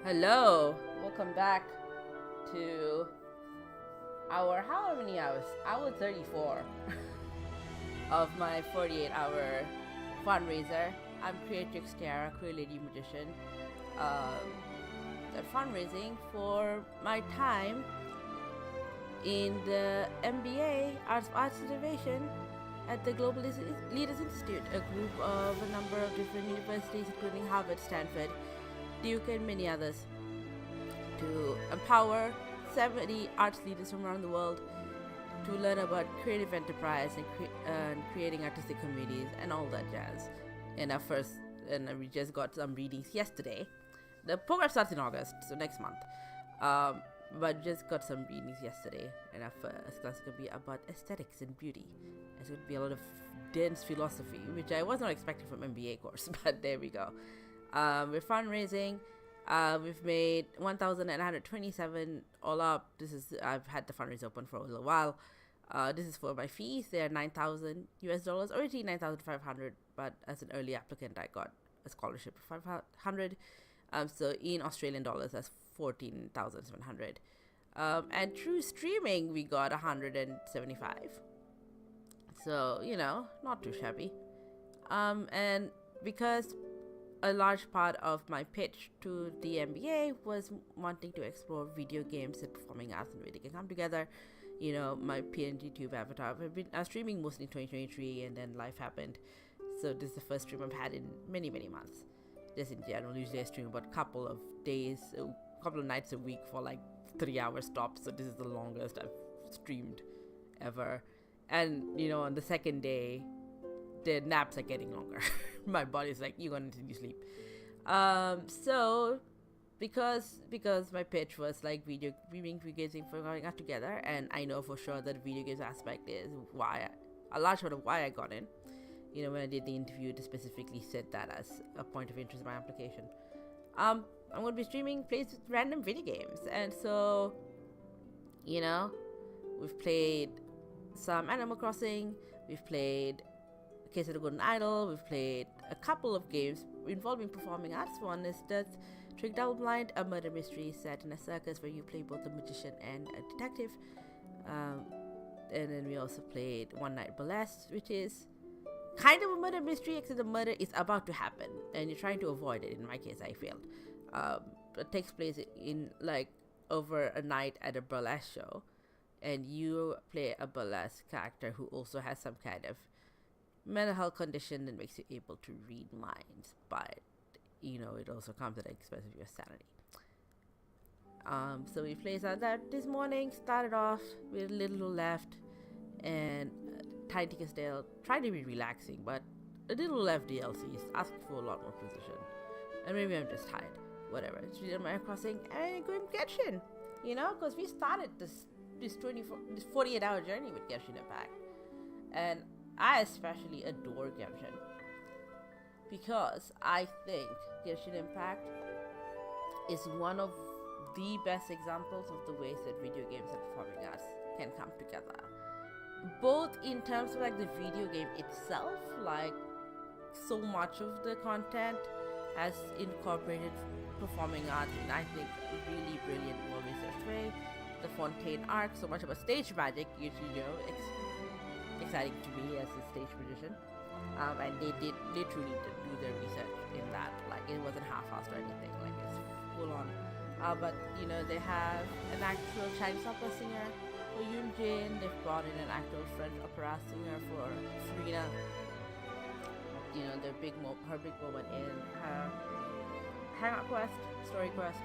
Hello, welcome back to our how many hours? Hour 34 of my 48-hour fundraiser. I'm Creatrix Tiara, Queer Lady Magician. The fundraising for my time in the MBA Arts Innovation at the Global Leaders Institute, a group of a number of different universities, including Harvard, Stanford, Duke, and many others, to empower 70 arts leaders from around the world to learn about creative enterprise and creating artistic communities and all that jazz. And we just got some readings yesterday. The program starts in August, so next month. But just got some readings yesterday, and our first class is going to be about aesthetics and beauty. It's going to be a lot of dense philosophy, which I was not expecting from MBA course, but there we go. We're fundraising. We've made 1,927 all up. I've had the fundraiser open for a little while. This is for my fees. They're $9,000 US, originally 9,500, but as an early applicant, I got a scholarship of 500. So in Australian dollars, that's 14,700. And through streaming, we got 175. So, not too shabby. And because a large part of my pitch to the MBA was wanting to explore video games and performing arts and really can come together. My PNG Tube avatar. I've been streaming mostly in 2023, and then life happened. So this is the first stream I've had in many, many months. Just in general, usually I stream about a couple of nights a week for like 3 hours tops. So this is the longest I've streamed ever. And, on the second day, the naps are getting longer. My body's like, you're going to need sleep. So because my pitch was like video games for going out together, and I know for sure that video games aspect is a large part of why I got in. When I did the interview, it specifically said that as a point of interest in my application. I'm going to be streaming plays with random video games. And so, we've played some Animal Crossing, we've played Case of the Golden Idol, we've played a couple of games involving performing arts. One is Death Trick Double Blind, a murder mystery set in a circus where you play both a magician and a detective. And then we also played One Night Burlesque, which is kind of a murder mystery, except the murder is about to happen and you're trying to avoid it. In my case, I failed. It takes place in over a night at a burlesque show, and you play a burlesque character who also has some kind of mental health condition that makes you able to read minds, but it also comes at the expense of your sanity. So we played that this morning. Started off with a little left and Tiny Ticketsdale, trying to be relaxing, but a little left DLCs asking for a lot more precision. And maybe I'm just tired. Whatever. It's really Animal Crossing and going Genshin. Because we started this 48-hour journey with Genshin Impact. And I especially adore Genshin, because I think Genshin Impact is one of the best examples of the ways that video games and performing arts can come together. Both in terms of the video game itself, so much of the content has incorporated performing arts in, I think, a really brilliant, well-researched way. The Fontaine arc, so much about stage magic, exciting to me as a stage magician. And they truly did do their research in that. It wasn't half-assed or anything. It's full on. But they have an actual Chinese opera singer for Yoon Jin. They've brought in an actual French opera singer for Serena. Her big moment in her Hangout Quest, Story Quest.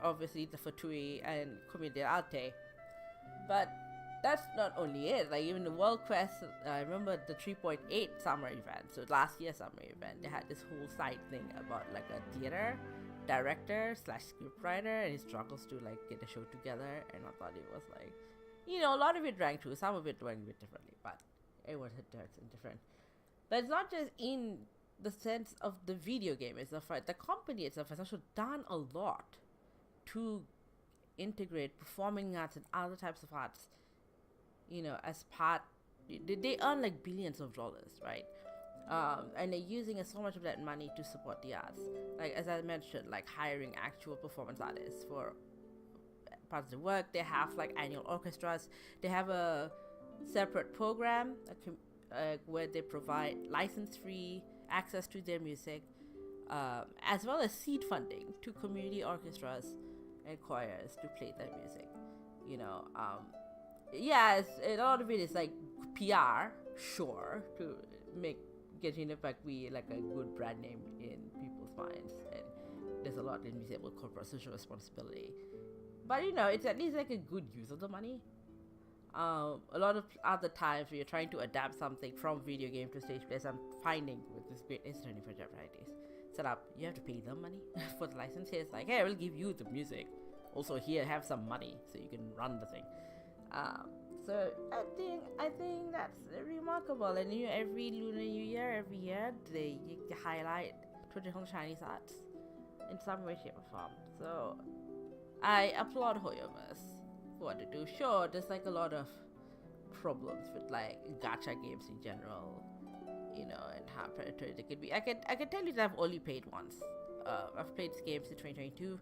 Obviously the Fatui and Commedia dell'arte. But that's not only it. Even the World Quest, I remember the 3.8 summer event. So last year's summer event, they had this whole side thing about a theater director / scriptwriter and his struggles to get a show together. And I thought it was a lot of it rang true. Some of it rang a bit differently, but everyone had something different. But it's not just in the sense of the video game itself, right? The company itself has also done a lot to integrate performing arts and other types of arts, as part. They earn billions of dollars, right? And they're using so much of that money to support the arts. Like as I mentioned, like hiring actual performance artists for parts of the work. They have like annual orchestras. They have a separate program where they provide license-free access to their music, as well as seed funding to community orchestras and choirs to play their music. You know, yeah, a lot of it is like PR, sure, to get Impact be like a good brand name in people's minds, and there's a lot in disabled corporate social responsibility. But you know, it's at least like a good use of the money. A lot of other times when you're trying to adapt something from video game to stage plays, I'm finding with this great incident for varieties set up, you have to pay them money for the license. It's like, hey, I will give you the music. Also, here, have some money so you can run the thing. So I think that's remarkable. And every Lunar New Year, every year they highlight traditional Chinese arts in some way, shape, or form. So I applaud Hoyoverse for what to do. Sure, there's like a lot of problems with like gacha games in general, you know, and how predatory they could be. I can tell you that I've only played once. I've played this game since 2022,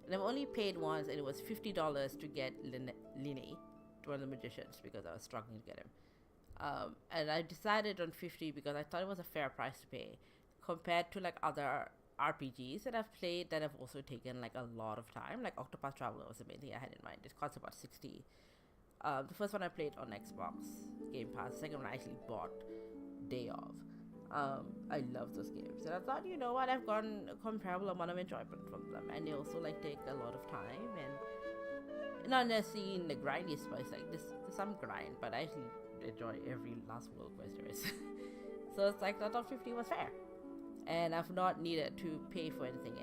and I've only paid once, and it was $50 to get Linne, one of the magicians, because I was struggling to get him. And I decided on 50 because I thought it was a fair price to pay compared to like other RPGs that I've played that have also taken like a lot of time. Like Octopath Traveler was the main thing I had in mind. It cost about 60. The first one I played on Xbox Game Pass. The second one I actually bought day of. I love those games, and I thought, you know what, I've gotten a comparable amount of enjoyment from them, and they also like take a lot of time, and not necessarily in the grindy space. Like there's some grind, but I actually enjoy every last world quest there is. So it's like I thought 50 was fair. And I've not needed to pay for anything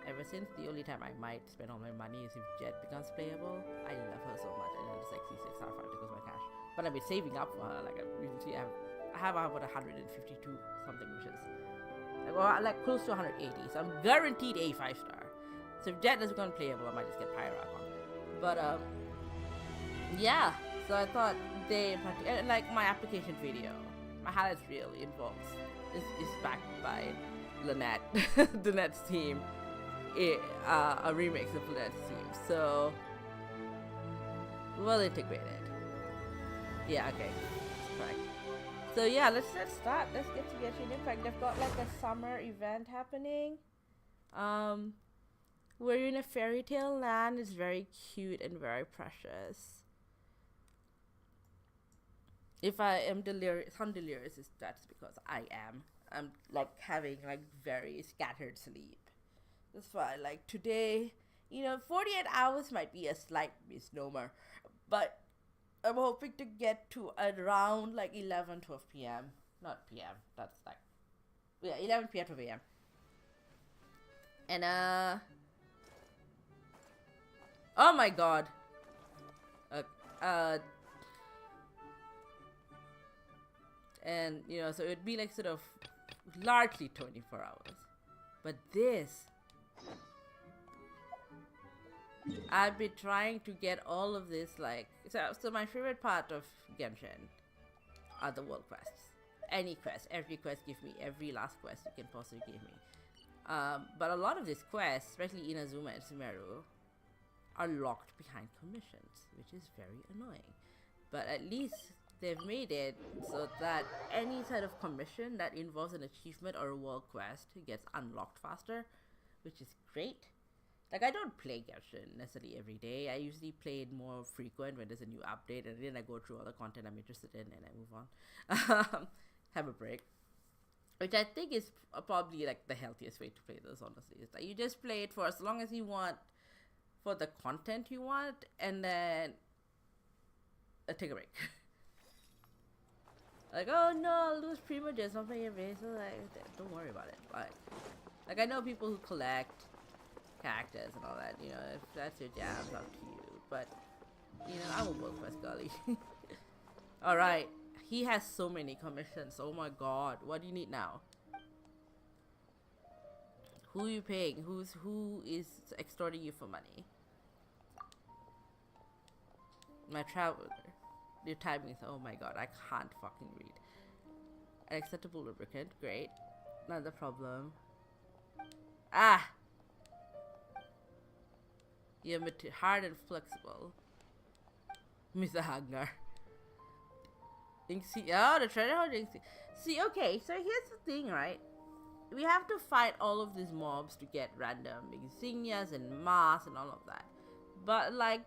ever since. The only time I might spend all my money is if Jet becomes playable. I love her so much, and then it's like C6 Starfire because of my cash. But I've been saving up for her. Like I have about 152 something missions, like close to 180. So I'm guaranteed a 5-star. So if Jet doesn't become playable, I might just get Pyrakon. But yeah. So I thought and like my application video, my highlights reel involves. Is backed by Lynette, Lynette's team, a remix of Lynette's team. So, well integrated. Yeah, okay, that's correct. So yeah, let's start. Let's get to Genshin Impact. They've got like a summer event happening. We're in a fairy tale land. It's very cute and very precious. If I am delirious, that's because I am. I'm like having like very scattered sleep. That's why like today, 48 hours might be a slight misnomer, but I'm hoping to get to around like 11, 12 p.m. Not p.m. That's like, yeah, 11 p.m. to p.m. And oh my god. And, so it would be like sort of largely 24 hours. But this, I've been trying to get all of this, like, so my favorite part of Genshin are the world quests. Any quest, every quest give me, every last quest you can possibly give me. But a lot of these quests, especially Inazuma and Sumeru, are locked behind commissions, which is very annoying. But at least they've made it so that any sort of commission that involves an achievement or a world quest gets unlocked faster, which is great. Like, I don't play Genshin necessarily every day. I usually play it more frequent when there's a new update, and then I go through all the content I'm interested in and I move on. Have a break. Which I think is probably like the healthiest way to play this, honestly. It's like you just play it for as long as you want, for the content you want, and then take a break. Like, oh no, I'll lose privileges, I'll play your base. So like, don't worry about it. Like I know people who collect characters and all that, if that's your jam, it's up to you. But, I'm a world quest girly. Alright, he has so many commissions, oh my god, what do you need now? Who are you paying? Who is extorting you for money? My traveler. Your timing is, oh my god, I can't fucking read. An acceptable lubricant. Great. Not the problem. Ah! You're hard and flexible. Mr. Hagner. Oh, the treasure hunting. See, okay, so here's the thing, right? We have to fight all of these mobs to get random insignias and masks and all of that. But, like,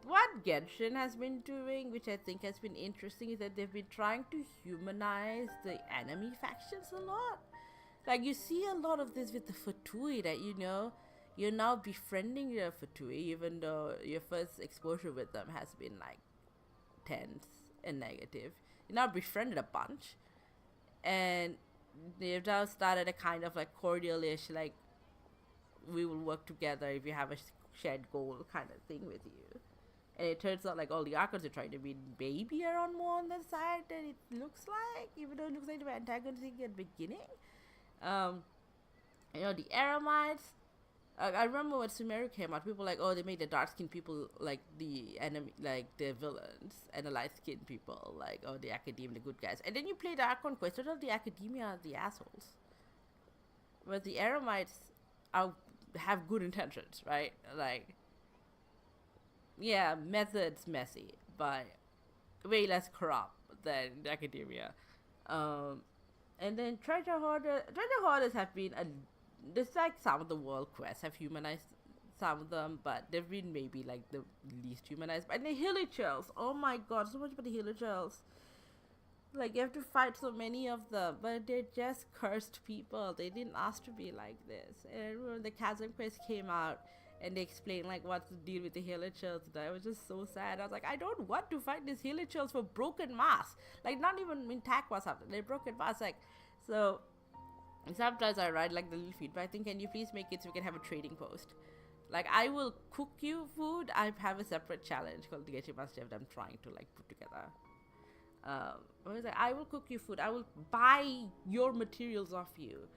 what Genshin has been doing, which I think has been interesting, is that they've been trying to humanize the enemy factions a lot. Like, you see a lot of this with the Fatui, that, you know, you're now befriending your Fatui, even though your first exposure with them has been, like, tense and negative. You now befriended a bunch, and they've now started a kind of, like, cordial-ish, like, we will work together if you have a shared goal kind of thing with you. And it turns out, like, all the Archons are trying to be maybe around more on that side than it looks like, even though it looks like they were antagonistic at the beginning. You know, the Aramites. I remember when Sumeru came out, people were like, oh, they made the dark-skinned people like the enemy, like the villains, and the light-skinned people, like, oh, the Academia, the good guys. And then you play Dark Conquest, all the Academia are the assholes. But the Aramites have good intentions, right? Like, yeah, methods messy, but way less corrupt than Academia. And then treasure hoarders have been just like some of the world quests have humanized some of them, but they've been maybe like the least humanized. And the Hilichurls, oh my god, so much about the Hilichurls. Like, you have to fight so many of them, but they're just cursed people. They didn't ask to be like this. And I remember the Chasm Quest came out, and they explained, like, what's the deal with the Hilichurls. And I was just so sad. I was like, I don't want to fight these Hilichurls for broken masks. Like, not even intact or something. They're broken masks. Like, so sometimes I write, like, the little feedback thing. Can you please make it so we can have a trading post? Like, I will cook you food. I have a separate challenge called the Getty Master that I'm trying to, like, put together. I will cook you food. I will buy your materials off you.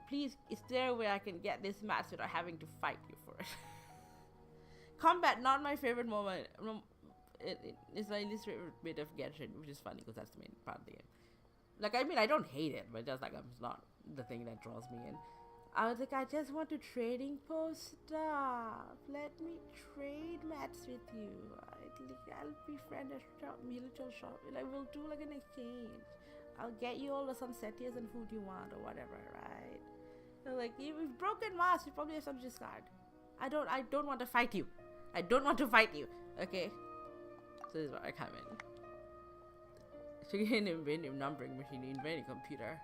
Please, is there a way I can get this match without having to fight you for it? Combat, not my favorite moment. It's my least favorite bit of Genshin, which is funny because that's the main part of the game. Like, I mean, I don't hate it, but just like, it's not the thing that draws me in. I was like, I just want to trading post stuff. Let me trade mats with you. I'll befriend a military shop. Like, we'll do like an exchange. I'll get you all the Sunsetias and food you want or whatever, right? So, like, if you've broken masks, you probably have some discard. I don't want to fight you. I don't want to fight you. Okay? So this is where I come in. So you can invent a numbering machine, invent a computer.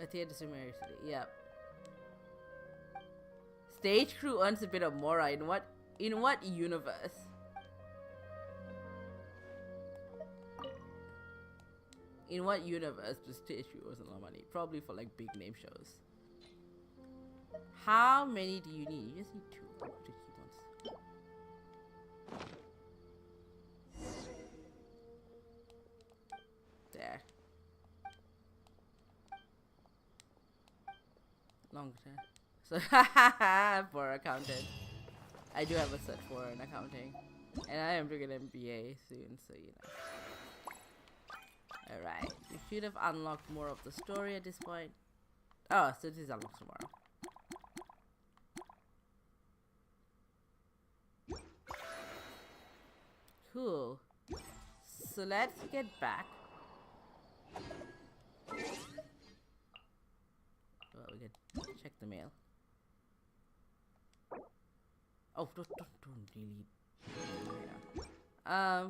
At the end of Sumeru City, yep. Stage crew earns a bit of Mora. In what universe? In what universe does stage crew earn a lot of money? Probably for like big name shows. How many do you need? You just need 2 to keep on. There. Long term. So, for accountant. I do have a set for an accounting. And I am doing an MBA soon, so you know. Alright. We should have unlocked more of the story at this point. Oh, so this is unlocked tomorrow. Cool. So let's get back. Well, we can check the mail. Oh, don't delete. Yeah.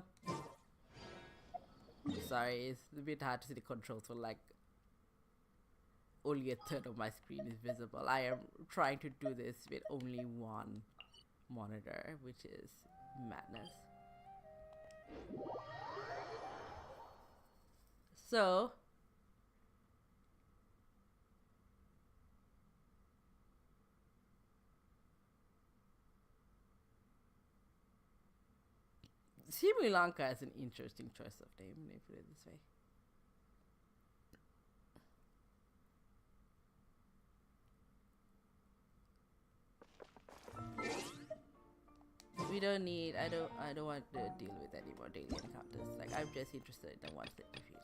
Sorry, it's a bit hard to see the controls for like only a third of my screen is visible. I am trying to do this with only one monitor, which is madness. So Sri Lanka is an interesting choice of name, let me put it this way. We don't need. I don't want to deal with any more daily encounters. Like I'm just interested in the ones that defeat us.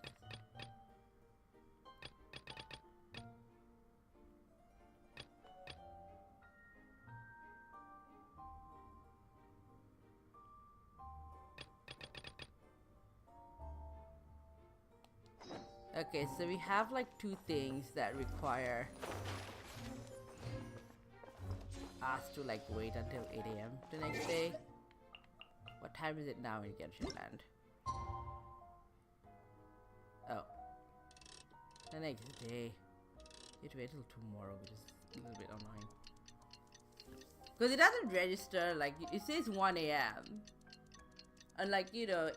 Okay, so we have like 2 things that require us to like wait until 8 a.m. the next day. What time is it now in Genshin Land? Oh. The next day. You have to wait till tomorrow, which is a little bit annoying. Because it doesn't register, like, it says 1 a.m. And like, you know,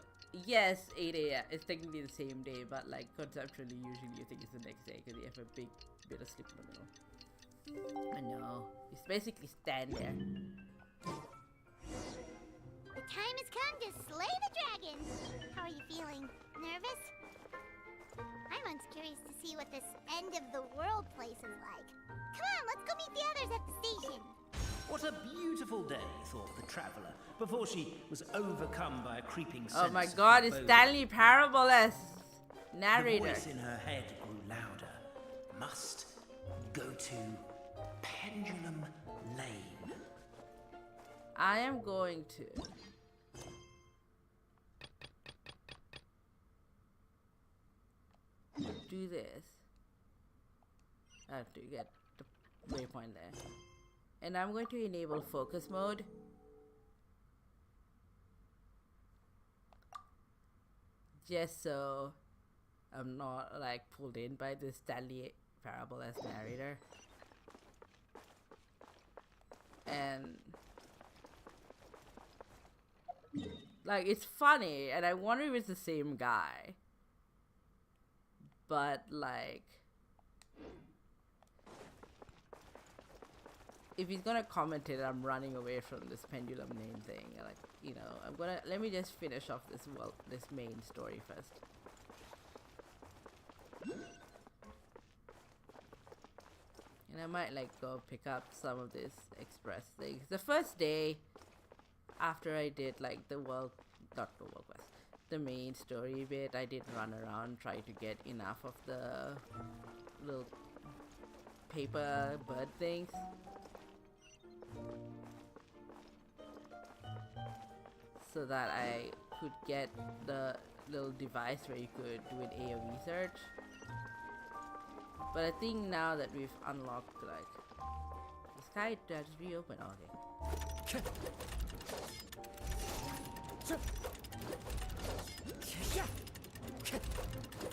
yes, 8 a.m. It's technically the same day, but like conceptually, usually you think it's the next day because you have a big bit of sleep in the middle. I know. It's basically stand there. The time has come to slay the dragon. How are you feeling? Nervous? I'm once curious to see what this end of the world place is like. Come on, let's go meet the others at the station. What a beautiful day, thought the traveler, before she was overcome by a creeping sense. Oh my god, it's Stanley Parable as narrator. The voice in her head grew louder. Must go to Pendulum Lane. I am going to do this. I have to get the waypoint there. And I'm going to enable focus mode. Just so I'm not like pulled in by this Stanley Parable as narrator. And like it's funny and I wonder if it's the same guy. But like if he's gonna comment it, I'm running away from this pendulum name thing. Like, you know, let me just finish off this main story first. And I might like go pick up some of this express things. The first day after I did like the world quest, the main story bit, I did run around, try to get enough of the little paper bird things. So that I could get the little device where you could do an AoE search. But I think now that we've unlocked, like, the sky does reopen. Oh, okay.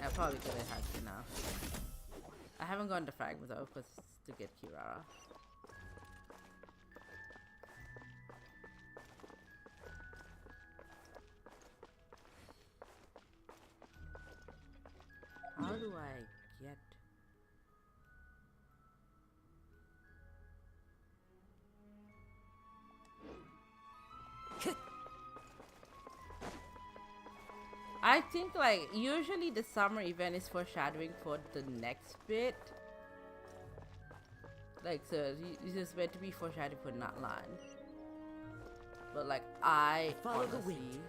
I probably could have had to now. I haven't gone to fragments though, because to get Kirara. How do I get? I think like usually the summer event is foreshadowing for the next bit. Like so this is meant to be foreshadowing for Natlan. But like I honestly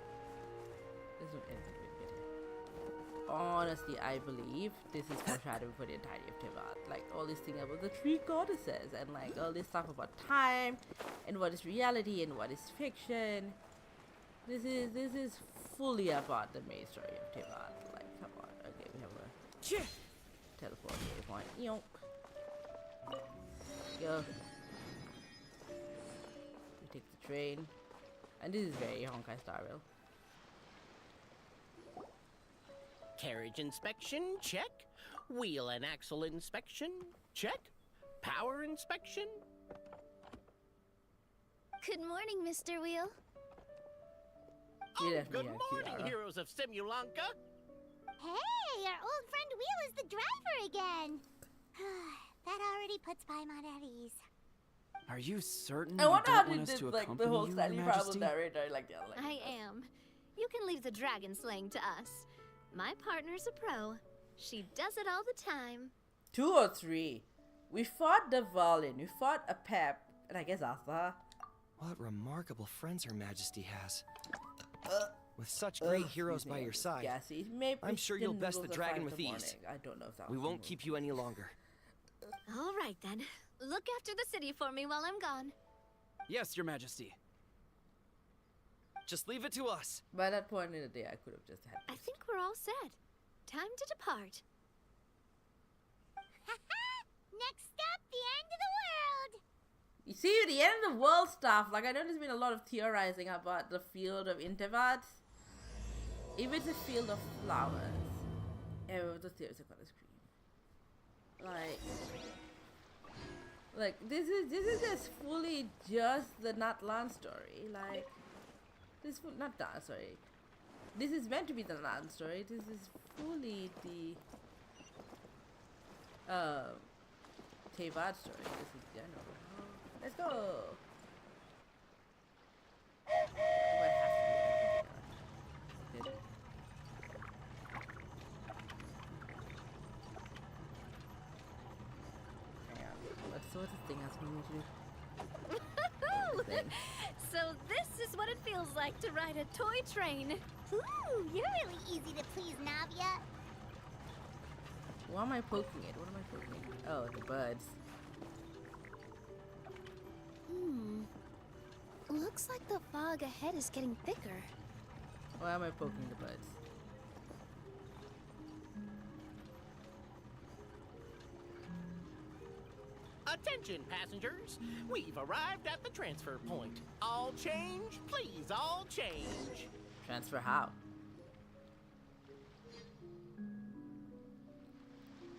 honestly, I believe this is foreshadowing for the entirety of Tibet. Like all this thing about the 3 goddesses and like all this stuff about time and what is reality and what is fiction. This is fully about the main story of Tibet. Like, come on. Okay, we have a teleport waypoint. Yonk. Go. We take the train. And this is very Honkai style. Carriage inspection, check. Wheel and axle inspection, check. Power inspection. Good morning, Mr. Wheel. Oh, good morning, heroes of Simulanka. Hey, our old friend Wheel is the driver again. That already puts Paimon at ease. Are you certain I you wonder how don't want they us to did like accompany the whole you, Stanley Your Parable Majesty? narrator like the other. Like, I am. You can leave the dragon slaying to us. My partner's a pro. She does it all the time. 2 or 3. We fought the Valin, we fought a Pep, and I guess Asa. What remarkable friends Her Majesty has. With such great heroes by your side, Gassy. Maybe I'm sure you'll best the noodles at dragon 5 with in the ease. morning. I don't know if that We was won't the keep you any longer. All right, then. Look after the city for me while I'm gone. Yes, Your Majesty. Just leave it to us. By that point in the day, I could have just had. I think we're all set. Time to depart. Next up, the end of the world. You see, the end of the world stuff. Like, I know there's been a lot of theorizing about the field of Intervat. If it's a field of flowers, the theories are gonna scream. Like this is just fully just the Natlan story. Like, this not that sorry. This is meant to be the Natlan story. This is fully the Tevad story. This is general. Let's go. Do I have to do it? Hang on. What's the thing asking me to do? Thing. So this is what it feels like to ride a toy train. Ooh, you're really easy to please, Navia. Why am I poking it? What am I poking it? Oh, the buds. Looks like the fog ahead is getting thicker. Why am I poking the buds? Attention, passengers. We've arrived at the transfer point. All change, please, all change. Transfer how?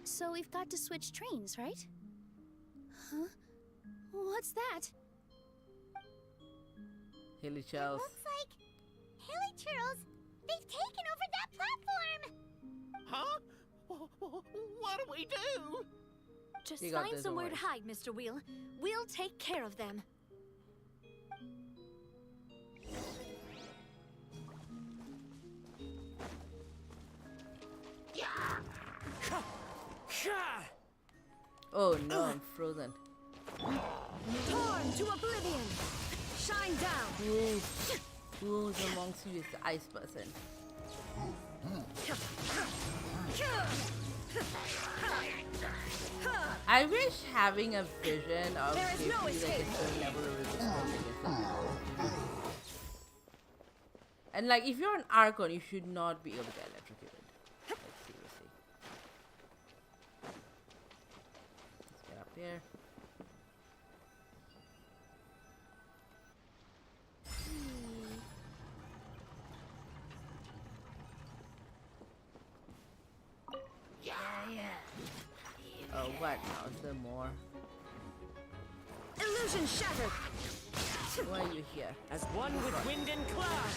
So we've got to switch trains, right? Huh? What's that? Hilly It Shells. looks like Hilly Churls. They've taken over that platform. Huh? What do we do? Just You got find this, somewhere don't to hide, Mr. Wheel. We'll take care of them. Oh no, I'm frozen. Torn to oblivion! Shine down! Who's amongst you is the ice person? I wish having a vision of There is gives no you like a escape. certain level of resistance against the people. And like, if you're an Archon, you should not be able to get electrocuted. Like, seriously. Let's get up there. Oh, what now? Is there more? Illusion shattered! Why are you here? As one with wind and cloud.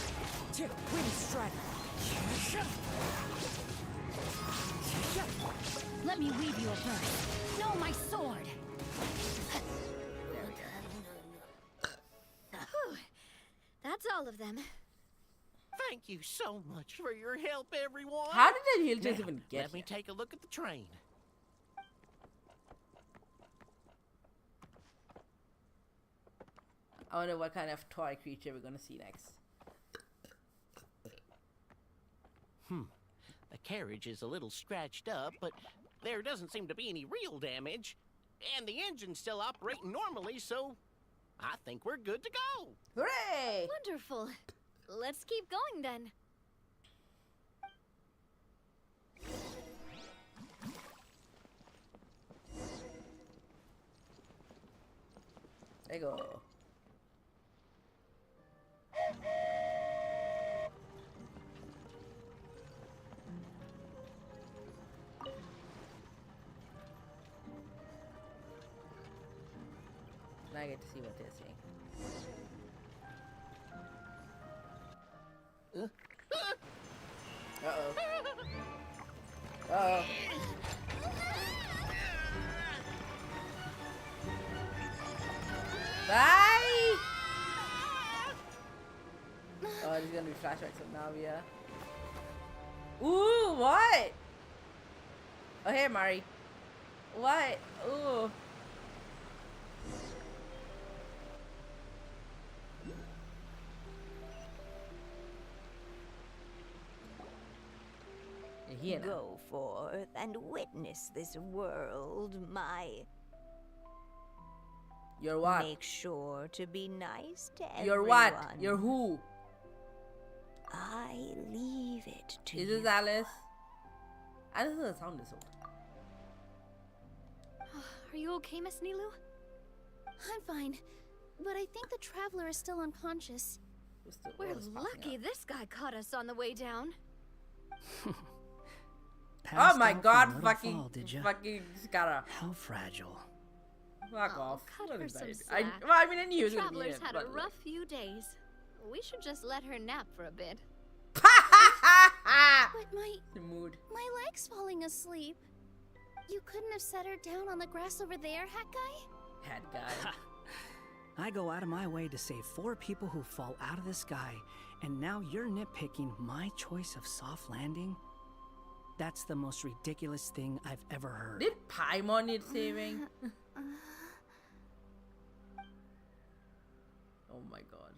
Wind strike. Let me weave you a bird. No, my sword! Whew. That's all of them. Thank you so much for your help, everyone. How did that hill just Now, even get let me here? take a look at the train. I wonder what kind of toy creature we're gonna see next. The carriage is a little scratched up, but there doesn't seem to be any real damage. And the engine's still operating normally, so I think we're good to go. Hooray! Wonderful. Let's keep going then. There you go. Now I get to see what they're saying. Uh-oh. Uh-oh. Bye! Oh, there's gonna be flashbacks of Navia. Ooh, what? Oh, hey, Mari. What? Ooh. hyena. Go forth and witness this world, my... You're what? Make sure to be nice to everyone. You're what? You're who? I leave it to Is you. this Alice? Alice doesn't sound this old. Are you okay, Miss Nilu? I'm fine, but I think the traveler is still unconscious. We're lucky this guy caught us on the way down. Oh Passed my out from god, Little fucking, Fall, did ya? fucking Scara. How fragile. Fuck Oh, off. cut What her is some that? slack. Well, I mean, I knew he was gonna be in Traveler's it, had but a rough few days. We should just let her nap for a bit. But The mood. my leg's falling asleep. You couldn't have set her down on the grass over there, Hat Guy? Head guy. I go out of my way to save 4 people who fall out of the sky, and now you're nitpicking my choice of soft landing? That's the most ridiculous thing I've ever heard. Did Paimon need saving? Oh my god.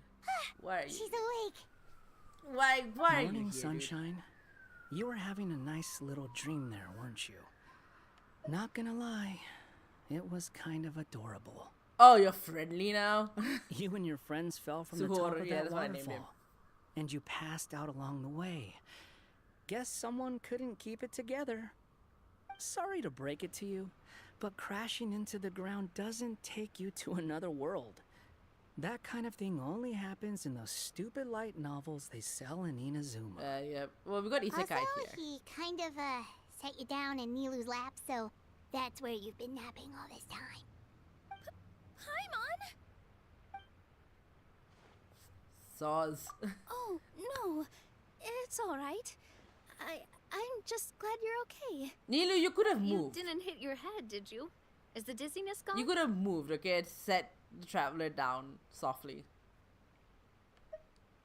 Why are you? She's awake. Why are you Morning, here, dude? sunshine. You were having a nice little dream there, weren't you? Not gonna lie, it was kind of adorable. Oh, you're friendly now? You and your friends fell from the top Suhor, of yeah, that that's why I named him. waterfall, and you passed out along the way. Guess someone couldn't keep it together. Sorry to break it to you, but crashing into the ground doesn't take you to another world. That kind of thing only happens in those stupid light novels they sell in Inazuma. Yeah. Well, we got Isekai Also, here. he kind of, set you down in Nilu's lap, so that's where you've been napping all this time. Paimon? Saws. Oh, no. It's all right. I'm just glad you're okay. Nilu, you could have You moved. didn't hit your head, did you? Is the dizziness gone? You could have moved, okay? And set the traveler down softly.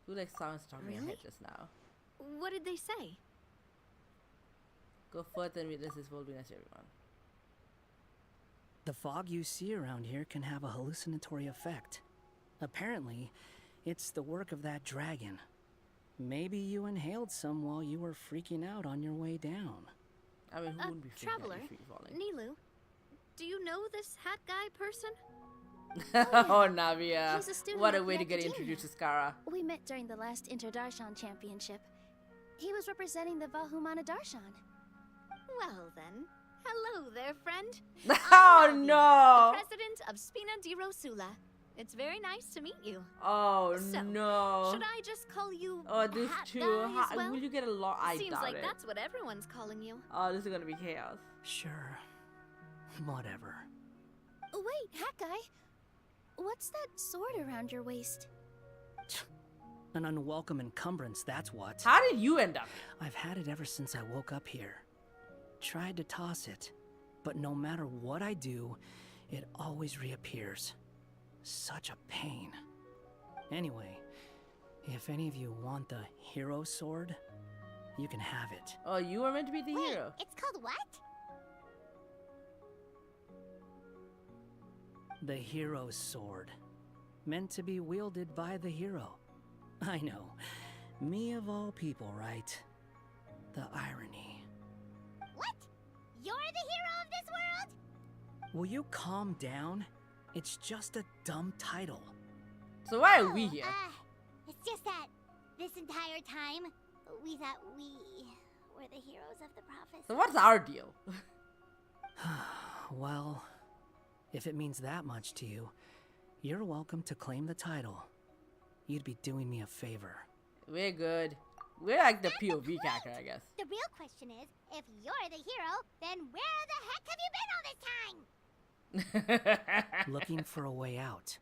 You like sounds talking in your head Really? just now. What did they say? Go further and witness this world witness everyone. The fog you see around here can have a hallucinatory effect. Apparently, it's the work of that dragon. Maybe you inhaled some while you were freaking out on your way down. I mean, who wouldn't be freaking out Traveler, if free falling? Nilu, do you know this hat guy person? Oh, Navia. He's a student What a at way the to get academia. introduced to Skara. We met during the last Interdarshan Championship. He was representing the Vahumana Darshan. Well then, hello there, friend. Oh, I'm Navi, no. the president of Spina di Rosula. It's very nice to meet you. Oh, So, no. Should I just call you Oh, this Hat too. Guy as well? Will you get a lot? I Seems doubt like it. that's what everyone's calling you. Oh, this is gonna be chaos. Sure. Whatever. Oh, wait, Hat Guy. What's that sword around your waist? An unwelcome encumbrance, that's what. How did you end up here? I've had it ever since I woke up here. Tried to toss it, but no matter what I do, it always reappears. Such a pain. Anyway, if any of you want the hero sword, you can have it. Oh, you were meant to be the Wait, hero. it's called what? The hero's sword. Meant to be wielded by the hero. I know. Me of all people, right? The irony. What? You're the hero of this world? Will you calm down? It's just a dumb title. So why are we here? It's just that this entire time, we thought we were the heroes of the prophecy. So what's our deal? Well, if it means that much to you, you're welcome to claim the title. You'd be doing me a favor. We're good. We're like the POV character, I guess. The real question is, if you're the hero, then where the heck have you been all this time? Looking for a way out.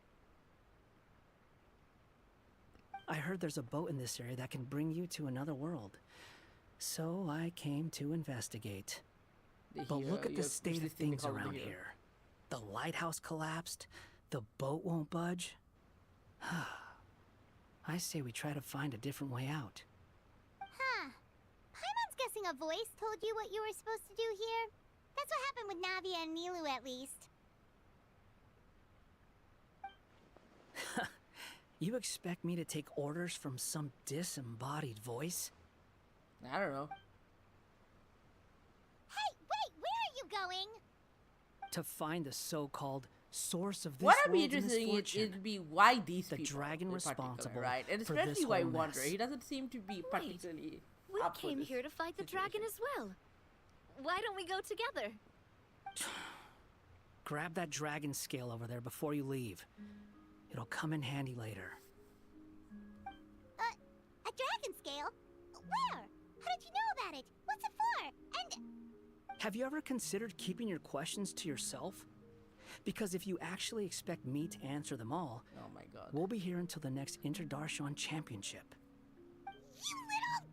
I heard there's a boat in this area that can bring you to another world. So I came to investigate. The But hero, look at the you're state of persistently things called the around hero. here. The lighthouse collapsed. The boat won't budge. I say we try to find a different way out. Huh. Paimon's guessing a voice told you what you were supposed to do here. That's what happened with Navia and Nilu, at least. You expect me to take orders from some disembodied voice? I don't know. to find the so-called source of this What would be world's interesting misfortune. it'd be why these The people dragon in particular, responsible right? And for especially this why whole Wanderer. mess. He doesn't seem to be particularly We up for came this here to fight the situation. dragon as well. Why don't we go together? Grab that dragon scale over there before you leave. It'll come in handy later. A dragon scale? Where? How did you know about it? What's it for? And Have you ever considered keeping your questions to yourself? Because if you actually expect me to answer them all, Oh my god. we'll be here until the next Interdarshan Championship. you little...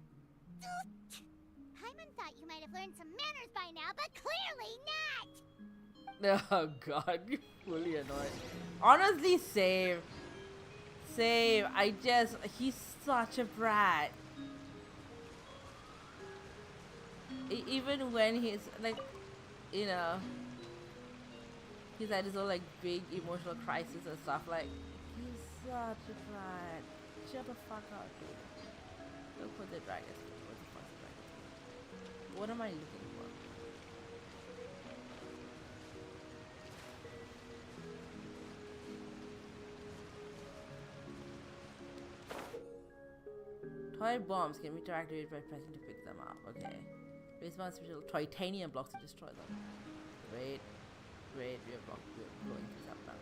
Hyman thought you might have learned some manners by now, but clearly not! Oh god, you're fully annoyed. Honestly, same. Same. He's such a brat. Even when he's like, you know, he's had his own like big emotional crisis and stuff, like, he's such a brat. Shut the fuck up, dude. Look for the dragon. What the fuck's the dragon? What am I looking for? Toy bombs can be activated by pressing to pick them up. Okay. Respawn special titanium blocks to destroy them. Wait. Wait, we are blowing things up now.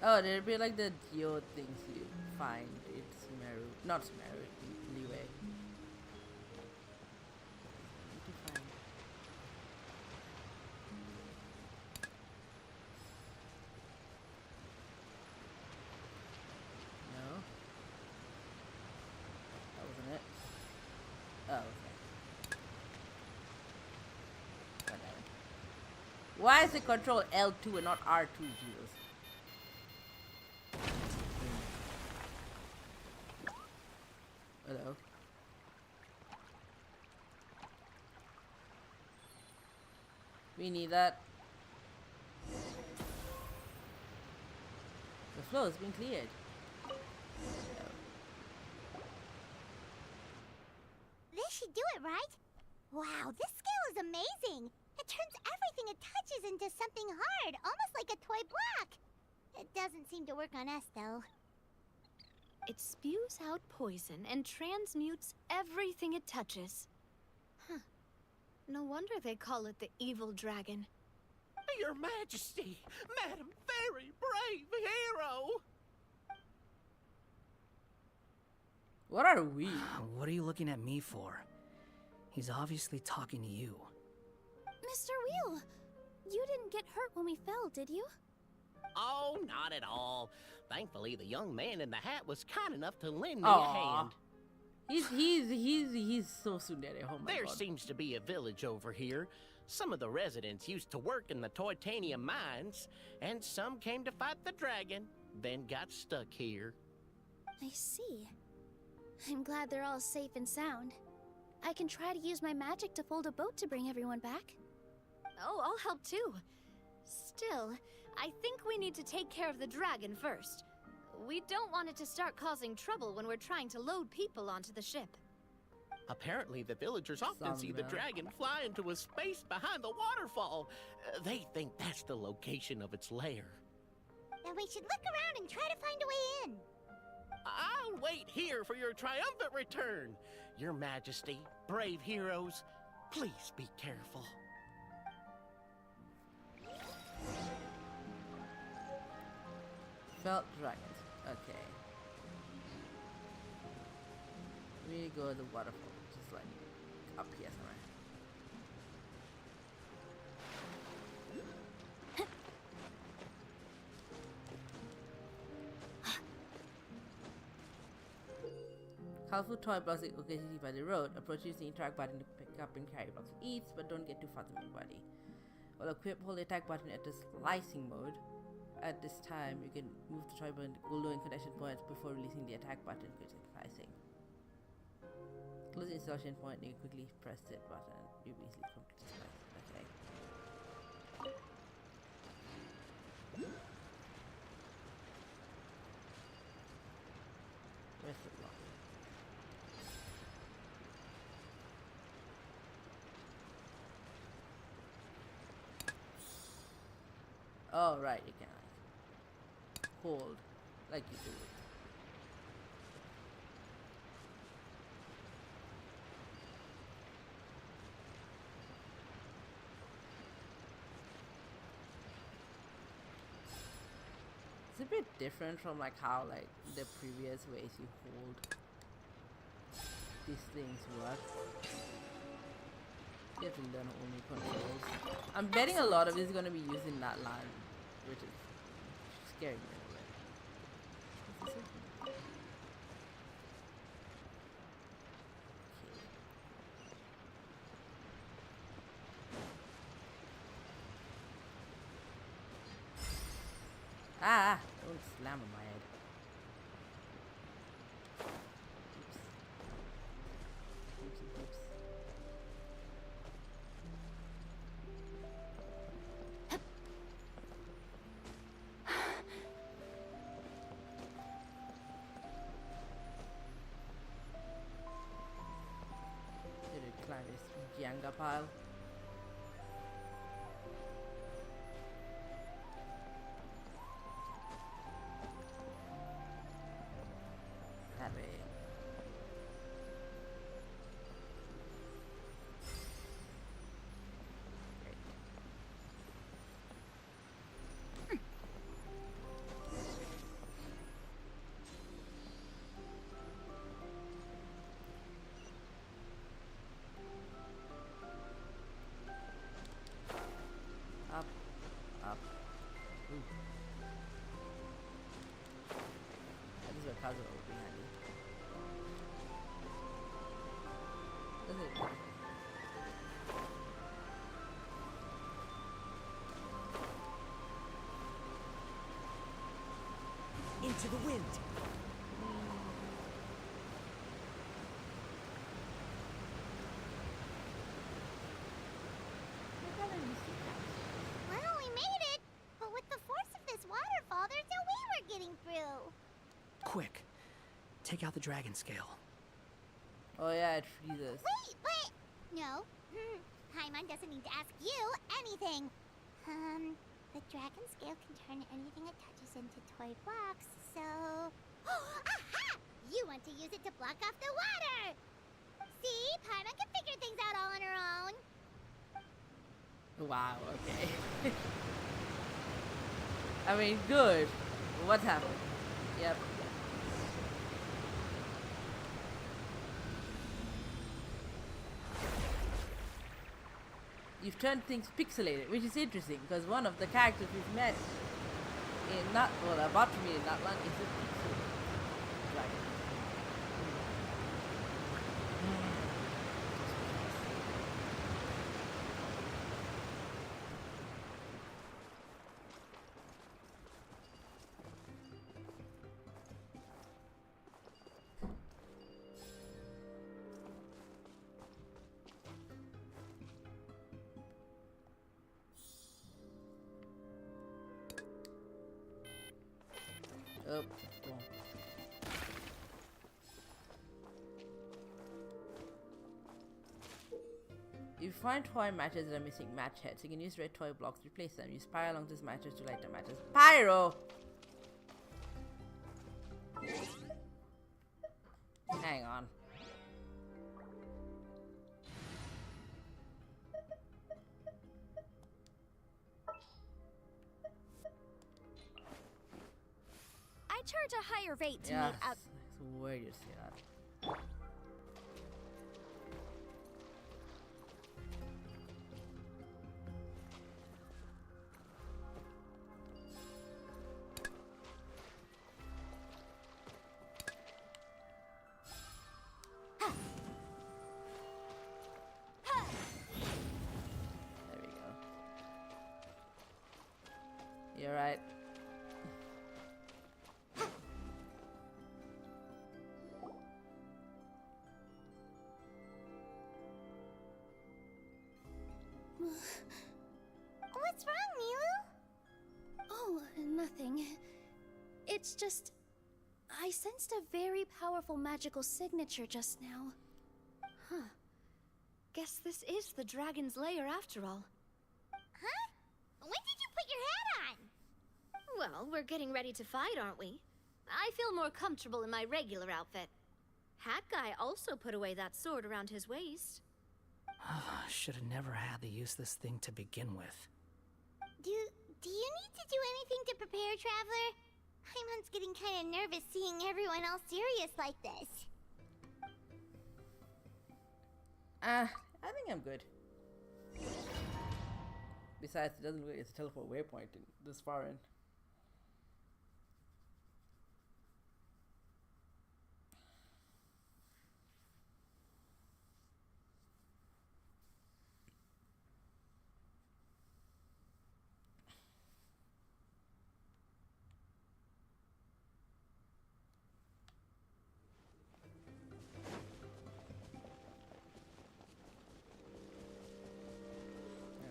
Oh, there'll be like the geo things you find. It's Meru. Not Meru, Leeway. No. That wasn't it. Oh, okay. God damn it. Why is it control L2 and not R2, Jesus? Hello. We need that. The flow has been cleared. This should do it, right? Wow, this scale is amazing! It turns everything it touches into something hard, almost like a toy block! It doesn't seem to work on us, though. It spews out poison and transmutes everything it touches. Huh. No wonder they call it the evil dragon. Your Majesty, Madam, very brave hero. What are we? What are you looking at me for? He's obviously talking to you. Mr. Wheel, you didn't get hurt when we fell, did you? Oh, not at all. Thankfully, the young man in the hat was kind enough to lend me Aw. a hand. He's so tsundere. Oh my There god. seems to be a village over here. Some of the residents used to work in the titanium mines, and some came to fight the dragon, then got stuck here. I see. I'm glad they're all safe and sound. I can try to use my magic to fold a boat to bring everyone back. Oh, I'll help too. Still, I think we need to take care of the dragon first. We don't want it to start causing trouble when we're trying to load people onto the ship. Apparently, the villagers often Sounds see the bad. dragon fly into a space behind the waterfall. They think that's the location of its lair. Then we should look around and try to find a way in. I'll wait here for your triumphant return. Your Majesty, brave heroes, please be careful. Felt dragons. Okay. We go to the waterfall, just like up here somewhere. Colorful toy blocks occasionally by the road. Approach using the interact button to pick up and carry blocks of each, but don't get too far from anybody. While hold the attack button at the slicing mode. At this time, you can move the toy button to glowing connection points before releasing the attack button, critical slicing. Close the installation point, and you quickly press that button. You easily complete the slice. Okay. Where's the block? Oh, right, you can like hold like you do it. It's a bit different from like how like the previous ways you hold these things work. You have to learn only controls. I'm betting a lot of this is going to be used in that line, which is scaring me a little bit. What's this one? Okay. Ah! Don't slam on my head. Oops. Oopsie oops. Did it climb this Jenga pile? That way. Great. Up, up. Ooh. That is where puzzle would be handy. Does it? Into the wind. Well, we made it! But with the force of this waterfall, there's no way we're getting through. Quick, take out the dragon scale. Oh yeah, it freezes. Wait, but... No. Paimon doesn't need to ask you anything. The dragon scale can turn anything it touches into toy blocks, so... Aha! You want to use it to block off the water! See? Paimon can figure things out all on her own. Wow, okay. I mean, good. What's happened? Yep. You've turned things pixelated, which is interesting because one of the characters we've met in not well about to meet in that one is a pixel dragon. Oh, wrong. If you find toy matches that are missing match heads, you can use red toy blocks to replace them. Use pyro along these matches to light the matches. Pyro! Hang on. I charge a higher rate to Yes, meet out. so where do you see that? There we go. You're right. What's wrong, Milu? Oh, nothing. It's just... I sensed a very powerful magical signature just now. Huh. Guess this is the dragon's lair after all. Huh? When did you put your hat on? Well, we're getting ready to fight, aren't we? I feel more comfortable in my regular outfit. Hat Guy also put away that sword around his waist. Should have never had to use this thing to begin with. Do you need to do anything to prepare, Traveler? Paimon's getting kind of nervous seeing everyone else serious like this. I think I'm good. Besides, it doesn't really, it's a teleport waypoint this far in.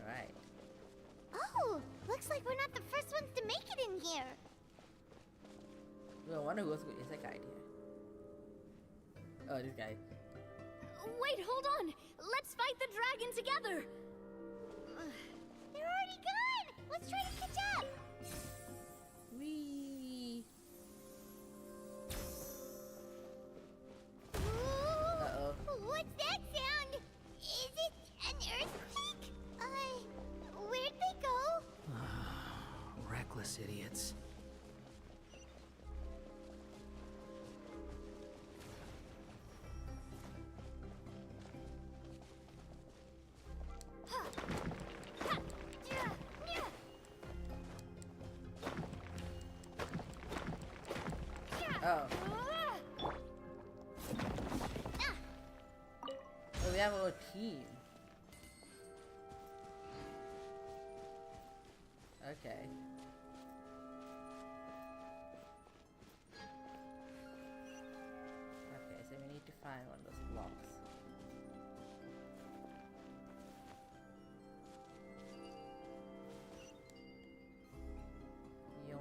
Alright. Oh, looks like we're not the first ones to make it in here. Well, I wonder who else is that guy here. Oh, this guy. Wait, hold on! Let's fight the dragon together! They're already gone! Let's try to catch up! Wee. Ooh, Uh-oh. what's that sound? Is it an earthquake? Where'd they go? Reckless idiots. Oh. Oh, we have a team. Okay. Okay, so we need to find one of those blocks. Yo.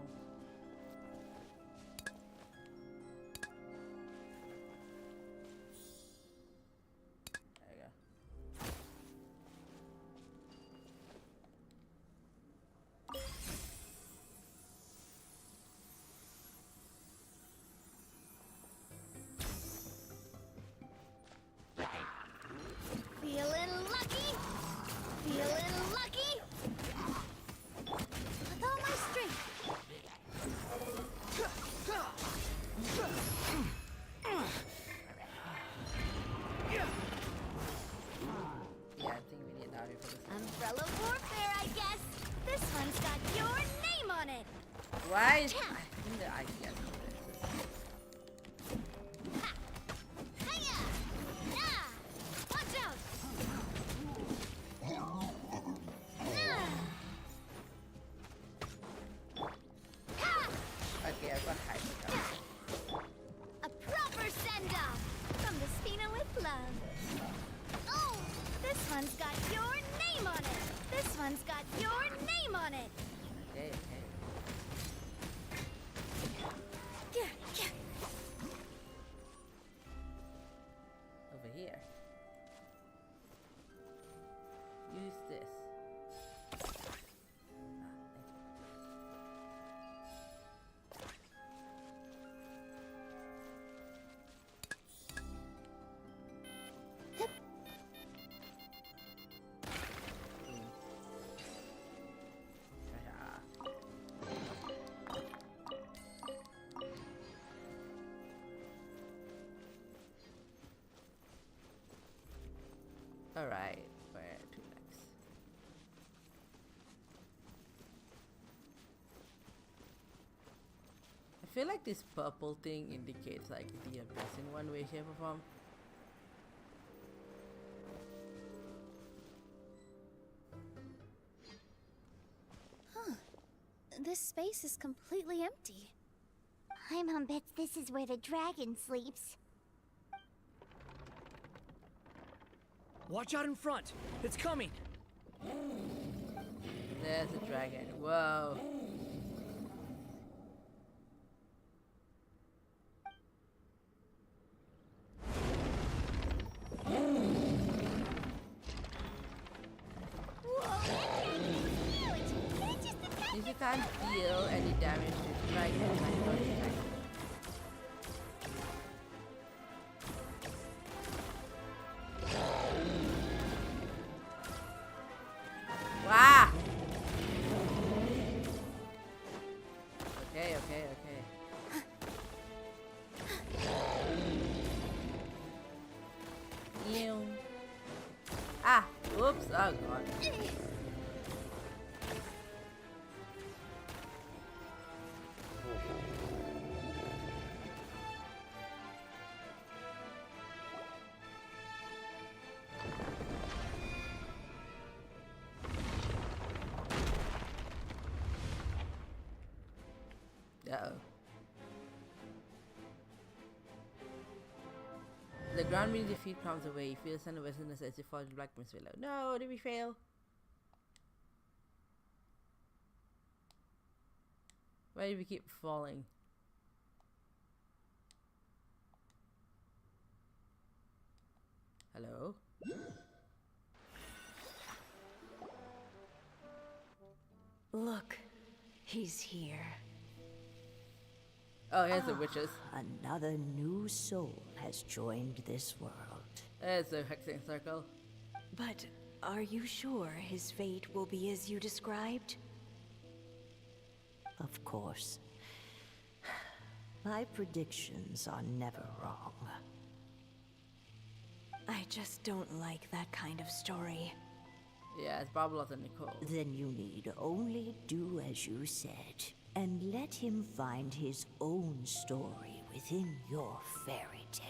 There you go. Feeling lucky? Feeling lucky? With all my strength. Yeah, I think we need an army for this. Umbrella warfare, I guess. This one's got your name on it. Why is I think the idea for this? Hiya! Yeah! Watch out! Okay, I've got high. A proper send-off from the Spina with love. Oh, this one's got your name on it. This one's got your name on it. Okay, okay. Over here. Use this. Ah, thank you. Alright, where to next? I feel like this purple thing indicates like the abyss in one way, shape, or form. This space is completely empty. Paimon bets this is where the dragon sleeps. Watch out in front! It's coming! There's a dragon. Whoa. can't deal any damage to dragon when I don't attack. Wow! Okay, okay, okay. Ew. Ah! Oops! Oh god. Uh-oh. The ground beneath your feet comes away. You feel the sun of westerness as you fall into black mist below. No, did we fail? Why do we keep falling? Hello? Look, he's here. Oh, here's the witches. Another new soul has joined this world. There's the hexing circle. But are you sure his fate will be as you described? Of course. My predictions are never wrong. I just don't like that kind of story. Yeah, it's Barbaros and Nicole. Then you need only do as you said, and let him find his own story within your fairy tale.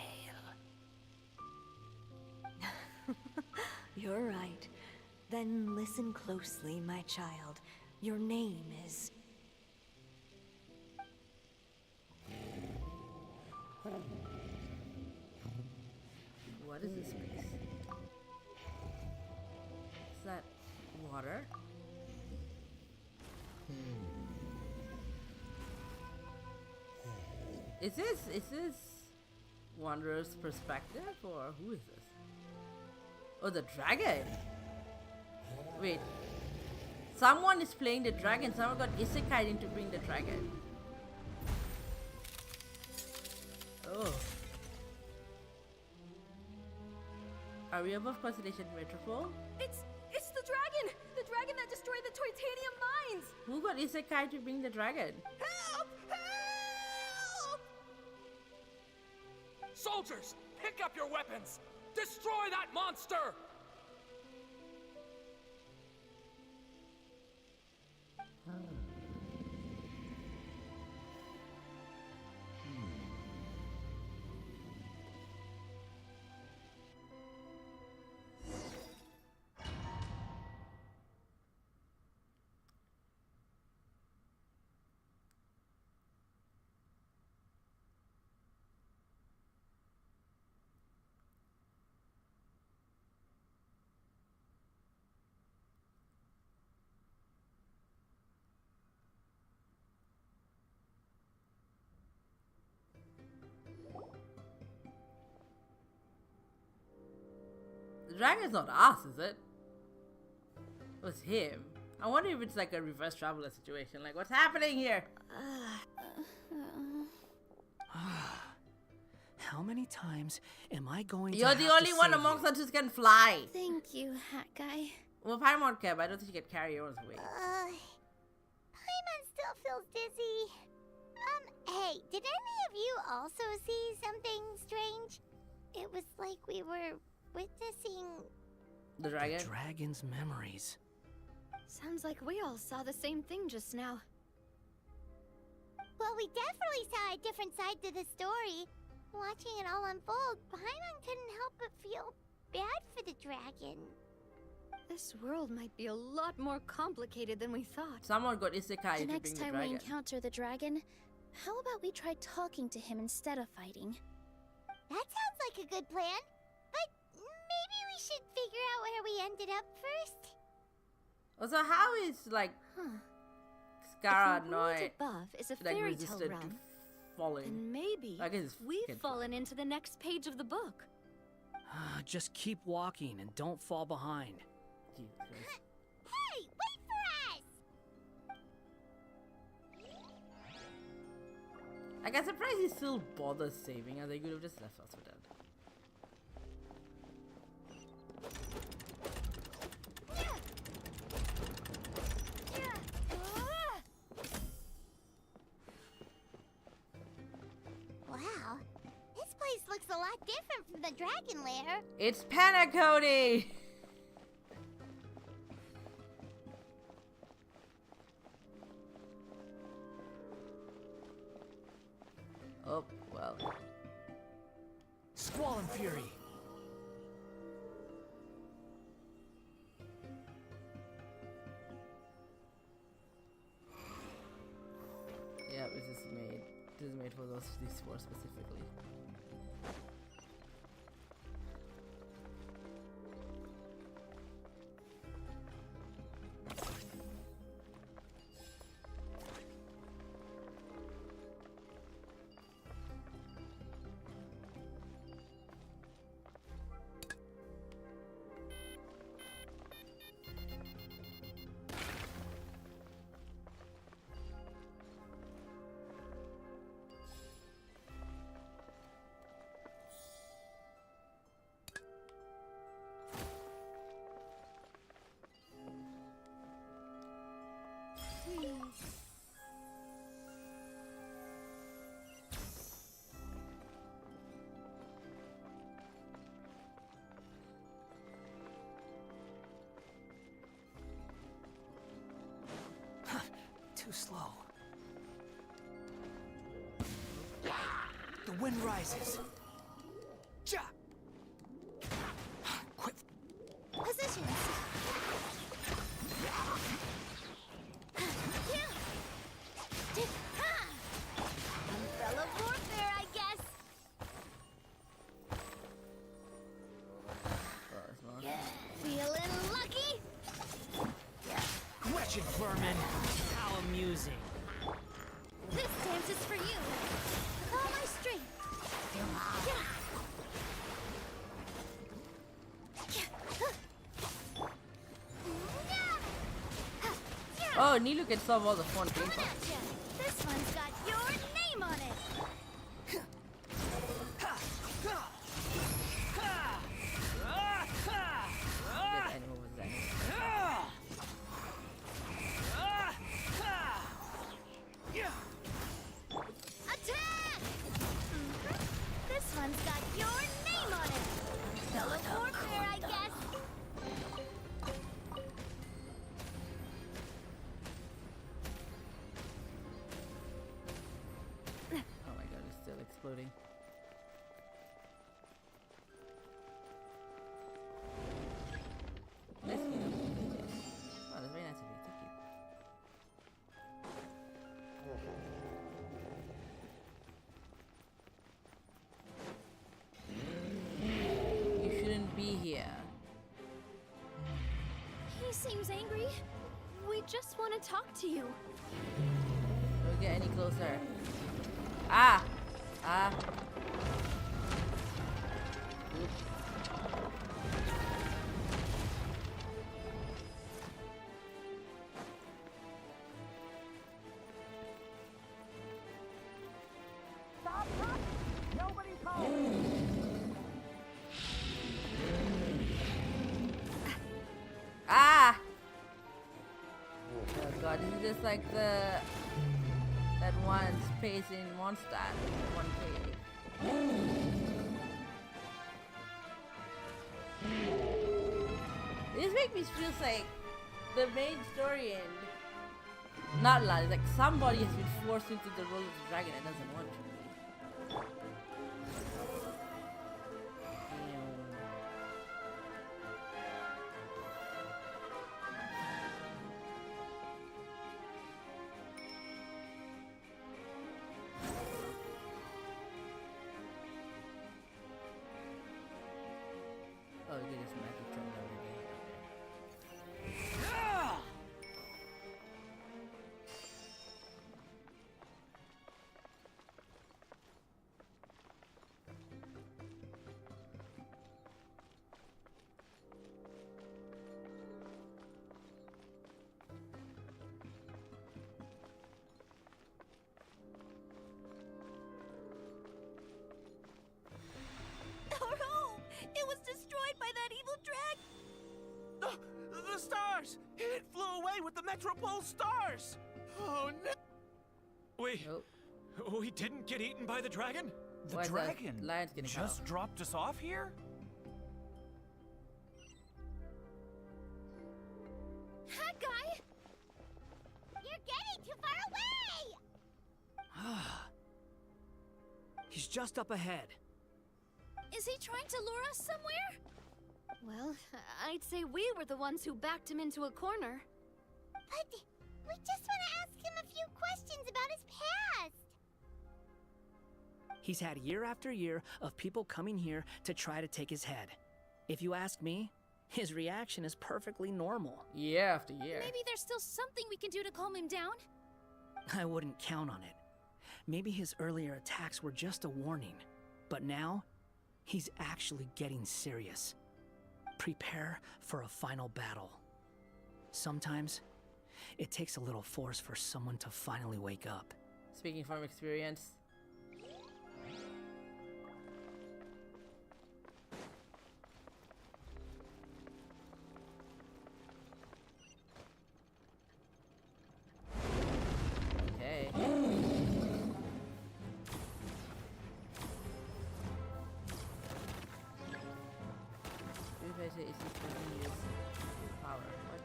You're right. Then listen closely, my child. Your name is... What is this place? Is that water? Is this Wanderer's perspective, or who is this? Oh, the dragon! Wait. Someone is playing the dragon. Someone got isekai in to bring the dragon. Oh. Are we above Constellation Metropole? It's the dragon! The dragon that destroyed the titanium mines! Who got isekai to bring the dragon? Help! Help! Soldiers, pick up your weapons! Destroy that monster! The dragon's not us, is it? It was him. I wonder if it's like a reverse traveler situation. Like, what's happening here? How many times am I going to You're the only one amongst us who can fly. Thank you, Hat Guy. Well, Paimon can, but I don't think she can carry your own weight. Paimon still feels dizzy. Hey, did any of you also see something strange? It was like we were witnessing... The dragon? The dragon's memories. Sounds like we all saw the same thing just now. Well, we definitely saw a different side to the story. Watching it all unfold, Paimon couldn't help but feel bad for the dragon. This world might be a lot more complicated than we thought. Someone got isekai The to bring next the time we dragon. encounter the dragon, how about we try talking to him instead of fighting? That sounds like a good plan. But maybe we should figure out where we ended up first. Also, how is, like, Huh. Skara If the world not, above is a like, fairy tale resistant to realm, falling? then maybe I guess it's we've fucking fallen into the next page of the book. Just keep walking and don't fall behind. Jesus Christ. Hey, wait for us! Like, I'm surprised he still bothers saving us. They could have just left us for dead. Wow, this place looks a lot different from the dragon lair. It's Panic Cody! Oh, well. Squall and Fury. Yeah, this is made for these four specifically. Too slow. The wind rises. Ja! Quit. Positions. Umbrella warfare, I guess. Feeling lucky? Wretched vermin. How amusing. This dance is for you. With all my strength. Oh, Nilu can solve all the fun things. Coming at ya. This one's got your name on it. Good animal was that. Attack! This one's got your name on it. Umbrella warfare, I guess. Oh my god, it's still exploding. Nice to meet you. Oh, that's very nice of you. Thank you. You shouldn't be here. He seems angry. We just want to talk to you. Don't get any closer. Ah! Ah! Oops. Ah! Oh god, this is just like that one space in Mondstadt, 1K. This makes me feel like the main story end. Not like, it's like somebody has been forced into the role of the dragon and doesn't want to. Oh, you get this magic turned out again. stars! It flew away with the Metropole stars! Oh no! We didn't get eaten by the dragon? The Why dragon lion's getting just dropped us off here? That guy! You're getting too far away! He's just up ahead. Is he trying to lure us somewhere? Well, I'd say we were the ones who backed him into a corner. But we just want to ask him a few questions about his past. He's had year after year of people coming here to try to take his head. If you ask me, his reaction is perfectly normal. Year after year. Maybe there's still something we can do to calm him down? I wouldn't count on it. Maybe his earlier attacks were just a warning. But now, he's actually getting serious. Prepare for a final battle. Sometimes, it takes a little force for someone to finally wake up. Speaking from experience. Okay. Fundraiser is using use power. What?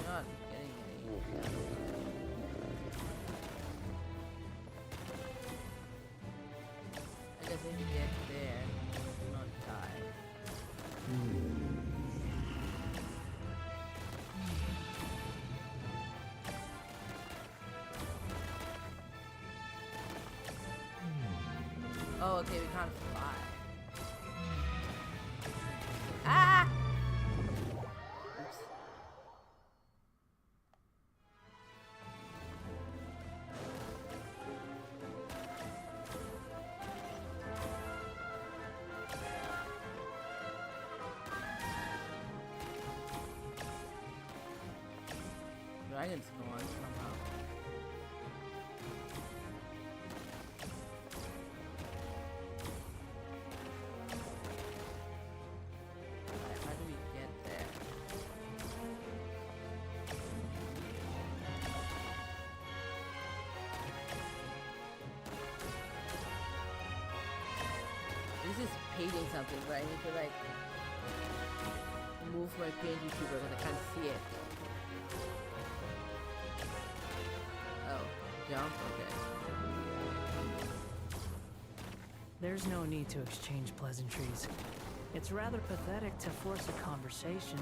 Not getting any. I guess if you get there, you not die. Oh, okay, we can't fly. Ah! Oops. Dragon's gone somehow. How do we get there? This is painting something, but I need to like move my paint YouTuber because I can't see it. Oh, jump? Okay. There's no need to exchange pleasantries. It's rather pathetic to force a conversation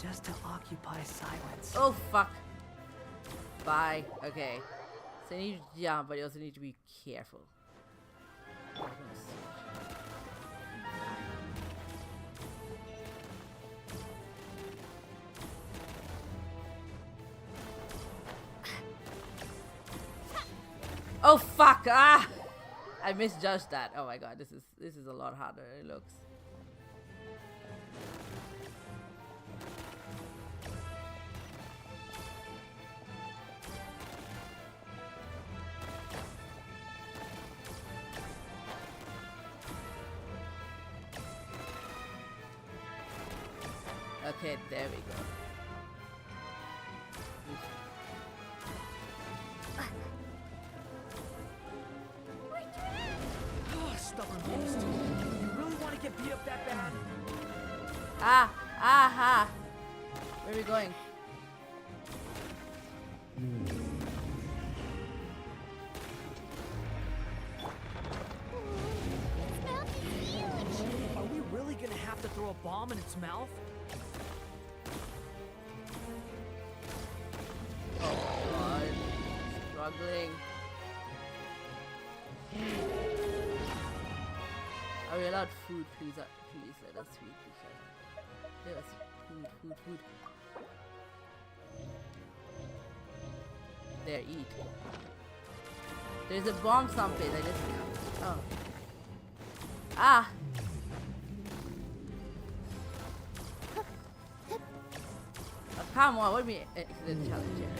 just to occupy silence. Oh, fuck. Bye. Okay. So you need to jump, but you also need to be careful. I'm gonna switch. Oh fuck! Ah! I misjudged that. Oh my god, this is a lot harder than it looks. Okay, there we go. Stubborn beast. You really want to get beat up that bad? Ah! Aha! Where are we going? Its mouth is huge! Are we really gonna have to throw a bomb in its mouth? Oh god. Struggling. Are we allowed food? Please, please let us feed each other. Give us food. There, eat. There's a bomb someplace. I just. Oh. Ah! Come on, what do you mean accident challenge area?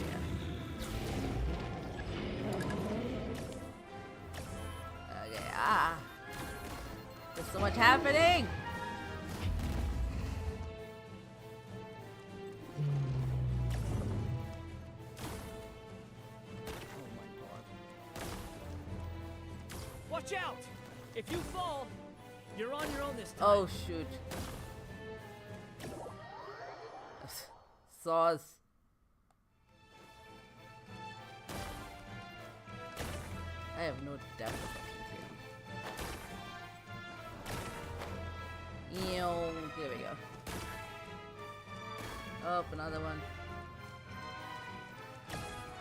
Okay, there's so much happening! Watch out! If you fall, you're on your own this time. Oh shoot. Sauce. I have no depth of fucking here. There we go. Oh, another one.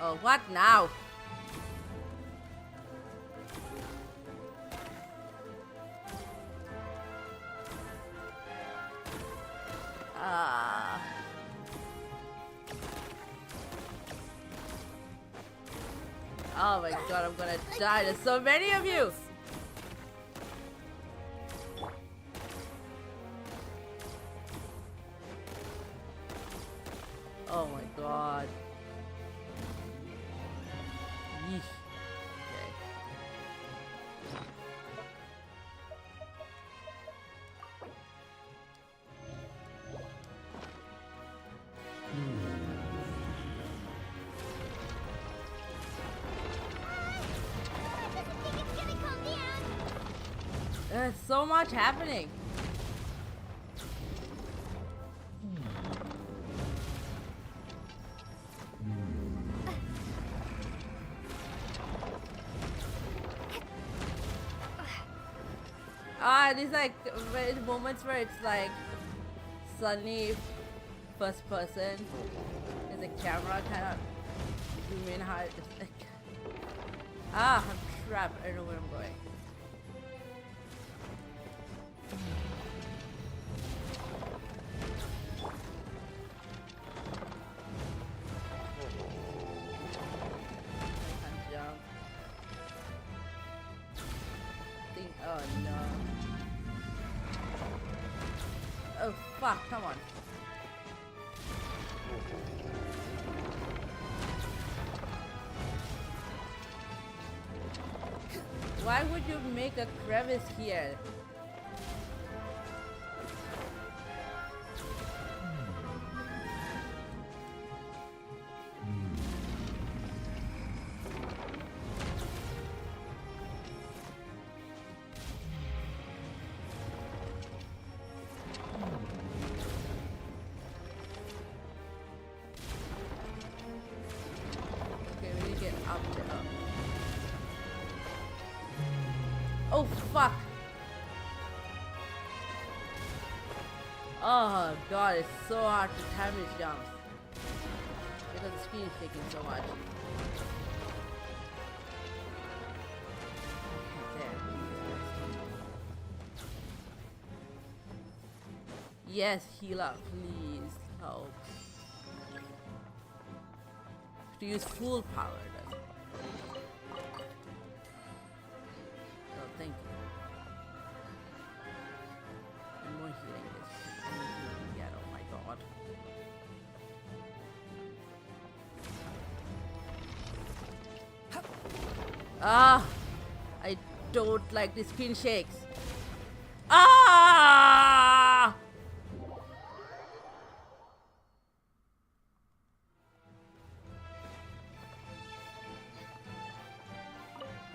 Oh, what now? Oh my god, I'm gonna die. There's so many of you! Oh my god. Yeesh. Okay. There's so much happening. These like moments where it's like suddenly first person. There's a camera kind of zoom in how it's like. I'm trapped. I don't know where I'm going. Oh no. Oh fuck, come on. Why would you make a crevice here? Oh fuck! Oh god, it's so hard to time these jumps because the screen is shaking so much. There. Yes, heal up, please. Help. To use full power. Thank you. And more healing is yeah, oh my god. I don't like the screen shakes.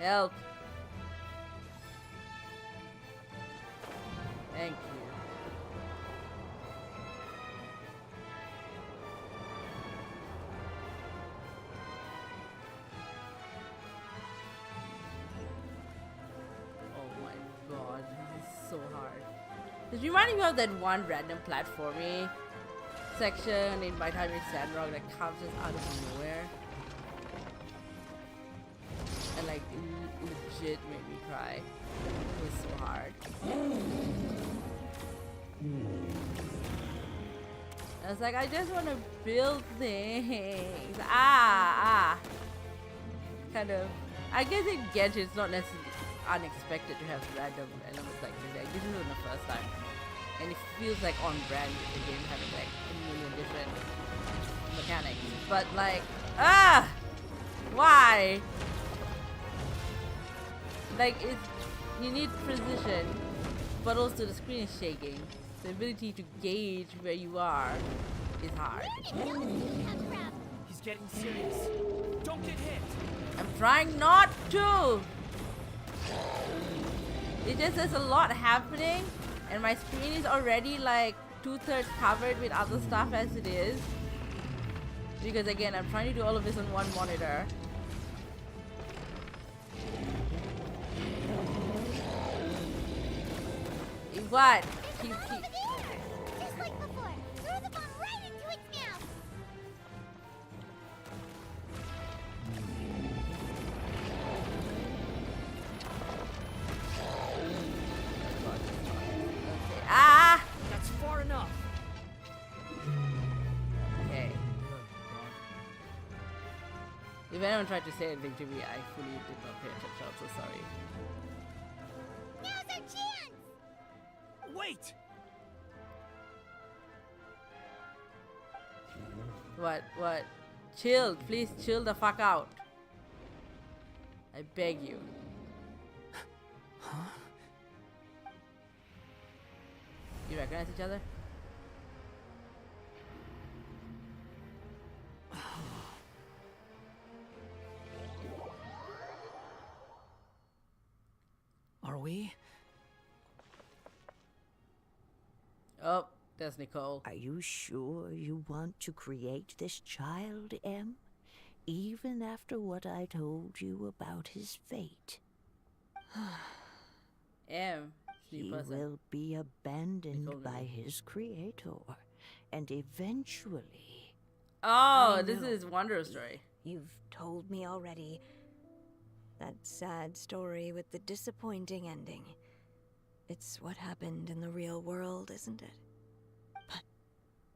Help. Thank you. Oh my god, this is so hard. This reminding me of that one random platforming section in My Time in Sandrock that comes just out of nowhere. And like legit made me cry. It was so hard. I was like, I just want to build things. Kind of. I guess in Genshin, it's not necessarily unexpected to have random elements like this. Like, this isn't the first time. And it feels like on brand with the game having like a million different mechanics, but like, why? Like, you need precision, but also the screen is shaking. The ability to gauge where you are is hard. Where did those two come from? He's getting serious. Don't get hit. I'm trying not to. It's just there's a lot happening, and my screen is already like 2/3 covered with other stuff as it is. Because again, I'm trying to do all of this on one monitor. What? Over there! Just like before. Throw the bomb right into its mouth. Ah! That's far enough. Okay. If anyone tried to say anything to me, I fully did not pay attention. I'm so sorry. Now's our chance! Wait! What? Chill. Please chill the fuck out. I beg you. Huh? You recognize each other? Are we? Oh, there's Nicole. Are you sure you want to create this child, Em? Even after what I told you about his fate? M. He will be abandoned by his creator, and eventually... Oh, I this know. is Wanderer's story. You've told me already. That sad story with the disappointing ending. It's what happened in the real world, isn't it? But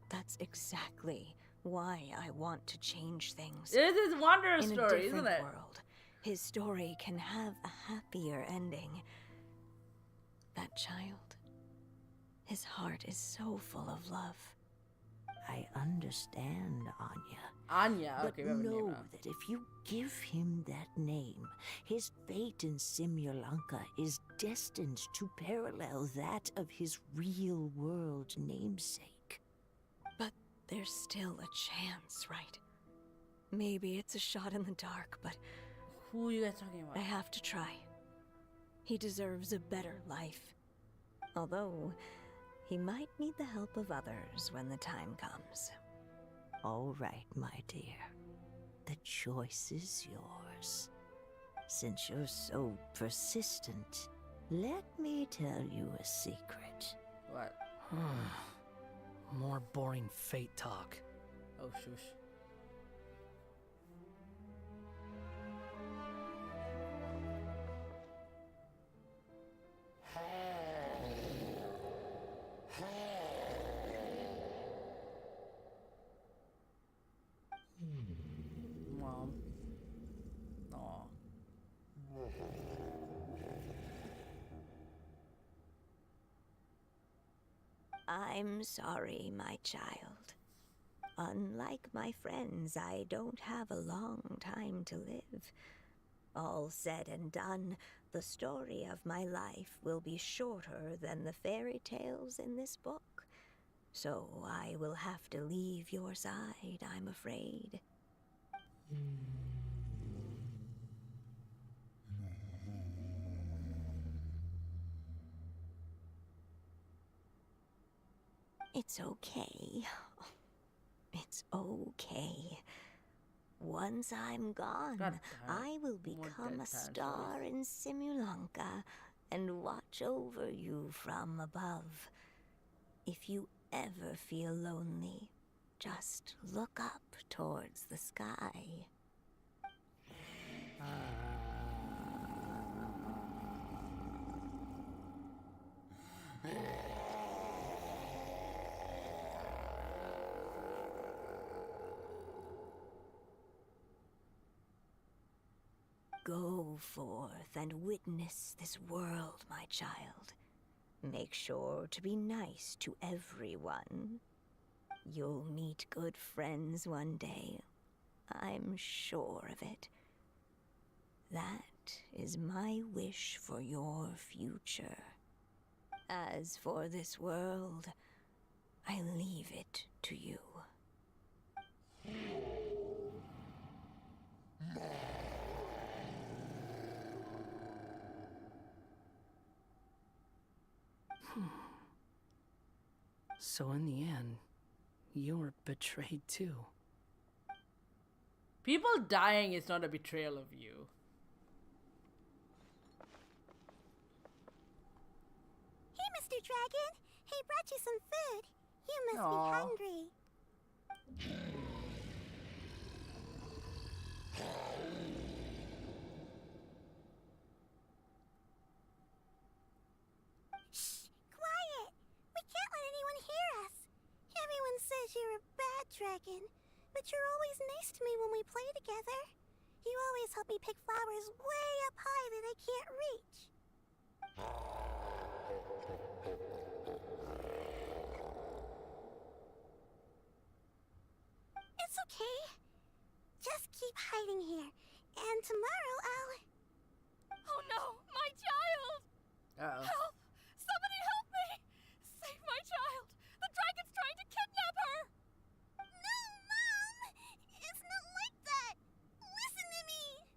that's exactly why I want to change things. This is Wanderer's in a story, different isn't it? world, his story can have a happier ending. That child, his heart is so full of love. I understand, Anya. Anya, But okay, we have a name know now. that if you give him that name, his fate in Simulanka is destined to parallel that of his real-world namesake. But there's still a chance, right? Maybe it's a shot in the dark, but Who are you guys talking about? I have to try. He deserves a better life. Although, he might need the help of others when the time comes. All right, my dear. The choice is yours. Since you're so persistent, let me tell you a secret. What? More boring fate talk. Oh, shush. Mom. Aw. I'm sorry, my child. Unlike my friends, I don't have a long time to live. All said and done, the story of my life will be shorter than the fairy tales in this book. So I will have to leave your side, I'm afraid. It's okay. It's okay. Once I'm gone, God damn it. I will More become dead a time star in Simulanka and watch over you from above. If you ever feel lonely, just look up towards the sky. Go forth and witness this world, my child. Make sure to be nice to everyone. You'll meet good friends one day. I'm sure of it. That is my wish for your future. As for this world, I leave it to you. So in the end, you were betrayed too. People dying is not a betrayal of you. Hey, Mr. Dragon. He brought you some food. You must Aw. be hungry. Shh! Quiet! We can't let anyone hear us. Everyone says you're a bad dragon, but you're always nice to me when we play together. You always help me pick flowers way up high that I can't reach. It's okay. Just keep hiding here, and tomorrow I'll... Oh no, my child! Uh-oh. Help! Somebody help me! Save my child! The dragon's trying to kidnap her! No, Mom! It's not like that! Listen to me!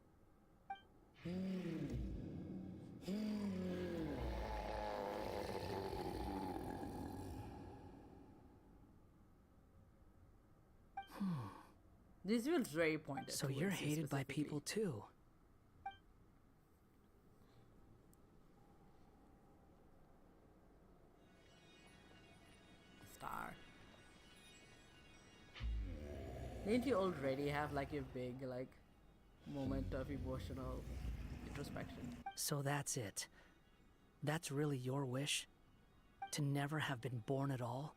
This feels very pointed. So you're towards you hated by specifically. people too. Star. Didn't you already have like a big like moment of emotional introspection? So that's it. That's really your wish? To never have been born at all?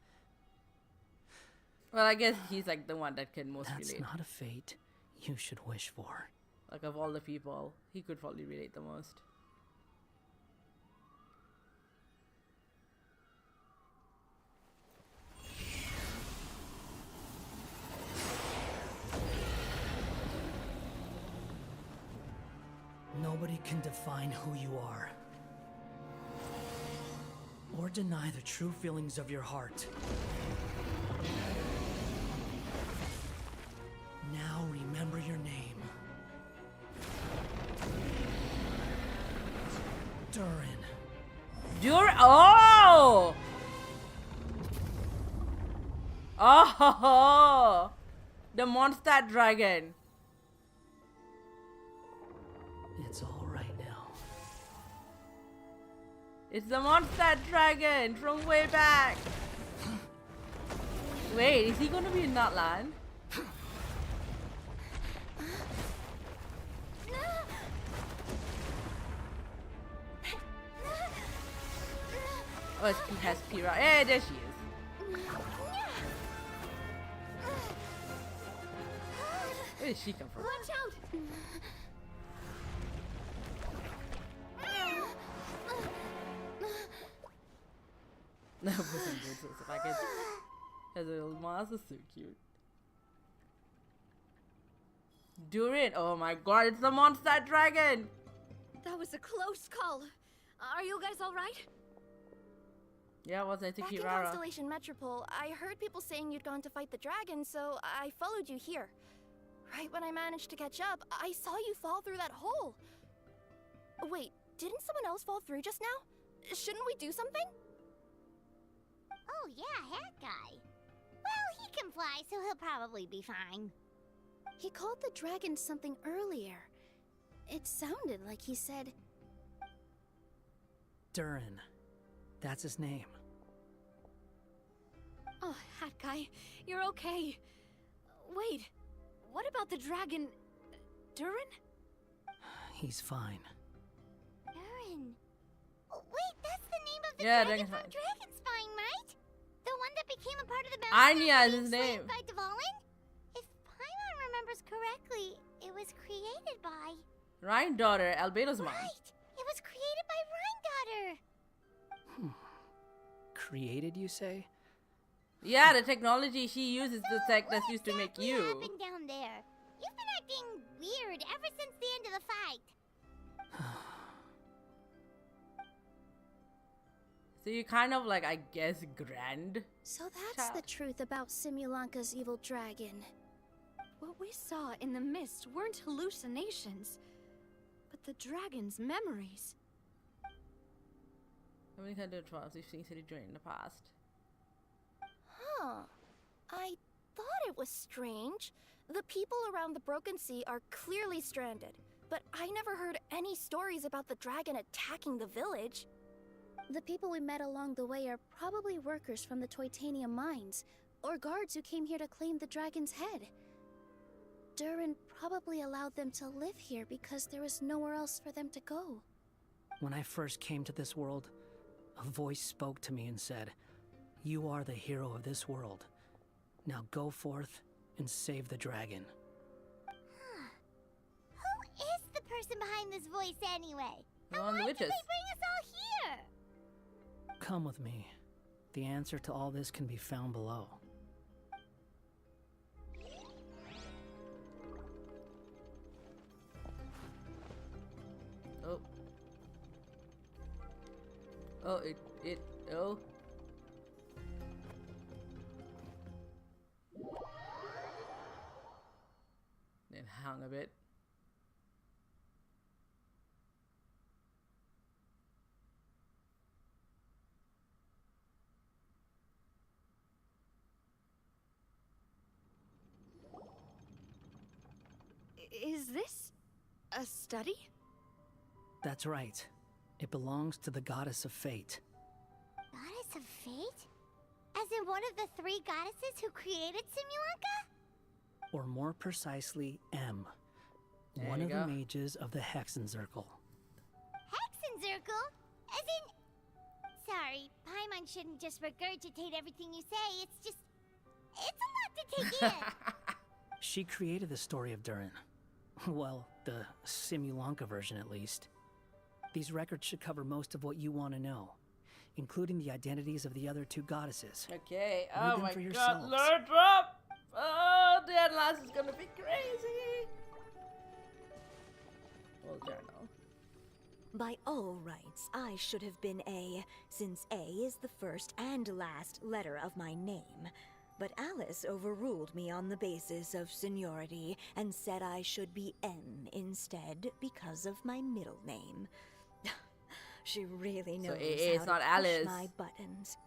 Well, I guess he's like the one that can most That's relate. not a fate you should wish for. Like of all the people, he could probably relate the most. Nobody can define who you are. Or deny the true feelings of your heart. Now remember your name. Durin. Oh! Oh! The monster dragon. It's all right now. It's the monster dragon from way back. Wait, is he gonna be in that land? Oh, he has Pira. Hey, there she is. Where did she come from? Watch out! No, Puss in Boots is like it has a little mouse. Is so cute. Durin. Oh my god, it's the monster dragon. That was a close call. Are you guys alright? Yeah, was I think Back in Kirara. Constellation Metropole, I heard people saying you'd gone to fight the dragon, so I followed you here. Right when I managed to catch up, I saw you fall through that hole. Wait, didn't someone else fall through just now? Shouldn't we do something? Oh yeah, Hat Guy. Well, he can fly, so he'll probably be fine. He called the dragon something earlier. It sounded like he said... Durin. That's his name. Oh, Hat Guy, you're okay. Wait, what about the dragon... Durin? He's fine. Durin. Oh, wait, that's the name of the Yeah, dragon Dragonspine. from Dragonspine, right? The one that became a part of the mountain Anya after is being his slain name. by Dvalin? If Paimon remembers correctly, it was created by... Rhine daughter, Albedo's mom. Right! It was created by Rhine Daughter! Created, you say? Yeah, the technology she uses the tech that's used to make you. What happened down there? You've been acting weird ever since the end of the fight. So you're kind of like, I guess, grand. So that's the truth about Simulanka's evil dragon. What we saw in the mist weren't hallucinations, but the dragon's memories. How many kind of trials we've seen City during the past? Huh. I thought it was strange. The people around the Broken Sea are clearly stranded, but I never heard any stories about the dragon attacking the village. The people we met along the way are probably workers from the Toitanium mines, or guards who came here to claim the dragon's head. Durin probably allowed them to live here because there was nowhere else for them to go. When I first came to this world, a voice spoke to me and said, "You are the hero of this world. Now go forth and save the dragon." Who is the person behind this voice anyway? And One of the why witches. did they bring us all here? Come with me. The answer to all this can be found below. Oh. Oh, oh. Then hung a bit. Is this a study? That's right. It belongs to the goddess of fate. Goddess of Fate? As in one of the 3 goddesses who created Simulanka? Or more precisely, M. There One you of go. the mages of the Hexenzirkel. Hexenzirkel? As in... Sorry, Paimon shouldn't just regurgitate everything you say. It's just... It's a lot to take in. She created the story of Durin. Well, the Simulanka version at least. These records should cover most of what you want to know, including the identities of the other 2 goddesses. Okay. Read Oh them my for god, yourselves. Lord drop! Oh, the Atlas is gonna be crazy! Well, journal. By all rights, I should have been A, since A is the first and last letter of my name. But Alice overruled me on the basis of seniority and said I should be M instead because of my middle name. She really knows it's how not to Alice. push my buttons.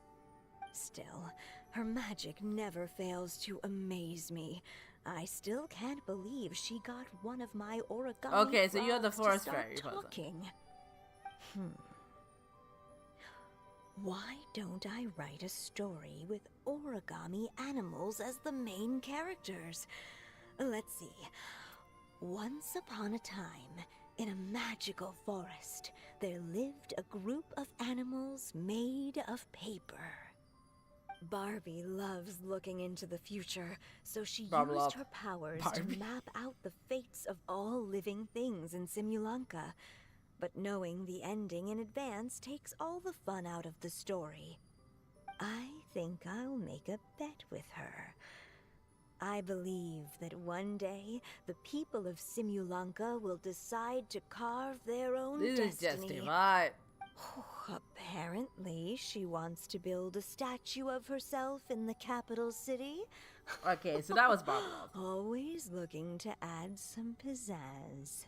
Still, her magic never fails to amaze me. I still can't believe she got one of my origami Okay, so you're the frogs forest to start fairy person. talking. Why don't I write a story with origami animals as the main characters? Let's see. Once upon a time, in a magical forest, there lived a group of animals made of paper. Barbie loves looking into the future, so she used her powers to map out the fates of all living things in Simulanka. But knowing the ending in advance takes all the fun out of the story. I think I'll make a bet with her. I believe that one day the people of Simulanka will decide to carve their own destiny. This is just a vibe. Apparently, she wants to build a statue of herself in the capital city. Okay, so that was Bob Love. Always looking to add some pizzazz.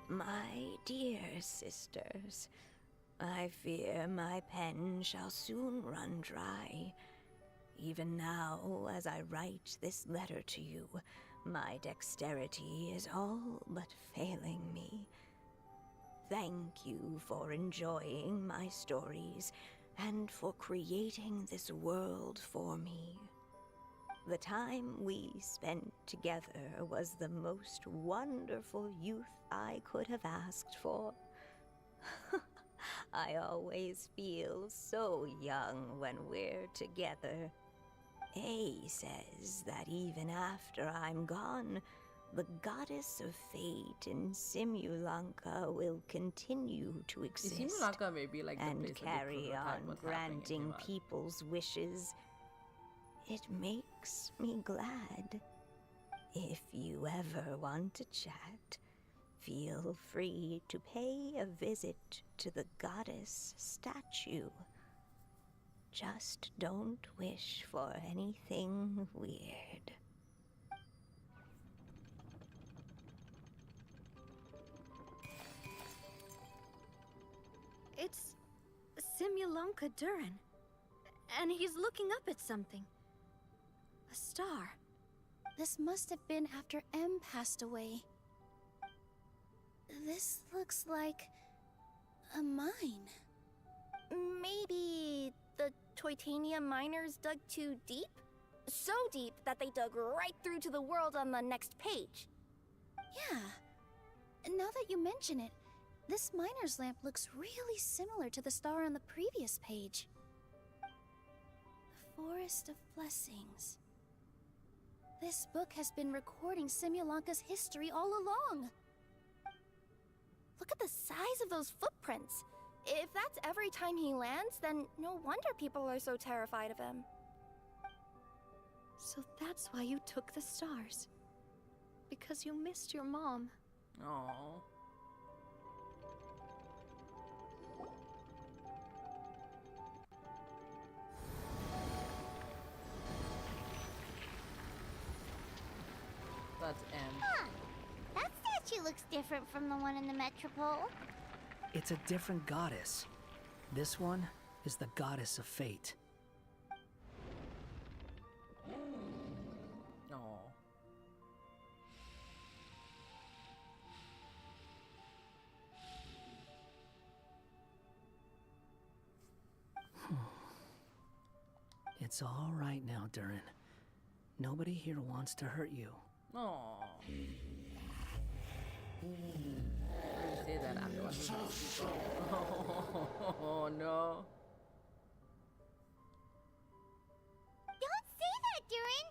My dear sisters, I fear my pen shall soon run dry. Even now, as I write this letter to you, my dexterity is all but failing me. Thank you for enjoying my stories and for creating this world for me. The time we spent together was the most wonderful youth I could have asked for. I always feel so young when we're together. A says that even after I'm gone, the goddess of fate in Simulanka will continue to exist Simulanka may be like the and place carry on what's happening in granting Iran. people's wishes. It makes me glad. If you ever want to chat, feel free to pay a visit to the goddess statue. Just don't wish for anything weird. It's Simulanka Durin. And he's looking up at something. A star. This must have been after M passed away. This looks like a mine. Maybe the Titanium miners dug too deep? So deep that they dug right through to the world on the next page. Yeah. Now that you mention it, this miner's lamp looks really similar to the star on the previous page. The Forest of Blessings. This book has been recording Simulanka's history all along. Look at the size of those footprints. If that's every time he lands, then no wonder people are so terrified of him. So that's why you took the stars. Because you missed your mom. Aww. That's M. Huh. That statue looks different from the one in the Metropole. It's a different goddess. This one is the goddess of fate. Aww. It's all right now, Durin. Nobody here wants to hurt you. Aww. Say that afterwards. Oh no. Don't say that, Durin.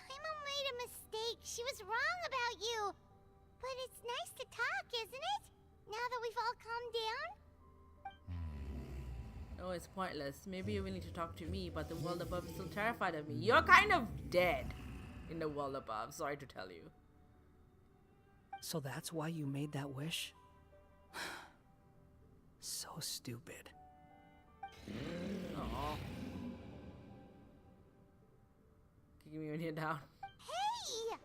Paimon made a mistake. She was wrong about you. But it's nice to talk, isn't it? Now that we've all calmed down? Oh, it's pointless. Maybe you're willing to talk to me, but the world above is still terrified of me. You're kind of dead in the world above, sorry to tell you. So that's why you made that wish? So stupid. Aww. Kicking me when you're down. Hey!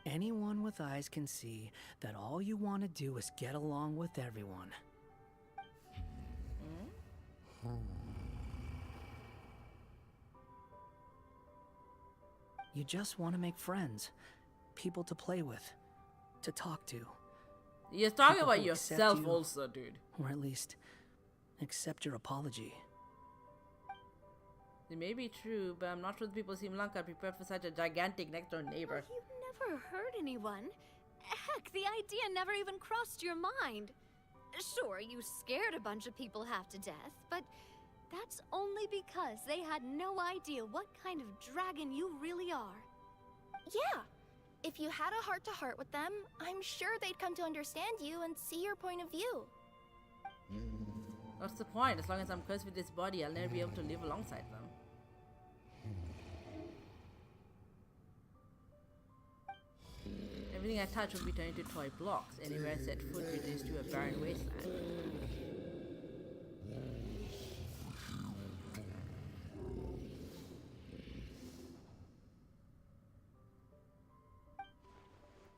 Anyone with eyes can see that all you want to do is get along with everyone. You just want to make friends, people to play with, to talk to. You're talking People about who accept yourself you, also, dude. Or at least, accept your apology. It may be true, but I'm not sure the people of Sri Lanka are prepared for such a gigantic next-door neighbor. You never hurt anyone. Heck, the idea never even crossed your mind. Sure, you scared a bunch of people half to death, but that's only because they had no idea what kind of dragon you really are. Yeah. If you had a heart-to-heart with them, I'm sure they'd come to understand you and see your point of view. What's the point? As long as I'm cursed with this body, I'll never be able to live alongside them. Everything I touch will be turned into toy blocks. Anywhere I set foot reduced to a barren wasteland.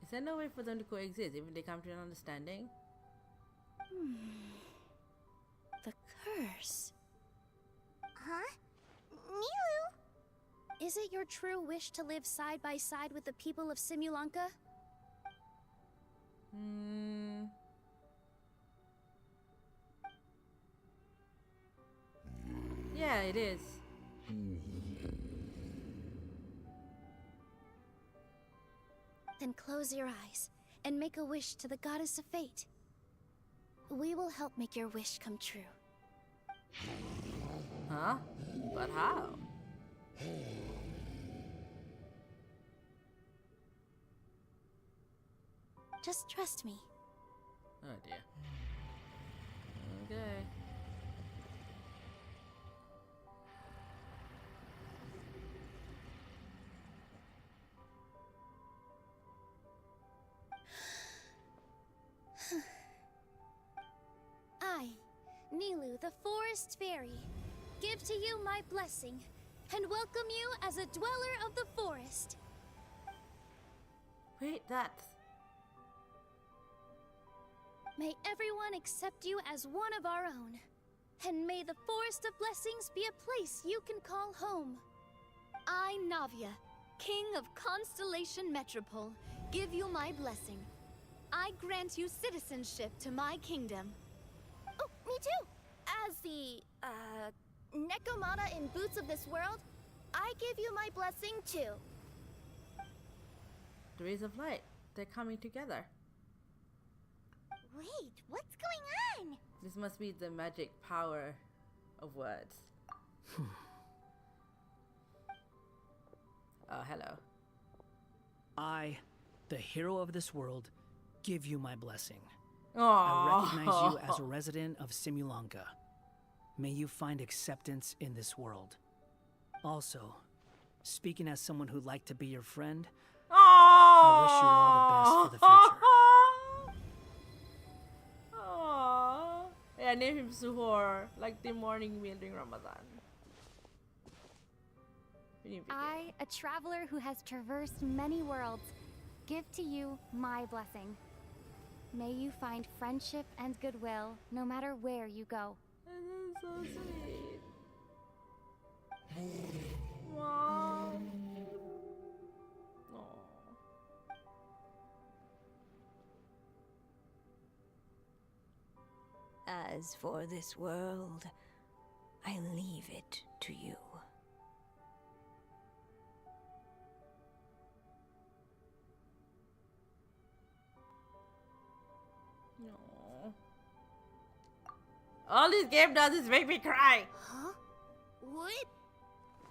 Is there no way for them to coexist if they come to an understanding? The curse. Huh? Milu? Is it your true wish to live side by side with the people of Simulanka? Yeah, it is. Then close your eyes and make a wish to the goddess of fate. We will help make your wish come true. Huh? But how? Just trust me. Oh dear. Okay. I, Nilu, the Forest Fairy, give to you my blessing and welcome you as a dweller of the forest. Wait, that's... May everyone accept you as one of our own, and may the Forest of Blessings be a place you can call home. I, Navia, King of Constellation Metropole, give you my blessing. I grant you citizenship to my kingdom. Oh, me too! As the, Nekomata in Boots of this world, I give you my blessing too. The rays of light. They're coming together. Wait, what's going on? This must be the magic power of words. Oh, hello. I, the hero of this world, give you my blessing. Aww. I recognize you as a resident of Simulanka. May you find acceptance in this world. Also, speaking as someone who'd like to be your friend, I wish you all the best for the future. Aww. Yeah, name him Suhor, like the morning meal during Ramadan. I, a traveler who has traversed many worlds, give to you my blessing. May you find friendship and goodwill no matter where you go. This is so sweet. Wow. As for this world, I leave it to you. No. All this game does is make me cry. Huh? What?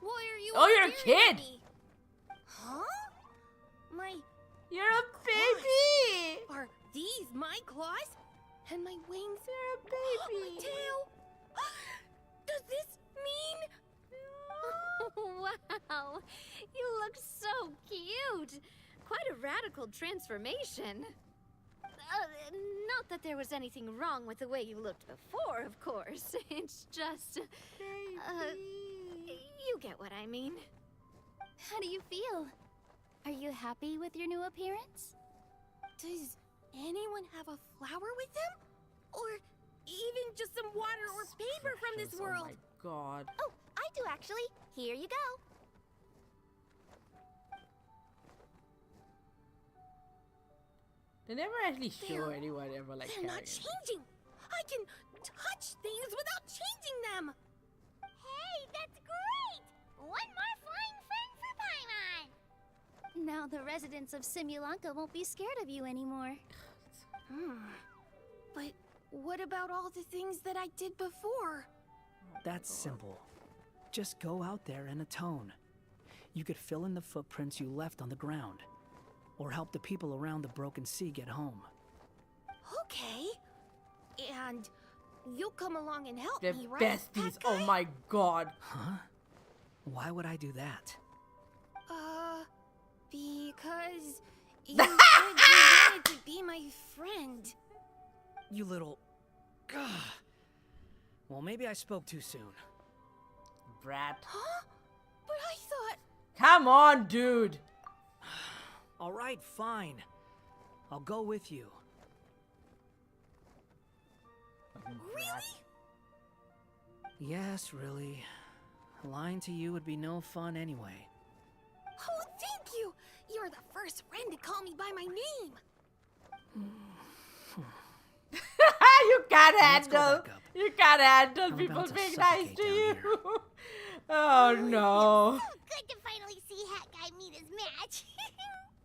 Why are you Oh, you're a staring at kid. me? Huh? My You're a baby. Are these my claws? And my wings? You're a baby. My tail? Does this mean? Wow, you look so cute. Quite a radical transformation. Not that there was anything wrong with the way you looked before, of course. It's just... you get what I mean. How do you feel? Are you happy with your new appearance? Does anyone have a flower with them? Or even just some water or paper from this world? Oh my god. Oh, I do actually. Here you go. They never actually show anyone ever like They're not carrying it. changing. I can touch things without changing them. Hey, that's great! One more flying friend for Paimon! Now the residents of Simulanka won't be scared of you anymore. But what about all the things that I did before? That's simple. Just go out there and atone. You could fill in the footprints you left on the ground, or help the people around the broken sea get home. Okay. And you'll come along and help They're me, right? besties. Oh my god. Huh? Why would I do that? Because you said you wanted to be my friend. You little... Gah. Well, maybe I spoke too soon. Brat. Huh? But I thought... Come on, dude. All right, fine. I'll go with you. Really? Yes, really. Lying to you would be no fun anyway. Oh, thank you! You're the first friend to call me by my name! You can't Let's go handle. back up. You can't handle I'm people about to being nice suffocate to down you. here. Oh no. So good to finally see Hat Guy meet his match.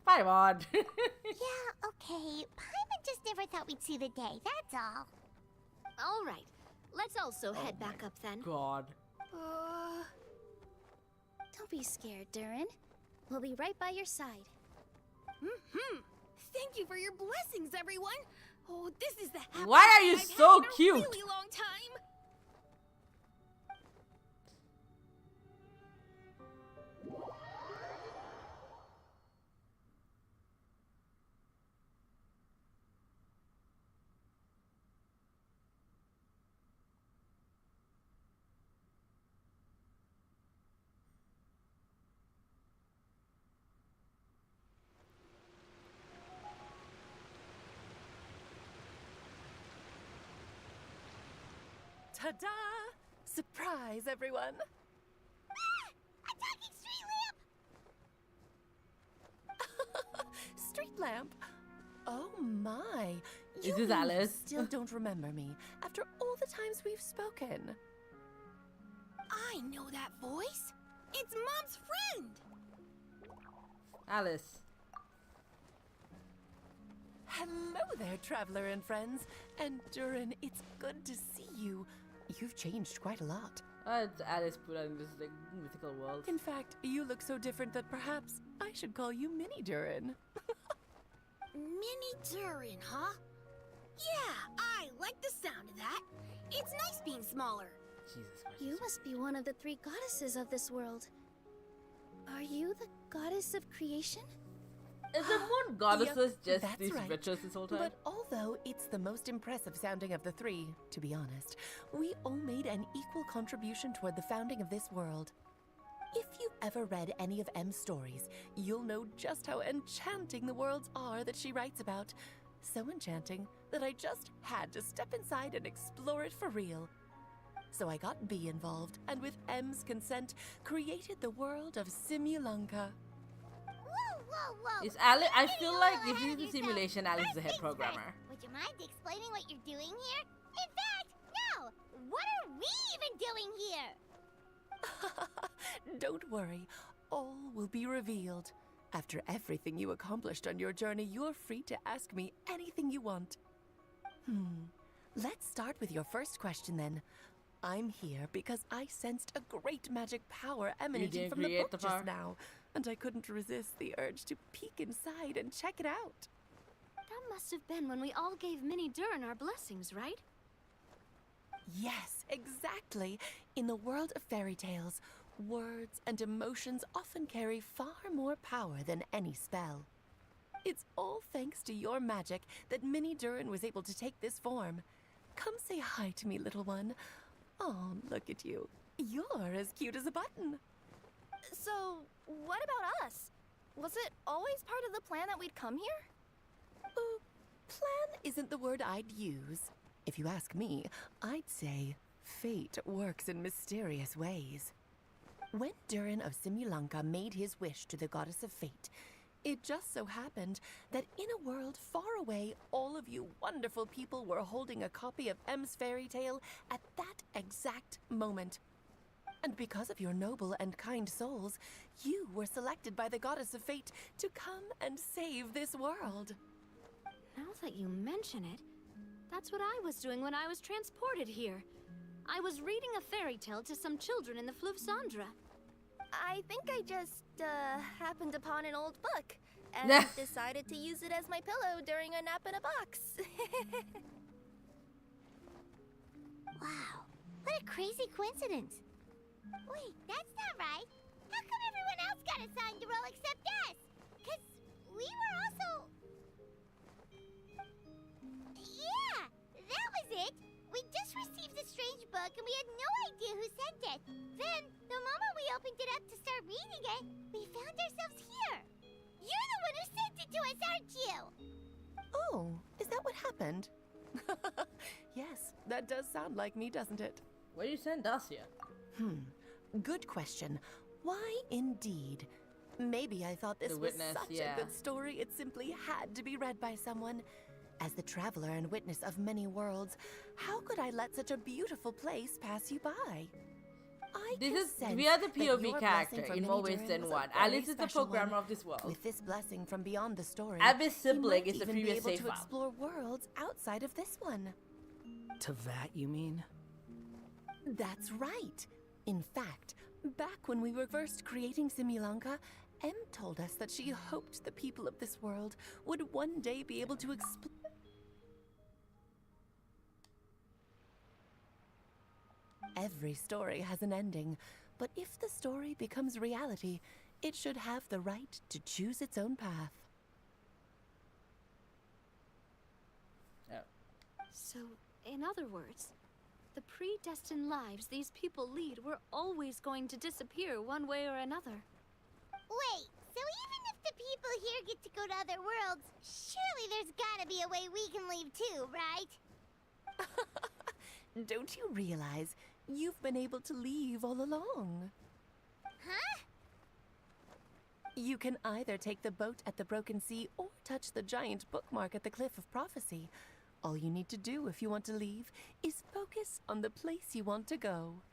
Paimon. Yeah, okay. Paimon just never thought we'd see the day, that's all. All right, let's also head back up then. God. Don't be scared, Durin. We'll be right by your side. Thank you for your blessings, everyone. Oh, this is the happiest Why are you I've so had in cute? a really long time. Ta-da! Surprise, everyone! Ah! A talking street lamp! Street lamp? Oh my! Is You this mean Alice? You still don't remember me after all the times we've spoken. I know that voice. It's Mom's friend. Alice. Hello there, traveler and friends. And Durin, it's good to see you. You've changed quite a lot. It's Alice put in this like mythical world. In fact, you look so different that perhaps I should call you Mini Durin. Mini Durin, huh? Yeah, I like the sound of that. It's nice being smaller. Jesus Christ. You must be one of the 3 goddesses of this world. Are you the goddess of creation? Is the moon goddesses Yep, just that's these right. witches this whole time? But although it's the most impressive sounding of the 3, to be honest, we all made an equal contribution toward the founding of this world. If you've ever read any of M's stories, you'll know just how enchanting the worlds are that she writes about. So enchanting that I just had to step inside and explore it for real. So I got B involved, and with M's consent, created the world of Simulanka. Whoa. Is Alice? I Getting feel a like little if ahead this of is a yourself. simulation, Alice is the First head things programmer. first, would you mind explaining what you're doing here? In fact, no. What are we even doing here? Don't worry, all will be revealed. After everything you accomplished on your journey, you're free to ask me anything you want. Let's start with your first question then. I'm here because I sensed a great magic power emanating didn't from the create book the just power? now, and I couldn't resist the urge to peek inside and check it out. That must have been when we all gave Mini Durin our blessings, right? Yes, exactly. In the world of fairy tales, words and emotions often carry far more power than any spell. It's all thanks to your magic that Mini Durin was able to take this form. Come say hi to me, little one. Oh, look at you. You're as cute as a button. So, what about us? Was it always part of the plan that we'd come here? Plan isn't the word I'd use. If you ask me, I'd say fate works in mysterious ways. When Durin of Simulanka made his wish to the goddess of fate, it just so happened that in a world far away, all of you wonderful people were holding a copy of M's fairy tale at that exact moment. And because of your noble and kind souls, you were selected by the goddess of fate to come and save this world. Now that you mention it, that's what I was doing when I was transported here. I was reading a fairy tale to some children in the Fleuve Sandra. I think I just, happened upon an old book and decided to use it as my pillow during a nap in a box. Wow, what a crazy coincidence. Wait, that's not right. How come everyone else got assigned a role except us? 'Cause we were also... Yeah, that was it. We just received a strange book and we had no idea who sent it. Then, the moment we opened it up to start reading it, we found ourselves here. You're the one who sent it to us, aren't you? Oh, is that what happened? Yes, that does sound like me, doesn't it? Why you send us here? Good question. Why indeed? Maybe I thought this The was witness, such yeah. a good story, it simply had to be read by someone. As the traveler and witness of many worlds, how could I let such a beautiful place pass you by? We are the POV character in more ways than one. Alice is the programmer of this world. With this blessing from beyond the story, Abby's you sibling might is the even be previous able save to file. explore worlds outside of this one. To that, you mean? That's right. In fact, Back when we were first creating Simulanka, Em told us that she hoped the people of this world would one day be able to explore. Every story has an ending, but if the story becomes reality, it should have the right to choose its own path. So, in other words, the predestined lives these people lead were always going to disappear one way or another. Wait, so even if the people here get to go to other worlds, surely there's gotta be a way we can leave too, right? Don't you realize you've been able to leave all along? Huh? You can either take the boat at the Broken Sea or touch the giant bookmark at the Cliff of Prophecy. All you need to do if you want to leave is focus on the place you want to go.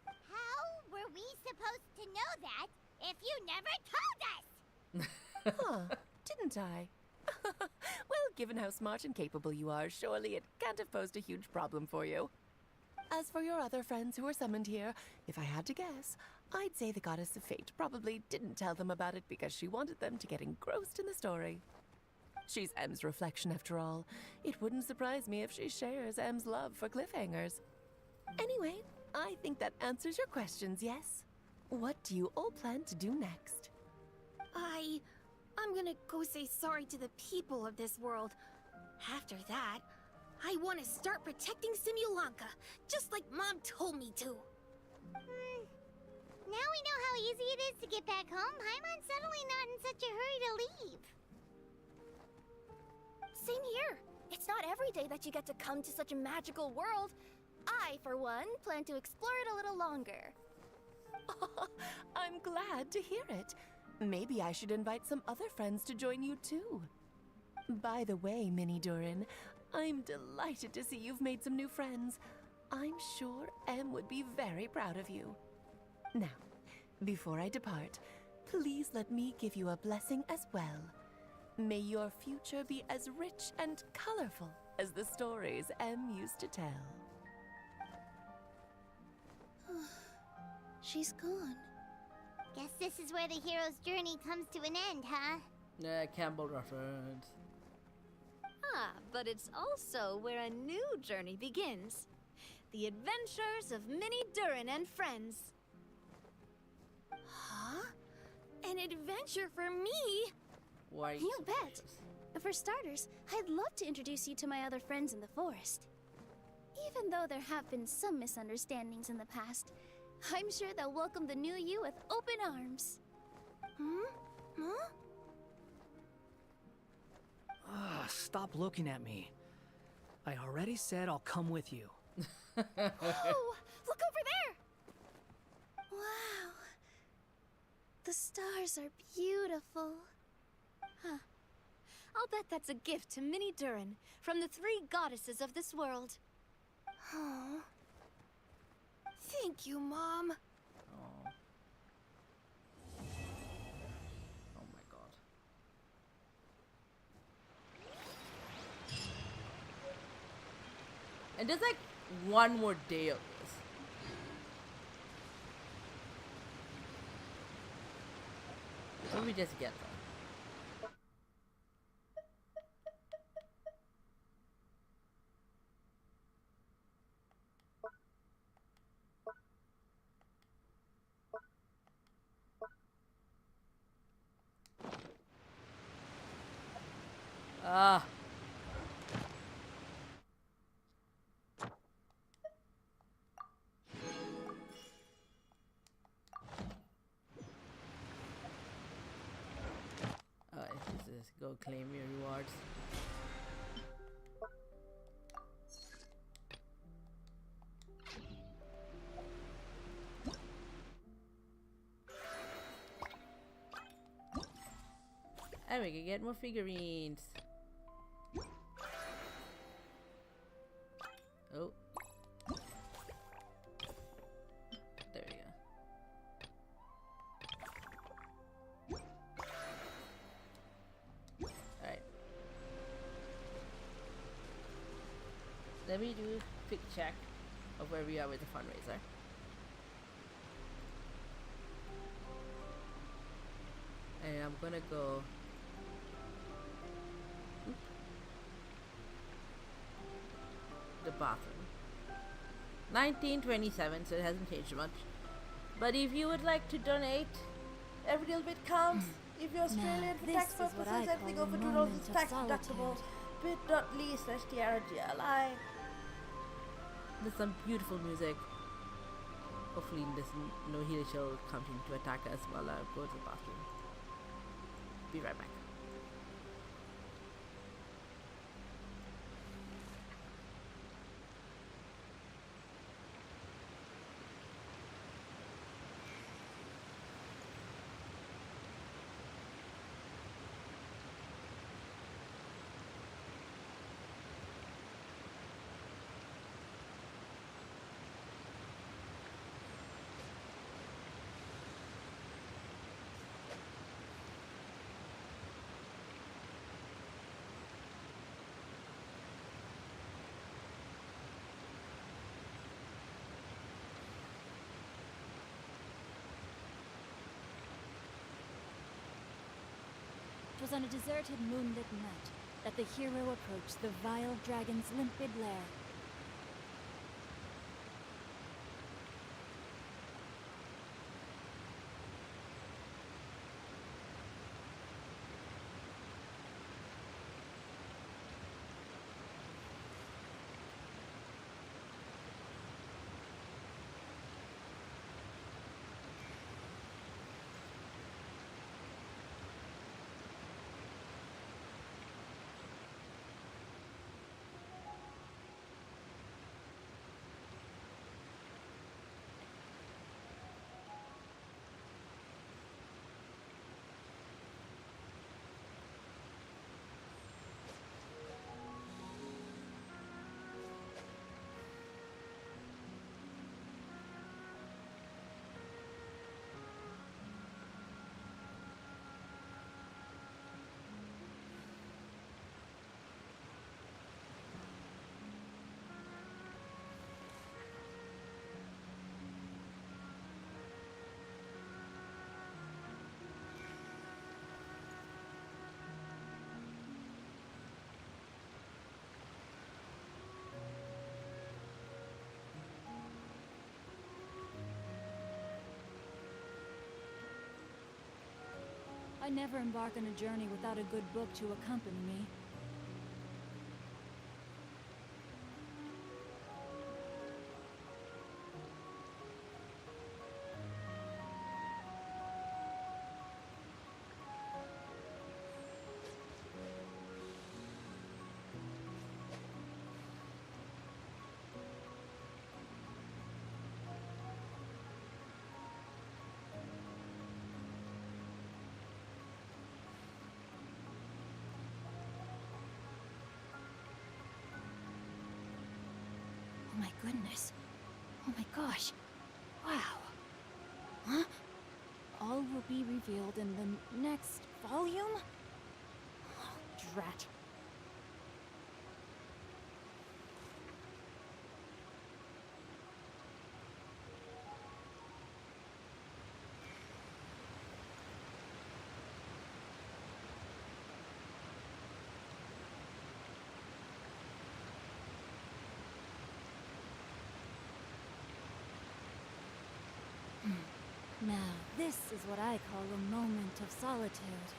How were we supposed to know that if you never told us? Huh, didn't I? Well, given how smart and capable you are, surely it can't have posed a huge problem for you. As for your other friends who were summoned here, if I had to guess, I'd say the Goddess of Fate probably didn't tell them about it because she wanted them to get engrossed in the story. She's Em's reflection, after all. It wouldn't surprise me if she shares Em's love for cliffhangers. Anyway, I think that answers your questions, yes? What do you all plan to do next? I'm gonna go say sorry to the people of this world. After that, I want to start protecting Simulanka, just like Mom told me to. Now we know how easy it is to get back home. Paimon's suddenly not in such a hurry to leave. Same here. It's not every day that you get to come to such a magical world. I, for one, plan to explore it a little longer. I'm glad to hear it. Maybe I should invite some other friends to join you too. By the way, Minnie Durin, I'm delighted to see you've made some new friends. I'm sure Em would be very proud of you. Now, before I depart, please let me give you a blessing as well. May your future be as rich and colorful as the stories Em used to tell. She's gone. Guess this is where the hero's journey comes to an end, huh? Campbell reference. Ah, but it's also where a new journey begins. The adventures of Minnie Durin and friends. Huh? An adventure for me? Why? You bet. For starters, I'd love to introduce you to my other friends in the forest. Even though there have been some misunderstandings in the past, I'm sure they'll welcome the new you with open arms. Huh? Stop looking at me. I already said I'll come with you. Oh, look over there! Wow. The stars are beautiful. Huh. I'll bet that's a gift to Minnie Durin from the 3 goddesses of this world. Oh. Thank you, Mom. Oh. Oh my god. And there's like one more day of this. Let me just get them. Ah. This is go claim your rewards. And we can get more figurines. Oh. There we go. Alright. Let me do a quick check of where we are with the fundraiser. And I'm gonna go the bathroom. 1927, so it hasn't changed much. But if you would like to donate, every little bit counts. If you're Australian, for tax purposes, everything over $2 is tax deductible. bit.ly/TRGLI. There's some beautiful music. Hopefully no Healy shall come to attack us while I go to the bathroom. Be right back. It was on a deserted, moonlit night that the hero approached the vile dragon's limpid lair. I never embark on a journey without a good book to accompany me. Oh my goodness. Oh my gosh. Wow. Huh? All will be revealed in the next volume? Oh, drat. Now, this is what I call a moment of solitude.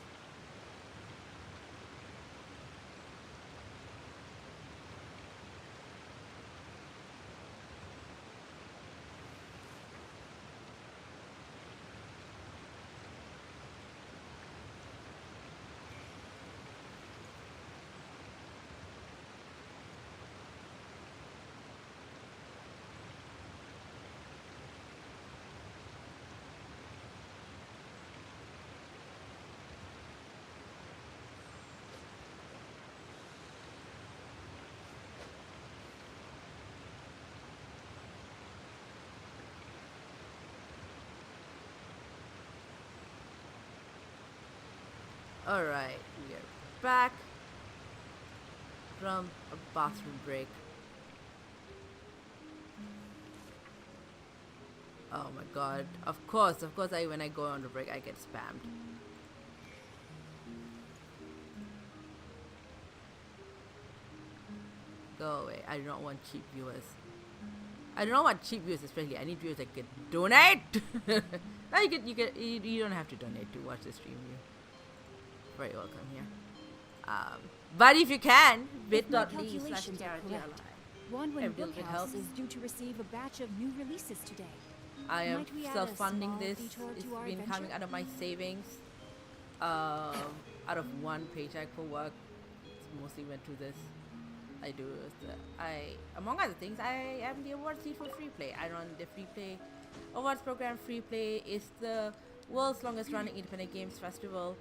Alright, we are back from a bathroom break. Oh my god. Of course, when I go on the break I get spammed. Go away. I do not want cheap viewers. I do not want cheap viewers, especially. I need viewers that can donate. No, you don't have to donate to watch the stream. You're very welcome here. But if you can, bit.ly/charity. Wanwan Bookhouse is due to receive a batch of new releases today. I am Might we add a self-funding small this. detour It's to our been venture? coming out of my savings. Out of one paycheck for work. It's mostly went to this. I do. Among other things, I am the awards lead for Free Play. I run the Free Play Awards program. Free Play is the world's longest running independent games festival.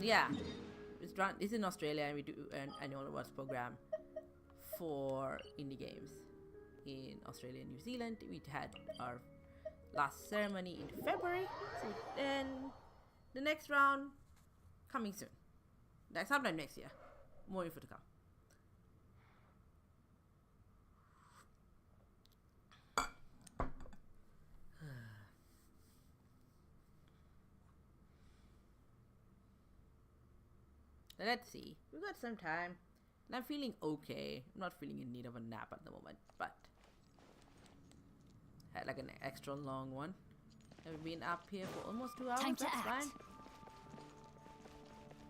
Yeah, it's in Australia, and we do an annual awards program for indie games in Australia and New Zealand. We had our last ceremony in February, so then the next round coming soon. Sometime next year. More info to come. Let's see. We've got some time. And I'm feeling okay. I'm not feeling in need of a nap at the moment, but I had like an extra long one. I've been up here for almost 2 hours. Time to That's act. fine.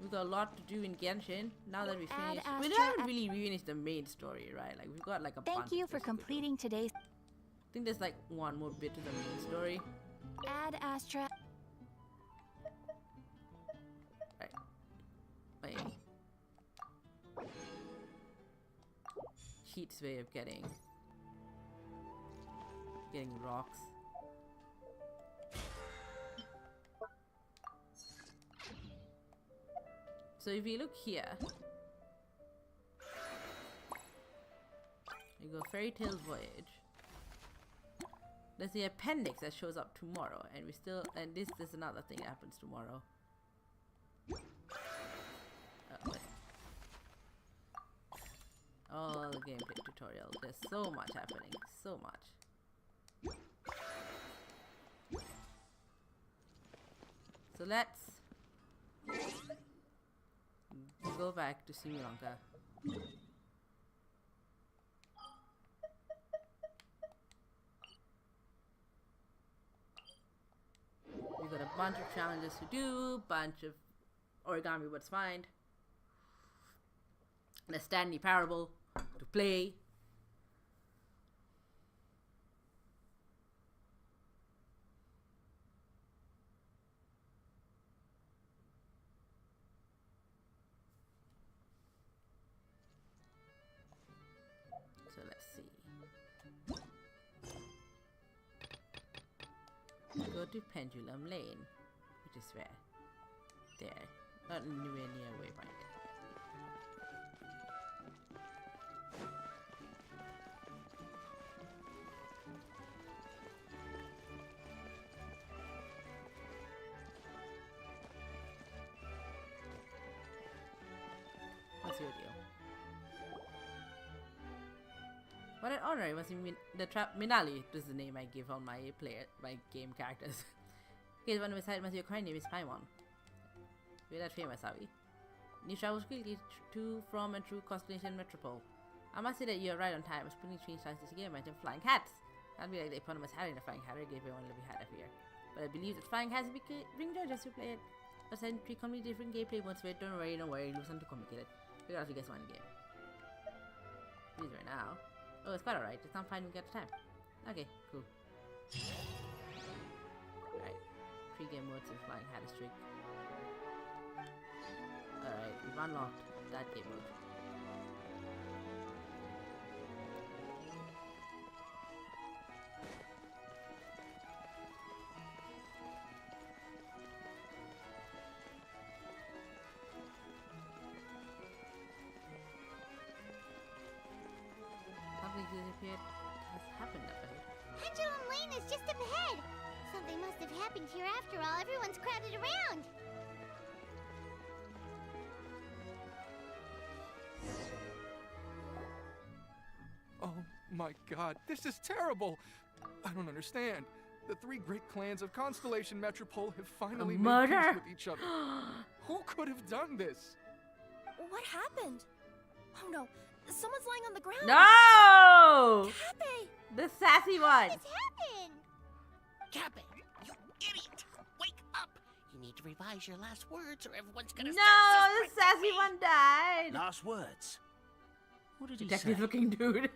We've got a lot to do in Genshin now that we Ad finished. We Astra haven't really finished the main story, right? Like we've got like a bunch Thank you of for stuff to do. completing today's. I think there's like one more bit to the main story. Ad Astra. Right. My cheat's way of getting rocks. So if you look here, you go Fairy Tale Voyage. There's the appendix that shows up tomorrow, and this is another thing that happens tomorrow. Wait. All the gameplay tutorial. There's so much happening, so much. So let's go back to Simulonka. We've got a bunch of challenges to do, bunch of origami what's find, and a Stanley Parable to play. So let's see. Go to Pendulum Lane, which is where? There. Not anywhere near Waypoint. What's your deal? What an honor! It must be the trap Minali. This is the name I give all my game characters. Okay, one beside must be your coin name is Paimon. We're that famous, are we? You travel quickly to, from, and through Constellation Metropole. I must say that you're right on time. Spinning screen starts this game mentioned flying hats. That'd be like the eponymous hat in a flying hat. I gave one to be had up here. But I believe that flying hats bring joy just to play it. A three completely different gameplay modes. Wait, don't worry, listen to complicated. Figure out if you guys want the game. Please right now. Oh, it's quite alright. It's not fine. We got the time. Okay, cool. Alright. 3 game modes and flying hat is trick. Alright, we've unlocked that game mode. Something has happened up ahead. Pendulum Lane is just up ahead. Something must have happened here after all. Everyone's crowded around. Oh my god, this is terrible! I don't understand. The 3 great clans of Constellation Metropole have finally made peace with each other. Who could have done this? What happened? Oh no, someone's lying on the ground. No! Cappy! The sassy one. What's happened? Cappy, you idiot! Wake up! You need to revise your last words or everyone's gonna No, start the suspecting sassy me. one died. Last words. What did he Detective say? looking dude.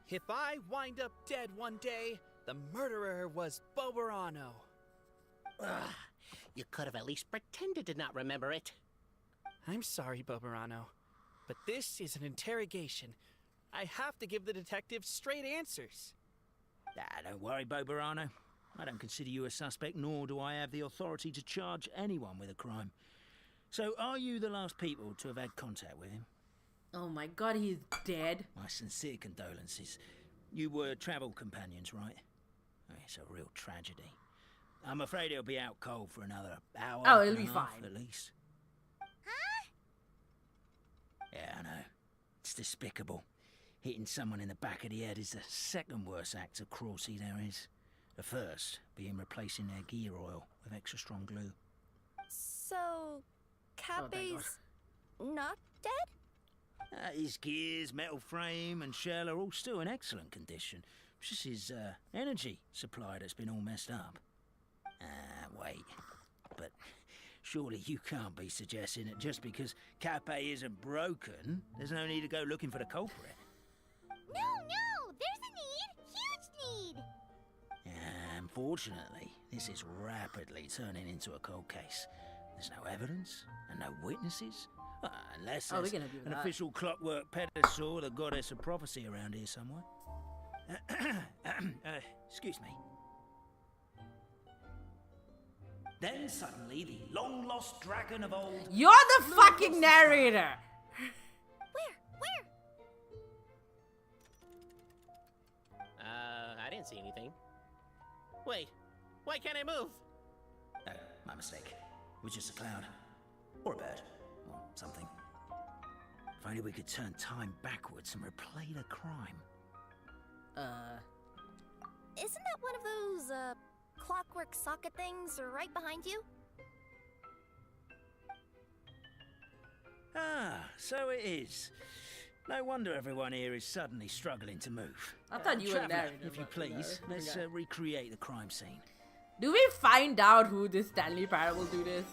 If I wind up dead one day, the murderer was Boberano. Ugh, you could have at least pretended to not remember it. I'm sorry, Boberano, but this is an interrogation. I have to give the detective straight answers. Don't worry, Boberano. I don't consider you a suspect, nor do I have the authority to charge anyone with a crime. So, are you the last people to have had contact with him? Oh my god, he's dead. My sincere condolences. You were travel companions, right? It's a real tragedy. I'm afraid he'll be out cold for another hour. Oh, it'll and be a half, fine. at least. Huh? Yeah, I know. It's despicable. Hitting someone in the back of the head is the second worst act of cruelty there is. The first being replacing their gear oil with extra strong glue. So, Cappy's not dead? His gears, metal frame and shell are all still in excellent condition. It's just his energy supply that's been all messed up. Wait. But surely you can't be suggesting that just because Cappy isn't broken, there's no need to go looking for the culprit. No, there's a need. Huge need. Unfortunately, this is rapidly turning into a cold case. There's no evidence and no witnesses. Unless Oh, we're there's gonna do an that. official clockwork pedestal, the goddess of prophecy around here somewhere. Excuse me. Then suddenly the long-lost dragon of old... You're the fucking narrator. Where? I didn't see anything. Wait, why can't I move? No, my mistake. It was just a cloud. Or a bird. Or something. If only we could turn time backwards and replay the crime. Isn't that one of those, clockwork socket things right behind you? So it is. No wonder everyone here is suddenly struggling to move. I thought you were Traveller, narrator, if you but no, please, let's okay. recreate the crime scene. Do we find out who this Stanley Parable dude is?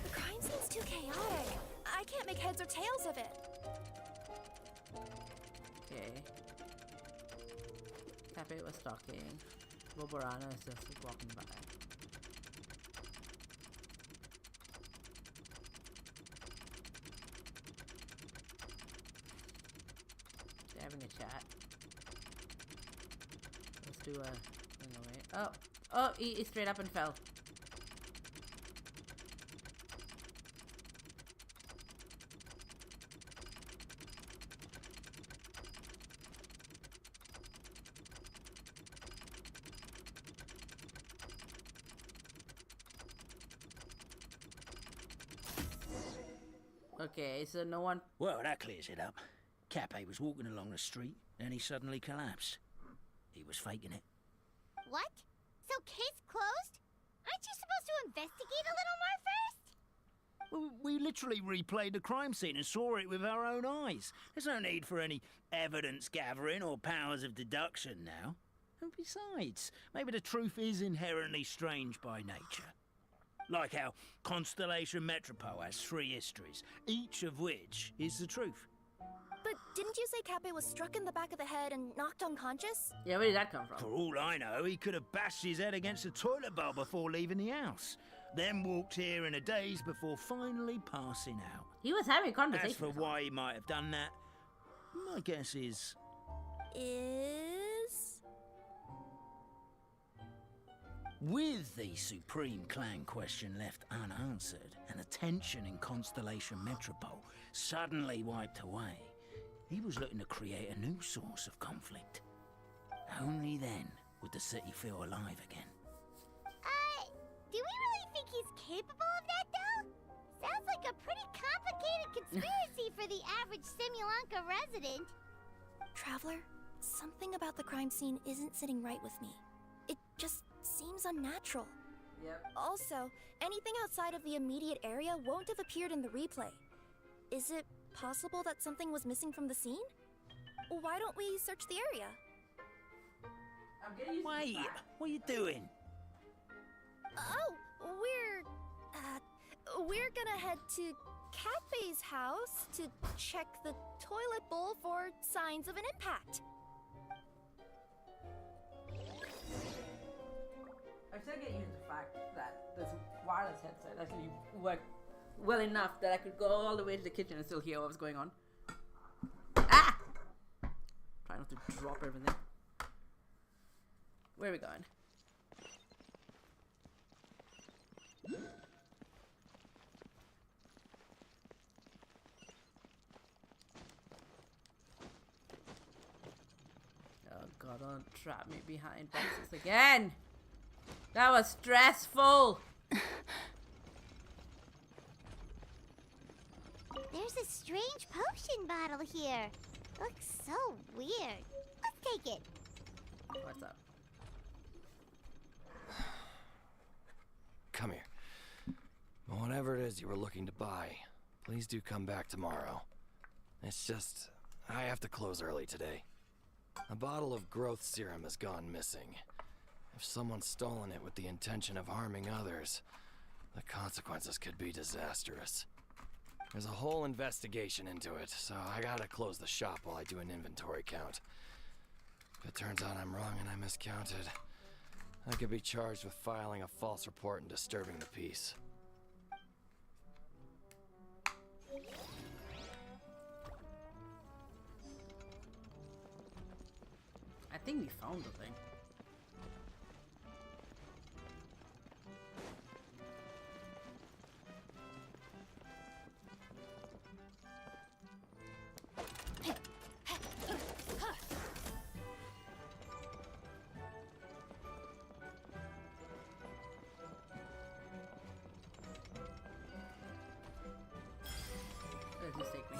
The crime scene's too chaotic. I can't make heads or tails of it. Okay. Cappy was talking. Boborano is just walking by. They're having a chat. Let's do a thing away. Oh, he straight up and fell. Okay, so no one... Well, that clears it up. Cappy was walking along the street, and he suddenly collapsed. He was faking it. What? So case closed? Aren't you supposed to investigate a little more first? Well, we literally replayed the crime scene and saw it with our own eyes. There's no need for any evidence gathering or powers of deduction now. And besides, maybe the truth is inherently strange by nature. Like how Constellation Metropole has 3 histories, each of which is the truth. But didn't you say Cappy was struck in the back of the head and knocked unconscious? Yeah, where did that come from? For all I know, he could have bashed his head against a toilet bowl before leaving the house. Then walked here in a daze before finally passing out. He was having a conversation. As for why he might have done that, my guess is... With the Supreme Clan question left unanswered and the tension in Constellation Metropole suddenly wiped away, he was looking to create a new source of conflict. Only then would the city feel alive again. Do we really think he's capable of that, though? Sounds like a pretty complicated conspiracy for the average Simulanka resident. Traveler, something about the crime scene isn't sitting right with me. It just seems unnatural. Yep. Also, anything outside of the immediate area won't have appeared in the replay. Is it possible that something was missing from the scene? Why don't we search the area? I'm getting used to Wait, that. what are you doing? Oh, we're gonna head to Catbay's house to check the toilet bowl for signs of an impact. I'm still getting used to the fact that this wireless headset actually worked well enough that I could go all the way to the kitchen and still hear what was going on. Ah! Try not to drop everything. Where are we going? Oh god, don't trap me behind boxes again! That was stressful! There's a strange potion bottle here. Looks so weird. Let's take it. What's up? Come here. Whatever it is you were looking to buy, please do come back tomorrow. It's just, I have to close early today. A bottle of growth serum has gone missing. If someone's stolen it with the intention of harming others, the consequences could be disastrous. There's a whole investigation into it, so I gotta close the shop while I do an inventory count. If it turns out I'm wrong and I miscounted, I could be charged with filing a false report and disturbing the peace. I think we found the thing. Where does this take me?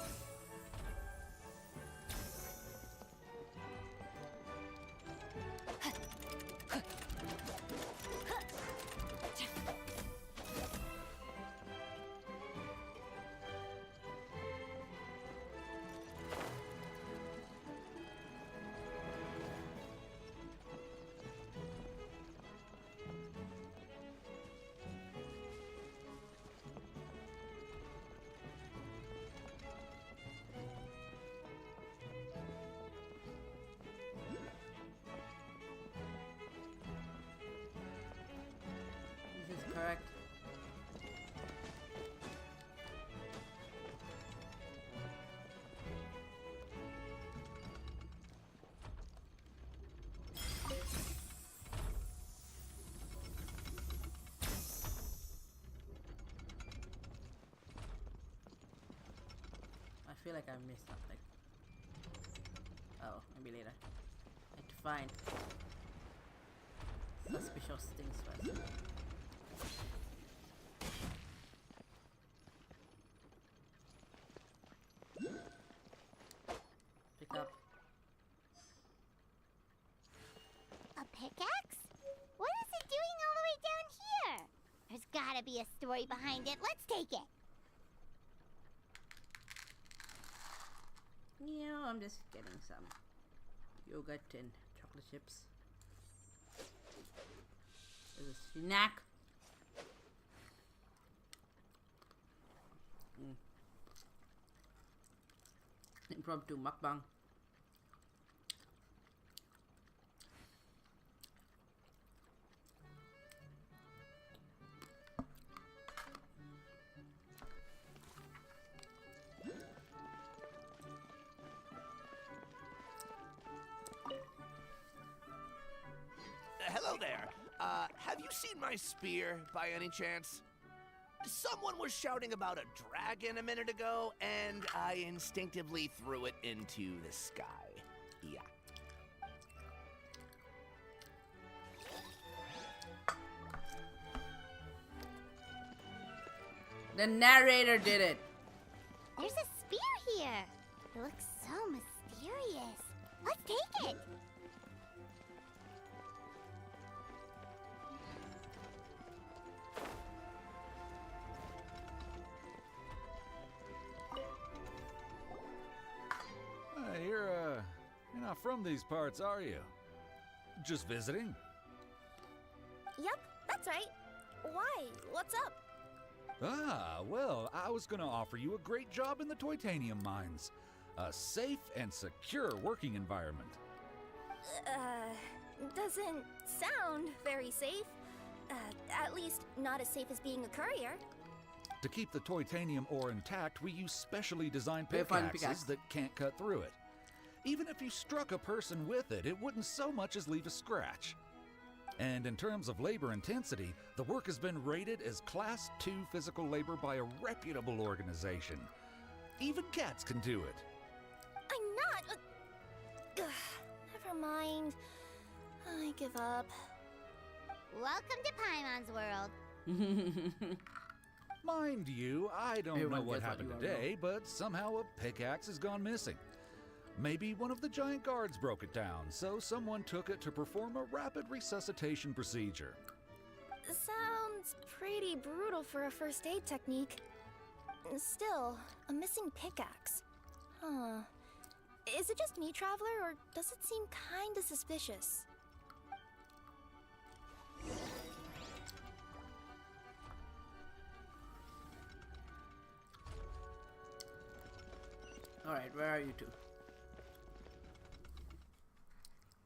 This is correct. I feel like I missed something. Oh, maybe later. I have to find suspicious things first. Pick up. A pickaxe? What is it doing all the way down here? There's gotta be a story behind it. Let's take it. Yeah, I'm just getting some yogurt and chocolate chips. There's a snack. Impromptu mukbang. Hello there. Have you seen my spear by any chance? Someone was shouting about a dragon a minute ago, and I instinctively threw it into the sky. Yeah. The narrator did it. There's a spear here. It looks so mysterious. Let's take it! You're not from these parts, are you? Just visiting? Yep, that's right. Why? What's up? Ah, well, I was gonna offer you a great job in the Titanium mines. A safe and secure working environment. Doesn't sound very safe. At least not as safe as being a courier. To keep the titanium ore intact, we use specially designed Very fun pickaxes pickaxe. that can't cut through it. Even if you struck a person with it, it wouldn't so much as leave a scratch. And in terms of labor intensity, the work has been rated as Class 2 physical labor by a reputable organization. Even cats can do it. I'm not. Never mind. I give up. Welcome to Paimon's world. Mind you, I don't know Everyone what gets what happened you are, today, but somehow a pickaxe has gone missing. Maybe one of the giant guards broke it down, so someone took it to perform a rapid resuscitation procedure. Sounds pretty brutal for a first aid technique. Still, a missing pickaxe. Huh. Is it just me, Traveler, or does it seem kinda suspicious? Alright, where are you two?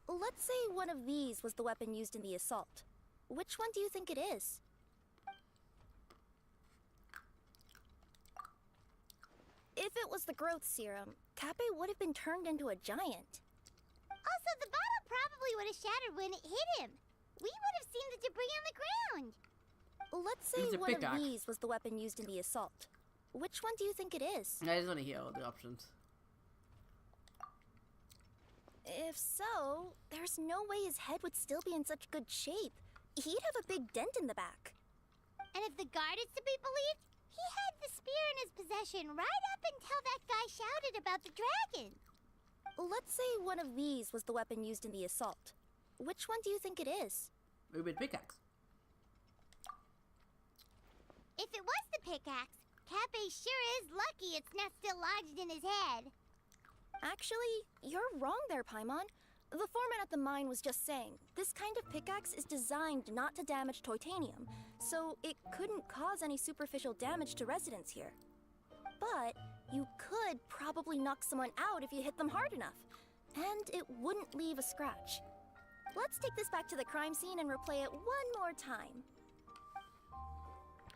Let's say one of these was the weapon used in the assault. Which one do you think it is? If it was the growth serum, Cappe would have been turned into a giant. Also, the bottle probably would have shattered when it hit him. We would have seen the debris on the ground. Let's It was say a one of pickaxe. these was the weapon used in the assault. Which one do you think it is? I just want to hear all the options. If so, there's no way his head would still be in such good shape. He'd have a big dent in the back. And if the guard is to be believed, he had the spear in his possession right up until that guy shouted about the dragon. Let's say one of these was the weapon used in the assault. Which one do you think it is? Maybe a pickaxe. If it was the pickaxe, Cappe sure is lucky it's not still lodged in his head. Actually, you're wrong there, Paimon. The foreman at the mine was just saying, this kind of pickaxe is designed not to damage titanium, so it couldn't cause any superficial damage to residents here. But you could probably knock someone out if you hit them hard enough, and it wouldn't leave a scratch. Let's take this back to the crime scene and replay it one more time.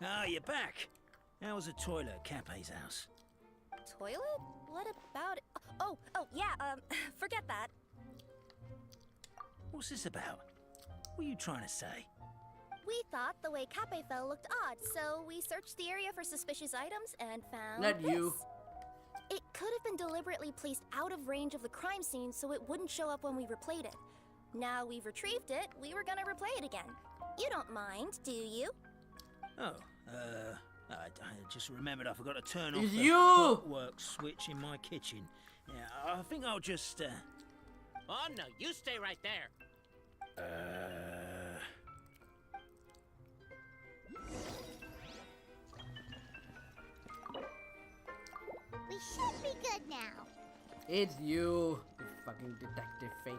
Ah, you're back. How was the toilet at Cappe's house? Toilet? What about it? Oh, yeah, forget that. What's this about? What are you trying to say? We thought the way Cappe fell looked odd, so we searched the area for suspicious items and found Not this. you. It could have been deliberately placed out of range of the crime scene so it wouldn't show up when we replayed it. Now we've retrieved it, we were gonna replay it again. You don't mind, do you? Oh, I just remembered I forgot to turn off It's the you! clockwork switch in my kitchen. Yeah, I think I'll just, Oh no, you stay right there. We should be good now. It's you fucking detective fake.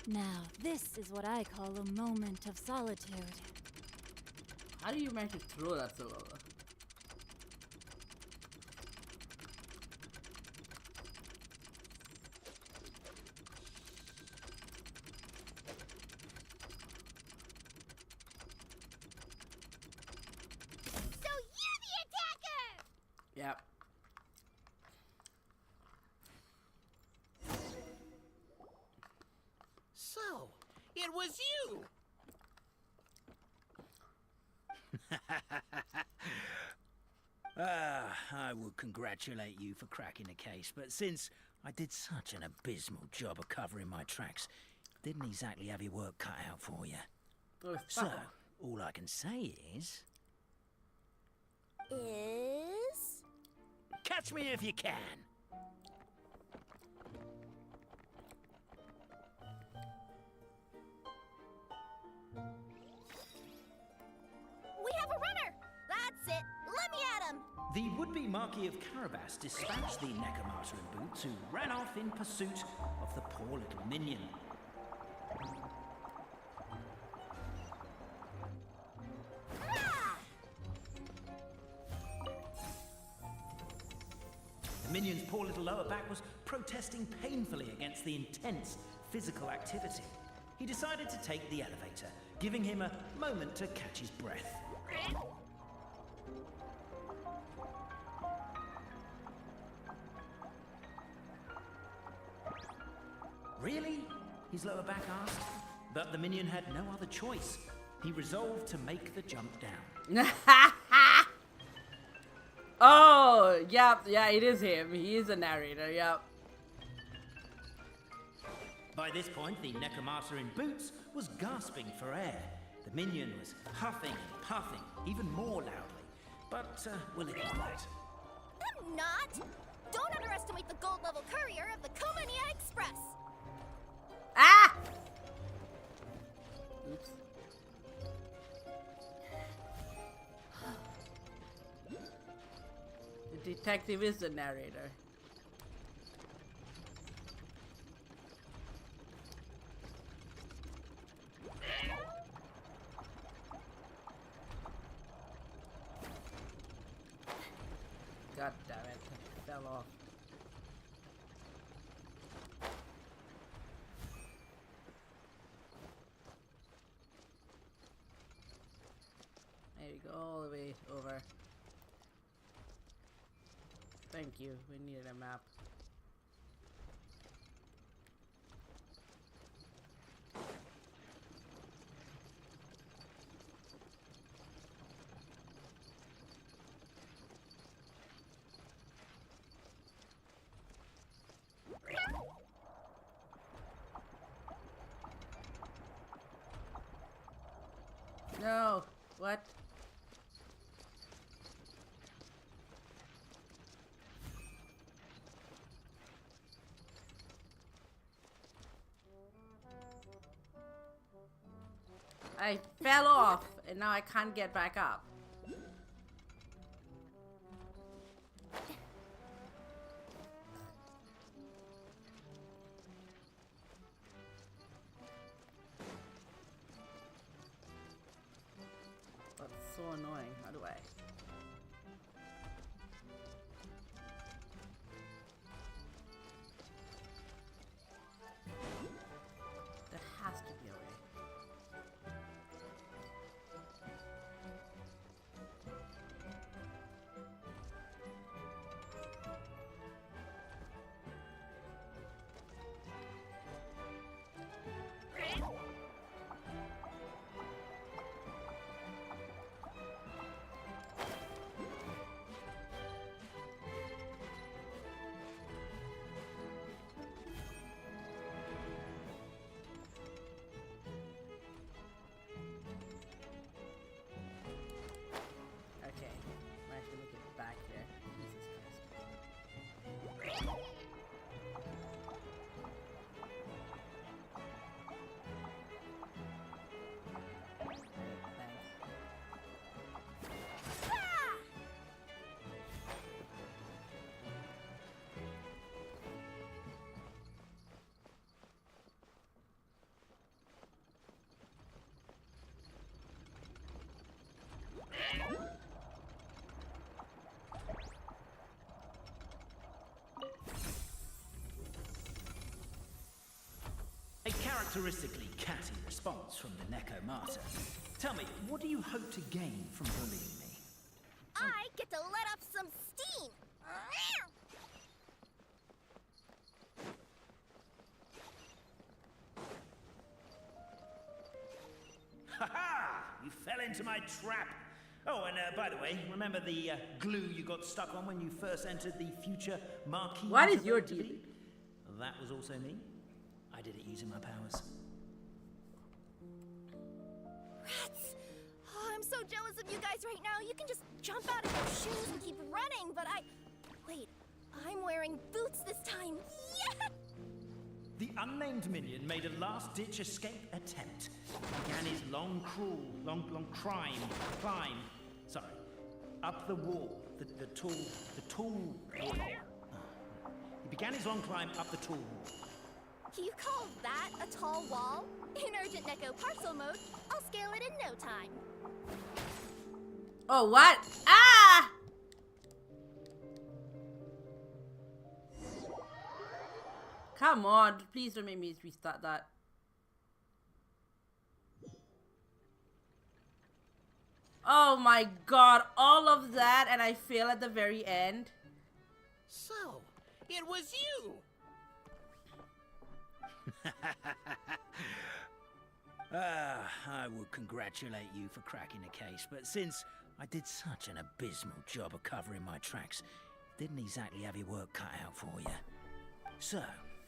Now, this is what I call a moment of solitude. How do you manage to throw that so well? So you're the attacker! Yep. So, it was you! I would congratulate you for cracking the case, but since I did such an abysmal job of covering my tracks, didn't exactly have your work cut out for you. So, all I can say is... Catch me if you can! We have a runner! That's it! Let me at him! The would-be Marquis of Carabas dispatched the Necromata in boots, who ran off in pursuit of the poor little minion. The minion's poor little lower back was protesting painfully against the intense physical activity. He decided to take the elevator, giving him a moment to catch his breath. Really? His lower back asked. But the minion had no other choice. He resolved to make the jump down. Oh, yep, yeah, it is him. He is a narrator, yep. By this point, the Necromata in boots was gasping for air. The minion was huffing and puffing, even more loudly. But we'll ignore that. I'm not! Don't underestimate the gold-level courier of the Komania Express! Ah! Oops. The detective is the narrator. God damn it, it fell off. There you go, all the way over. Thank you, we needed a map. No, what? I fell off and now I can't get back up. That's so annoying. How do I? There has to be a way. Okay, I have to make it back there. Jesus Christ. A characteristically catty response from the Necromata. Tell me, what do you hope to gain from bullying me? I get to let off some steam! fell into my trap. Oh, and by the way, remember the glue you got stuck on when you first entered the future Marquis? What is your deal? That was also me. I did it using my powers. Rats! Oh, I'm so jealous of you guys right now. You can just jump out of your shoes and keep running, but Wait, I'm wearing boots this time. Yeah! The unnamed minion made a last-ditch escape attempt. He began his long climb, up the wall, the tall wall. He began his long climb up the tall wall. You call that a tall wall? In urgent Neko parcel mode, I'll scale it in no time. Oh, what? Ah! Come on, please don't make me restart that. Oh my god, all of that and I fail at the very end. So, it was you! I would congratulate you for cracking the case, but since I did such an abysmal job of covering my tracks, didn't exactly have your work cut out for you. So,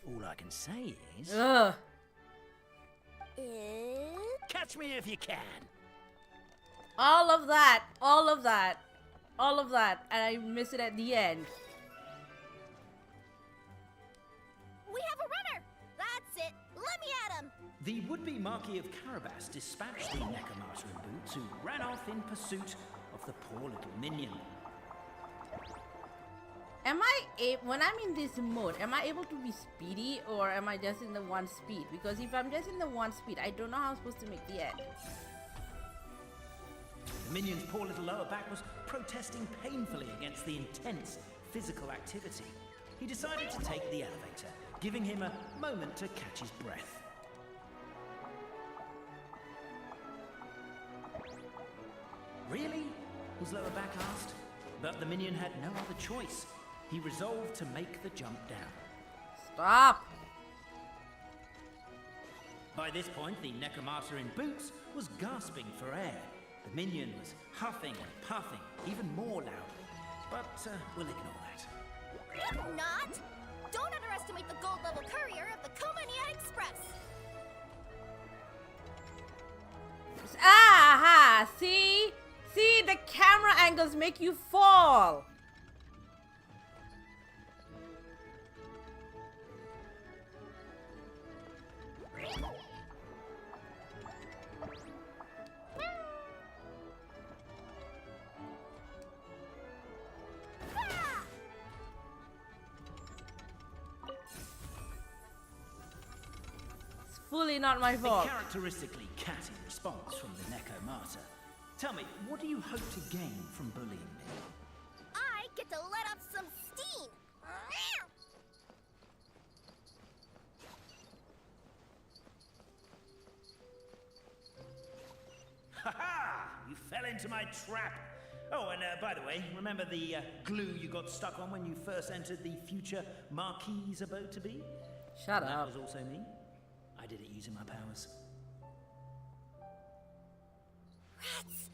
all I can say is... Ugh. Catch me if you can! All of that, and I miss it at the end. We have a runner! That's it! Let me at him! The would-be Marquis of Carabas dispatched the Necromancer in boots, who ran off in pursuit of the poor little minion. When I'm in this mode, am I able to be speedy or am I just in the one speed? Because if I'm just in the one speed, I don't know how I'm supposed to make the end. The minion's poor little lower back was protesting painfully against the intense physical activity. He decided to take the elevator, giving him a moment to catch his breath. Really? His lower back asked. But the minion had no other choice. He resolved to make the jump down. Stop! By this point, the Necromancer in boots was gasping for air. The minion was huffing and puffing, even more loudly. But we'll ignore that. I'm not! Don't underestimate the gold-level courier of the Komania Express! Aha! See? See, the camera angles make you fall! It's fully not my fault. A characteristically catty response from the Necromancer. Tell me, what do you hope to gain from bullying me? I get to let off some steam! Ha-ha! You fell into my trap! Oh, and by the way, remember the glue you got stuck on when you first entered the future Marquis abode-to-be? Shut up. That was also me. I did it using my powers. Rats!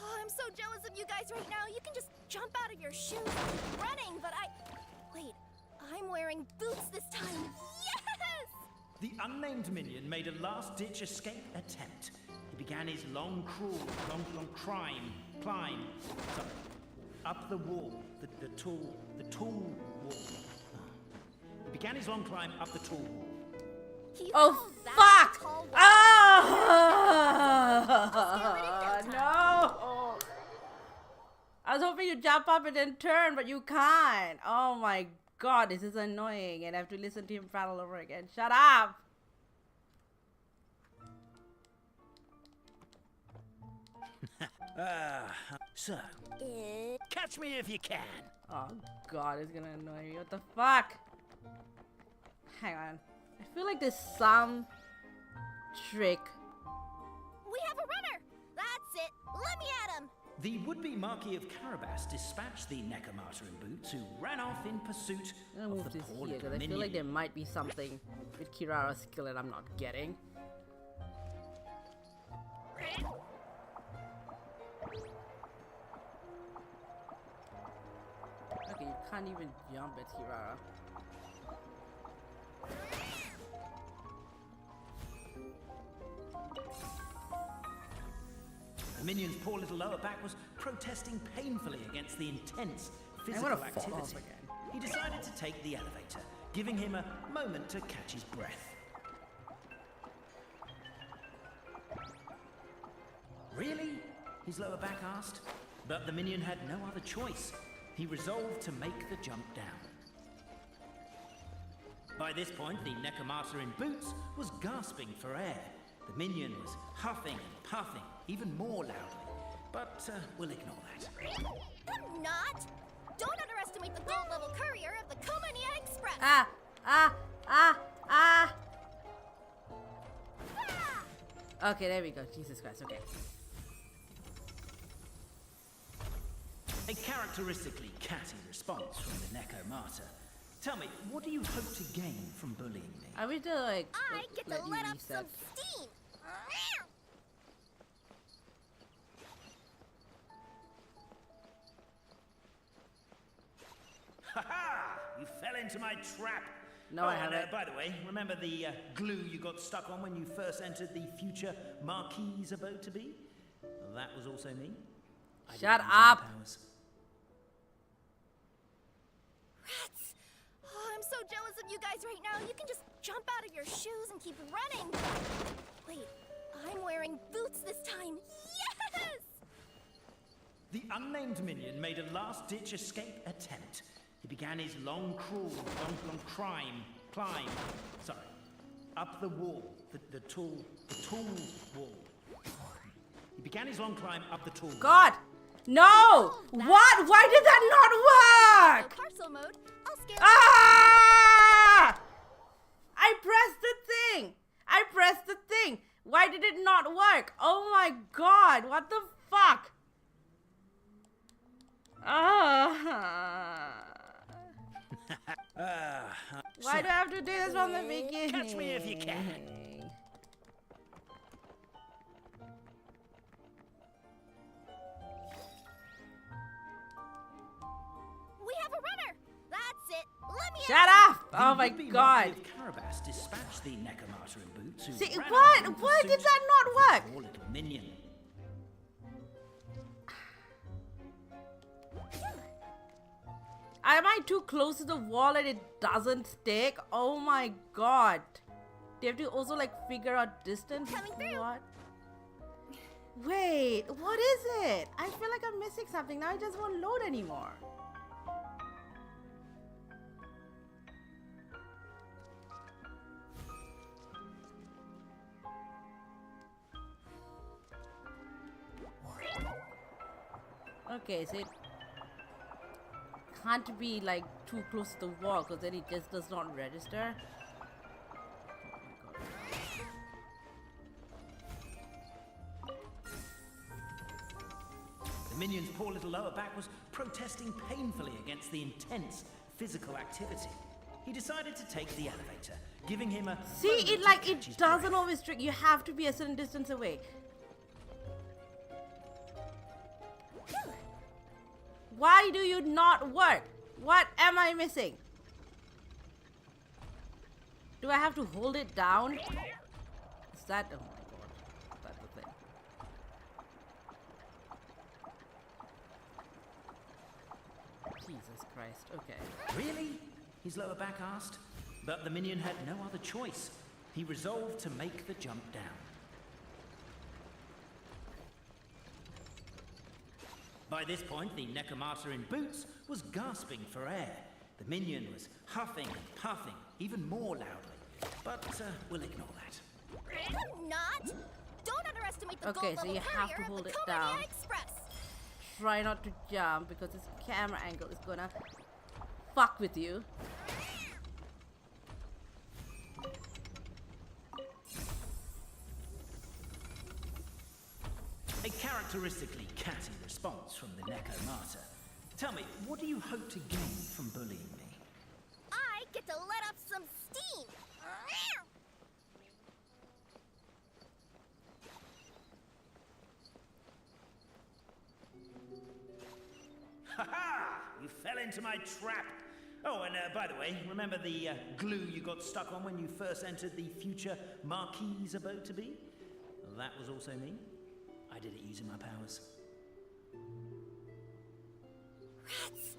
Oh, I'm so jealous of you guys right now. You can just jump out of your shoes and keep running, but Wait, I'm wearing boots this time. Yes! The unnamed minion made a last-ditch escape attempt. He began his long climb, up the wall, the tall wall. He began his long climb up the tall wall. Oh, fuck! Oh! No! I was hoping you'd jump up and then turn, but you can't. Oh my god, this is annoying, and I have to listen to him prattle over again. Shut up! So, catch me if you can. Oh god, it's gonna annoy me. What the fuck? Hang on. I feel like there's some trick. We have a runner! That's it! Let me at him! The would-be Marquis of Carabas dispatched the Necromancer in boots, who ran off in pursuit I'm gonna of move the this poor here little because I feel minion. like there might be something with Kirara's skill that I'm not getting. Okay, you can't even jump at Hirara. The minion's poor little lower back was protesting painfully against the intense physical fall off activity. again. He decided to take the elevator, giving him a moment to catch his breath. Really? His lower back asked. But the minion had no other choice. He resolved to make the jump down. By this point, the Necromata in boots was gasping for air. The minion was huffing and puffing, even more loudly. But we'll ignore that. I'm not! Don't underestimate the gold-level courier of the Komania Express! Okay, there we go. Jesus Christ, okay. A characteristically catty response from the Necromata. Tell me, what do you hope to gain from bullying me? I wish they like I get to let up some steam! Ha ha! You fell into my trap! No, I haven't. By the way, remember the glue you got stuck on when you first entered the future Marquis abode-to-be? Well, that was also me. I Shut didn't use my up! powers. Rats! Oh, I'm so jealous of you guys right now. You can just jump out of your shoes and keep running. Wait, I'm wearing boots this time. Yes! The unnamed minion made a last-ditch escape attempt. He began his long climb, up the wall, the tall wall. He began his long climb up the tall wall. God! No! What? Why did that not work? Parcel mode. I'll scale. Ah! I pressed the thing. Why did it not work? Oh my God! What the fuck? Why do I have to do this from the beginning? Catch me if you can. We have a runner. That's it. Let me Shut out. up! Oh my God! Carabas dispatched the Necromata in boots. Who See ran what? out in Why pursuit did that not of work? the poor little minion. Am I too close to the wall and it doesn't stick? Oh my God! Do you have to also like figure out distance? What? Wait, what is it? I feel like I'm missing something. Now it just won't load anymore. Okay, so it can't be like too close to the wall because then it just does not register. The minion's poor little lower back was protesting painfully against the intense physical activity. He decided to take the elevator, giving him a See, moment it to like catch it his doesn't breath. always trick. You have to be a certain distance away. Why do you not work? What am I missing? Do I have to hold it down? Is that... Oh my God. That's the thing. Jesus Christ. Okay. Really? His lower back asked. But the minion had no other choice. He resolved to make the jump down. By this point, the Necromata in boots was gasping for air. The minion was huffing and puffing, even more loudly. But we'll ignore that. I'm not. Don't underestimate the Okay, so you have to courier of hold the it Komania down. Express. Try not to jump because this camera angle is gonna fuck with you. A characteristically catty response from the Necromata. Tell me, what do you hope to gain from bullying me? I get to let up some steam. Ha ha! You fell into into my trap. Oh, and by the way, remember the glue you got stuck on when you first entered the future Marquis abode to be? Well, that was also me. I did it using my powers. Rats!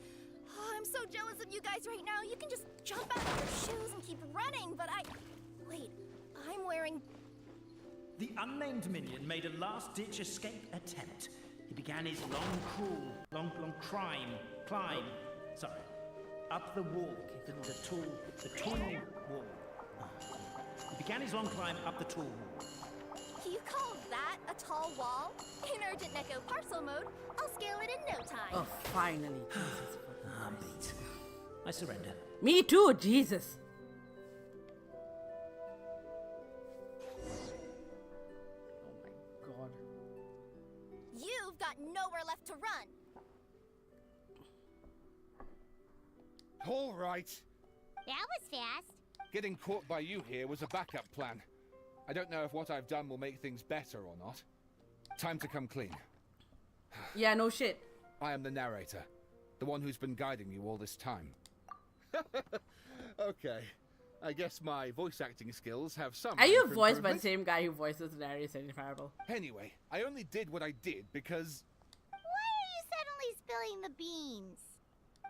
Oh, I'm so jealous of you guys right now. You can just jump out of your shoes and keep running, but Wait, I'm wearing... The unnamed minion made a last-ditch escape attempt. He began his long climb, up the wall, the tall wall. He began his long climb up the tall wall. You call that a tall wall? In urgent Neko parcel mode, I'll scale it in no time. Oh, finally. I'm beat. I surrender. Me too, Jesus. Oh my god. You've got nowhere left to run. All right. That was fast. Getting caught by you here was a backup plan. I don't know if what I've done will make things better or not. Time to come clean. Yeah, no shit. I am the narrator. The one who's been guiding you all this time. Okay. I guess my voice acting skills have some... Are you voiced by the same guy who voices the narrator in Parable? Anyway, I only did what I did because... Why are you suddenly spilling the beans?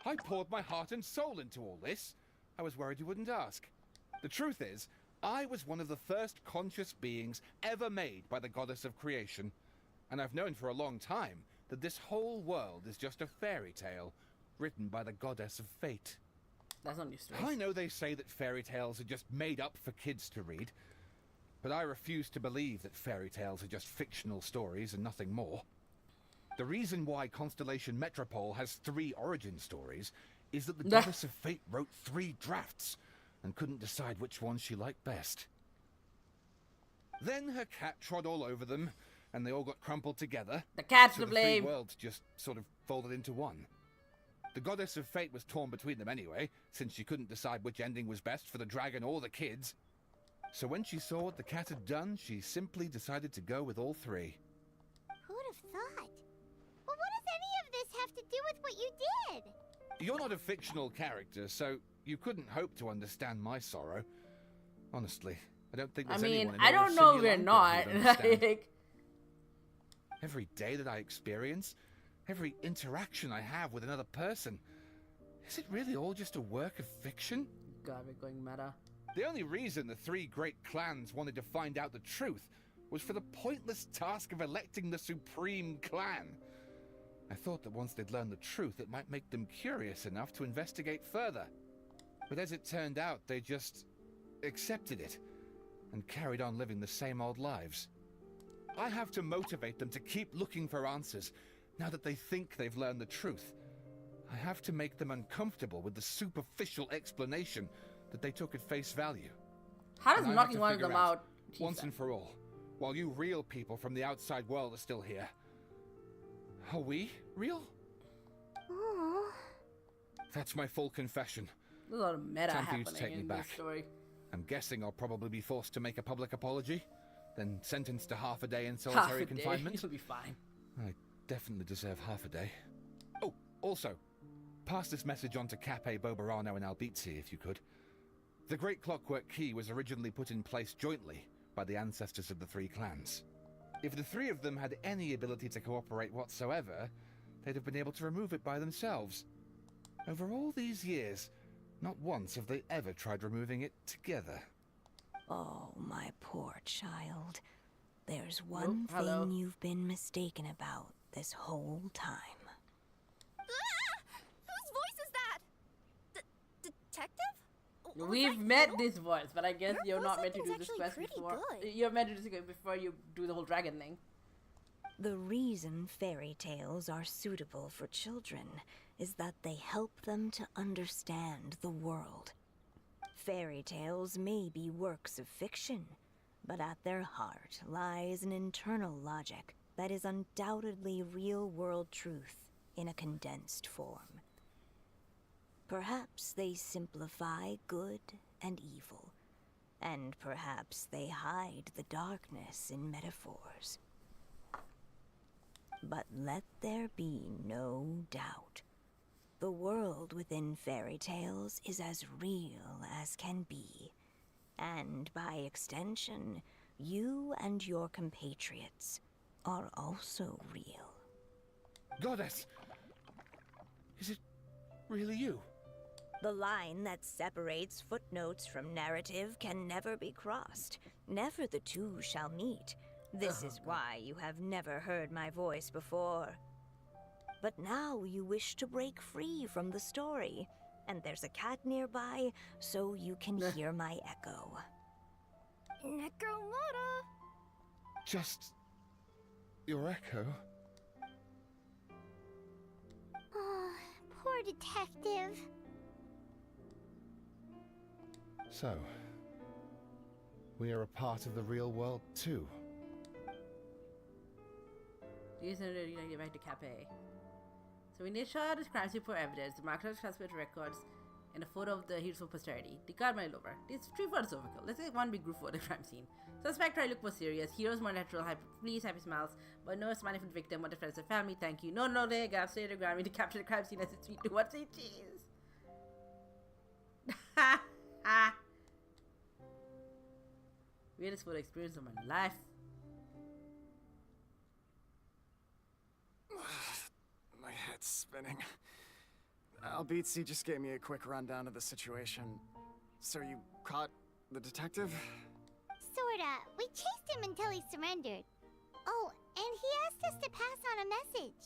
I poured my heart and soul into all this. I was worried you wouldn't ask. The truth is, I was one of the first conscious beings ever made by the goddess of creation. And I've known for a long time that this whole world is just a fairy tale written by the goddess of fate. That's not new story. I know they say that fairy tales are just made up for kids to read, but I refuse to believe that fairy tales are just fictional stories and nothing more. The reason why Constellation Metropole has 3 origin stories is that the goddess of fate wrote 3 drafts and couldn't decide which one she liked best. Then her cat trod all over them, and they all got crumpled together. The cat's so to the blame. 3 worlds just sort of folded into one. The goddess of fate was torn between them anyway, since she couldn't decide which ending was best for the dragon or the kids. So when she saw what the cat had done, she simply decided to go with all 3. Who'd have thought? Well, what does any of this have to do with what you did? You're not a fictional character, so you couldn't hope to understand my sorrow. Honestly, I don't think there's anyone in I all don't of know Sri we're Lanka not. who'd understand. Like... Every day that I experience, every interaction I have with another person, is it really all just a work of fiction? God, we're going meta. The only reason the 3 great clans wanted to find out the truth was for the pointless task of electing the supreme clan. I thought that once they'd learned the truth, it might make them curious enough to investigate further. But as it turned out, they just accepted it and carried on living the same old lives. I have to motivate them to keep looking for answers now that they think they've learned the truth. I have to make them uncomfortable with the superficial explanation that they took at face value. How does knocking one of them out once and for all, while you real people from the outside world are still here? Are we real? Oh. That's my full confession. There's a lot of meta Time for you to happening take me in back. this story. I'm guessing I'll probably be forced to make a public apology, then sentenced to half a day in solitary confinement. You'll be fine. I definitely deserve half a day. Oh, also, pass this message on to Cape Bobarano and Albizzi, if you could. The Great Clockwork Key was originally put in place jointly by the ancestors of the 3 clans. If the 3 of them had any ability to cooperate whatsoever, they'd have been able to remove it by themselves. Over all these years, not once have they ever tried removing it together. Oh, my poor child. There's one thing you've been mistaken about this whole time. Ah! Whose voice is that? Detective? We've met this voice, but I guess you're not meant to do acting's this actually quest pretty before. good. You're meant to do this before you do the whole dragon thing. The reason fairy tales are suitable for children is that they help them to understand the world. Fairy tales may be works of fiction, but at their heart lies an internal logic that is undoubtedly real-world truth in a condensed form. Perhaps they simplify good and evil, and perhaps they hide the darkness in metaphors. But let there be no doubt. The world within fairy tales is as real as can be. And by extension, you and your compatriots are also real. Goddess! Is it really you? The line that separates footnotes from narrative can never be crossed. Never the two shall meet. This is why you have never heard my voice before. But now you wish to break free from the story, and there's a cat nearby, so you can hear my echo. Necromata! Just your echo? Oh, poor detective. So, we are a part of the real world too. Use an arena to get back to Cafe. So we need to show out his crime scene for evidence. The markers transmit records and a photo of the heroes for posterity. Discard my lover. It's 3 photos overkill. Let's take one big group for the crime scene. Suspect try look more serious. Heroes more natural. Please happy smiles. But no smiling for the victim. What the friends and family. Thank you. No, they got stay to ground me to capture the crime scene as it's sweet to what say cheese. Ha ha. Weirdest photo experience of my life. My head's spinning. Albizzi just gave me a quick rundown of the situation. So you caught the detective? Sorta. We chased him until he surrendered. Oh, and he asked us to pass on a message.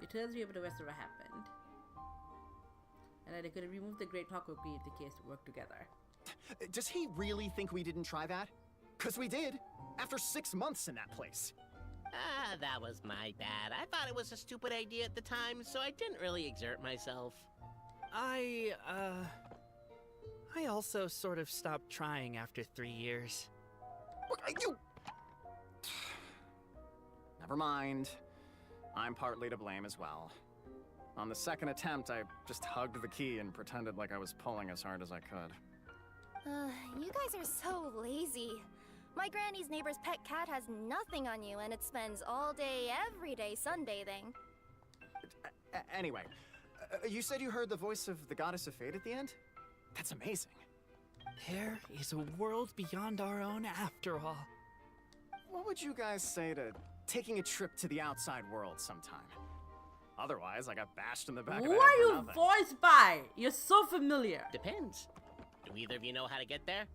You told us to be able to rest of what happened. And that they could have removed the great clockwork key if the case to work together. Does he really think we didn't try that? 'Cause we did. After 6 months in that place. Ah, that was my bad. I thought it was a stupid idea at the time, so I didn't really exert myself. I also sort of stopped trying after 3 years. You... Never mind. I'm partly to blame as well. On the second attempt, I just hugged the key and pretended like I was pulling as hard as I could. You guys are so lazy. My granny's neighbor's pet cat has nothing on you, and it spends all day, every day sunbathing. Anyway, you said you heard the voice of the goddess of fate at the end? That's amazing. There is a world beyond our own after all. What would you guys say to taking a trip to the outside world sometime? Otherwise, I got bashed in the back of the head Who are for you nothing. voiced by? You're so familiar. Depends. Do either of you know how to get there?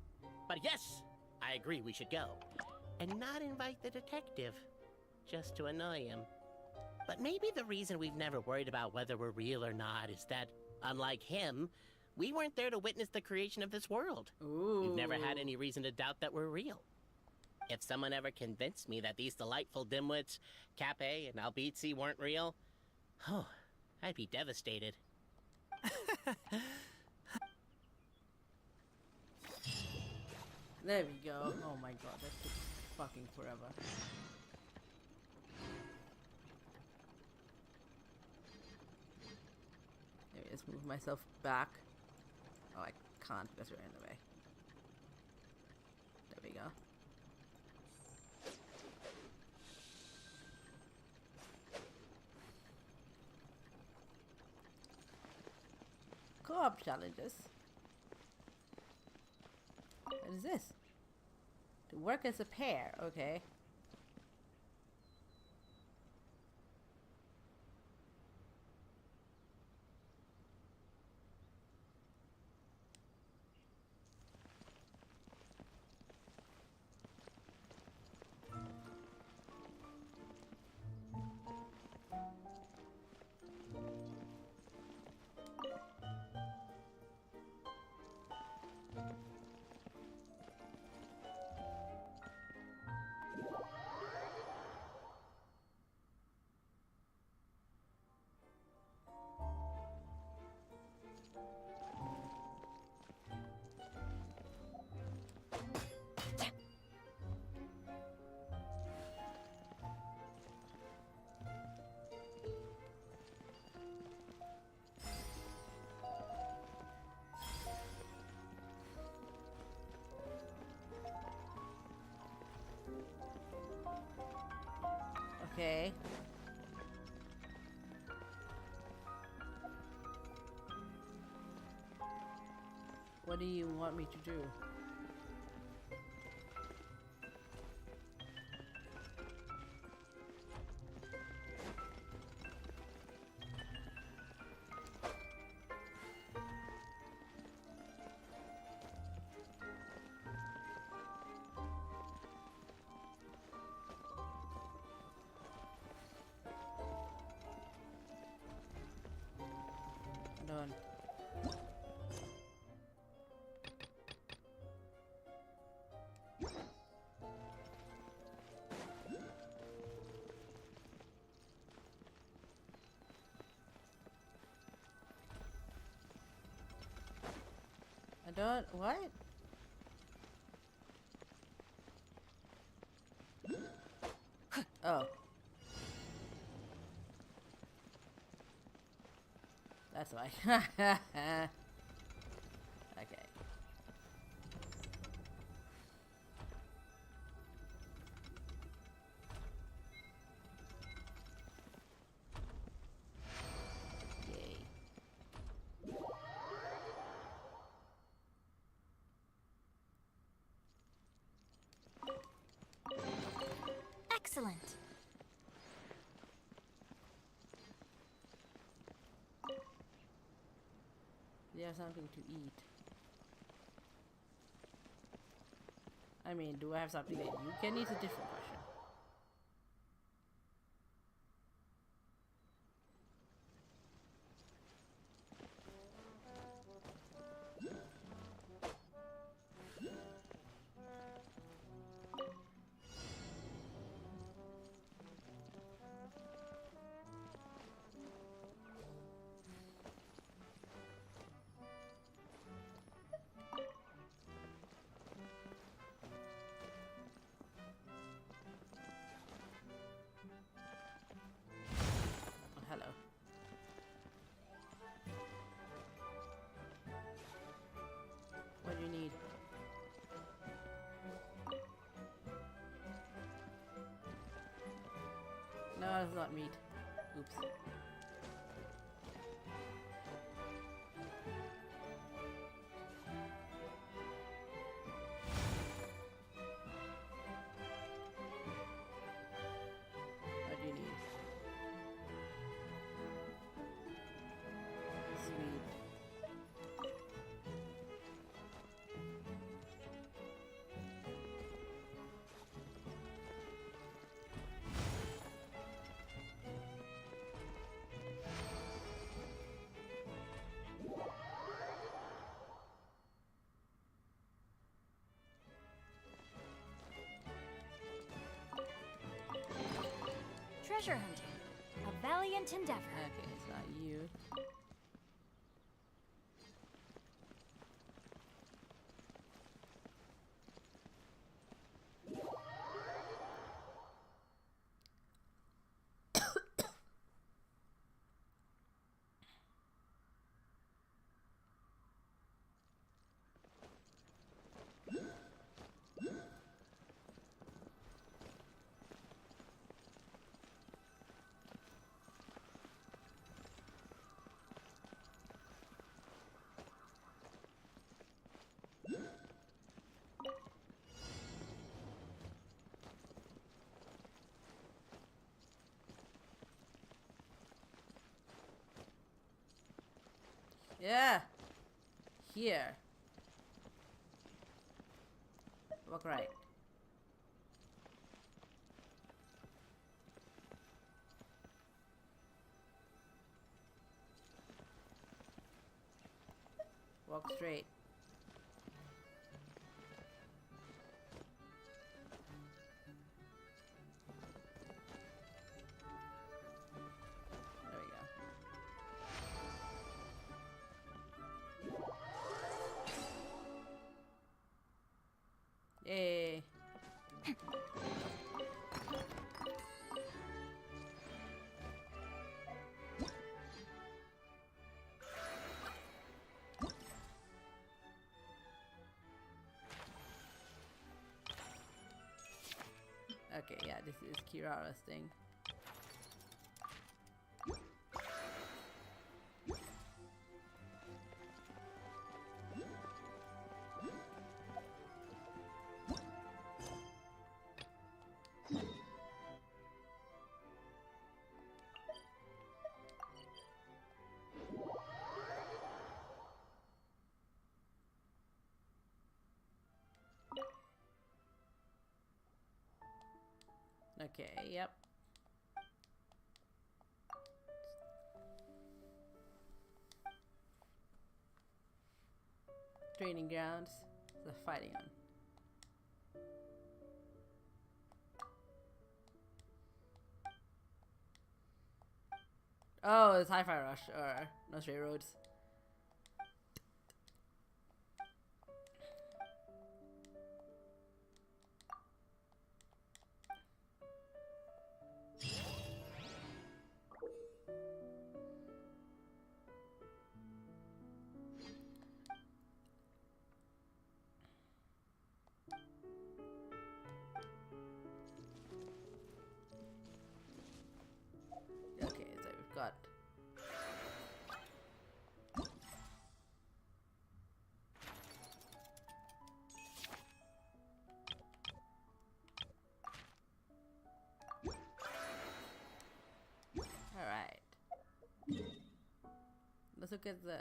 But yes, I agree we should go. And not invite the detective, just to annoy him. But maybe the reason we've never worried about whether we're real or not is that, unlike him, we weren't there to witness the creation of this world. Ooh. We've never had any reason to doubt that we're real. If someone ever convinced me that these delightful dimwits, Cape and Albizzi, weren't real, oh, I'd be devastated. There we go. Oh my god, that took fucking forever. Let me just move myself back. Oh, I can't because we're in the way. There we go. Co-op challenges. What is this? To work as a pair, okay. Okay. What do you want me to do? Done. I don't. What? Oh. That's why. Okay. Yay. Excellent. They have something to eat. I mean, do I have something that you can eat? It's a different question. Oh, hello. What do you need? No, it's not meat. Oops. What do you need? Sweet. Treasure hunting. A valiant endeavor. Okay, it's not you. Yeah. Here. Walk right. Walk straight. There we go. Yay. Okay, yeah, this is Kirara's thing. Okay, yep. Training grounds. The fighting on. Oh, it's Hi-Fi Rush or No Straight Roads. Okay, so we've got alright. Let's look at the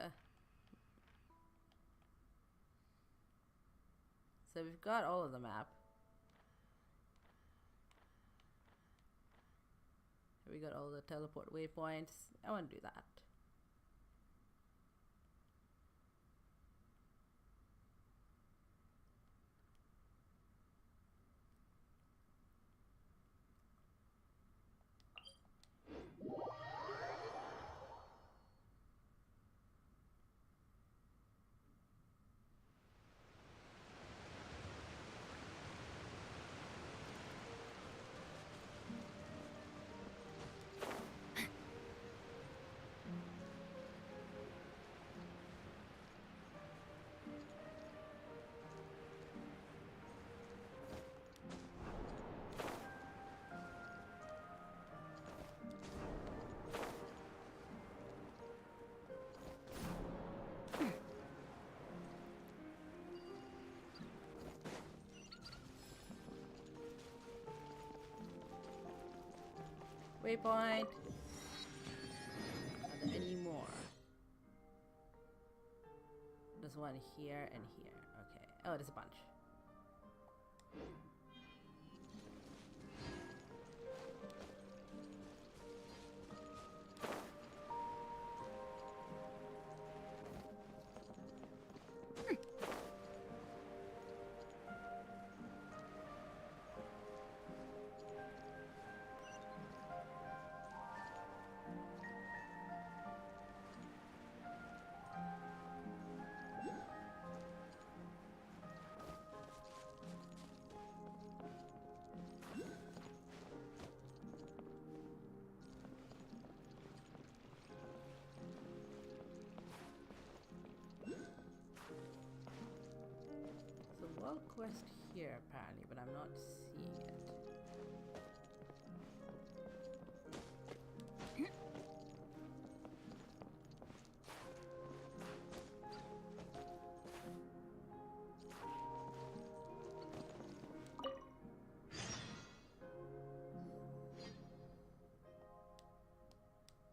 so we've got all of the map. We got all the teleport waypoints. I want to do that. Waypoint. Are there any more? There's one here and here. Okay. Oh, there's a bunch. World quest here apparently, but I'm not seeing it.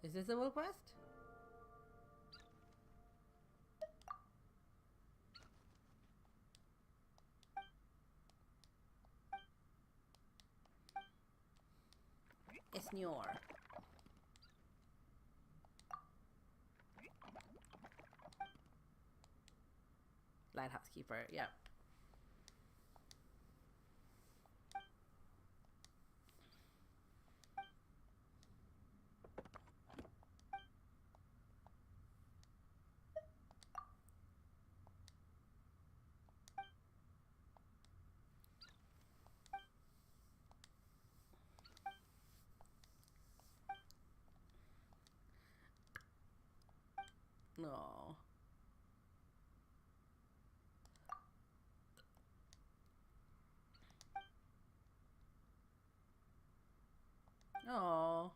Is this a world quest? Esnor. Lighthouse Keeper, yep. No. Oh.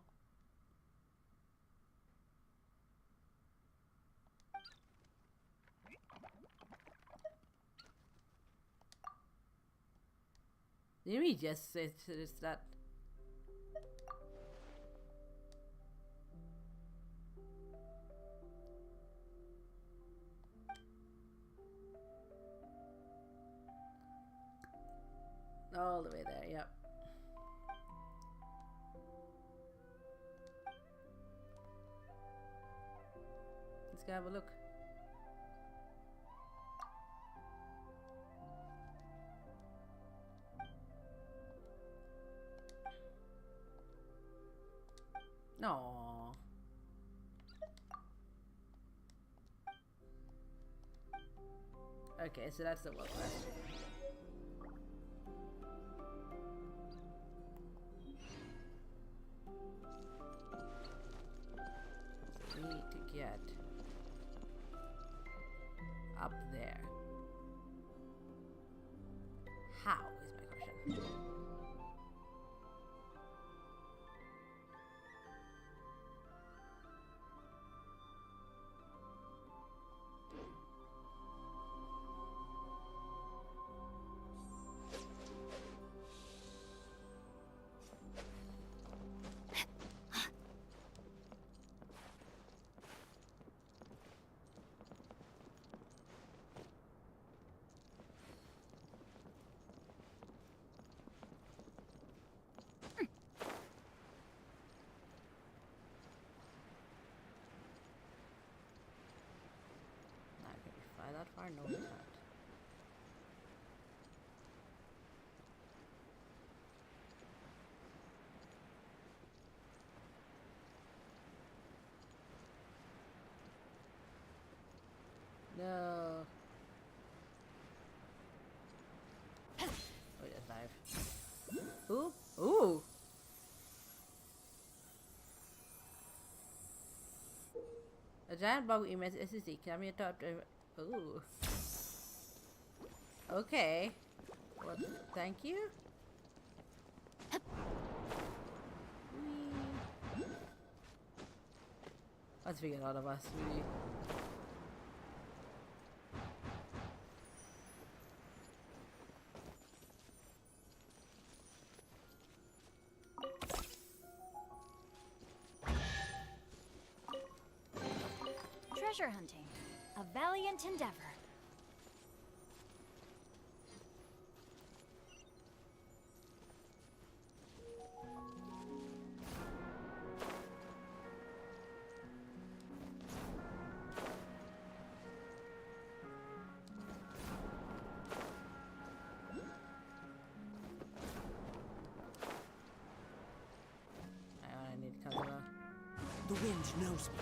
Did we just say it's that? All the way there, yep. go have a look. No. Okay, so that's the world quest. So we need to get up there. How is my question. That far? No, we can't. No. Wait, that's live. Ooh, ooh. A giant bug image SSD. Can we talk to? Ooh. Okay. Well, thank you. Let's figure it out of us, really. Treasure hunting. A valiant endeavor. I need cover. The wind knows me.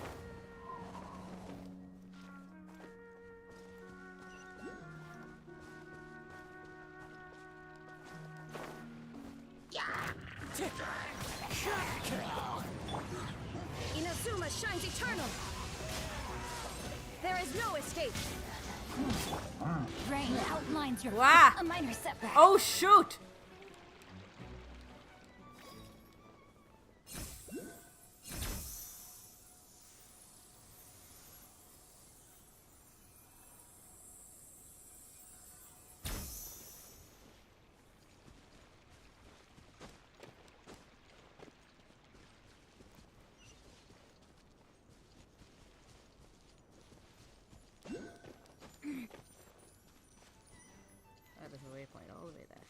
Inazuma shines eternal. There is no escape. Rain outlines your Wow. a minor setback. Oh shoot! That is a waypoint all the way there.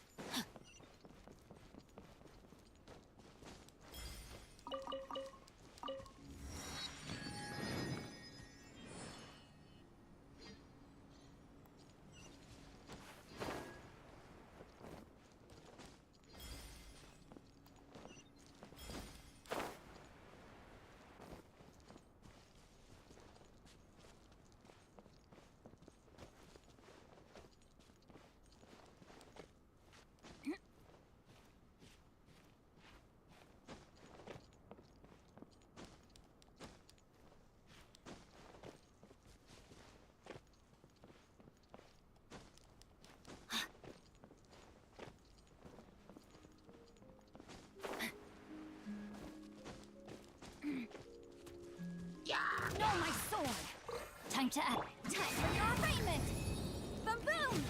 No, my sword. Time to act. Time for your arraignment. Boom, boom.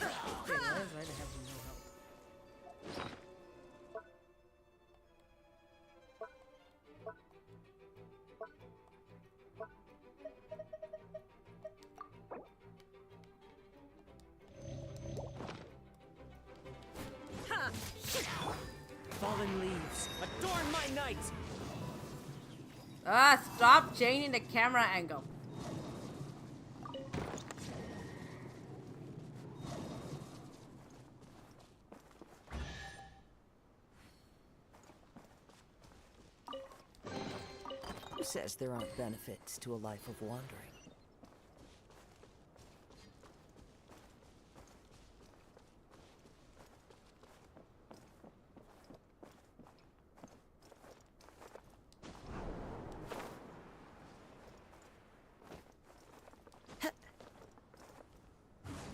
Okay, that is right. I have no help. Fallen leaves, adorn my night! Ah, stop changing the camera angle. Who says there aren't benefits to a life of wandering?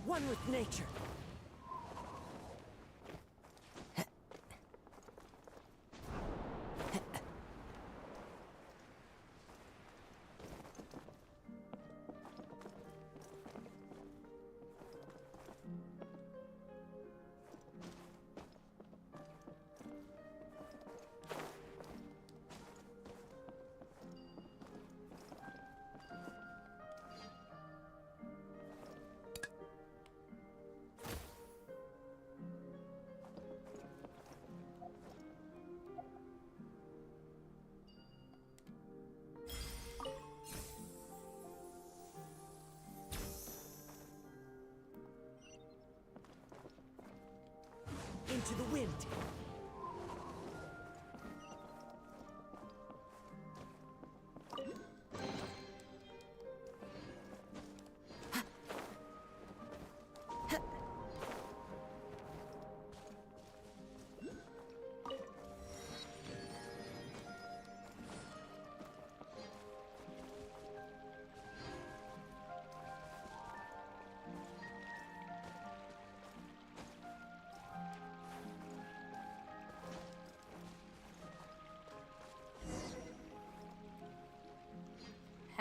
One with nature. Into the wind.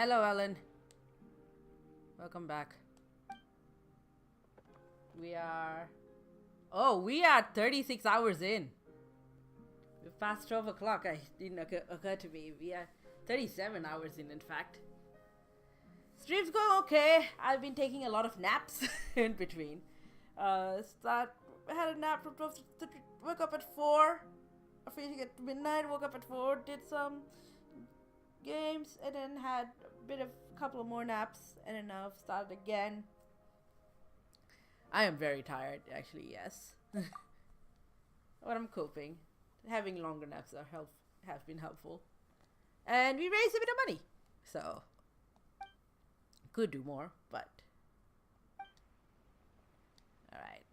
Hello, Ellen. Welcome back. We are 36 hours in. We're past 12 o'clock. It didn't occur to me. We are 37 hours in fact. Stream's going okay. I've been taking a lot of naps in between. I had a nap from 12 to woke up at 4. I finished at midnight, woke up at 4, did some games, and then had a couple of more naps, and then now I've started again. I am very tired, actually, yes. But I'm coping. Having longer naps have been helpful. And we raised a bit of money, so could do more, but alright.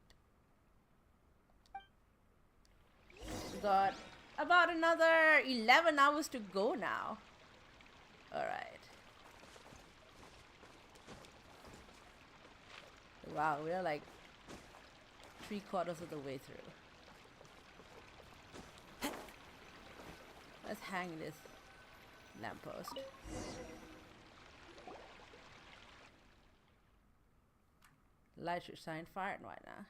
We got about another 11 hours to go now. Alright. Wow, we are like 3/4 of the way through. Let's hang this lamppost. Light should shine fire and whatnot.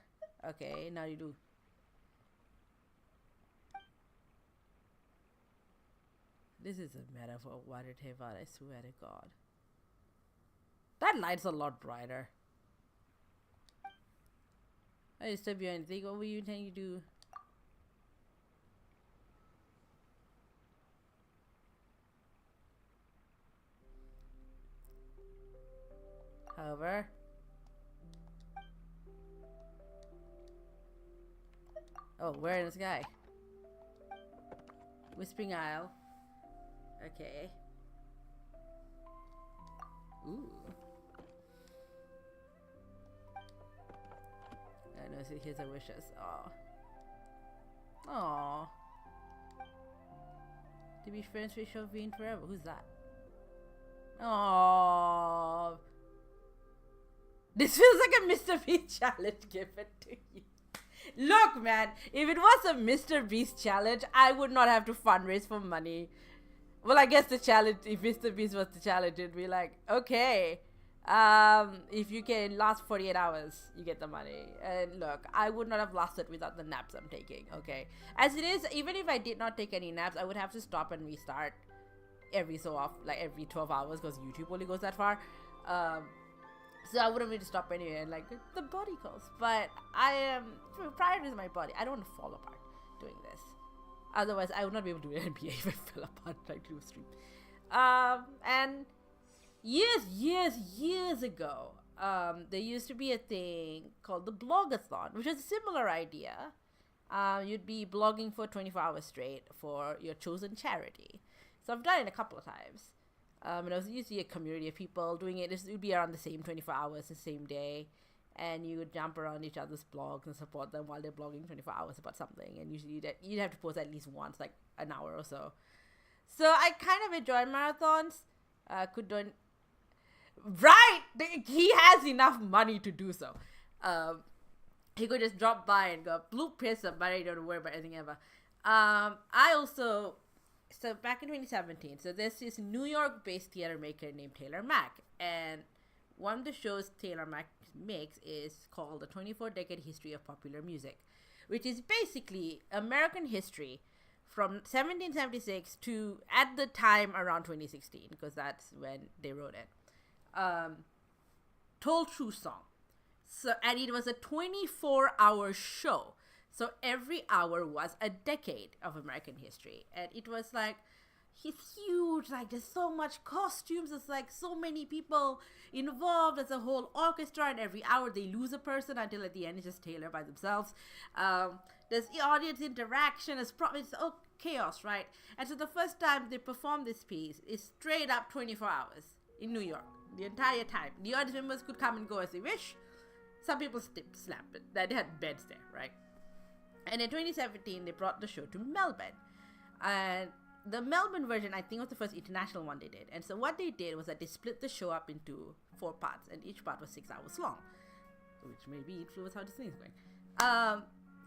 Okay, now you do. This is a metaphor. What it have, I swear to God. That light's a lot brighter. I disturb you anything. What were you intending to do? However, oh, where in the sky? Whispering Isle. Okay. Ooh. I know, see, here's our wishes. Aw. Aw. To be friends with Chauvin forever. Who's that? Aww. This feels like a Mr. Beast challenge given to you. Look, man, if it was a Mr. Beast challenge, I would not have to fundraise for money. Well, I guess the challenge, if Mr. Beast was the challenge, it'd be like, okay, if you can last 48 hours, you get the money. And look, I would not have lasted without the naps I'm taking, okay? As it is, even if I did not take any naps, I would have to stop and restart every so often, like every 12 hours, because YouTube only goes that far. So I wouldn't need to stop anyway, and like, the body calls. But I am, priority is my body. I don't want to fall apart doing this. Otherwise, I would not be able to do an MBA if I fell apart trying to do a stream. And years ago, there used to be a thing called the blogathon, which is a similar idea. You'd be blogging for 24 hours straight for your chosen charity. So I've done it a couple of times. And it was usually a community of people doing it. It would be around the same 24 hours, the same day. And you would jump around each other's blogs and support them while they're blogging 24 hours about something. And usually you'd have to post at least once, like an hour or so. So I kind of enjoy marathons. Could do right. He has enough money to do so. He could just drop by and go, bloop, piss up, but I don't worry about anything ever. So back in 2017, so there's this New York-based theater maker named Taylor Mack, and one of the shows Taylor Mack makes is called The 24-Decade History of Popular Music, which is basically American history from 1776 to, at the time, around 2016, because that's when they wrote it. Told true song. So, and it was a 24-hour show. So every hour was a decade of American history. And it was like, it's huge. Like, there's so much costumes. There's like so many people involved. There's a whole orchestra. And every hour they lose a person until at the end it's just Taylor by themselves. There's audience interaction. It's all chaos, right? And so the first time they performed this piece is straight up 24 hours in New York. The entire time. The audience members could come and go as they wish. Some people slept, but they had beds there, right? And in 2017, they brought the show to Melbourne. And the Melbourne version, I think, was the first international one they did. And so what they did was that they split the show up into 4 parts, and each part was 6 hours long, which maybe influenced how this thing is going.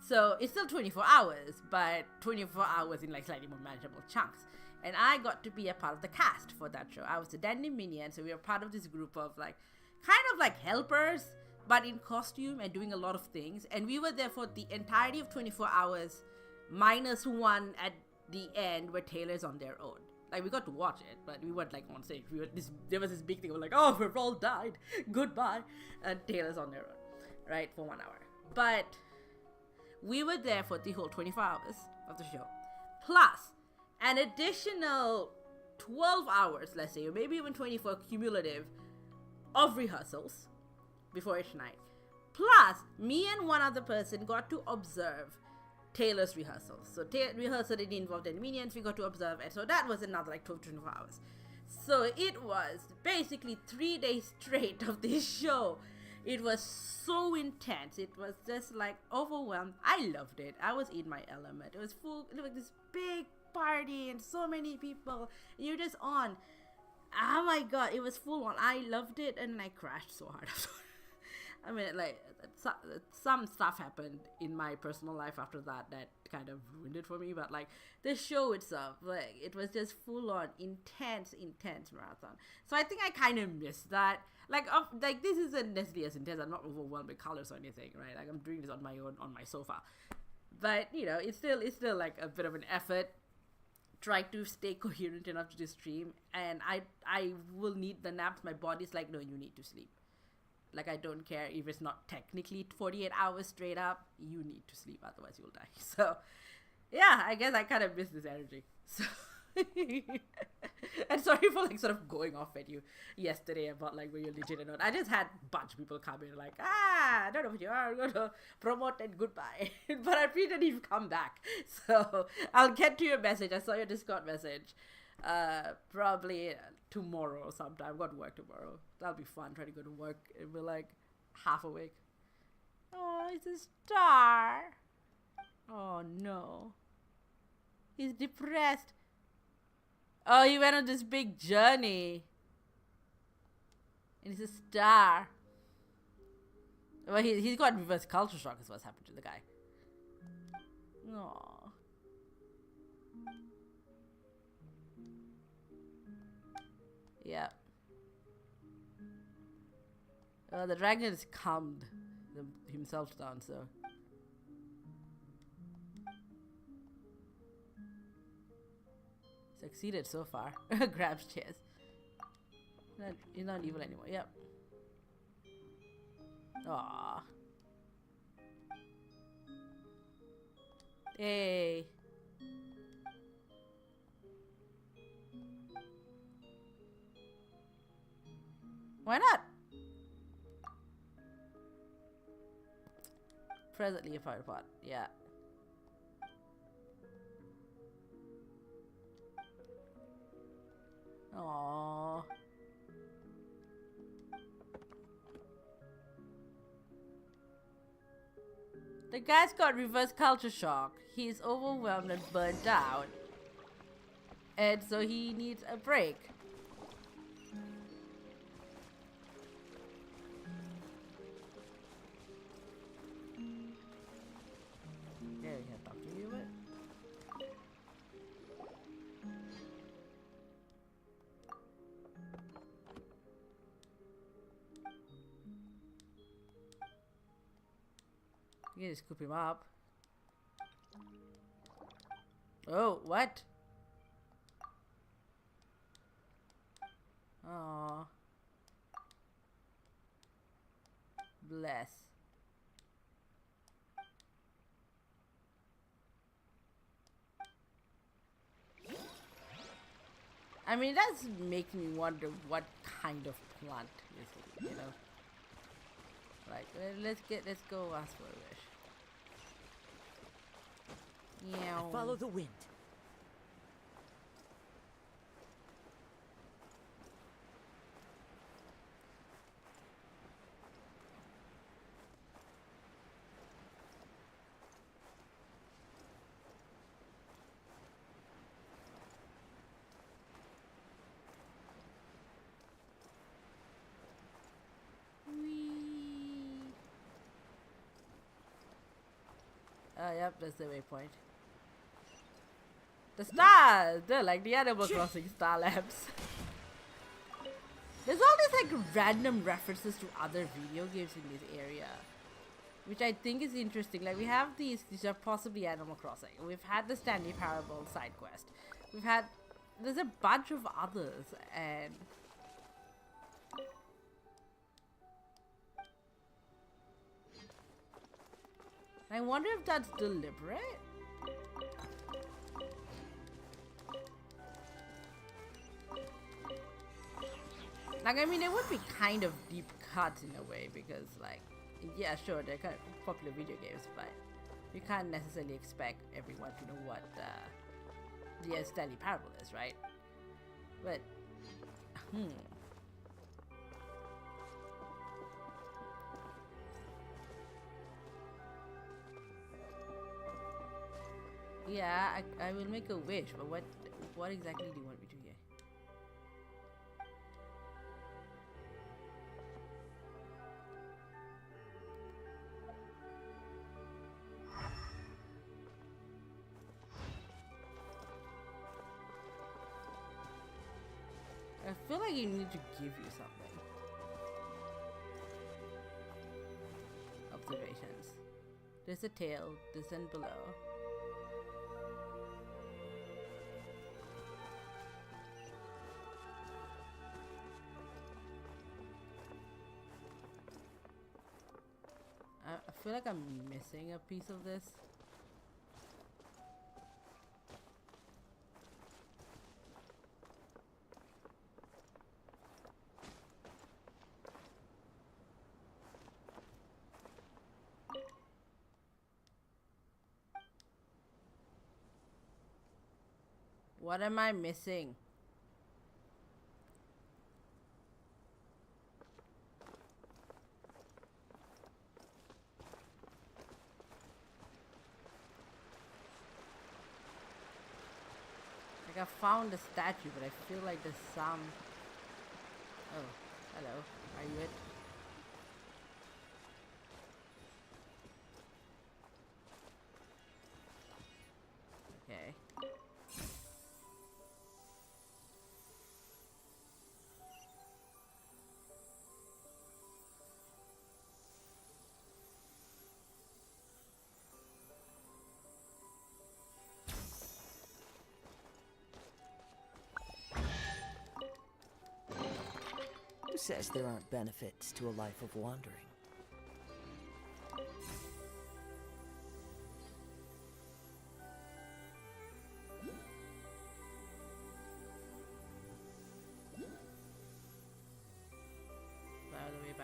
So it's still 24 hours, but 24 hours in like slightly more manageable chunks. And I got to be a part of the cast for that show. I was a dandy minion, so we were part of this group of like, kind of like helpers, but in costume and doing a lot of things. And we were there for the entirety of 24 hours, minus one at the end where Taylor's on their own. Like, we got to watch it, but we weren't like on stage. There was this big thing, we're like, oh, we've all died, goodbye. And Taylor's on their own, right, for 1 hour. But we were there for the whole 24 hours of the show. Plus, an additional 12 hours, let's say, or maybe even 24 cumulative of rehearsals before each night. Plus, me and one other person got to observe Taylor's rehearsals. So rehearsal didn't involve any minions, we got to observe it. So that was another like 24 hours. So it was basically 3 days straight of this show. It was so intense. It was just like overwhelmed. I loved it. I was in my element. It was full, it was like this big party and so many people. And you're just on. Oh my god, it was full on. I loved it and I crashed so hard. I mean, like, some stuff happened in my personal life after that kind of ruined it for me, but like the show itself, like, it was just full on intense marathon. So I think I kind of missed that. Like this isn't necessarily as intense. I'm not overwhelmed with colors or anything, right? Like, I'm doing this on my own on my sofa, but you know, it's still like a bit of an effort. Try to stay coherent enough to the stream, and I will need the naps. My body's like, no, you need to sleep. Like, I don't care if it's not technically 48 hours straight up, you need to sleep, otherwise you'll die. So yeah, I guess I kind of miss this energy. So and sorry for like sort of going off at you yesterday about like were you legit or not. I just had a bunch of people come in like, I don't know what you are, I'm gonna promote and goodbye. But I appreciate you've come back. So I'll get to your message. I saw your Discord message. Probably tomorrow sometime. I've got work tomorrow. That'll be fun, trying to go to work and be like half awake. Oh, it's a star. Oh no. He's depressed. Oh, he went on this big journey. And he's a star. Well, he's got reverse culture shock is what's happened to the guy. Aww. Yeah. The dragon has calmed himself down, so. Succeeded so far. Grabs chairs. He's not evil anymore. Yep. Aww. Hey. Why not? Presently a fire pot. Yeah. Aww. The guy's got reverse culture shock. He's overwhelmed and burnt out. And so he needs a break. Yeah, we can talk to you a bit. You can just scoop him up. Oh, what? Aww. Bless. I mean, that's making me wonder what kind of plant is it, you know? Like, let's go ask for a wish. Yeah. Follow the wind. Yep, that's the waypoint. The stars! They're like the Animal Crossing star lamps. There's all these like random references to other video games in this area, which I think is interesting. Like we have these are possibly Animal Crossing. We've had the Stanley Parable side quest. There's a bunch of others, and I wonder if that's deliberate. Like, I mean, it would be kind of deep cuts in a way because, like, yeah, sure, they're kind of popular video games, but you can't necessarily expect everyone to know what the Stanley Parable is, right? But, yeah, I will make a wish, but what exactly do you want me to get? I feel like you need to give you something. Observations. There's a tail, descend below. I feel like I'm missing a piece of this. What am I missing? Like I found a statue, but I feel like there's some... Oh, hello. Are you it? Okay. Who says there aren't benefits to a life of wandering?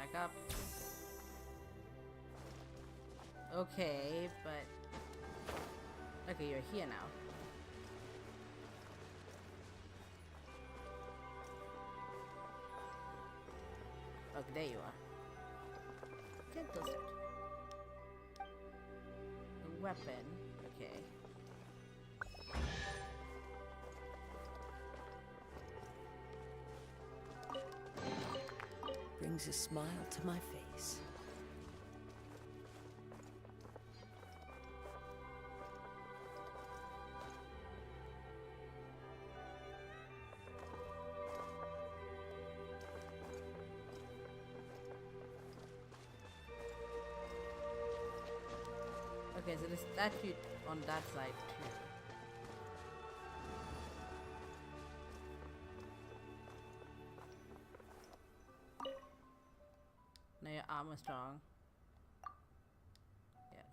back up. Okay, but... Okay, you're here now. Okay, there you are. Gentle start. A weapon. Okay. Brings a smile to my face. Okay, so the statue on that side too. Now your armor strong. Yeah.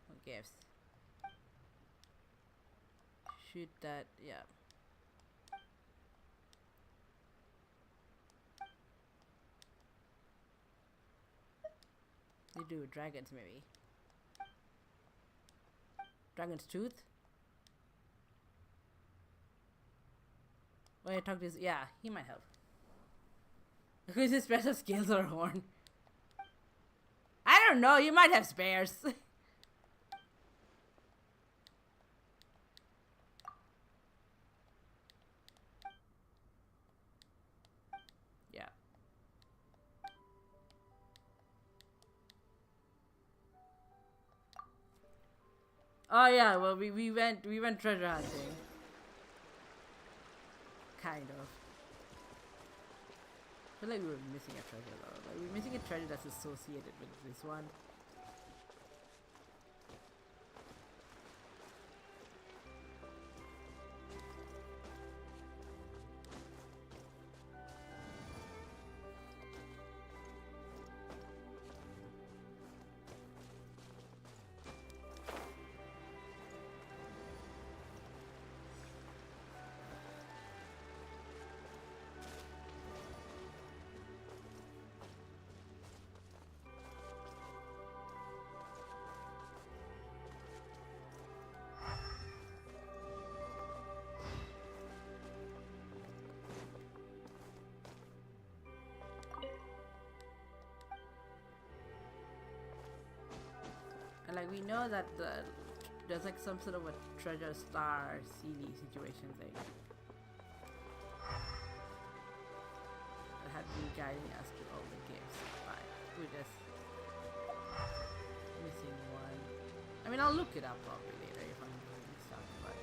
What gives? Shoot that, yeah. You do dragons maybe. Dragon's tooth? Well, I talk this. Yeah, he might help. Who's his special skills or horn? I don't know. You might have spares. Yeah. Oh yeah. Well, we went treasure hunting. Kind of. I feel like we were missing a treasure though. Like we're missing a treasure that's associated with this one. And like we know that there's like some sort of a treasure star Sealy situation thing that had been guiding us to all the gifts, but we're just missing one. I mean, I'll look it up probably later if I'm doing stuff, but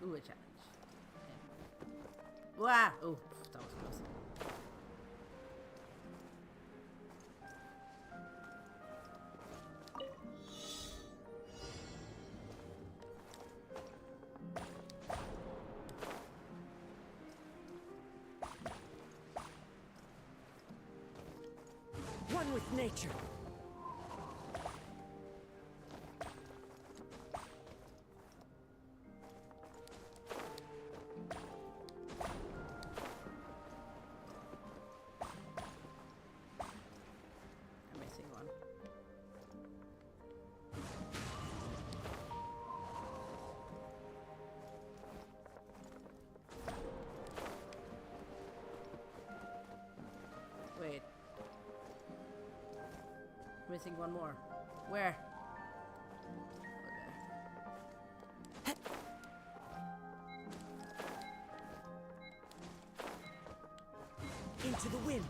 ooh, a challenge. Okay. Wow! Oh, that was close. One with nature. I'm missing one. Wait. Missing one more. Where? Into the wind.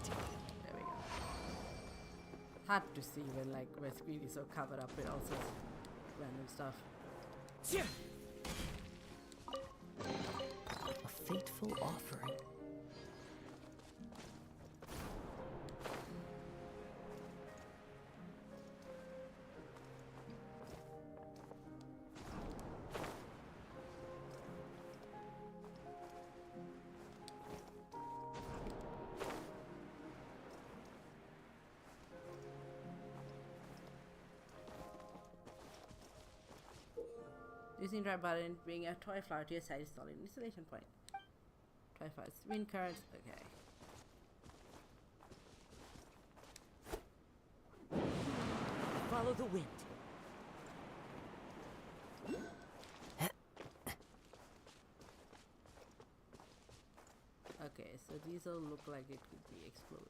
There we go. Hard to see when like my screen is so covered up with all sorts of random stuff. A fateful offering. Using right button, bring a toy flower to your side, install an installation point. Toy flowers, wind cards, okay. Follow the wind. Okay, so these all look like it could be exploded.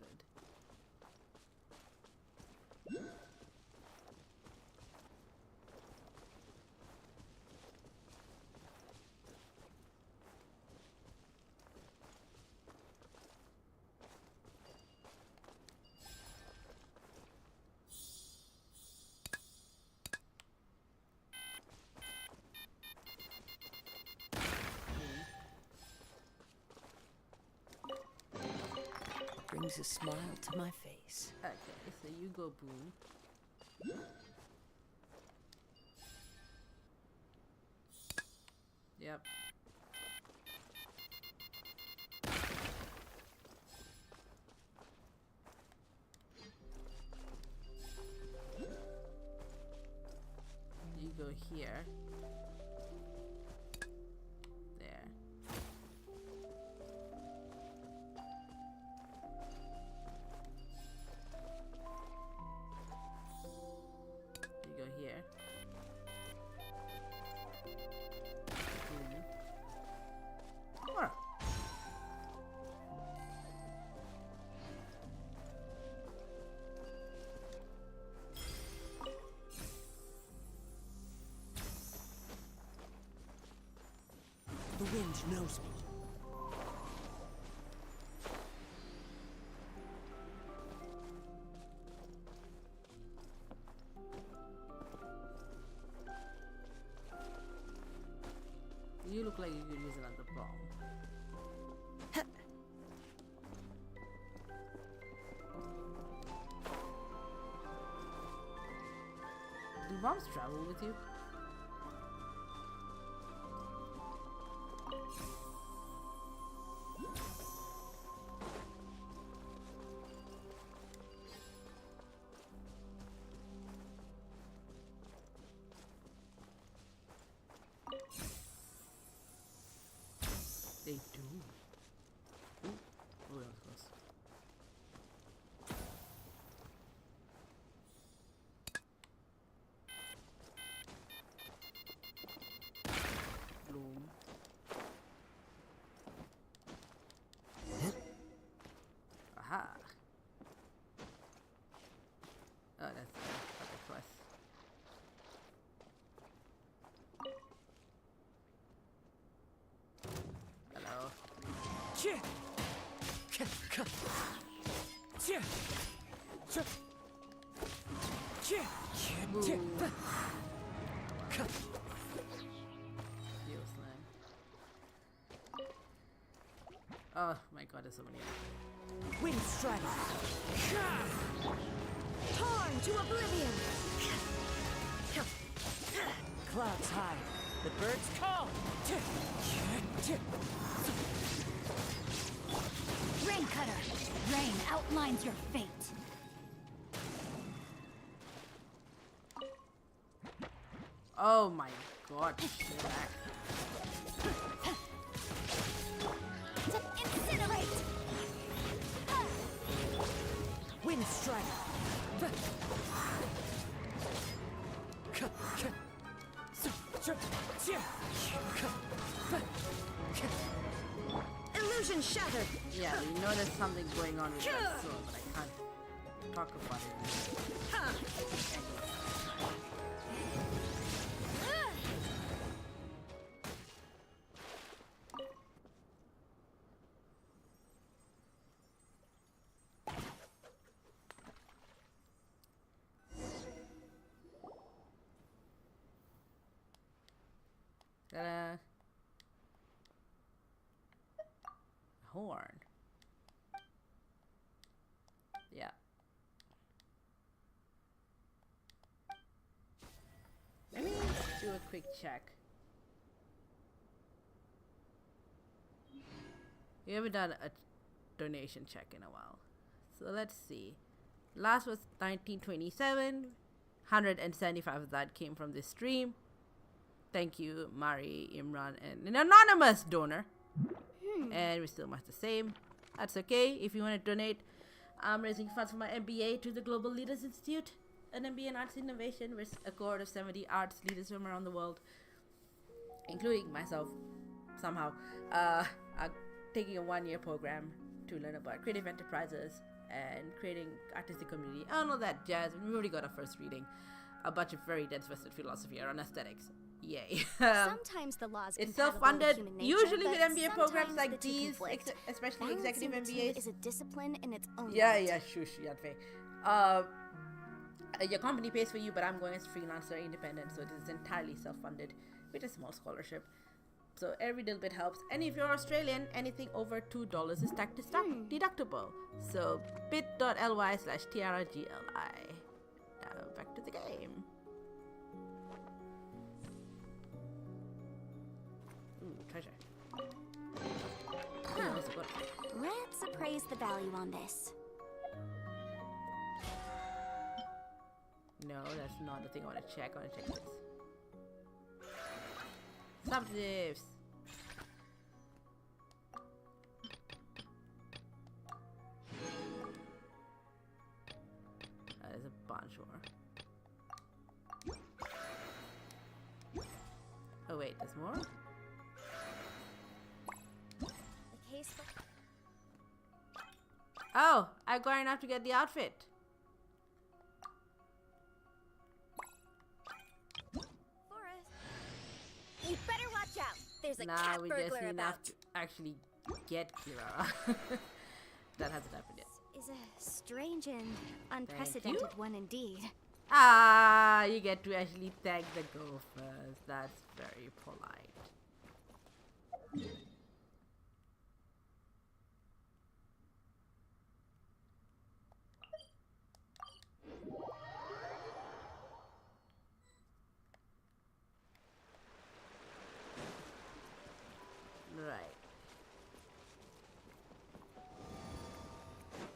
Brings a smile to my face. Okay, so you go boom. Yep. You go here. There. You go here. Alright. The wind knows me. You look like you could use another bomb. Do bombs travel with you? They do. Ooh, that was close. Bloom. Aha. Oh, that's the quest. Hello. Heal slam. Oh my god, there's so many. Wind strider. Torn to oblivion! Clouds high. The birds call. Rain cutter. Rain outlines your fate. Oh my god, shit back. Incinerate! Wind strider. Illusion shattered! Yeah, you know there's something going on with that sword, but I can't talk about it. Ta-da. Horn. Yeah. Let me do a quick check. We haven't done a donation check in a while. So let's see. Last was 1927. 175 of that came from this stream. Thank you, Mari, Imran, and an anonymous donor. And we're still much the same. That's okay. If you want to donate, I'm raising funds for my MBA to the Global Leaders Institute, an MBA in Arts Innovation with a cohort of 70 arts leaders from around the world, including myself, somehow. I'm taking a 1-year program to learn about creative enterprises and creating artistic community. All of that jazz. We've already got our first reading. A bunch of very dense Western philosophy around aesthetics. Yay. Sometimes the laws It's compatible with self-funded, human nature, usually with but MBA programs sometimes like the two these, conflict. especially Balancing executive the two MBAs. is a discipline in its own Yeah, right. yeah, shush, Yadfe. Your company pays for you, but I'm going as freelancer, independent, so it is entirely self-funded with a small scholarship. So every little bit helps. And if you're Australian, anything over $2 is tax deductible. So bit.ly/TRGLI. Now back to the game. Ooh, treasure. Huh. Let's appraise the value on this. No, that's not the thing I want to check. I want to check this. Subjects. There's a bunch more. Oh wait, there's more? The case for Oh, I got enough to get the outfit. You better watch out. There's a Nah, cat we just burglar need about. enough to actually get Kirara. That hasn't happened yet. Is a strange and unprecedented one indeed. Ah, you get to actually thank the gophers. That's very polite. Right.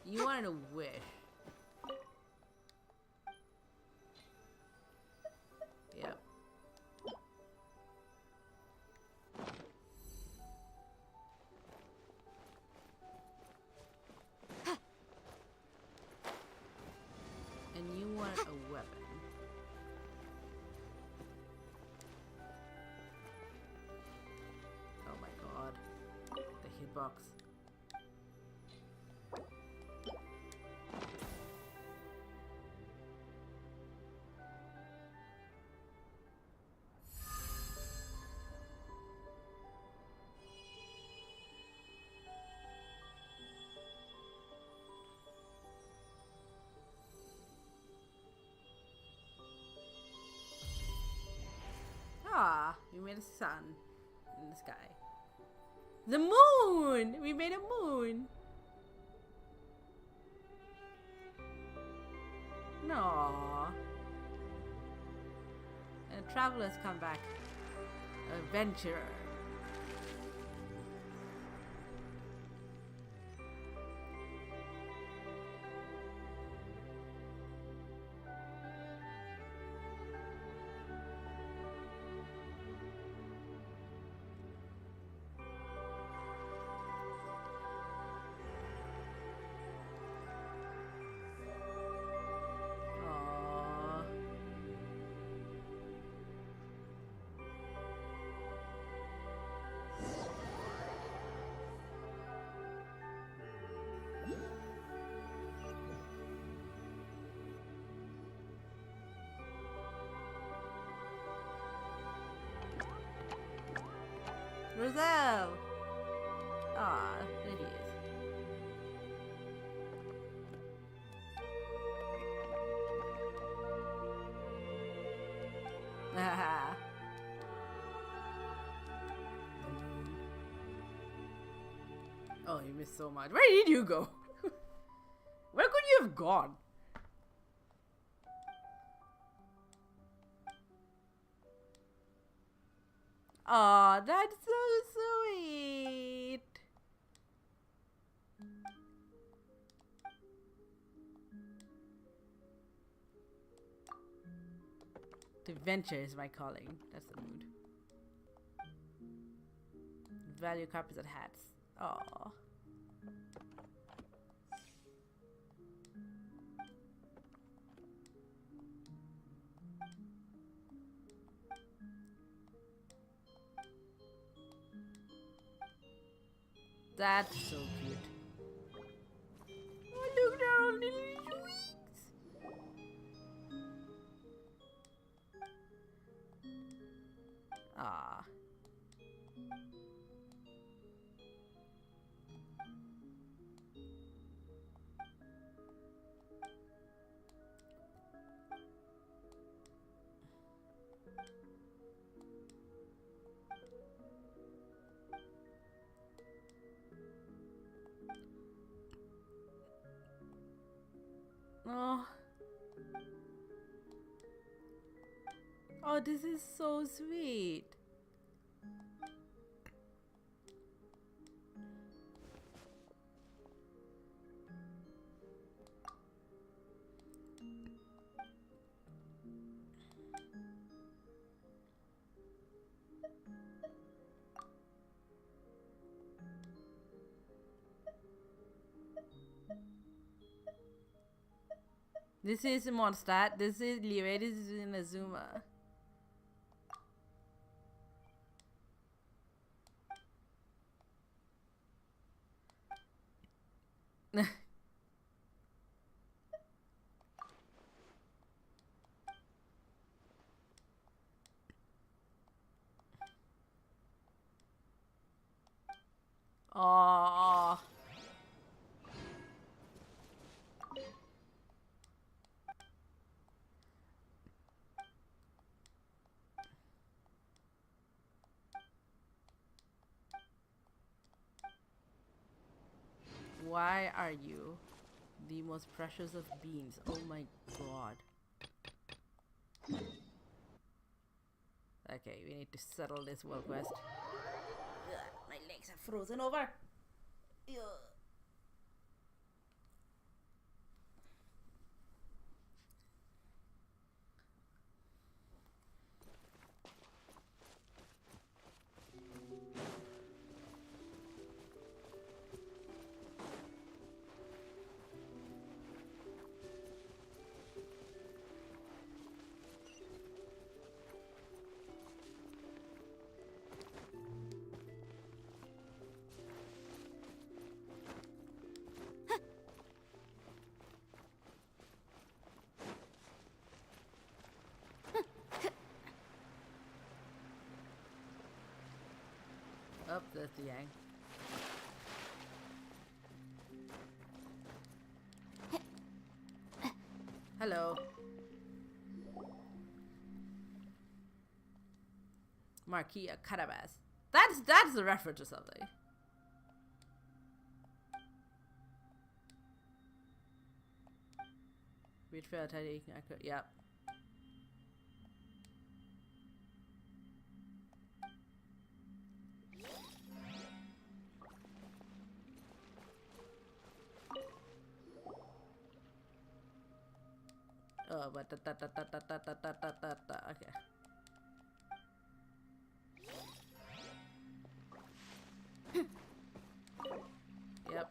You wanted a wish. Yep. And you want a weapon. Oh my god. The hitbox. Ah, we made a sun in the sky. The moon! We made a moon! No. And travelers come back. Adventurer. Aww. Roselle! Ah, there he is. Haha. Oh, you missed so much. Where did you go? Where could you have gone? Aw, that's so sweet. Adventure is my calling. That's the mood. value carpets and hats. Oh. That's so cute. Oh, look, they're all little wings. Ah. Oh. Oh, this is so sweet. This is Mondstadt. This is Liwe. This is Inazuma. Oh. Why are you the most precious of beings? Oh my god. Okay, we need to settle this world quest. Ugh, my legs are frozen over. Ugh. Oh, there's the Yang. Hello. Marquia Carabas. That's a reference to something. Wait for tiny. Yep. Oh, but okay. Yep.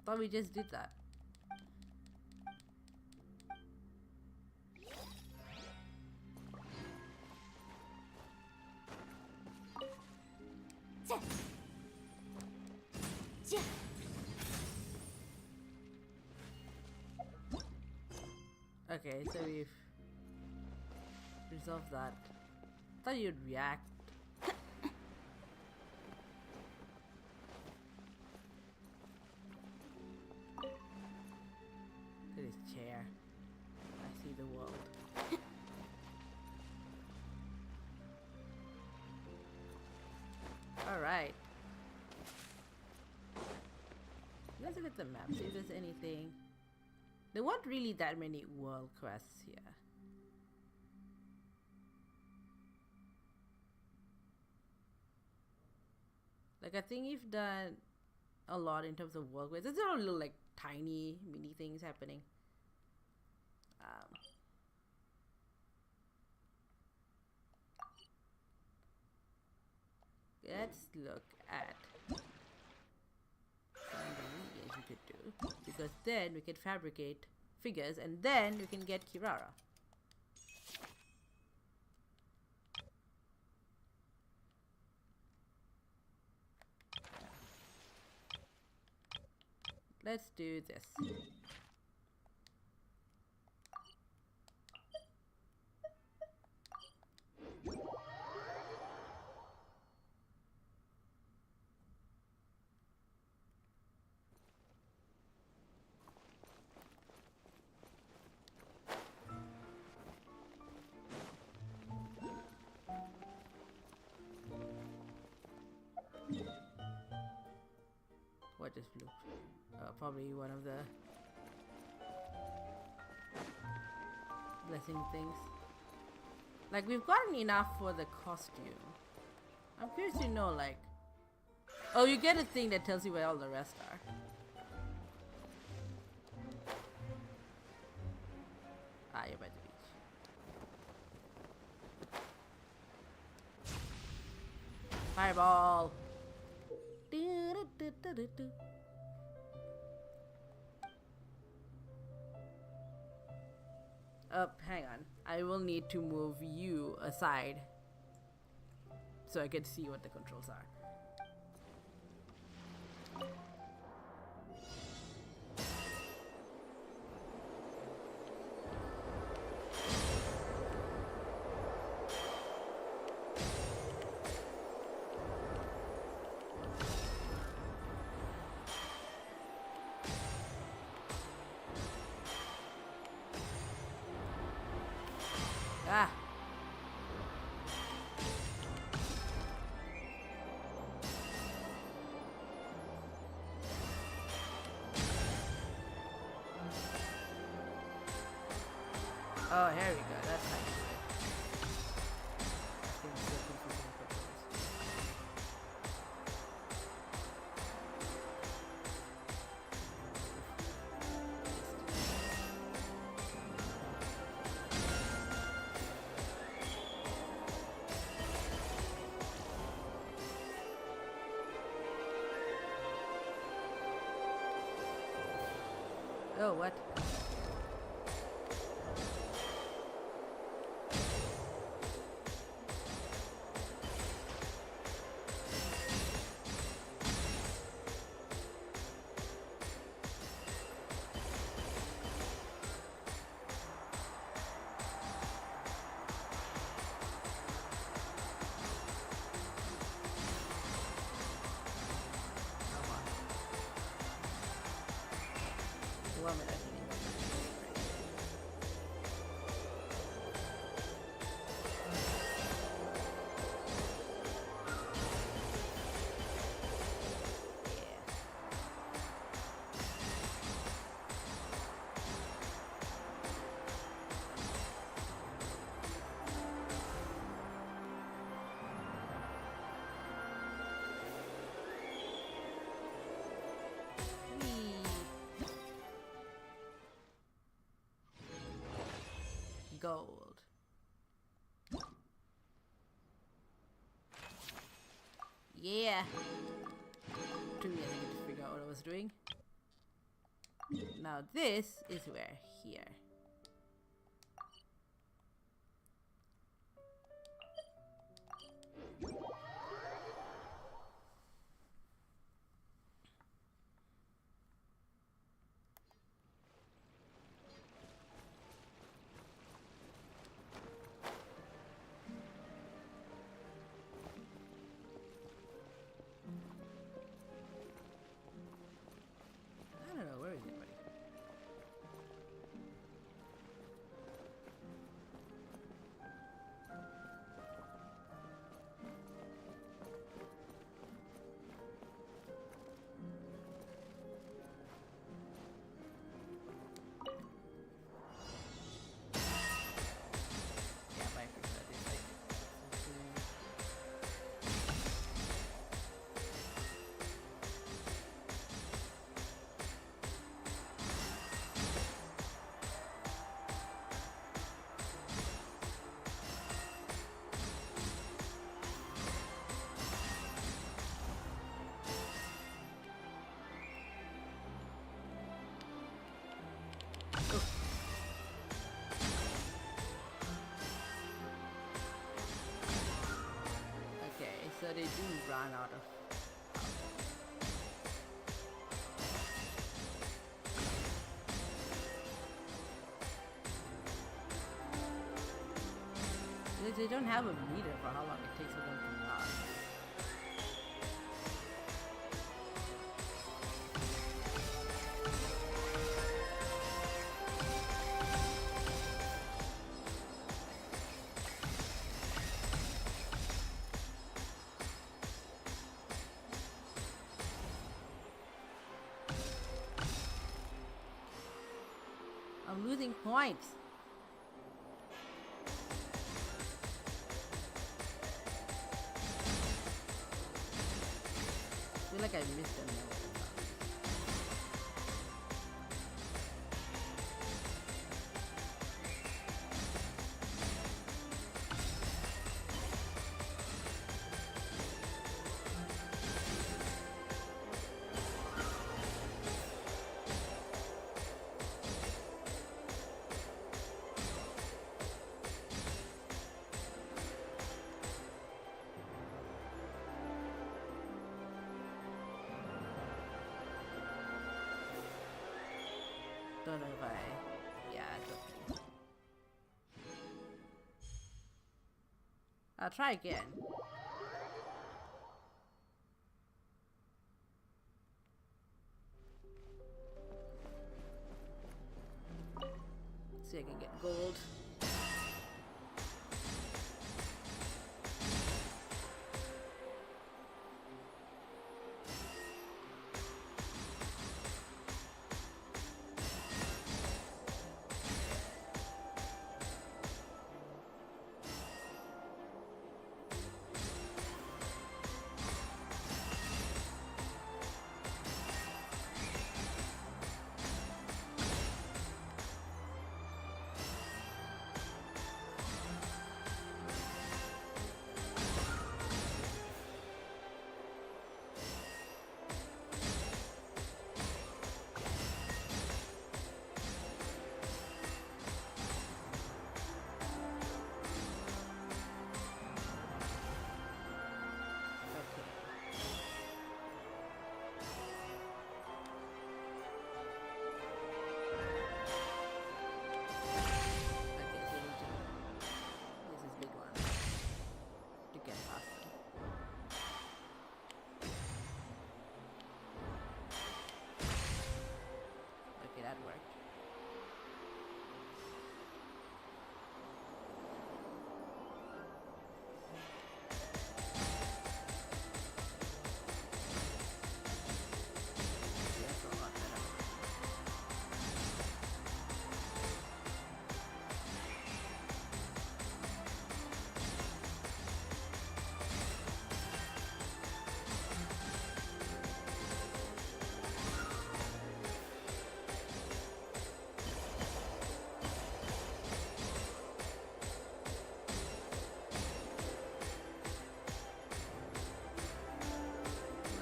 Thought we just did that. Okay, so we've resolved that. Thought you'd react. Look at his chair. I see the world. Alright. Let's look at the map, see if there's anything. There weren't really that many world quests here. Like, I think you've done a lot in terms of world quests. There's all little, like, tiny mini things happening. Let's look at something yes, we could do, because then we can fabricate figures and then we can get Kirara. Let's do this. What just blew? Probably one of the blessing things. Like, we've gotten enough for the costume. I'm curious to know, like... Oh, you get a thing that tells you where all the rest are. Ah, you're by the beach. Fireball! Hang on. I will need to move you aside so I can see what the controls are. Ah. Oh, here we go. That's how you do it. Seems so confusing controls. Oh, what? One minute. Gold. Yeah. Took me a second to figure out what I was doing. Now this is where here. I don't know, where is it, buddy? But they do run out of. They don't have a meter for how long it takes for them to run. I'm losing points. I feel like I missed them now. Don't know if yeah, it's okay. I'll try again. See if I can get gold.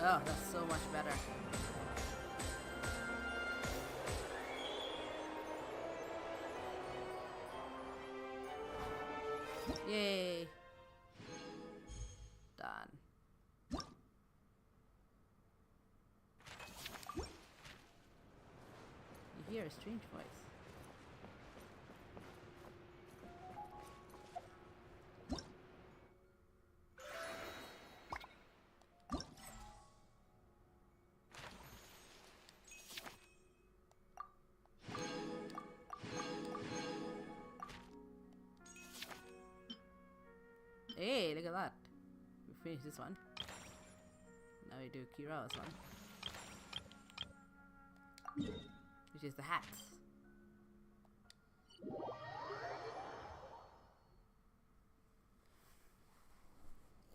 Oh, that's so much better. Yay. Done. You hear a strange voice. Hey, look at that. We finished this one. Now we do Kira's one. Which is the hats.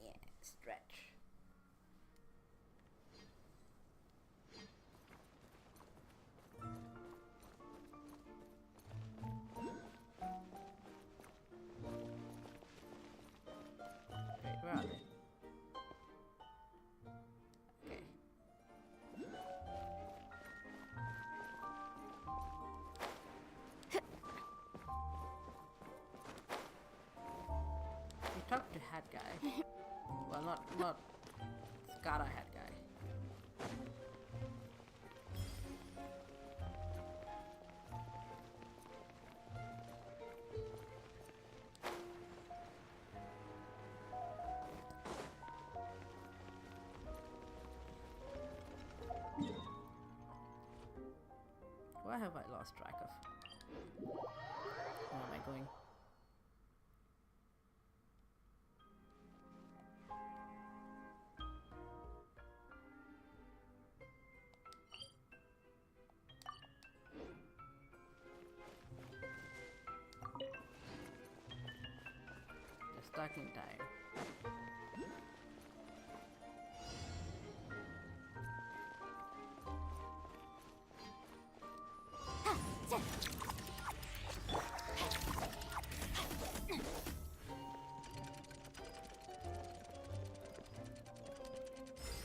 Yeah, stretch. Where are they? Okay. We talked to Hat Guy. Well, not Scara head guy. Where have I lost track of? Where am I going? Just stuck in time.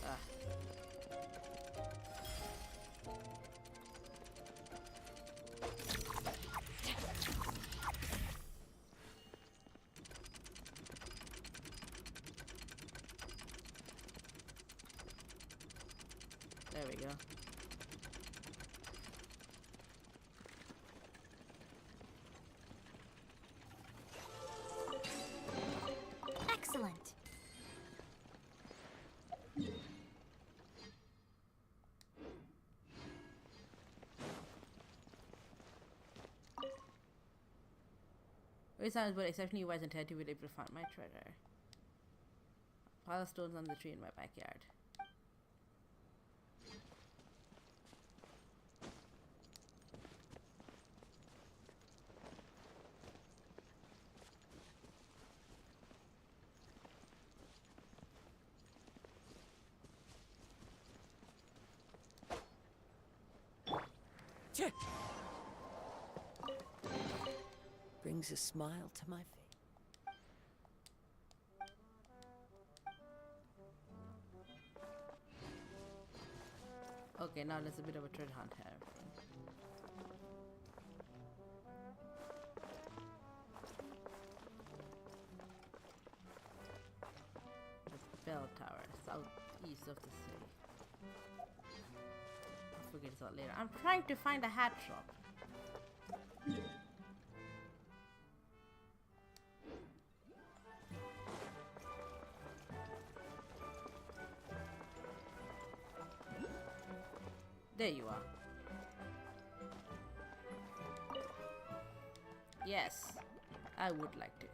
Ah. There we go. Excellent. It sounds but exceptionally wise and Ted to be able to find my treasure. Pile of stones on the tree in my backyard. Brings a smile to my face. Okay, now there's a bit of a treasure hunt here. The bell tower, southeast of the city. I'll figure this out later. I'm trying to find a hat shop. There you are. Yes, I would like to.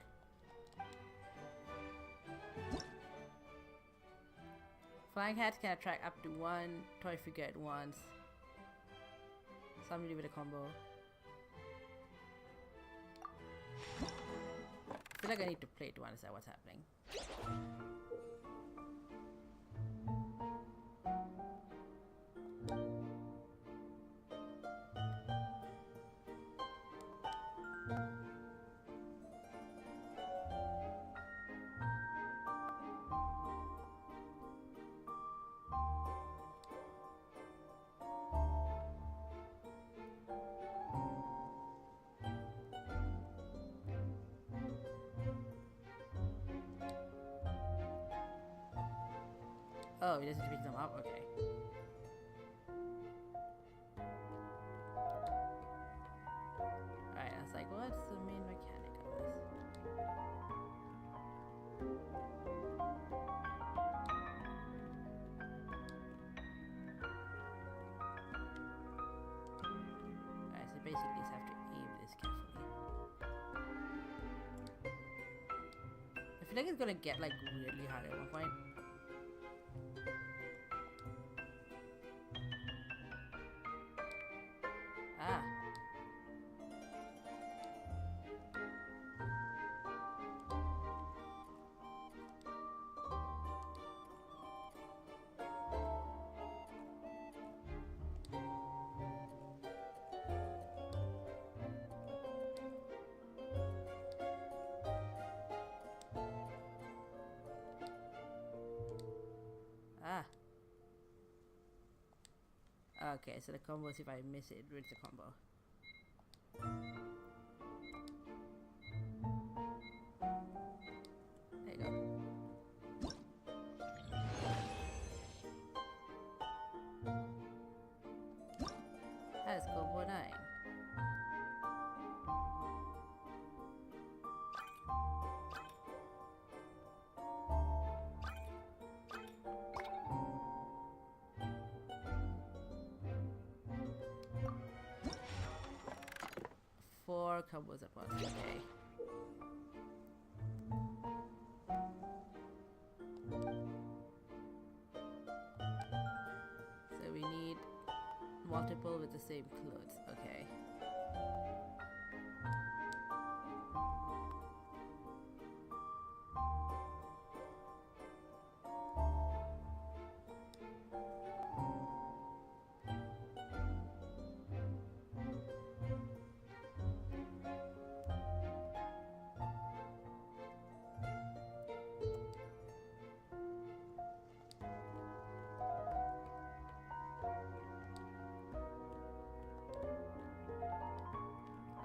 Flying hats can attract up to one toy figure at once. Somebody with a combo. I feel like I need to play to understand what's happening. Oh, he doesn't pick them up? Okay. Alright, I was like, what's the main mechanic of this? Alright, so basically just have to aim this carefully. I feel like it's gonna get like weirdly hard at one point. Ah. Ah. Okay, so the combo is if I miss it, it's the combo. There you go. 4 combos at once. Okay. So we need multiple with the same clothes. Okay.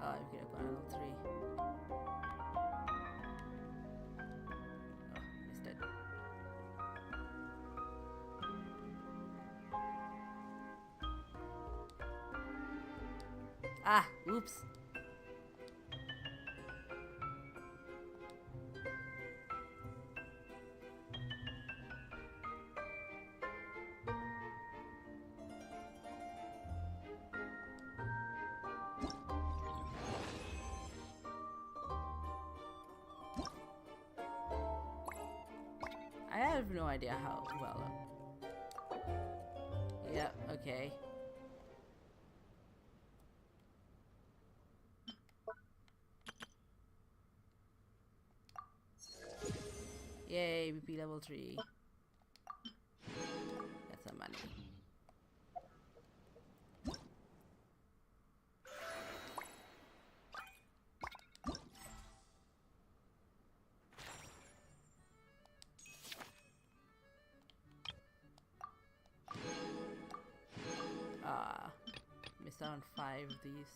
I'm gonna go on 3. Oh, missed it. Ah, oops. I have no idea how well. Yeah, okay. Yay, BP level 3. Get some money. Missed out on 5 of these.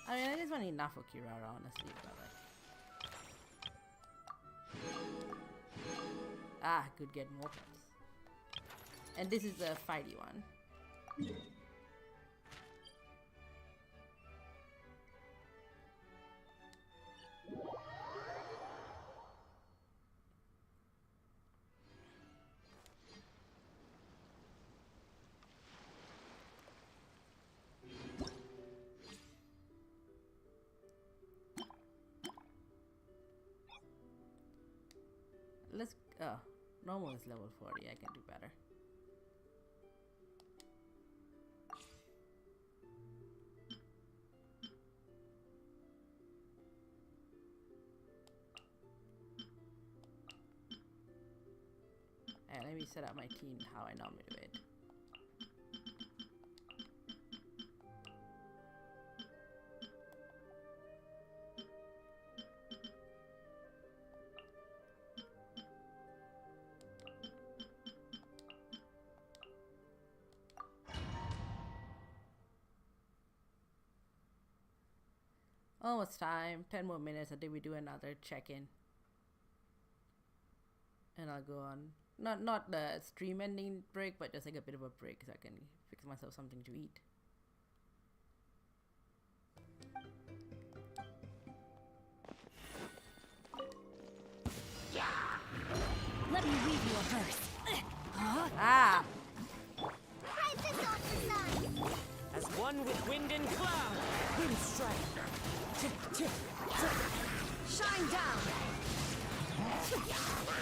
I mean, I just want enough for Kirara, honestly, but like... could get more points. And this is the fighty one. Let's... Oh, normal is level 40. I can do better. And let me set up my team how I normally do it. Almost time. 10 more minutes until we do another check-in. And I'll go on. Not the stream ending break, but just like a bit of a break so I can fix myself something to eat. Let me read you a verse. Ah! Right, this off the side. As one with wind and cloud, wind strike. Shine down.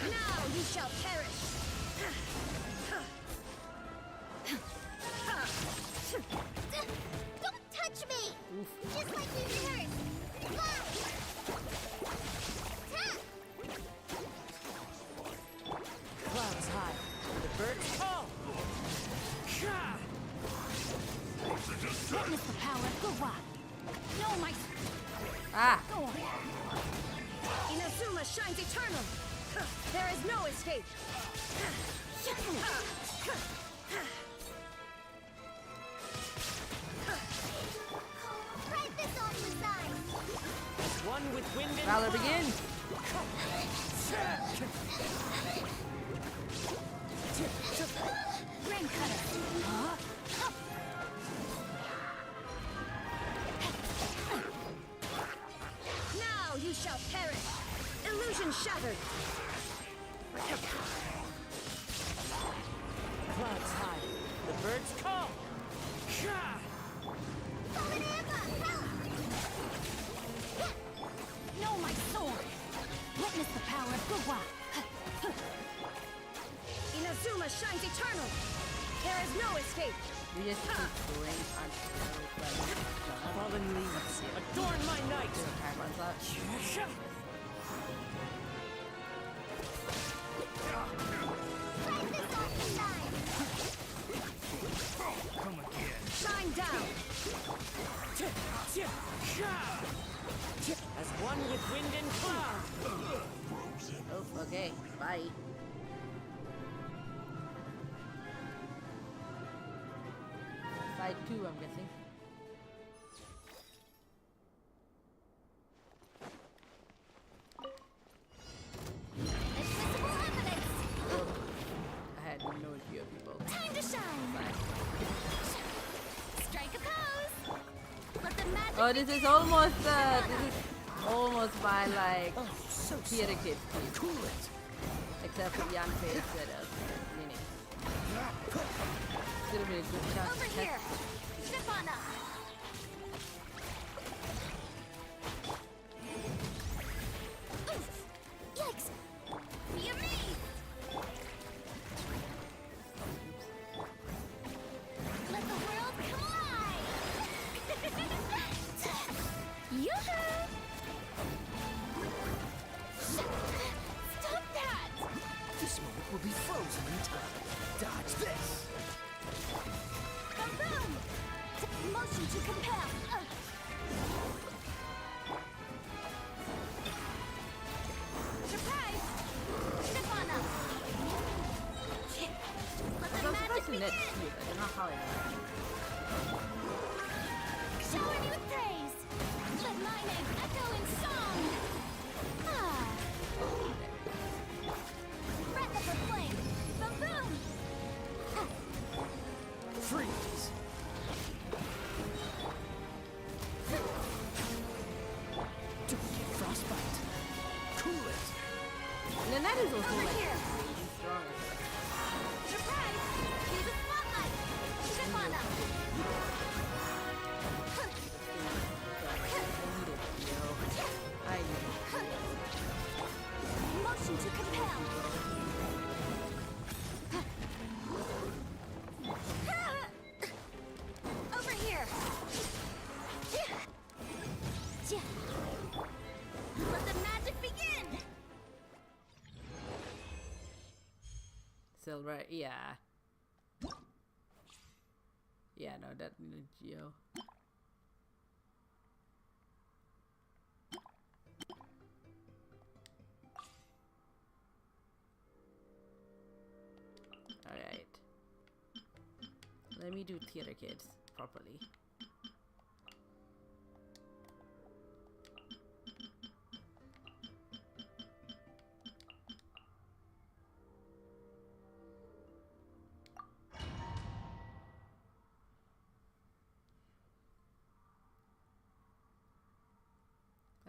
Now you shall perish. Don't touch me! Just like you rehearsed. Flash! Tap! Clouds high, the birds call. Witness the power of Gura. No, my... Go on. Inazuma shines eternal. There is no escape. Right, this off the side. As one with wind and Valor cloud. begin. Rain cutter. Now you shall perish. Illusion shattered. Clouds high, the birds call. Know my sword. Witness the power of Guwa. Inazuma shines eternal. There is no escape. We just keep going until Fallen leaves, adorn my night! time runs out. Come again. Shine down. As one with wind and cloud! Oh, okay. Bye. Side 2, I'm guessing. Invisible evidence! Oh, I had no idea, people. Time to shine! Strike a pose! Let the magic Oh, this is almost my like theater kid team. Cool it. Except for the unfazed setup. Meaning. Still be a good chance over to here! catch. Step on up! Oof! Yikes! Be amazed! Let the world collide! Yoo-hoo! Stop that! This moment will be frozen in time. Dodge this. Boom! Motion to compel! Surprise! Step on up! Let the I'm magic surprised in begin! that too. I don't know how it works. Shower me with praise! Let my name echo in song! Ah! Breath of the flame! Boom boom! Freeze. Don't get frostbite. Cool it. Lynette is also Over like here. really strong. Surprise! See the spotlight! Step on up! I need it. Motion to compel! Over here! Let the magic begin! Silver, yeah. Yeah, no, that needed Geo. Alright. Let me do theater kids properly.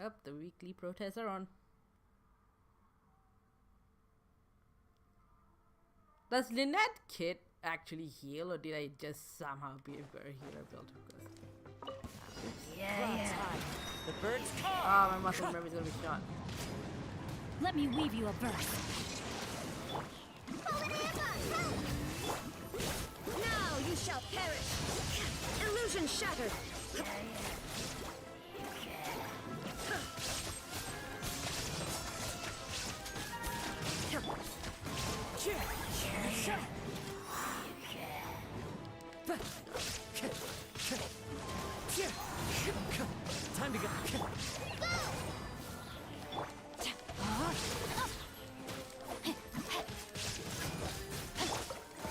Up, the weekly protests are on. Does Lynette Kid actually heal, or did I just somehow be a healer build? Yeah. The birds call! Oh, my muscle memory's gonna be shot. Let me weave you a verse. Now you shall perish! Illusion shattered! Time to go.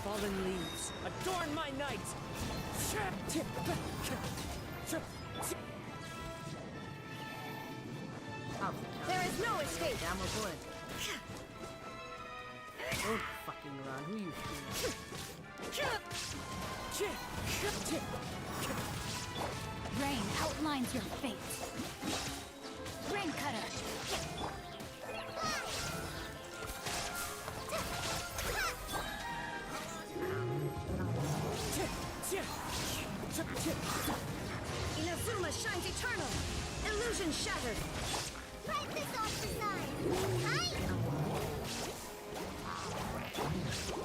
Fallen leaves, adorn my night! There is no escape. Damn, we're going. Don't fucking run. Who you shooting? Rain outlines your fate. Rain cutter. Illusion shattered. Wipe this off the side. Hi.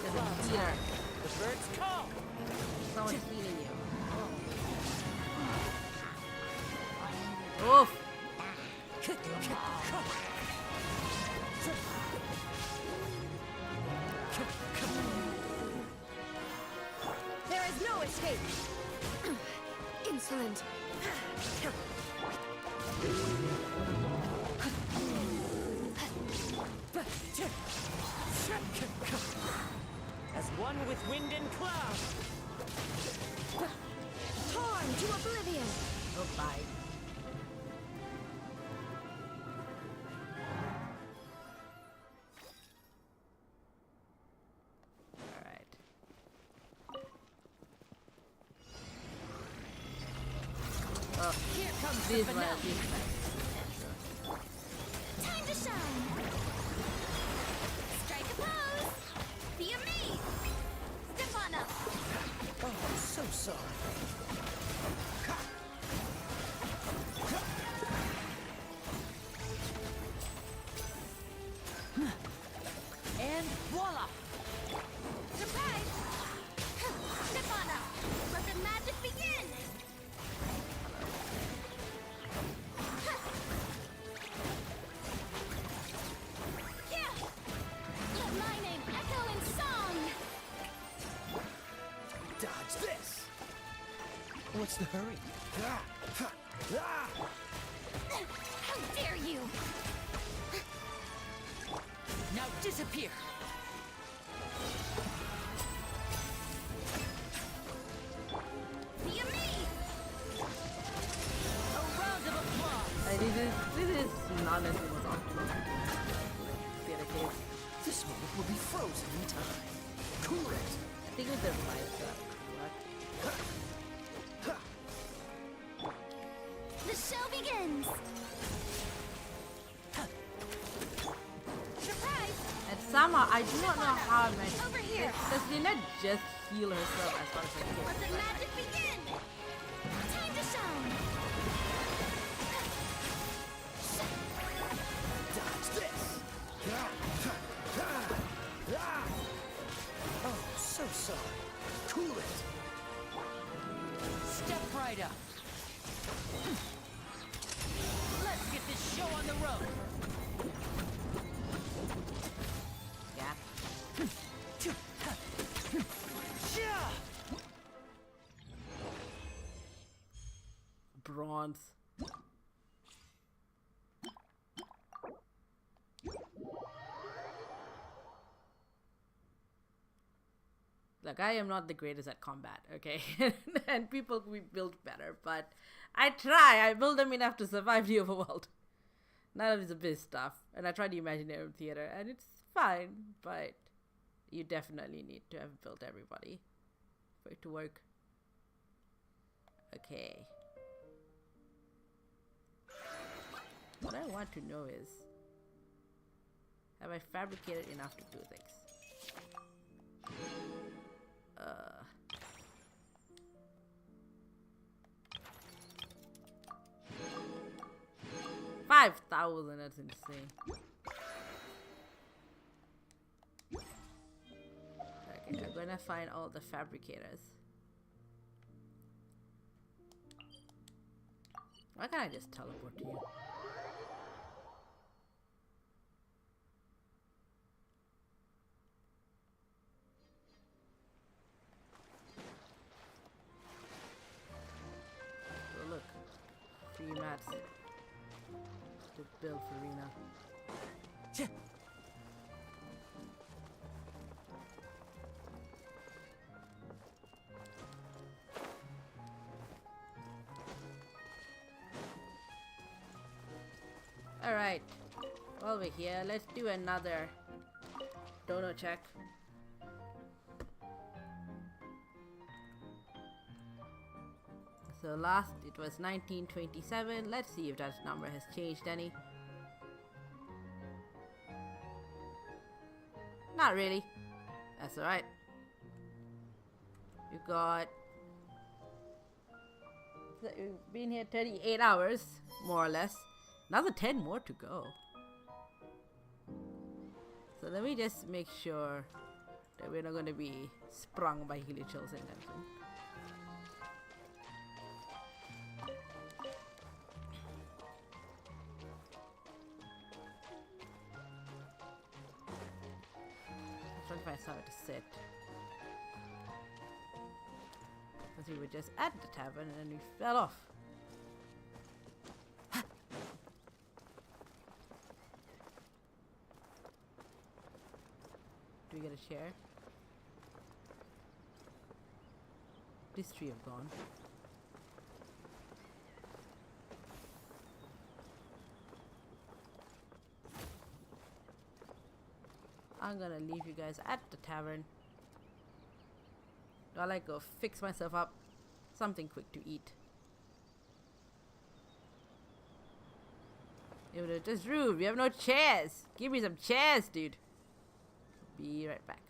There's a healer. The birds call. Someone's healing you. Oof. There is no escape. Insolent. As one with wind and cloud. Torn to oblivion. Goodbye. Alright. Oh, Here comes this the one, finale. this one. Time to shine. Strike a pose. Be amazed. Step on up. Oh, I'm so sorry. And voila! Surprise. Step on up. Let the magic begin. Yeah. Let my name echo in song. Dodge this! What's the hurry? How dare you! Now disappear! Be amazed. A round of applause! This is nonsense was optional. The other case. This moment will be frozen in time. Cool it! I think with the lights what? The show begins. Surprise! And somehow I do not know how I managed. Over here. Does Lina just heal herself as far as I can? Let the magic begin. Time to shine. Dodge this! Oh, so sorry. Cool it! Step right up! Let's get this show on the road! Yeah. Bronze. Look, I am not the greatest at combat, okay? And people could be built better, but I try. I build them enough to survive the overworld. None of it's the best stuff. And I try the Imaginarium Theater, and it's fine, but you definitely need to have built everybody for it to work. Okay. What I want to know is, have I fabricated enough to do things? 5,000, that's insane. Okay, I'm gonna find all the fabricators. Why can't I just teleport to you? Oh, look. 3 mats to build Farina. Alright, while we're here, let's do another dono check. So last it was 1927. Let's see if that number has changed any. Not really. That's alright. We've got... We've been here 38 hours. more or less. Another 10 more to go. So let me just make sure that we're not going to be sprung by Healy Chills anytime soon. I'm trying to find somewhere to sit. Because we were just at the tavern and then we fell off. Do we get a chair? These three have gone. I'm gonna leave you guys at the tavern while I go fix myself up something quick to eat. It was just rude. We have no chairs. Give me some chairs, dude. Be right back.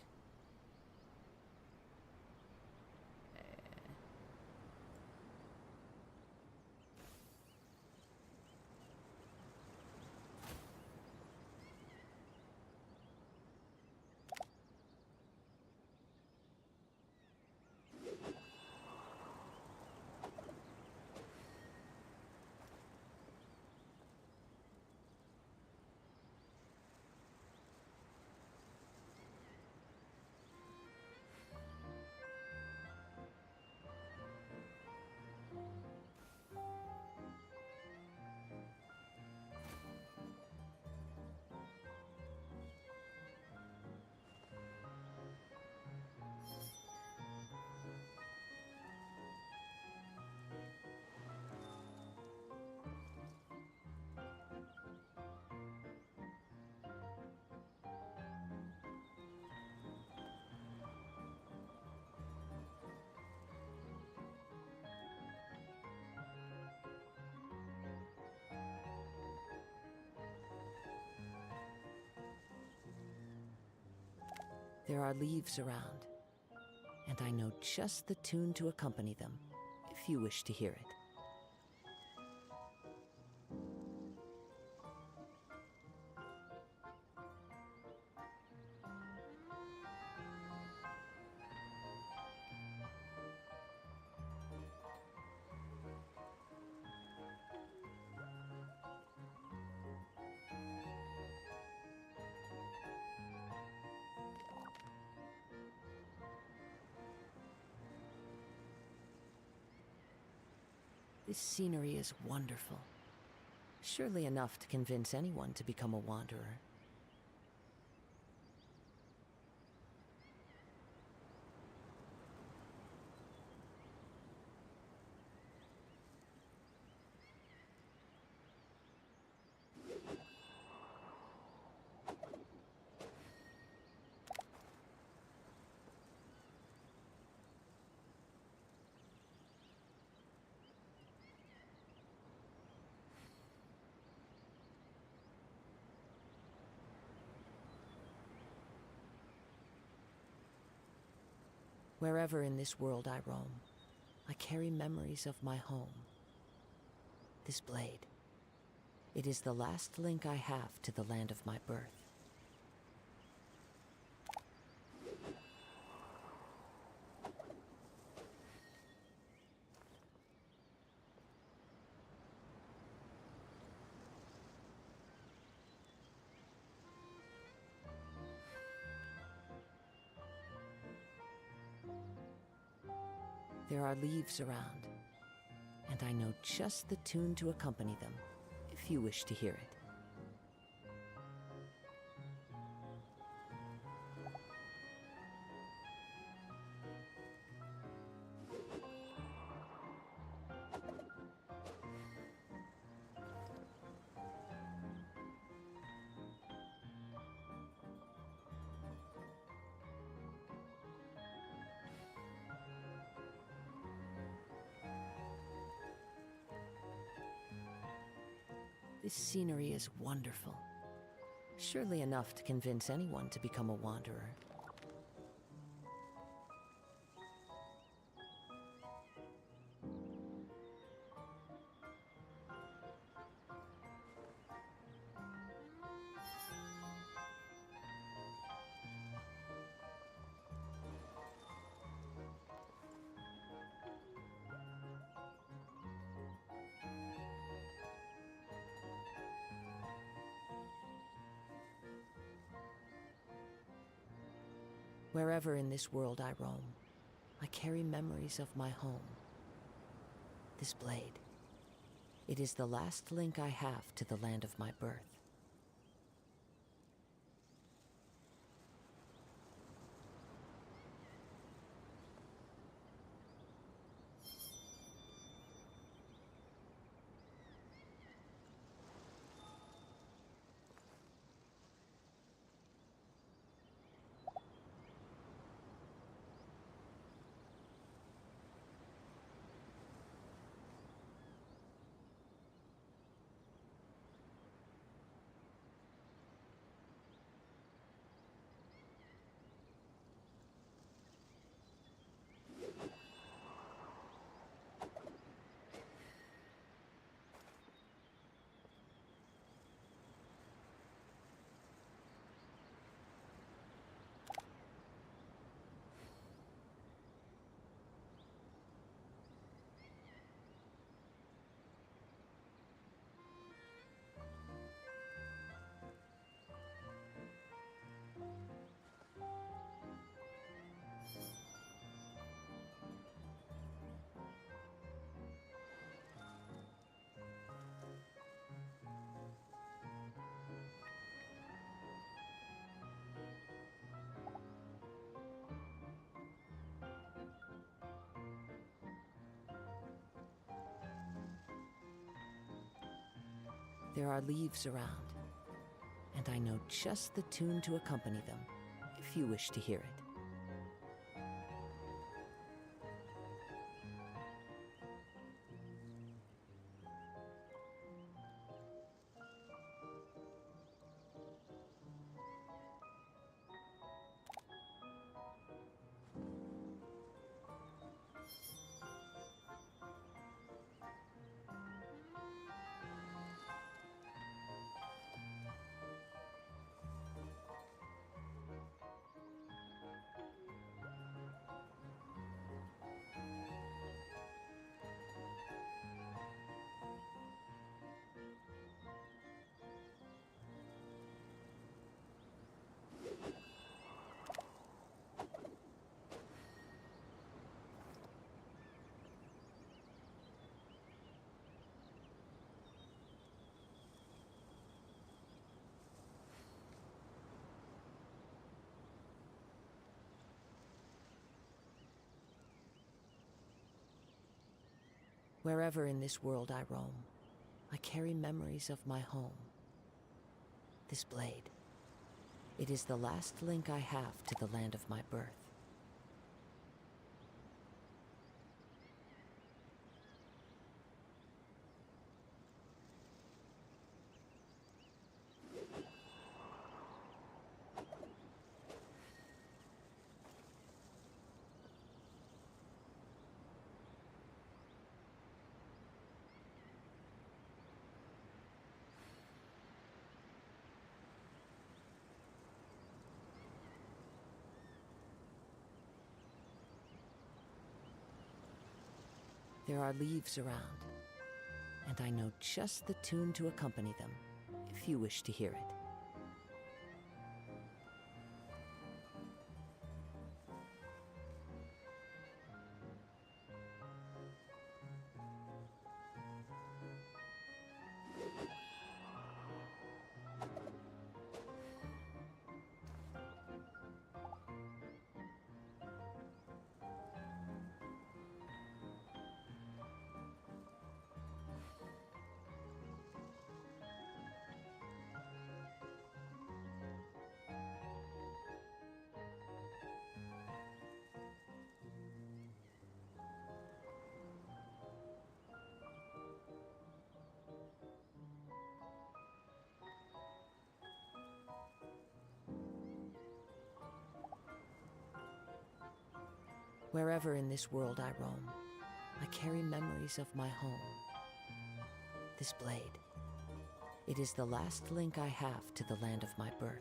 There are leaves around, and I know just the tune to accompany them, if you wish to hear it. This scenery is wonderful. Surely enough to convince anyone to become a wanderer. Wherever in this world I roam, I carry memories of my home. This blade, it is the last link I have to the land of my birth. There are leaves around, and I know just the tune to accompany them, if you wish to hear it. This scenery is wonderful. Surely enough to convince anyone to become a wanderer. Wherever in this world I roam, I carry memories of my home. This blade, it is the last link I have to the land of my birth. There are leaves around, and I know just the tune to accompany them, if you wish to hear it. Wherever in this world I roam, I carry memories of my home. This blade, it is the last link I have to the land of my birth. There are leaves around, and I know just the tune to accompany them, if you wish to hear it. Wherever in this world I roam, I carry memories of my home. This blade, it is the last link I have to the land of my birth.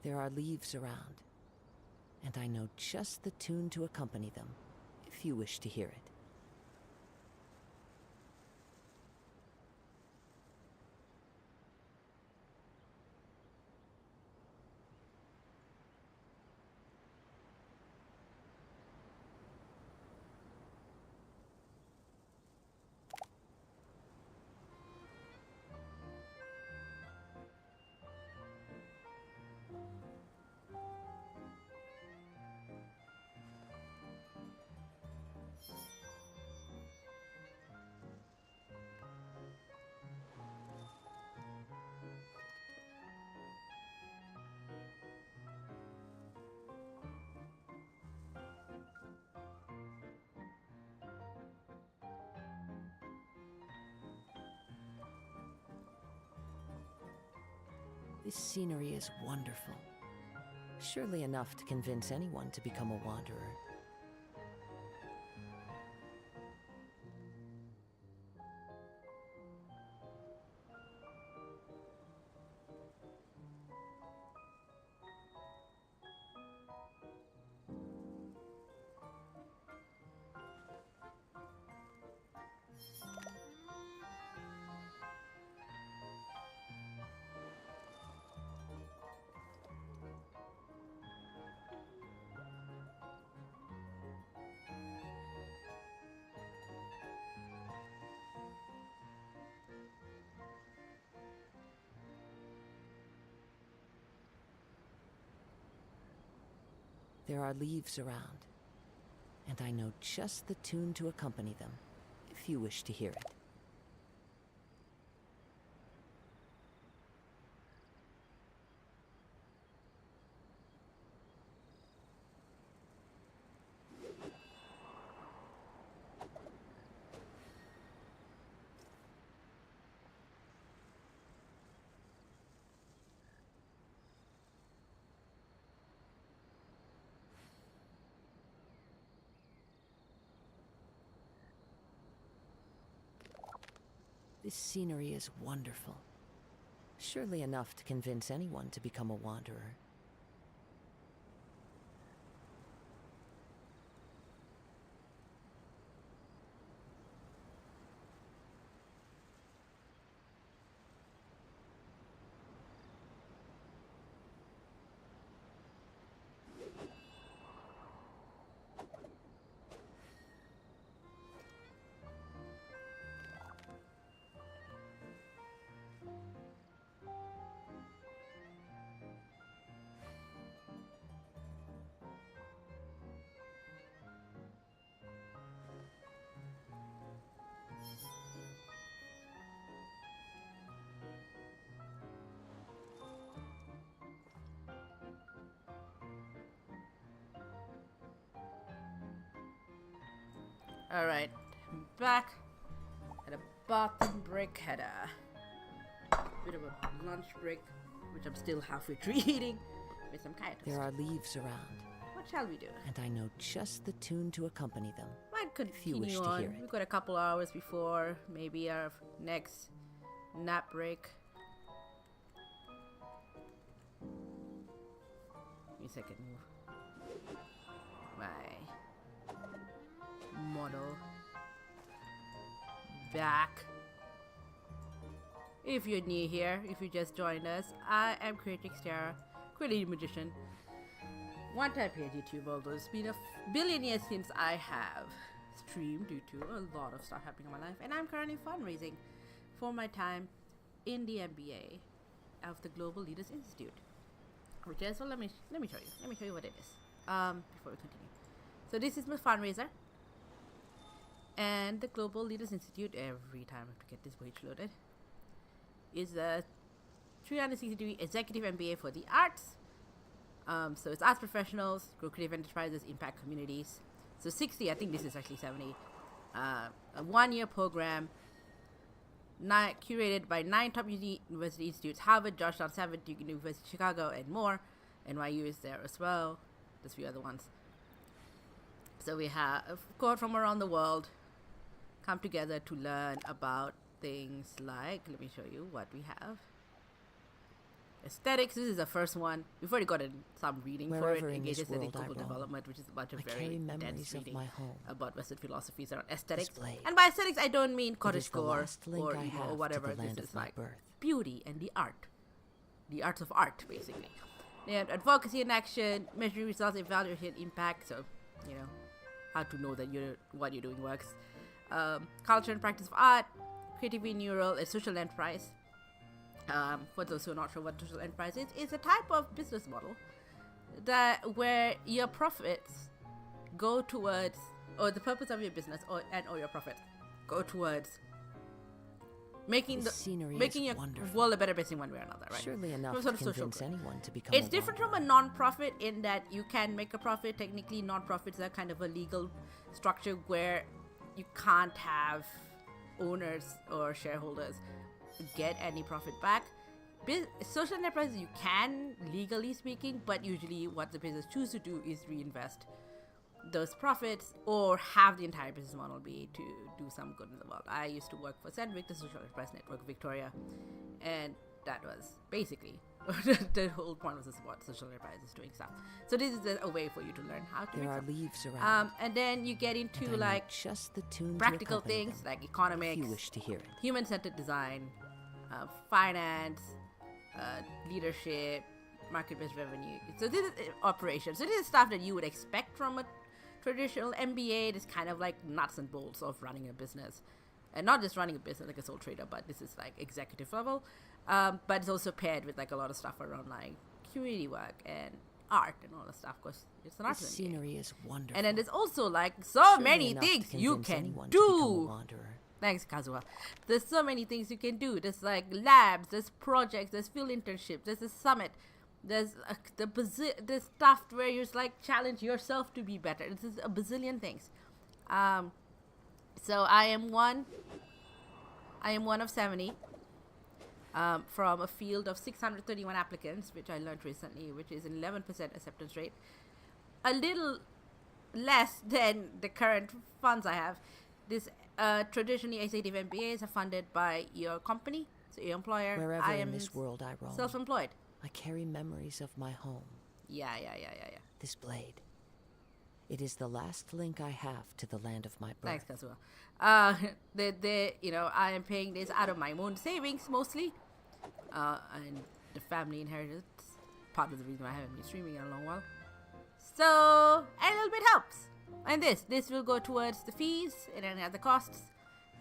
There are leaves around, and I know just the tune to accompany them, if you wish to hear it. This scenery is wonderful. Surely enough to convince anyone to become a wanderer. There are leaves around, and I know just the tune to accompany them, if you wish to hear it. This scenery is wonderful. Surely enough to convince anyone to become a wanderer. Alright, back at a bathroom break header. Bit of a lunch break, which I'm still halfway through eating with some kaitos. There are leaves around, What shall we do? and I know just the tune to accompany them. Might if you wish continue to on. hear it. We've got a couple hours before maybe our next nap break. Give me a second. My model back. If you're new here, if you just joined us, I am Creatrix Terra, Creative Magician. One-time paid YouTube, although it's been a billion years since I have streamed due to a lot of stuff happening in my life, and I'm currently fundraising for my time in the MBA of the Global Leaders Institute, which is, well, let me show you. Let me show you what it is. Before we continue. So this is my fundraiser, and the Global Leaders Institute. Every time I have to get this page loaded. Is a 360-degree executive MBA for the arts. So it's arts professionals, grow creative enterprises, impact communities. So 60, I think this is actually 70. A one-year program curated by 9 top university institutes: Harvard, Georgetown, Stanford, Duke University, Chicago, and more. NYU is there as well. There's a few other ones. So we have a cohort from around the world come together to learn about things like, let me show you what we have. Aesthetics, this is the first one. We've already got some reading for it. Wherever in Engages this in world I global roam, development, which is a bunch of I very carry dense memories of reading my home. about Western philosophies around aesthetics. Displayed. And by aesthetics, I don't mean It is the cottagecore last link or I emo have or to whatever. the land This of is my like birth. beauty and the arts of art, basically. And advocacy and action, measuring results, evaluating impact. So, you know, how to know that what you're doing works. Culture and practice of art, creativity, neural, and social enterprise. For those who are not sure what social enterprise is, it's a type of business model where your profits go towards, or the purpose of your business or your profits go towards making your world a better place in one way or another, right? Surely enough Some sort to of social convince good. anyone to become It's a different from a wanderer. non-profit in that you can make a profit. Technically, non-profits are kind of a legal structure where you can't have owners or shareholders get any profit back. Social enterprises you can, legally speaking, but usually what the business choose to do is reinvest those profits or have the entire business model be to do some good in the world. I used to work for Sandvik, the Social Enterprise Network Victoria, and that was basically the whole point was to support social enterprises doing stuff. So this is a way for you to learn how to There make are stuff. leaves around. And then you get into and I like need just the tune to practical accompany things them, like economics, if you wish to hear it. human-centered design, finance, leadership, market-based revenue. So this is operations. So this is stuff that you would expect from a traditional MBA. This kind of like nuts and bolts of running a business, and not just running a business like a sole trader, but this is like executive level. But it's also paired with like a lot of stuff around like community work and art and all that stuff, because it's an art This MBA. scenery is wonderful. And then there's also like so Surely many enough to things you convince can anyone to become a do. wanderer. Thanks, Kazuha. There's so many things you can do. There's like labs, there's projects, there's field internships, there's a summit, there's there's stuff where you just like challenge yourself to be better. There's a bazillion things. So I am one of 70 from a field of 631 applicants, which I learned recently, which is an 11% acceptance rate. A little less than the current funds I have. This traditionally executive MBAs are funded by your company, so your employer. Wherever I in am this world I roam, self-employed. I carry memories of my home. Yeah. This blade. It is the last link I have to the land of my birth. Thanks, Kazuha. I am paying this out of my own savings mostly, and the family inheritance. Part of the reason why I haven't been streaming in a long while. So a little bit helps. And this will go towards the fees and any other costs.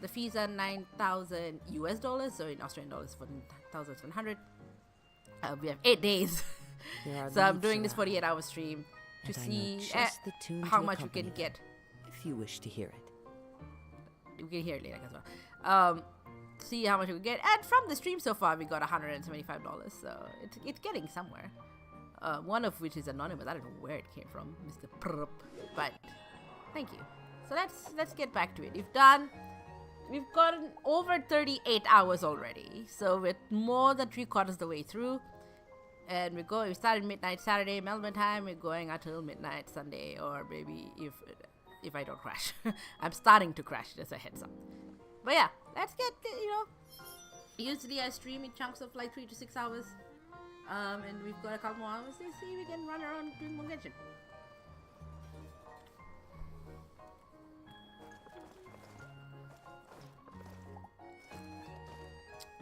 The fees are $9,000 US, so in Australian dollars, 1,700. We have 8 days, so I'm doing this 48-hour stream to see how much we can get. If you wish to hear it, we can hear it later as well. See how much we can get, and from the stream so far, we got $175. So it's getting somewhere. One of which is anonymous. I don't know where it came from, Mr. Prp, but thank you. So let's get back to it. We've gotten over 38 hours already, so we're more than 3/4 the way through. And we started midnight Saturday Melbourne time. We're going until midnight Sunday, or maybe if I don't crash. I'm starting to crash, just a heads up. But yeah, let's get, usually I stream in chunks of like 3 to 6 hours. And we've got a couple more hours. Let's see if we can run around doing more Genshin.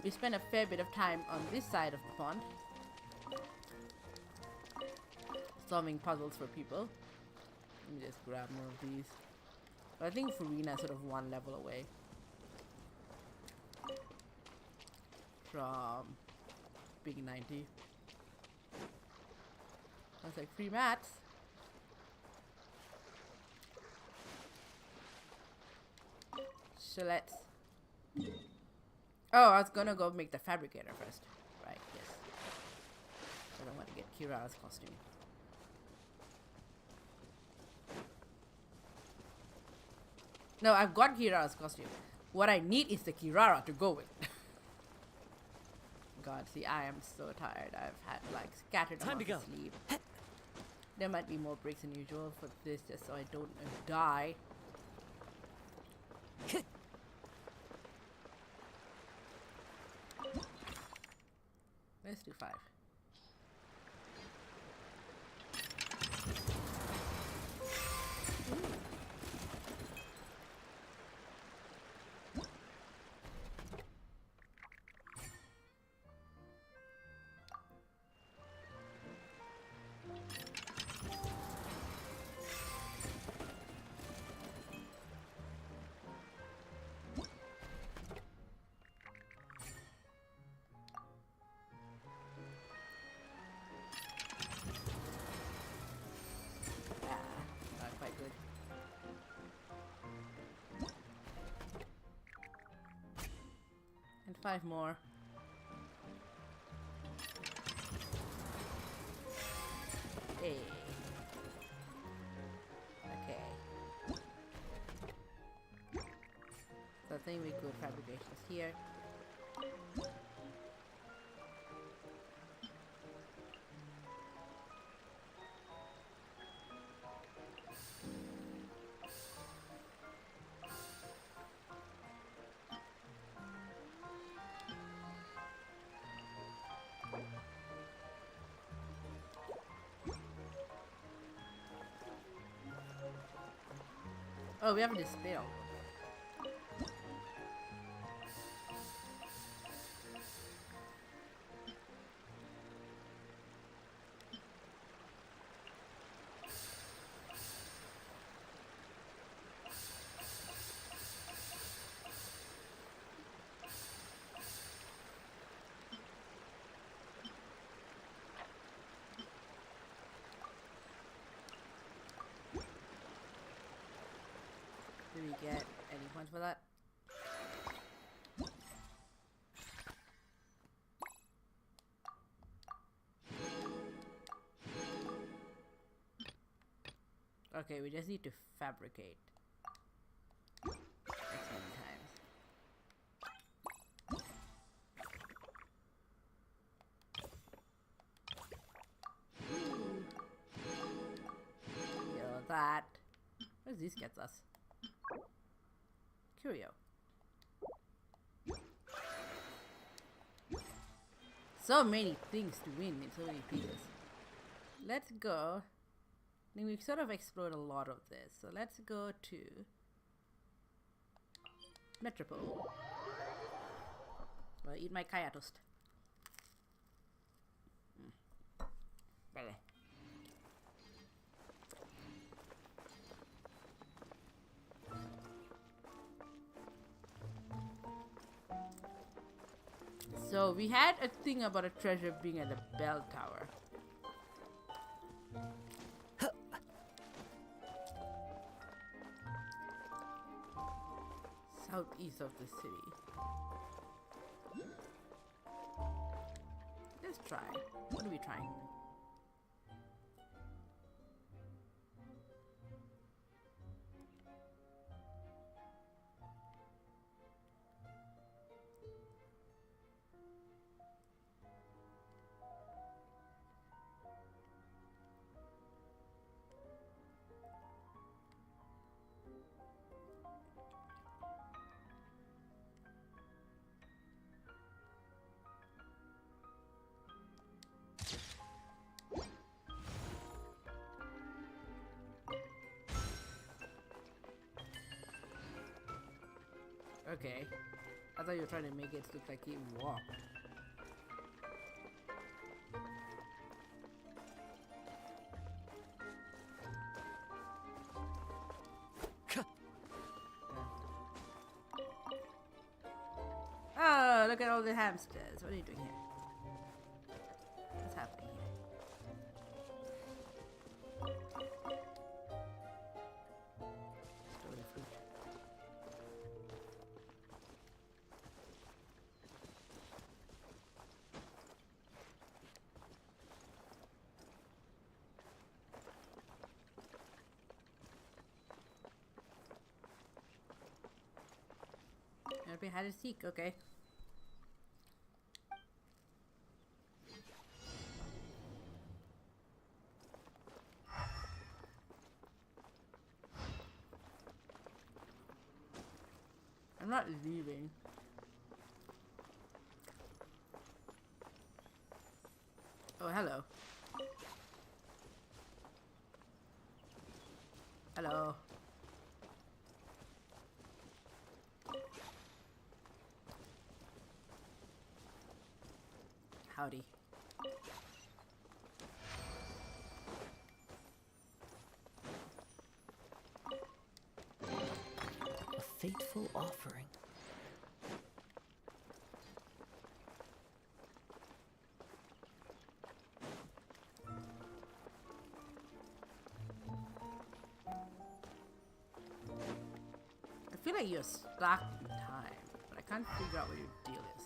We spent a fair bit of time on this side of the pond, solving puzzles for people. Let me just grab more of these. But I think Farina is sort of one level away from Big 90. That's like free mats. So let's... Oh, I was gonna go make the fabricator first. Right, yes. I don't want to get Kira's costume. No, I've got Kira's costume. What I need is the Kirara to go with. God, see, I am so tired. I've had like scattered amounts of sleep. There might be more breaks than usual for this, just so I don't die. Let's do 5. 5 more. Hey. Okay. So I think we could fabrications here. Oh, we have a dispel. Do we get any points for that? Okay, we just need to fabricate X many times. Yo, that. What does this get us? Curio. So many things to win in so many pieces. Let's go. I think we've sort of explored a lot of this. So let's go to Metropole. I'll eat my kaya toast. Vale. So we had a thing about a treasure being at a bell tower. Southeast of the city. Let's try. What are we trying? Okay. I thought you were trying to make it look like he walked. Oh, look at all the hamsters. What are you doing here? What's happening here? Stole the fruit. We had a seek, okay. I'm not leaving. Oh, hello. Hello. Howdy. A fateful offering. I feel like you're stuck in time, but I can't figure out what your deal is.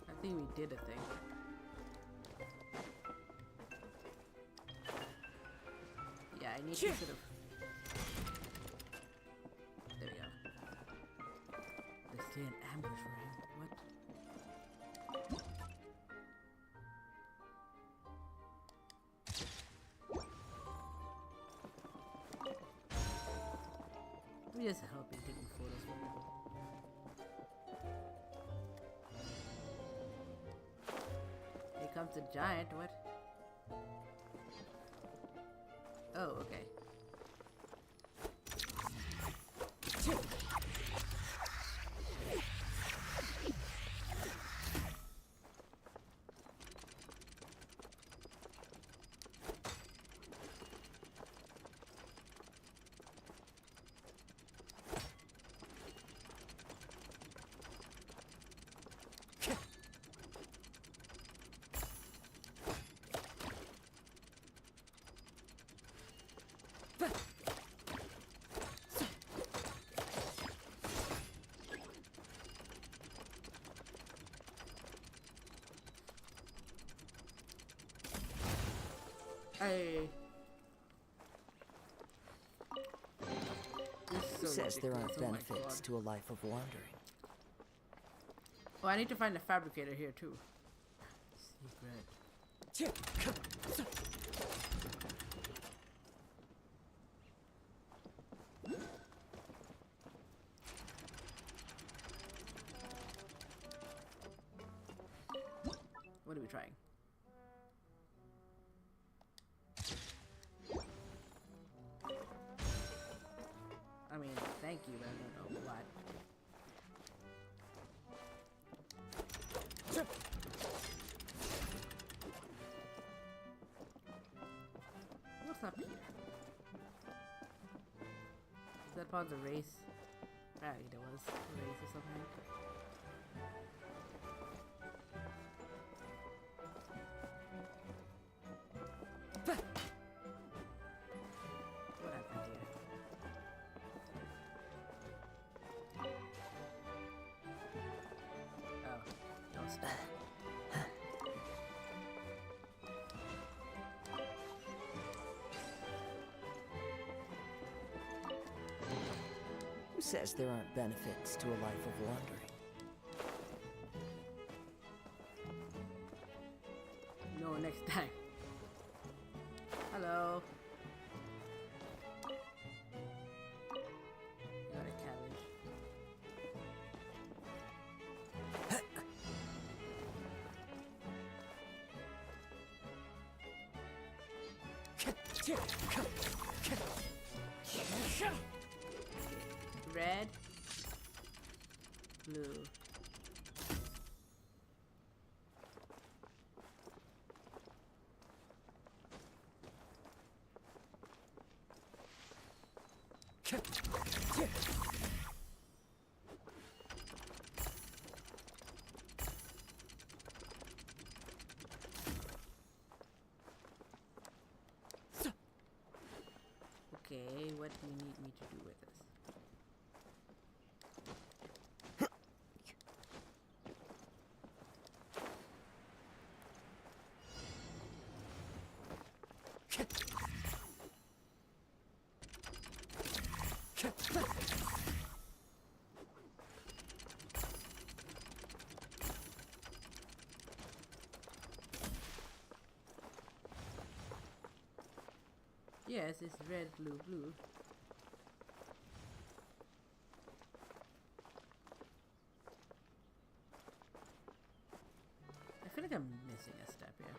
I think we did a thing. Yeah, I need to sort of. There we go. There's still an ambush for him. What? We just help him taking photos for him. Here comes the giant. What? Oh, okay. Hey. Who says there aren't benefits to a life of wandering? Oh, I need to find a fabricator here too. Secret. What are we trying? I mean, thank you, but I don't know what. What's up here? Is that part of the race? Ah, there was a race or something. What happened here? Oh, don't stop. Who says there aren't benefits to a life of wandering? No, next time. Hello. Got a cabbage. Red, blue. Okay, what do you need me to do with this? Yes, it's red, blue, blue. like I'm missing a step here.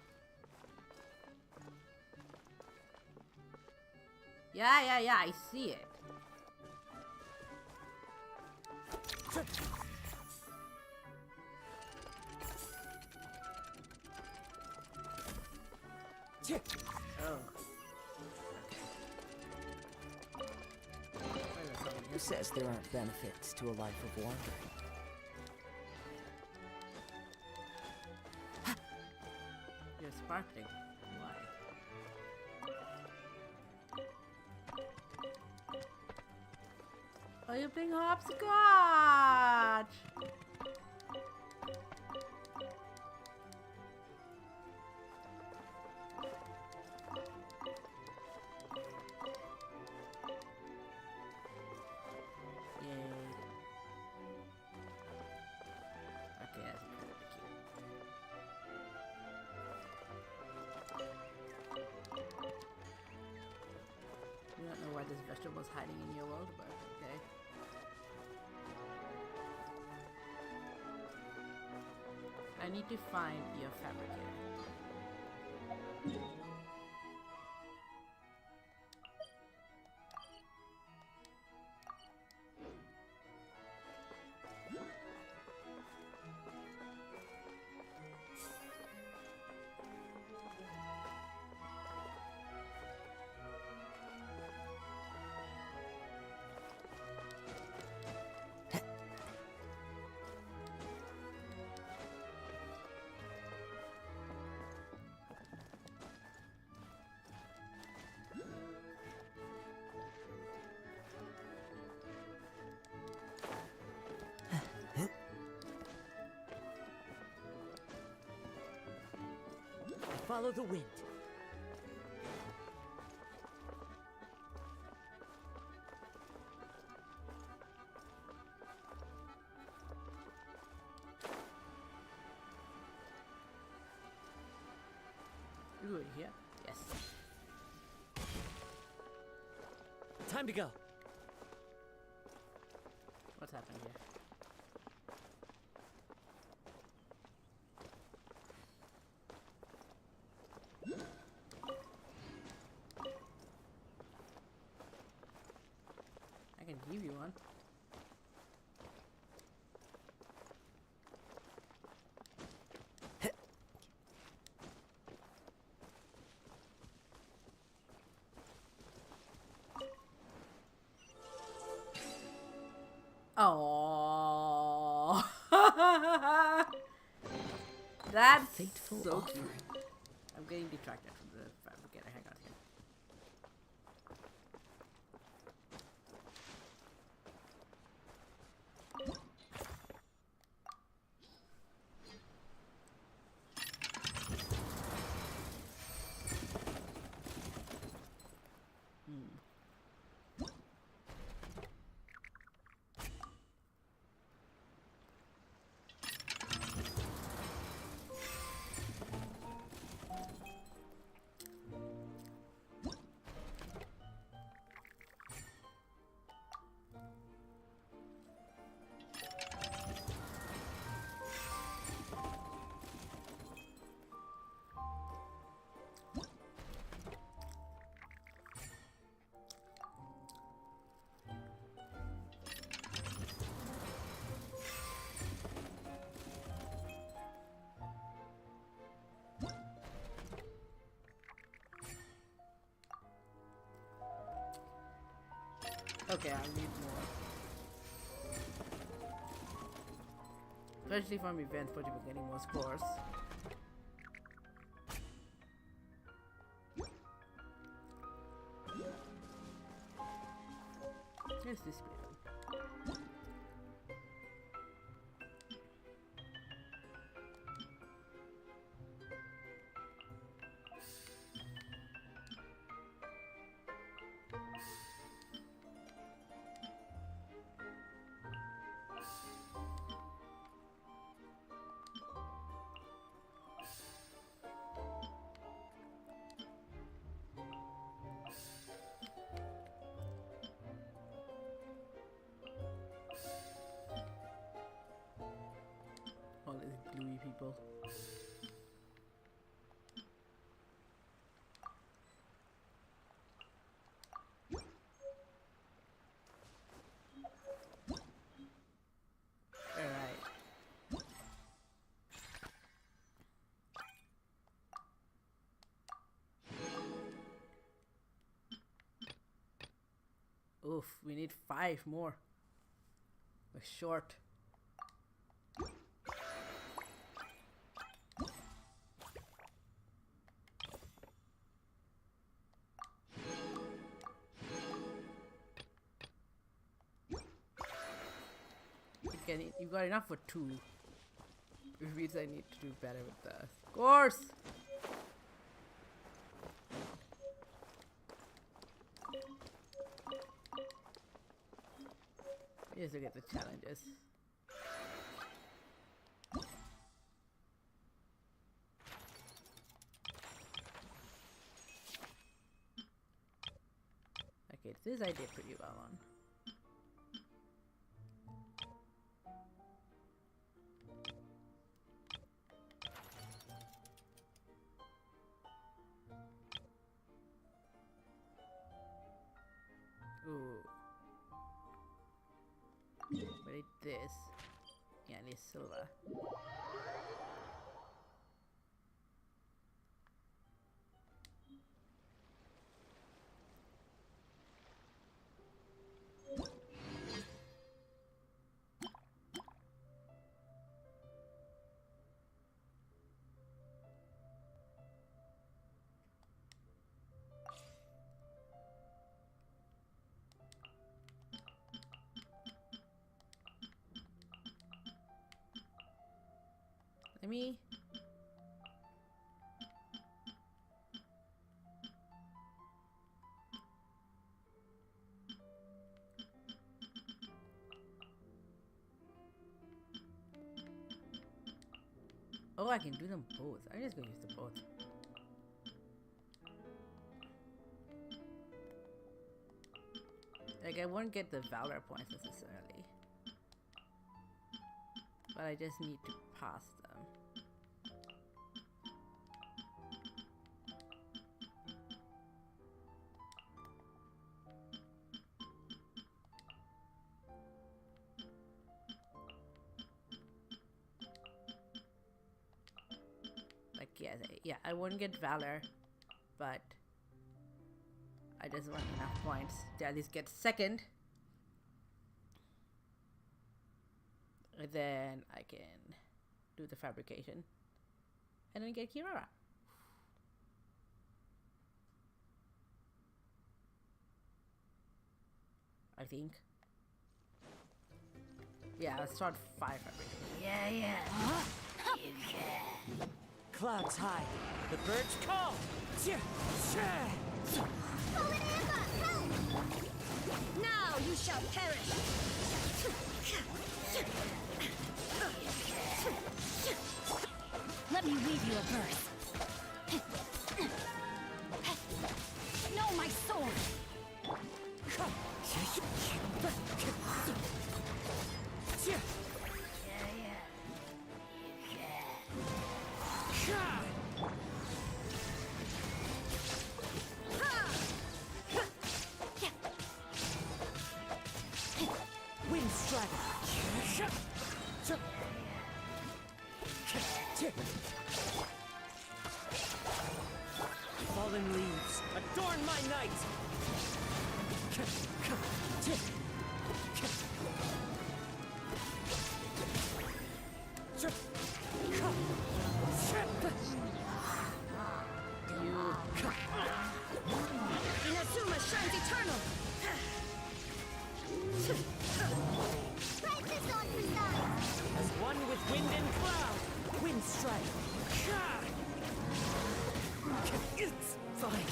Yeah, I see it. Oh. Who says there aren't benefits to a life of wandering? You're sparkling. Why? Oh, you're playing hopscotch! This vegetable is hiding in your world, but okay. I need to find your fabricator. Follow the wind. You go here? Yes. Time to go. What's happening here? I can give you one. Oh, that's fateful so offer. cute. I'm getting detracted from the fabricator. Hang on here. Okay, I need more. Especially from events for people getting more scores. Here's this bit. All these gluey people. We need 5 more. We're short. Again, you got enough for 2. Which means I need to do better with the scores. Just look at the challenges. Okay, this I did pretty well on. Ooh. But it this. Yeah, it is silver. Let me. Oh, I can do them both. I'm just gonna use them both. Like, I won't get the Valor points necessarily. But I just need to pass them. Like, yeah, I won't get Valor, but I just want enough points to at least get second. And then I can do the fabrication and then get Kirara. I think. Yeah, let's start 5 fabrication. Yeah. Huh? You can. Clouds high. The birds call. Now you shall perish. Let me weave you a verse. No, my sword. Wind strider. Fallen leaves, adorn my night! Inazuma shines eternal! Strike this on for size! As one with wind and cloud, wind strike. It's fine.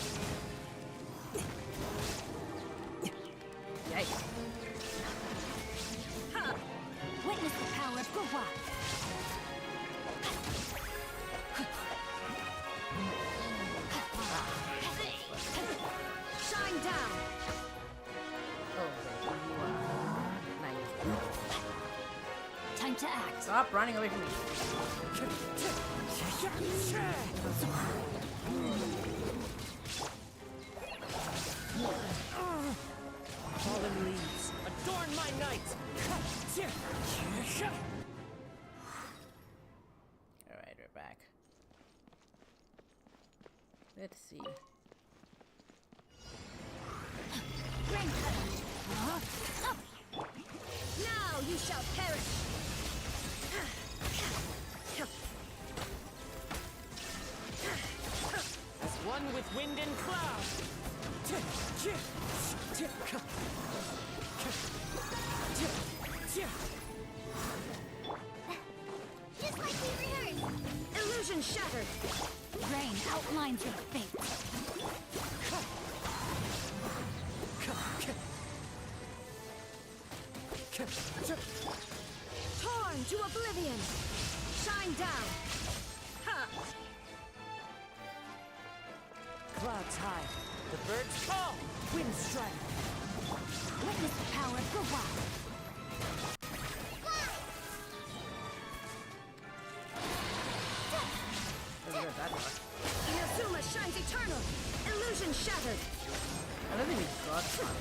Yikes. Ha! Witness the power of Gua. Shine down! Oh, nice. Time to act. Stop running away from me. Fallen leaves, adorn my night! Alright, we're back. Let's see. Rain cutter. shall perish! As one with wind and cloud. Just like we rehearsed. Illusion shattered! Rain outlines your fate. Torn to oblivion! Shine down! Ha! Clouds high. The birds call. Wind strike. Witness the power go wild. Inazuma shines eternal! Illusion shattered! I don't think we got one.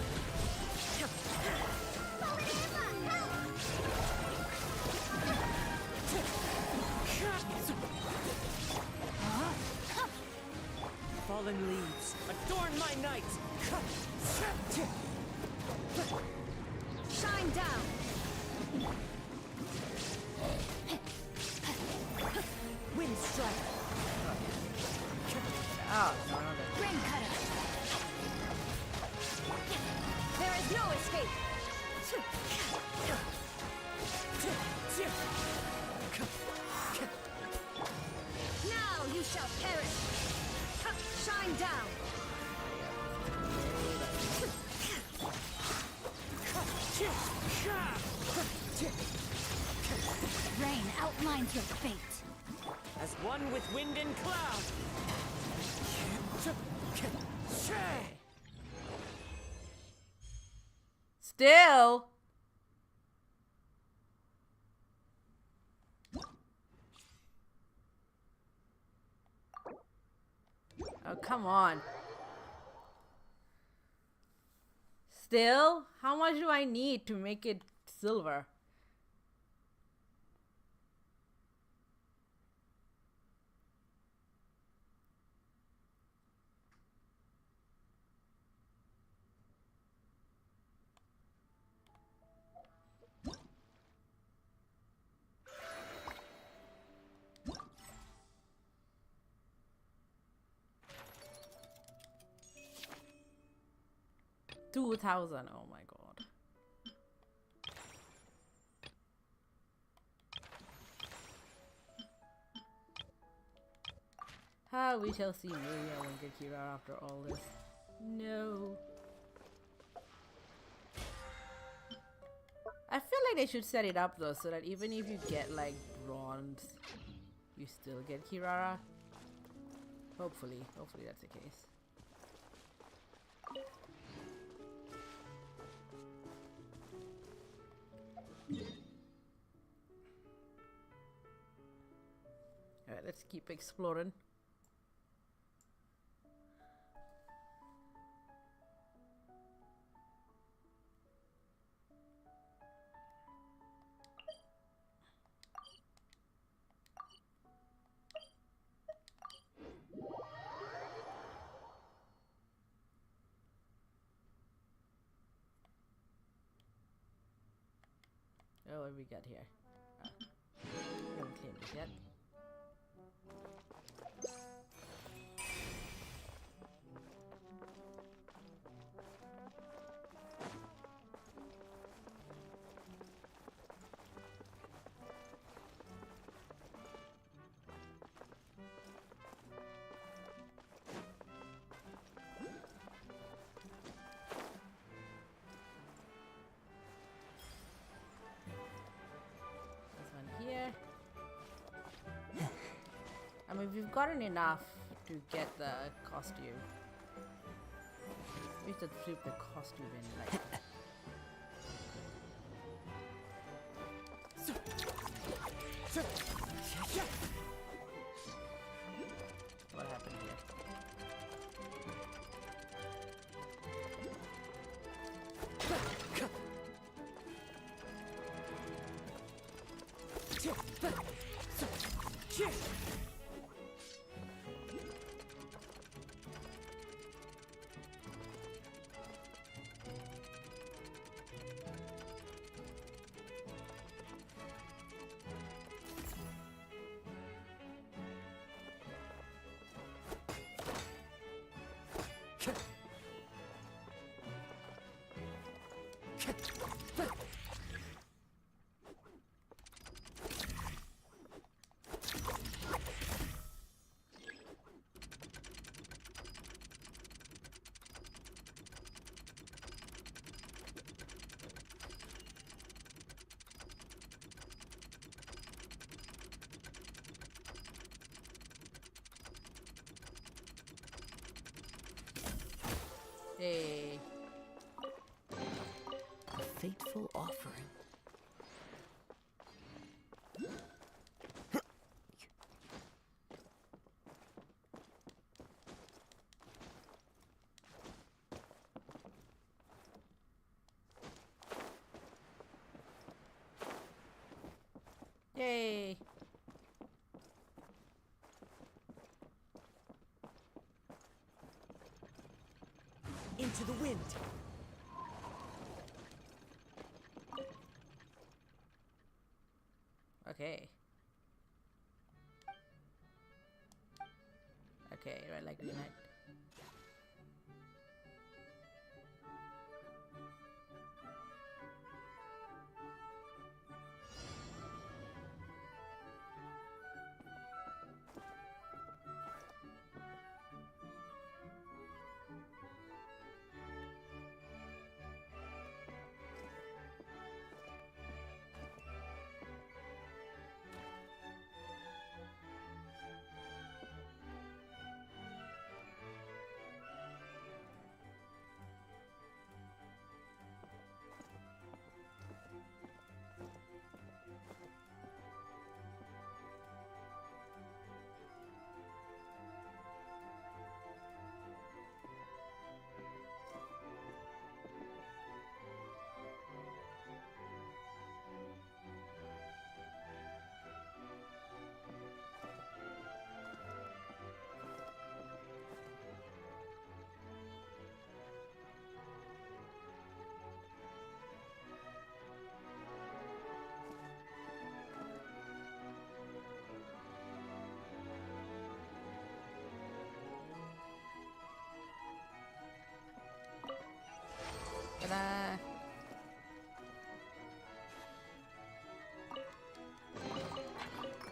Fallen leaves. Adorn my night. Shine down! Wind strike. Rain cutter! There is no escape! Now you shall perish! Shine down! Rain outlines your fate. As one with wind and cloud. Still. Oh, come on. Still? How much do I need to make it silver? $2,000. Oh my god. Ah, we shall see. Maybe I won't get Kira after all this. No. I feel like they should set it up though, so that even if you get like bronze, you still get Kirara. Hopefully that's the case. Alright, let's keep exploring. Oh, what do we got here? We haven't claimed this yet. Here. I mean, we've gotten enough to get the costume. We should flip the costume in like. What happened here? Hey. A fateful offering. Yay. Into the wind. Okay. Okay, right, like green light. Ta-da!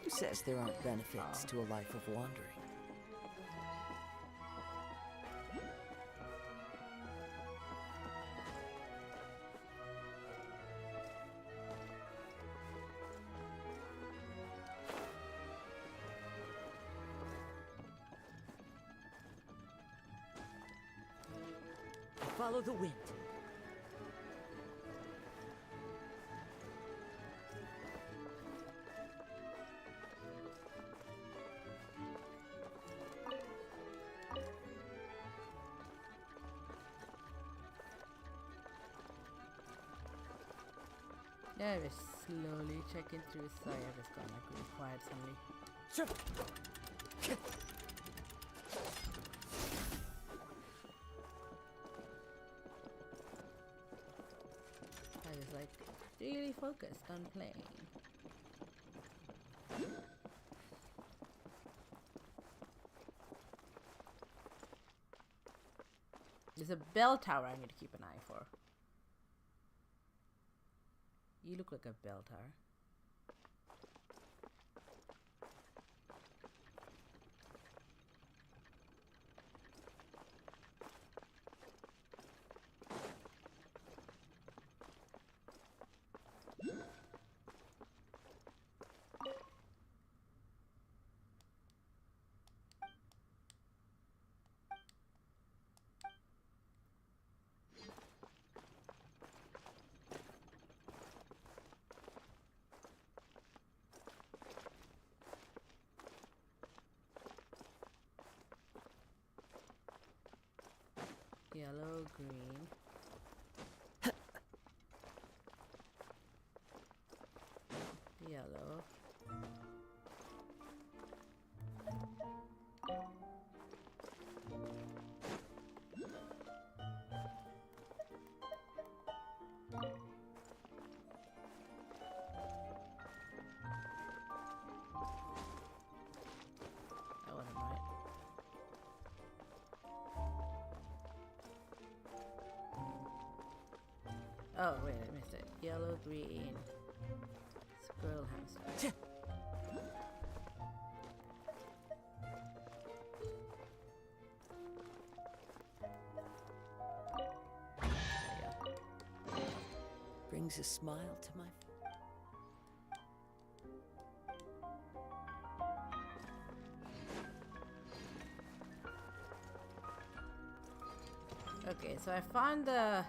Who says there aren't benefits to a life of wandering? Follow the wind. Yeah, we're slowly checking through. Sorry, I just got like really quiet suddenly. Sure. I was like really focused on playing. There's a bell tower I need to keep an eye for. You look like a bell tower. Yellow, green. Yellow. That wasn't right. Oh, wait, I missed it. Yellow, green. Squirrel hamster. Brings a smile to my Okay, so I found the...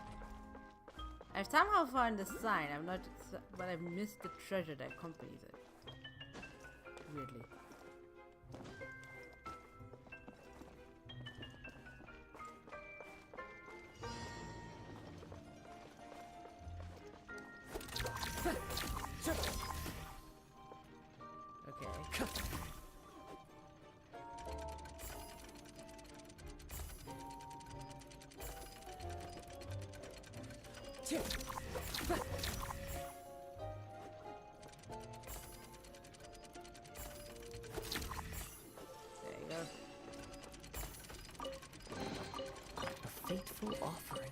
I've somehow found the sign. I'm not... But I've missed the treasure that accompanies it. Weirdly. Okay. There you go. a fateful offering.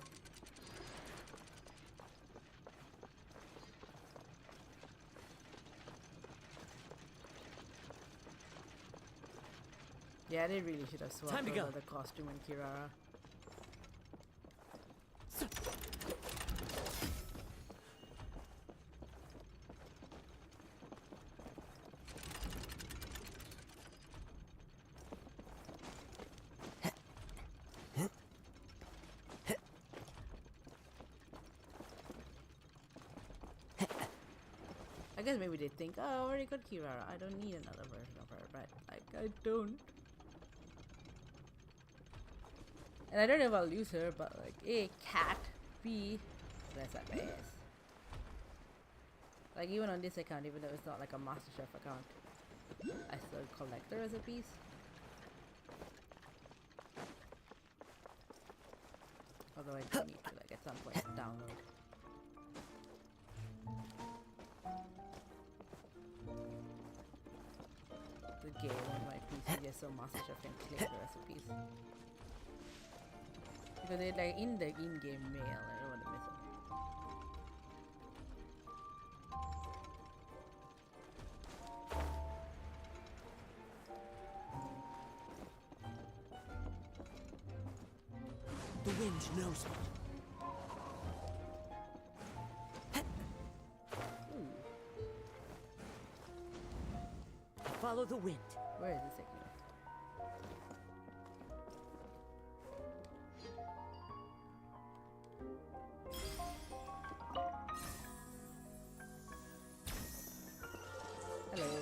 Yeah, they really should have swapped Time to over go. the costume and Kirara. I guess maybe they think, oh, I already got Kirara. I don't need another version of her, but like, I don't. And I don't know if I'll use her, but like, A, cat, B, that's a base. Like, even on this account, even though it's not like a MasterChef account, I still collect the recipes. Although I do need to, like, at some point download. The game on my PC just so MasterChef can click the recipes. Because they're like in the in-game mail, I don't want to miss it. The wind knows me. Follow the wind. Where is this taking us? Hello.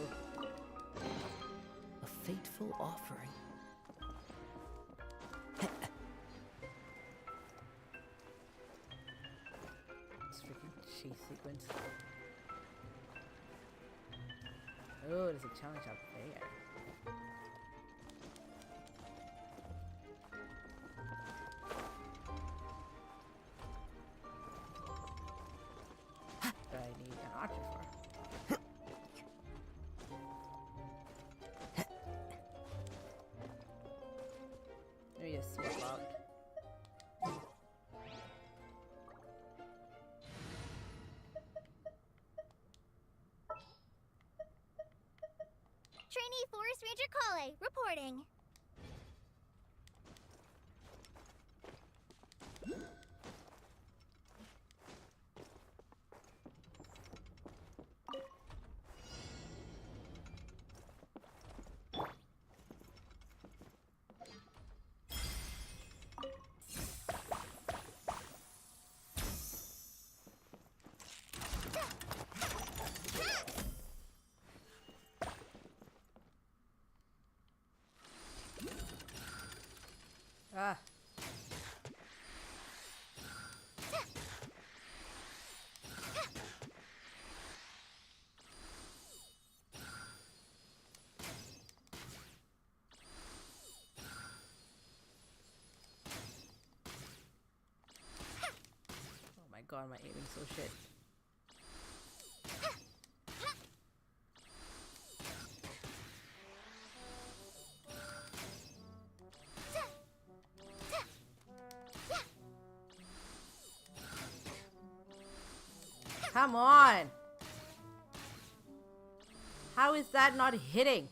A fateful offering. This freaking chase sequence. Oh, there's a challenge up there. That I need an archer for. Let me just swap out. Trainee Forest Ranger Kale, reporting. Ah. Oh my god, my aiming so shit. Come on! How is that not hitting?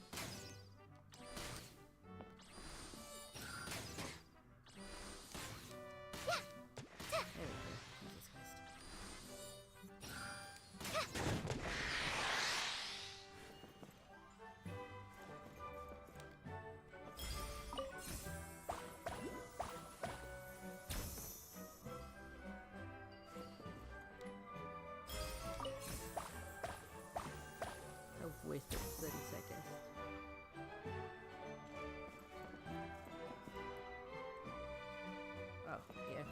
Wasted 30 seconds. Oh, yeah.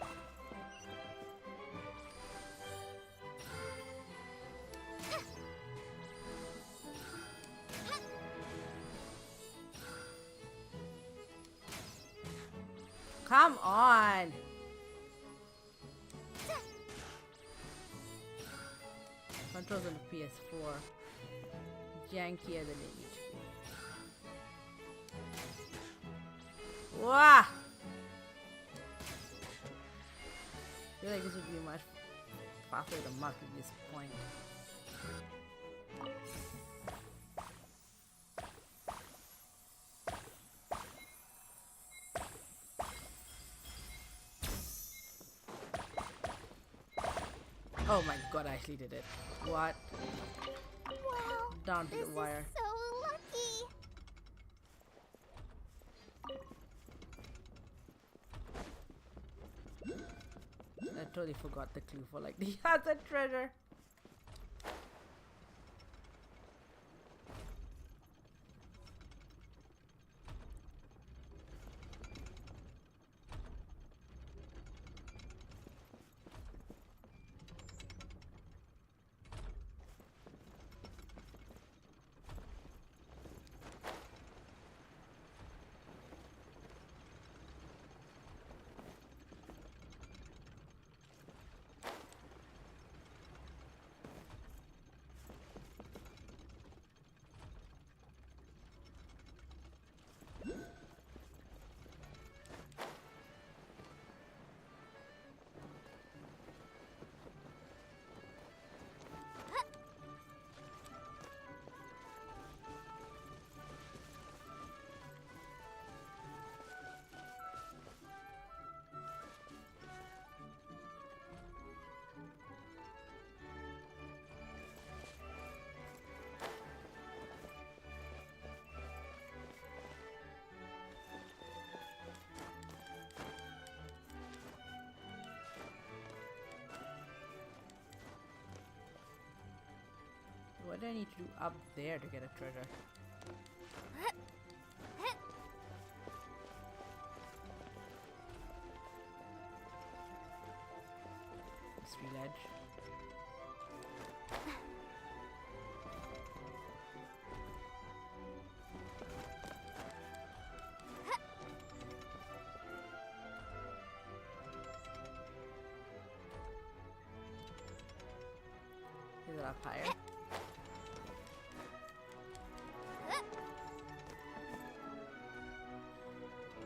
Come on! Controls on the PS4. Jankier than they need to be. Wah! I feel like this would be much faster to mark at this point. Oh my god, I actually did it. What? Wow. Down to the wire. So lucky. I totally forgot the clue for like the other treasure. What do I need to do up there to get a treasure? Street edge. Is it up higher?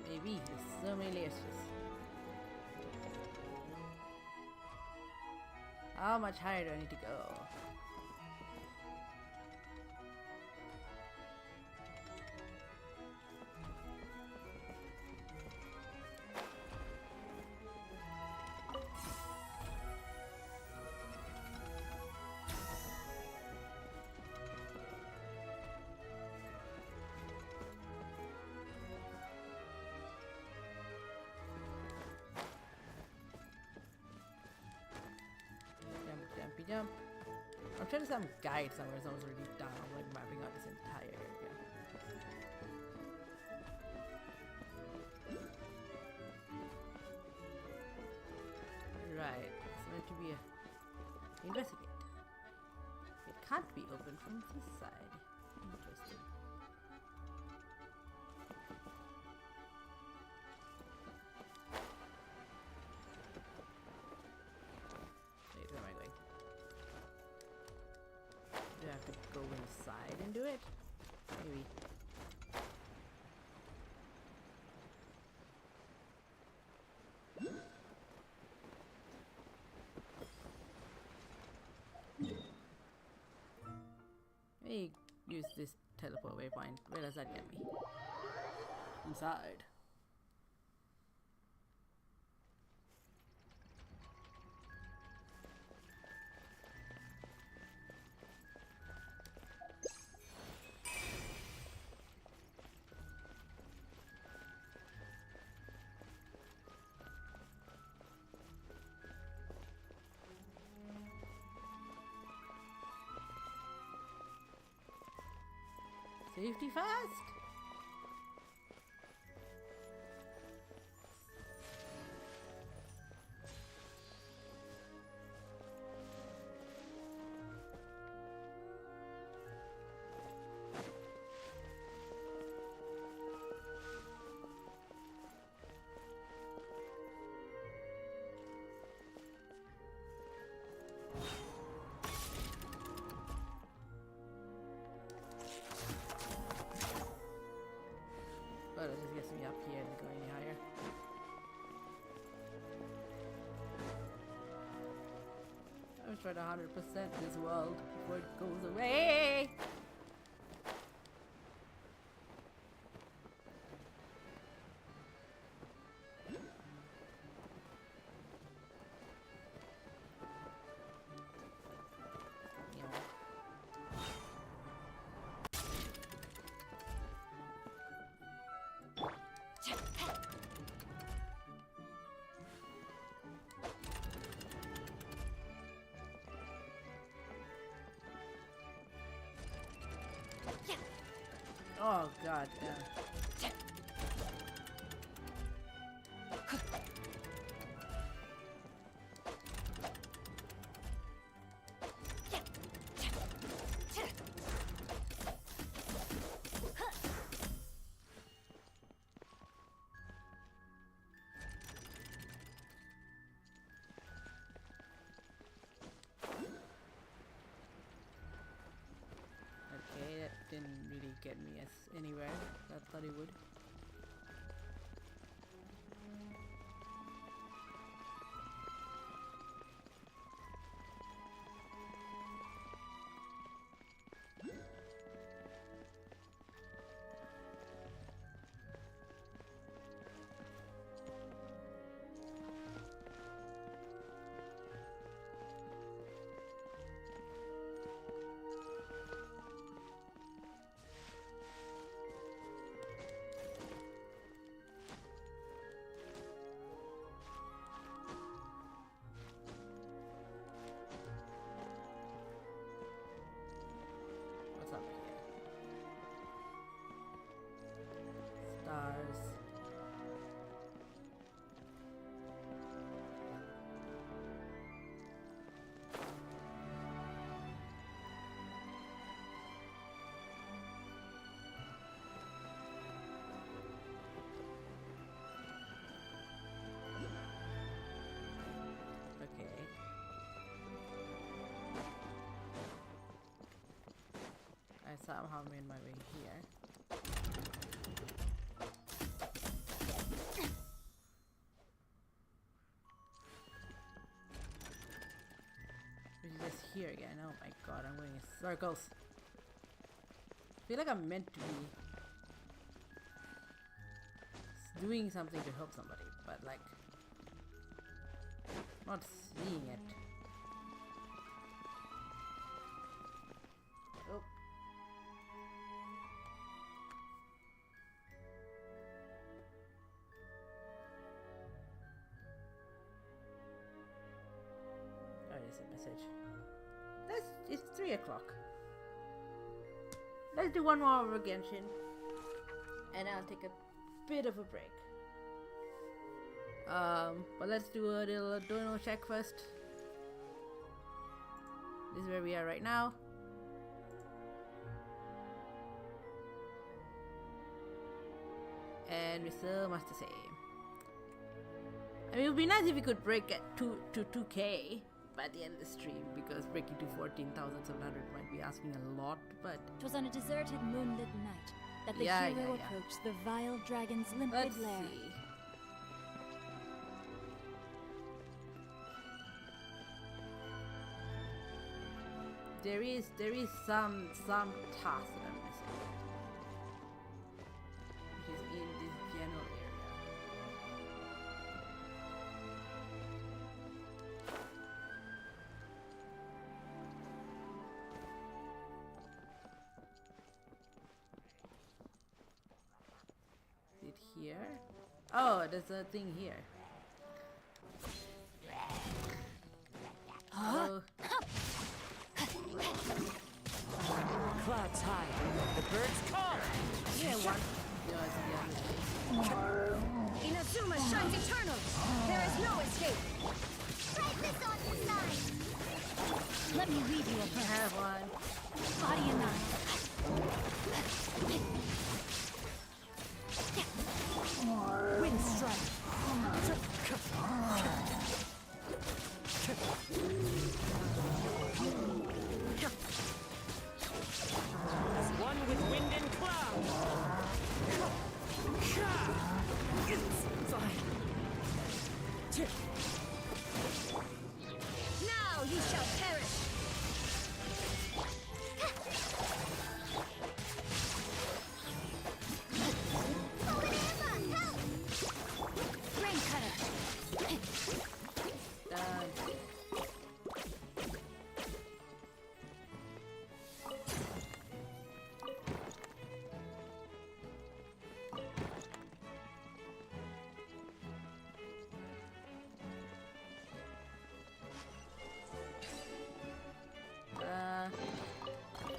Maybe. There's so many layers to this. How much higher do I need to go? Jump. I'm trying to some guide somewhere, so I was already done. I'm like mapping out this entire area. Right, it's meant to be a investigate. It can't be opened from this side. Interesting. Wait, where am I going? Do I have to go inside and do it? Maybe. me use this teleport waypoint. Where does that get me? Inside. Safety first. Oh, that just gets me up here and go any higher. I'm trying to 100% this world before it goes away. Oh god, yeah. Okay, that didn't really get me anywhere. I thought it would. What's up here? Stars. Okay. I somehow made my way here. Which is just here again. Oh my god, I'm going in circles. I feel like I'm meant to be doing something to help somebody, but like not seeing it. Oh. Oh, there's a message. It's 3 o'clock. Let's do one more over Genshin. And I'll take a bit of a break. But let's do a little dono check first. This is where we are right now. And we still much the same. I mean, it would be nice if we could break at 2K by the end of the stream, because breaking to 14,700 might be asking a lot, but... 'Twas on a deserted moonlit night that the Yeah, hero yeah. approached the vile dragon's limpid Let's lair. see. there is some task that I'm missing, which is in this general area. Is it here? Oh, there's a thing here. Oh. Clouds high. The birds call. Yeah, one. No, it's the other way. Inazuma shines eternal. There is no escape. Strike this on the side. Let me leave you a I have one. body and mind. Wind strike. As one with wind and cloud. Now you shall perish. Brain cutter. Done.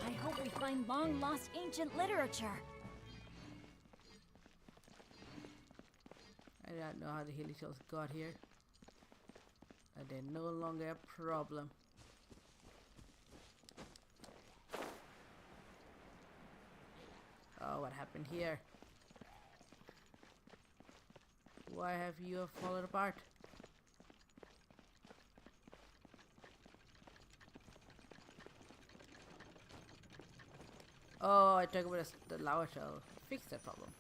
I hope we find long-lost ancient literature. I don't know how the Hilly-Tails got here. But they're no longer a problem. Oh, what happened here? Why have you fallen apart? Oh, I took away the lava shell. Fix that problem.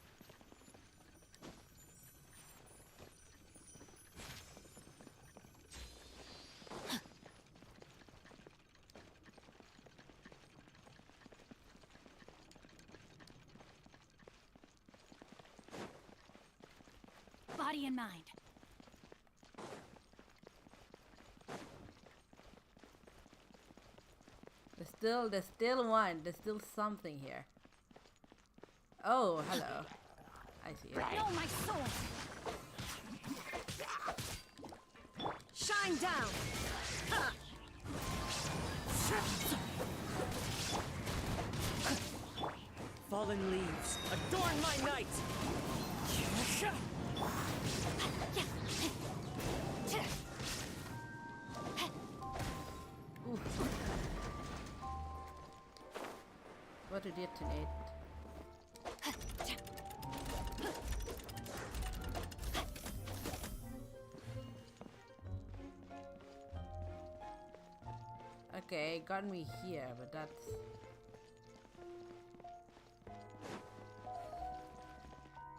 Body and mind. There's still one. There's still something here. Oh, hello. I see it. No, my soul. Shine down. Ha! Fallen leaves, adorn my night! What to detonate? Okay, it got me here, but that's...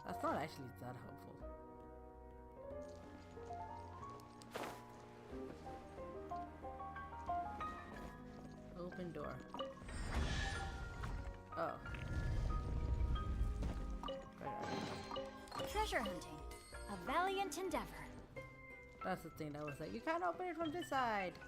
That's not actually that helpful. Open door. Oh. Treasure hunting. A valiant endeavor. That's the thing that was like, you can't open it from this side.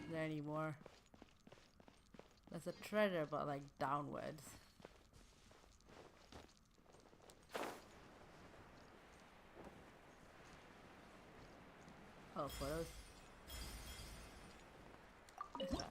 There anymore. There's a treasure, but like downwards. Oh, photos. Let's try.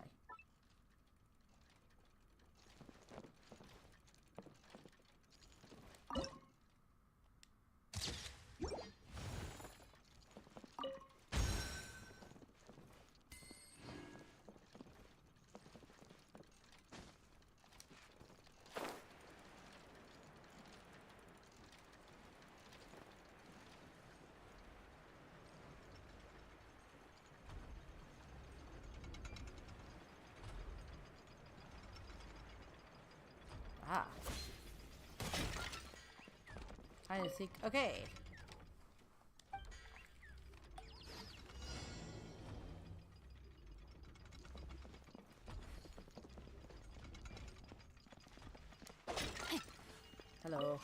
Hide and seek. Okay. Hello.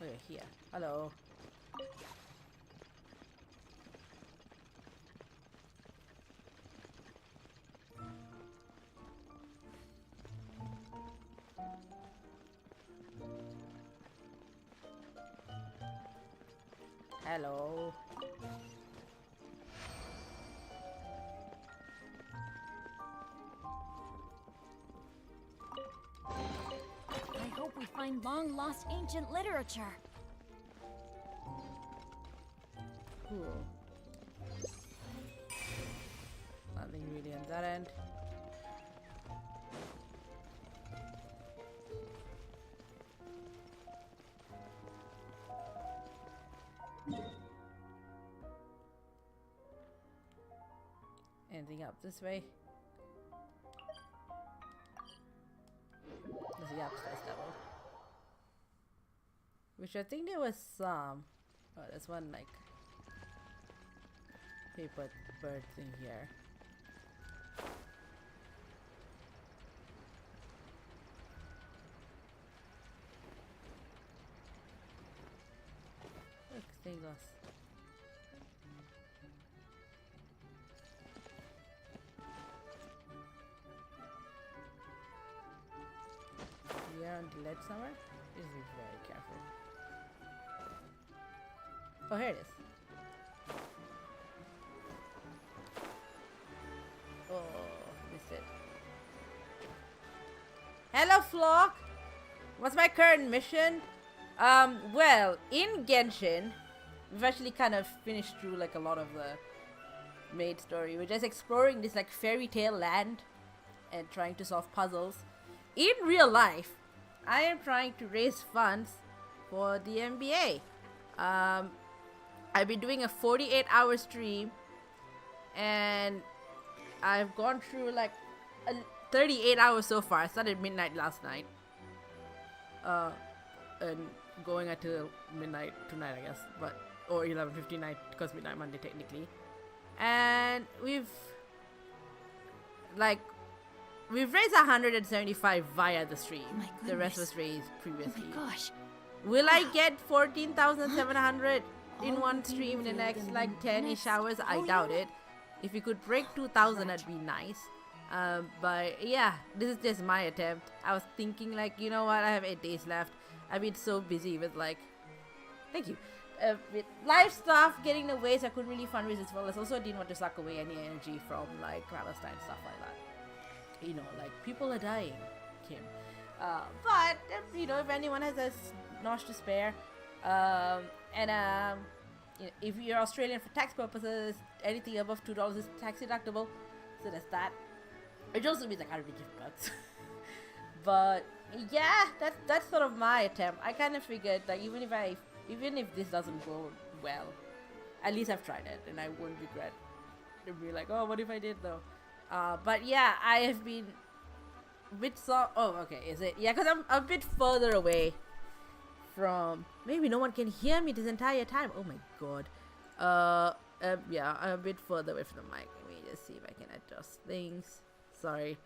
Oh, you're here. Hello. Hello. I hope we find long-lost ancient literature. Cool. Nothing really on that end. Anything up this way? There's the upstairs level. Which I think there was some. Oh, there's one like paper bird thing here. Look, stained glass. We are on the ledge somewhere. Just be very careful. Oh, here it is. Oh, missed it. Hello, Flock! What's my current mission? Well, in Genshin, we've actually kind of finished through like a lot of the main story. We're just exploring this like fairy tale land and trying to solve puzzles. In real life, I am trying to raise funds for the MBA. I've been doing a 48-hour stream and I've gone through like 38 hours so far. I started midnight last night. And going until midnight tonight, I guess. Or 11:59 night, because midnight Monday technically. And we've raised 175 via the stream. Oh, the rest was raised previously. Oh my gosh. Will I get 14,700 in one stream in the next like 10-ish hours? I doubt it. If you could break 2,000, that'd be nice. But yeah, this is just my attempt. I was thinking like, you know what, I have 8 days left. I've been so busy with like, thank you, with life stuff getting in the way, so I couldn't really fundraise as well. I also didn't want to suck away any energy from like Palestine stuff like that. You know, like people are dying, Kim. But you know, if anyone has a notch to spare, you know, if you're Australian for tax purposes, anything above $2 is tax deductible. So there's that. Which also means like I don't really give bucks. But yeah, that's sort of my attempt. I kind of figured like even if this doesn't go well, at least I've tried it and I won't regret. It'd be like, oh, what if I did though? But yeah, I have been a bit oh, okay, is it? Yeah, because I'm a bit further away from. Maybe no one can hear me this entire time. Oh my god. Yeah, I'm a bit further away from the mic. Let me just see if I can adjust things. Sorry.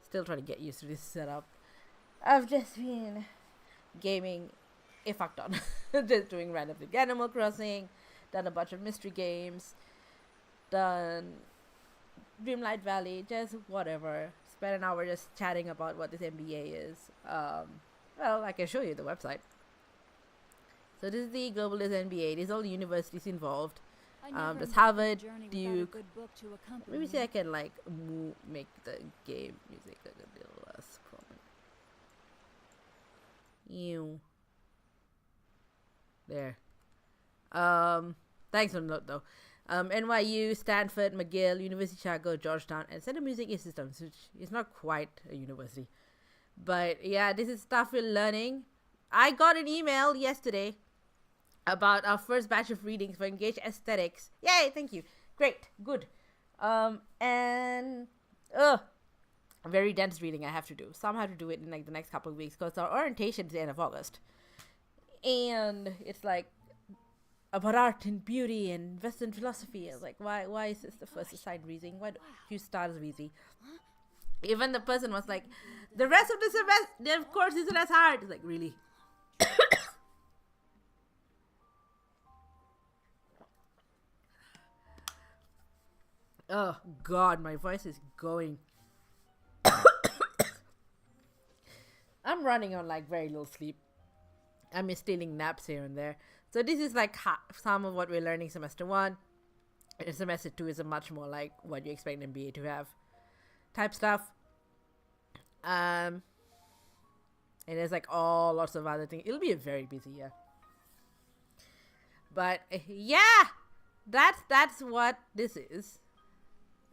Still trying to get used to this setup. I've just been gaming a fuck ton. Just doing random things. Animal Crossing, done a bunch of mystery games, done Dreamlight Valley, just whatever. Spent an hour just chatting about what this MBA is. Well, I can show you the website. So this is the Globalist MBA. These are all the universities involved. There's Harvard, Duke. Maybe see I can like make the game music a little less prominent. Ew. There. Thanks for the note though. NYU, Stanford, McGill, University of Chicago, Georgetown, and Center Music Systems, which is not quite a university. But yeah, this is stuff we're learning. I got an email yesterday about our first batch of readings for Engaged Aesthetics. Yay, thank you. Great, good. And very dense reading I have to do. So I'm have to do it in like the next couple of weeks because our orientation is the end of August. And it's like about art and beauty and Western philosophy. I was like, why is this the first assigned reading? Why do you start as easy? Even the person was like, the rest of the semester, of course, isn't as hard. It's like, really? Oh, God, my voice is going. I'm running on like very little sleep. I'm stealing naps here and there. So this is like some of what we're learning semester 1. And semester 2 is a much more like what you expect an MBA to have type stuff. And there's like all lots of other things. It'll be a very busy year. But yeah, that's what this is.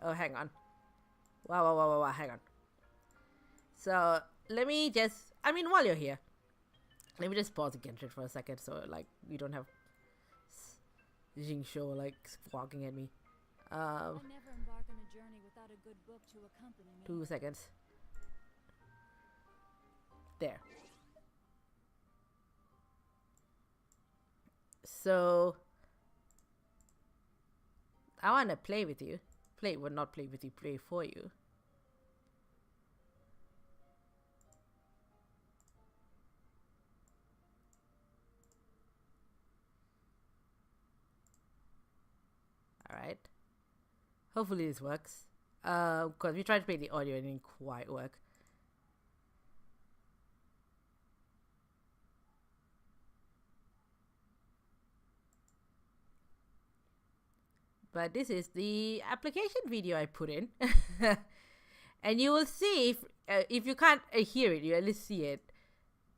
Oh, hang on. Wow, hang on. So let me just, while you're here, let me just pause again for a second so like we don't have Jing Show like squawking at me. I never embark on a journey without a good book to accompany me. 2 seconds. There. So I want to play with you. Not play with you, play for you. Alright. Hopefully this works. Because we tried to play the audio and it didn't quite work. But this is the application video I put in. And you will see, if you can't hear it, you at least see it.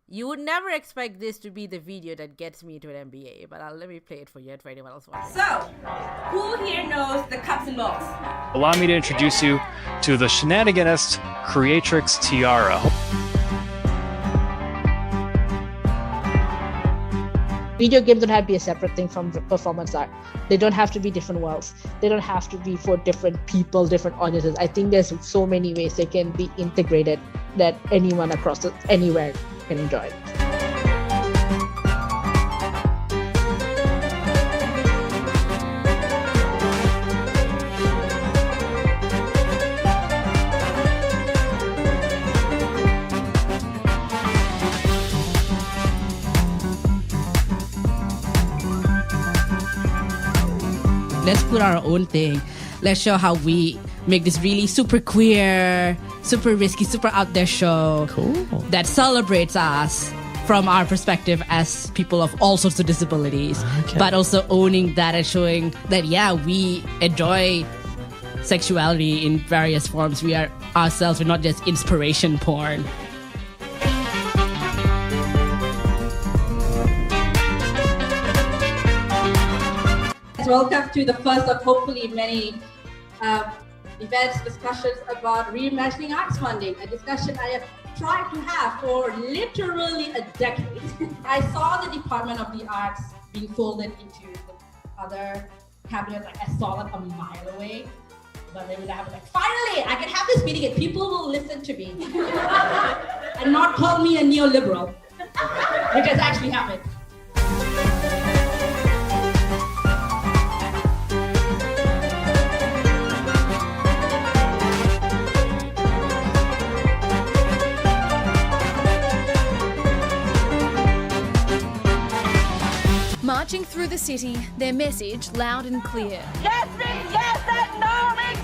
You would never expect this to be the video that gets me to an MBA, but let me play it for you and for anyone else watching. So, who here knows the cups and balls? Allow me to introduce you to the Shenaniganist Creatrix Tiara. Video games don't have to be a separate thing from performance art. They don't have to be different worlds. They don't have to be for different people, different audiences. I think there's so many ways they can be integrated that anyone across anywhere can enjoy it. Let's put our own thing. Let's show how we make this really super queer, super risky, super out there show that celebrates us from our perspective as people of all sorts of disabilities, but also owning that and showing that, yeah, we enjoy sexuality in various forms. We are ourselves, we're not just inspiration porn. Welcome to the first of hopefully many events, discussions about reimagining arts funding, a discussion I have tried to have for literally a decade. I saw the Department of the Arts being folded into the other cabinet, like I saw it a mile away. But then I was like, finally, I can have this meeting and people will listen to me and not call me a neoliberal, which has actually happened. Marching through the city, their message loud and clear. Yes means yes and no means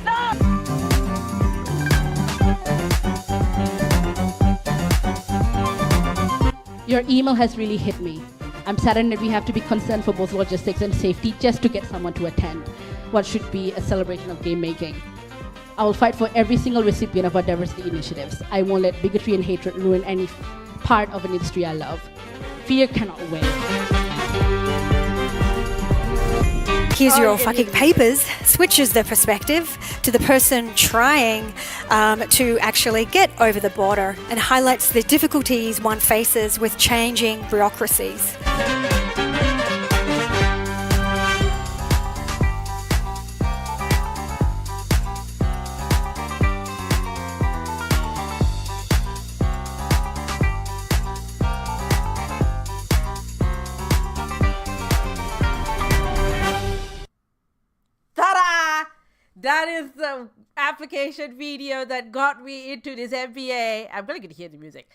no! Your email has really hit me. I'm saddened that we have to be concerned for both logistics and safety just to get someone to attend what should be a celebration of game making. I will fight for every single recipient of our diversity initiatives. I won't let bigotry and hatred ruin any part of an industry I love. Fear cannot win. Here's your fucking papers switches the perspective to the person trying to actually get over the border and highlights the difficulties one faces with changing bureaucracies. that is the application video that got me into this MBA. I'm gonna get to hear the music.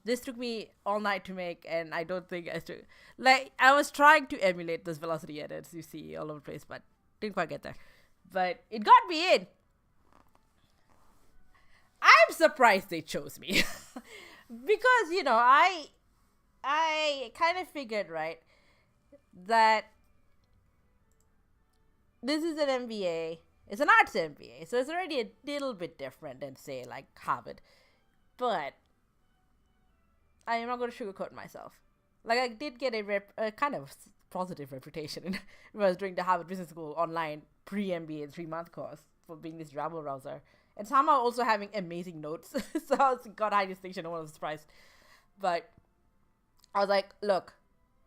This took me all night to make, and I don't think I was trying to emulate those velocity edits you see all over the place, but didn't quite get there. But it got me in. I'm surprised they chose me because I kind of figured, right, that this is an MBA. It's an arts MBA, so it's already a little bit different than, say, like Harvard. But I am not going to sugarcoat myself. Like, I did get a kind of positive reputation when I was doing the Harvard Business School online pre-MBA 3-month course for being this rabble rouser. And somehow also having amazing notes. So I got high distinction, no one was surprised. But I was like, look,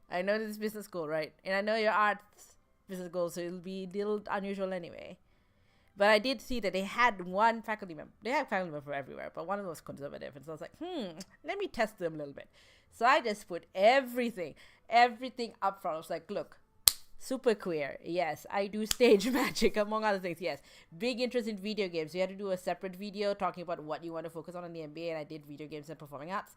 I know this is business school, right? And I know your arts business school, so it'll be a little unusual anyway. But I did see that they had one faculty member. They have faculty members everywhere, but one of them was conservative. And so I was like, let me test them a little bit. So I just put everything up front. I was like, look, super queer. Yes, I do stage magic, among other things. Yes, big interest in video games. You had to do a separate video talking about what you want to focus on in the MBA, and I did video games and performing arts.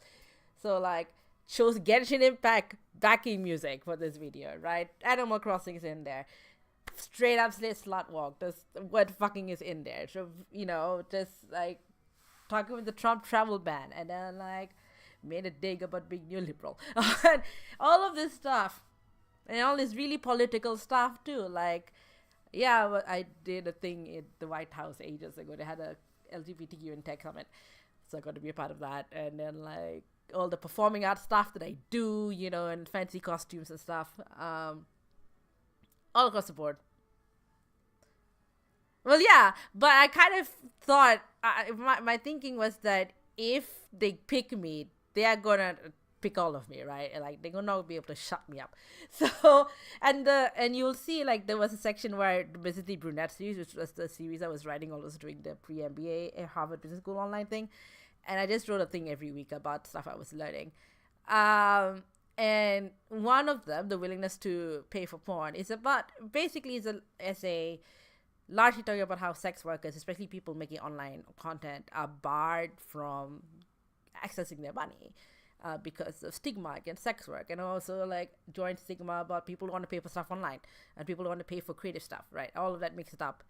So, like, chose Genshin Impact backing music for this video, right? Animal Crossing is in there. Straight up slut walk. This what fucking is in there. So, just like talking with the Trump travel ban, and then like made a dig about being neoliberal. And all of this stuff. And all this really political stuff too. Like, yeah, I did a thing in the White House ages ago. They had a LGBTQ in tech summit. So I got to be a part of that. And then like all the performing arts stuff that I do, and fancy costumes and stuff. All across the board. Well, yeah, but I kind of thought, my thinking was that if they pick me, they are going to pick all of me, right? Like, they're gonna be able to shut me up. So, and you'll see, like, there was a section where the Basically Brunette series, which was the series I was writing while I was doing the pre-MBA at Harvard Business School online thing, and I just wrote a thing every week about stuff I was learning. And one of them, The Willingness to Pay for Porn, is about, basically is an essay largely talking about how sex workers, especially people making online content, are barred from accessing their money. Because of stigma against sex work, and also like joint stigma about people who want to pay for stuff online and people who want to pay for creative stuff, right? All of that mixed up.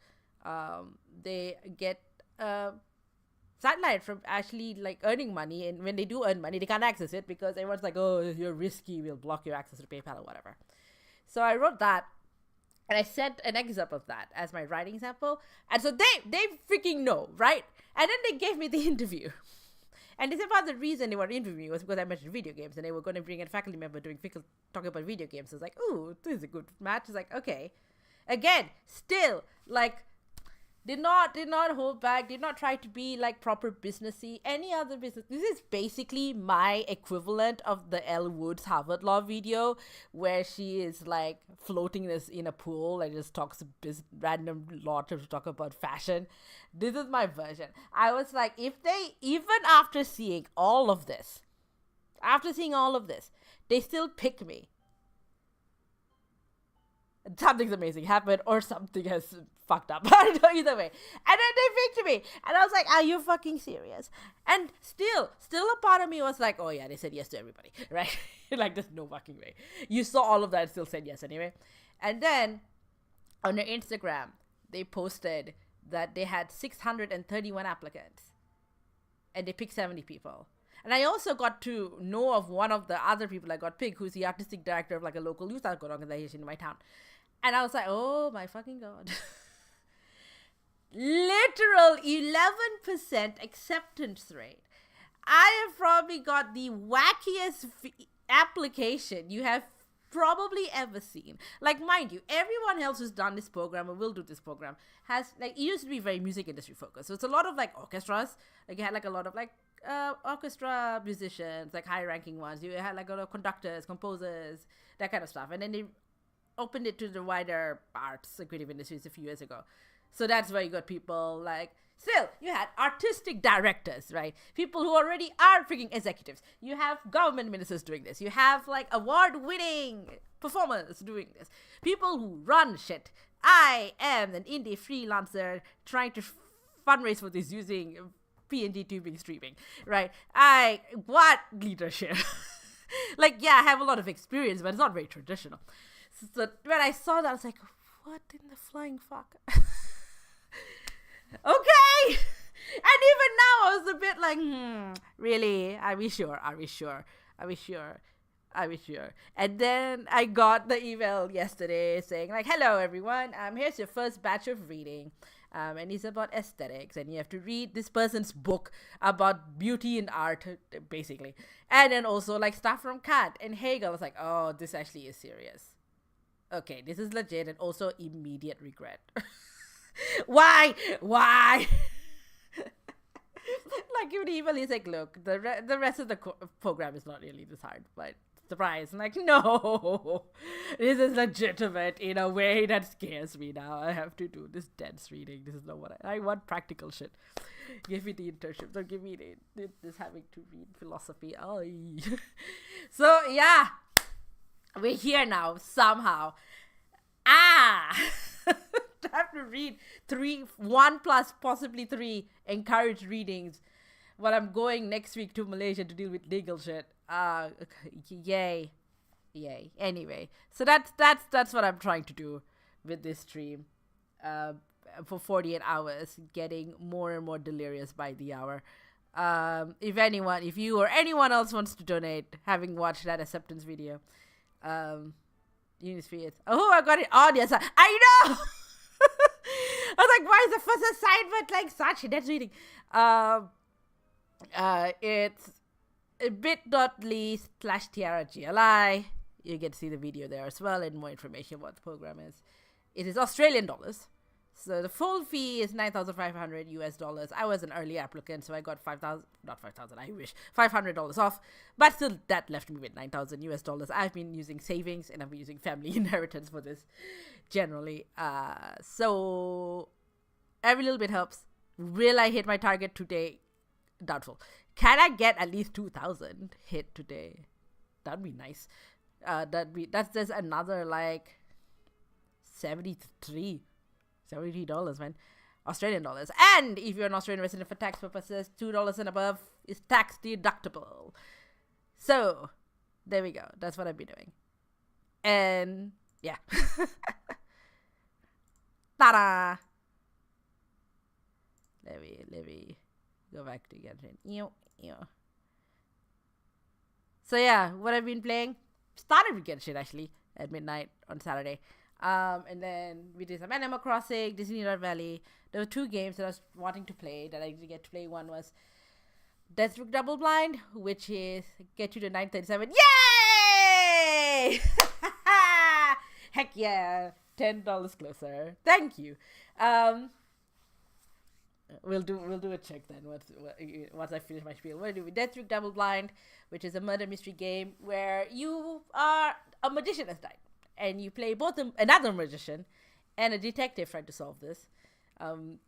They get sidelined from actually like earning money, and when they do earn money, they can't access it because everyone's like, oh, you're risky, we'll block your access to PayPal or whatever. So I wrote that, and I sent an excerpt of that as my writing sample, and so they freaking know, right? And then they gave me the interview. And they said part of the reason they were interviewing me was because I mentioned video games, and they were going to bring in a faculty member talking about video games. So I was like, ooh, this is a good match. It's like, okay. Again, still, like, did not hold back, did not try to be, like, proper businessy, any other business. This is basically my equivalent of the Elle Woods Harvard Law video, where she is, like, floating this in a pool and just talks random law terms to talk about fashion. This is my version. I was like, if they, even after seeing all of this, they still pick me, something's amazing happened, or something has fucked up. I don't know, either way. And then they picked me, and I was like, are you fucking serious? And still a part of me was like, oh yeah, they said yes to everybody, right? Like, there's no fucking way. You saw all of that and still said yes anyway. And then on their Instagram, they posted that they had 631 applicants, and they picked 70 people. And I also got to know of one of the other people I got picked, who's the artistic director of like a local youth organization in my town. And I was like, oh my fucking God. Literal 11% acceptance rate. I have probably got the wackiest application you have probably ever seen. Like, mind you, everyone else who's done this program or will do this program has, like, it used to be very music industry focused. So it's a lot of like orchestras. Like, you had like a lot of like orchestra musicians, like high ranking ones. You had like a lot of conductors, composers, that kind of stuff. And then they opened it to the wider arts and creative industries a few years ago. So that's where you got people like, still, you had artistic directors, right? People who already are freaking executives. You have government ministers doing this. You have like award-winning performers doing this. People who run shit. I am an indie freelancer trying to fundraise for this using PNG tubing streaming, right? I want leadership. Like, yeah, I have a lot of experience, but it's not very traditional. So when I saw that, I was like, what in the flying fuck? Okay! And even now, I was a bit like, really? Are we sure? Are we sure? Are we sure? Are we sure? And then I got the email yesterday saying, like, hello, everyone. Here's your first batch of reading. And it's about aesthetics. And you have to read this person's book about beauty and art, basically. And then also, like, stuff from Kant and Hegel. I was like, oh, this actually is serious. Okay, this is legit and also immediate regret. Why? Like, even email is like, look, the rest of the program is not really this hard, but surprise. I'm like, no, this is legitimate in a way that scares me now. I have to do this dense reading. This is not what I want. Practical shit. Give me the internship. Don't give me this having to read philosophy. Oh, so yeah, we're here now somehow. I have to read 1 plus possibly 3 encouraged readings while I'm going next week to Malaysia to deal with legal shit. Yay. Anyway, so that's what I'm trying to do with this stream for 48 hours, getting more and more delirious by the hour. If you or anyone else wants to donate, having watched that acceptance video, Unispherians. Oh, I got it on your side. I know. I was like, why is the first assignment like such? That's reading. It's bit.ly/tiaragli. You get to see the video there as well and more information about the program is. It is Australian dollars. So the full fee is $9,500 US. I was an early applicant, so I got $500 off. But still, that left me with $9,000 US. I've been using savings and I've been using family inheritance for this generally. So every little bit helps. Will I hit my target today? Doubtful. Can I get at least 2,000 hit today? That'd be nice. That's just another like $73, man. Australian dollars. And if you're an Australian resident for tax purposes, $2 and above is tax deductible. So there we go. That's what I've been doing. And yeah. Ta-da! Let me go back to Genshin. So yeah, what I've been playing, started with Genshin actually at midnight on Saturday. And then we did some Animal Crossing, Disneyland Valley. There were 2 games that I was wanting to play that I didn't get to play. One was Deathstroke Double Blind, which is get you to 937. Yay! Heck yeah! $10 closer. Thank you. We'll do a check then once I finish my spiel. We're doing Deathstroke Double Blind, which is a murder mystery game where you are a magician has died. And you play both another magician and a detective trying to solve this.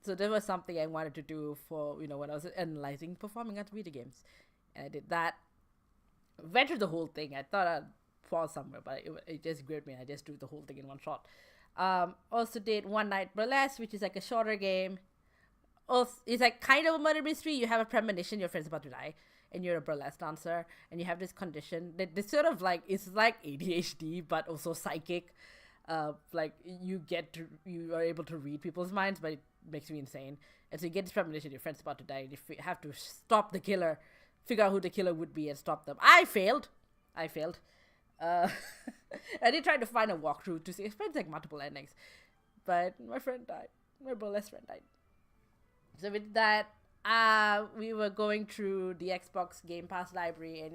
So there was something I wanted to do for, when I was analyzing performing arts video games. And I did that. Went through the whole thing. I thought I'd pause somewhere, but it just gripped me. I just do the whole thing in one shot. Also did One Night Burlesque, which is like a shorter game. Also, it's like kind of a murder mystery. You have a premonition your friend's about to die. And you're a burlesque dancer, and you have this condition that this sort of like it's like ADHD, but also psychic. Like you are able to read people's minds, but it makes me insane. And so you get this premonition, your friend's about to die, and you have to stop the killer, figure out who the killer would be, and stop them. I failed. I did try to find a walkthrough to see. It's like multiple endings, but my friend died. My burlesque friend died. So with that. We were going through the Xbox Game Pass library and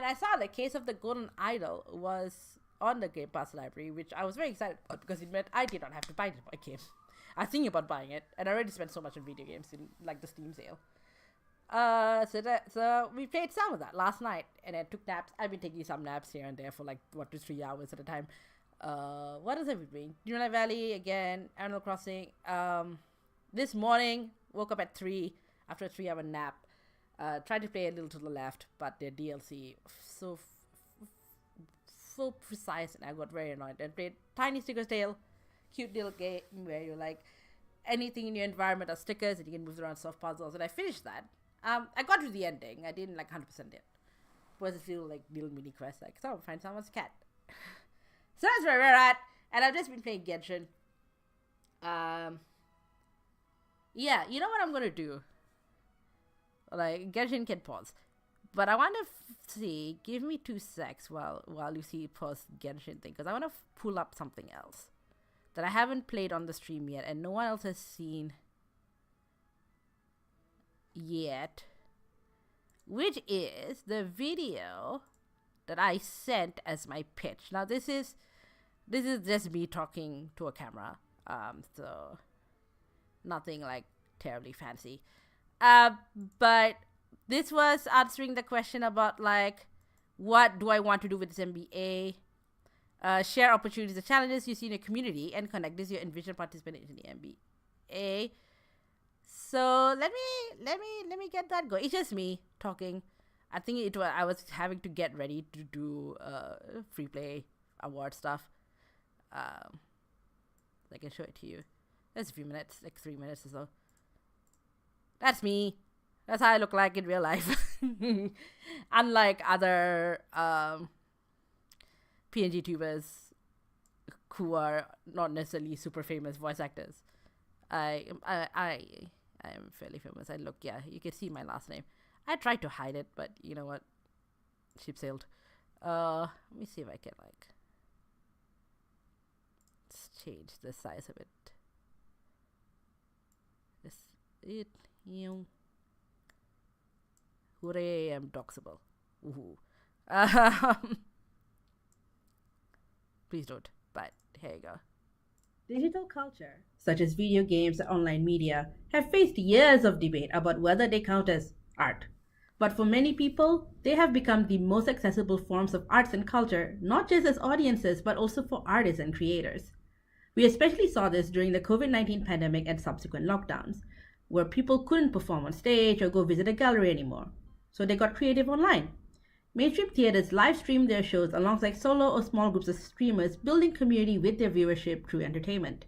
I saw the Case of the Golden Idol was on the Game Pass library, which I was very excited about because it meant I did not have to buy the game. I was thinking about buying it, and I already spent so much on video games in like the Steam sale. So we played some of that last night, and I took naps. I've been taking some naps here and there for like 1 to 3 hours at a time. What else have we been? Disneyland Valley again, Animal Crossing. This morning. Woke up at 3 after a 3-hour nap. Tried to play a little to the left, but their DLC so precise, and I got very annoyed. And played Tiny Sticker's Tale, cute little game where you like anything in your environment are stickers and you can move around, solve puzzles. And I finished that. I got to the ending. I didn't like 100% it. Was a few like little mini quests, like find someone's cat. So that's where we're at. And I've just been playing Genshin. Yeah, you know what I'm gonna do? Like, Genshin can pause. But I want to see, give me 2 secs while you see pause Genshin thing. Because I want to pull up something else that I haven't played on the stream yet. And no one else has seen yet. Which is the video that I sent as my pitch. Now, this is just me talking to a camera. So nothing like terribly fancy. But this was answering the question about like, what do I want to do with this MBA? Share opportunities and challenges you see in your community and connect this your envision participating in the MBA. So let me get that going. It's just me talking. I think I was having to get ready to do free play award stuff. I can show it to you. There's a few minutes, like 3 minutes or so. That's me. That's how I look like in real life. Unlike other PNG tubers who are not necessarily super famous voice actors. I am fairly famous. You can see my last name. I tried to hide it, but you know what? Ship sailed. Let me see if I can like change the size of it. Hooray, I'm doxable. Woohoo. Please don't, but here you go. Digital culture, such as video games and online media, have faced years of debate about whether they count as art. But for many people, they have become the most accessible forms of arts and culture, not just as audiences, but also for artists and creators. We especially saw this during the COVID-19 pandemic and subsequent lockdowns, where people couldn't perform on stage or go visit a gallery anymore. So they got creative online. Mainstream theaters live streamed their shows alongside solo or small groups of streamers, building community with their viewership through entertainment.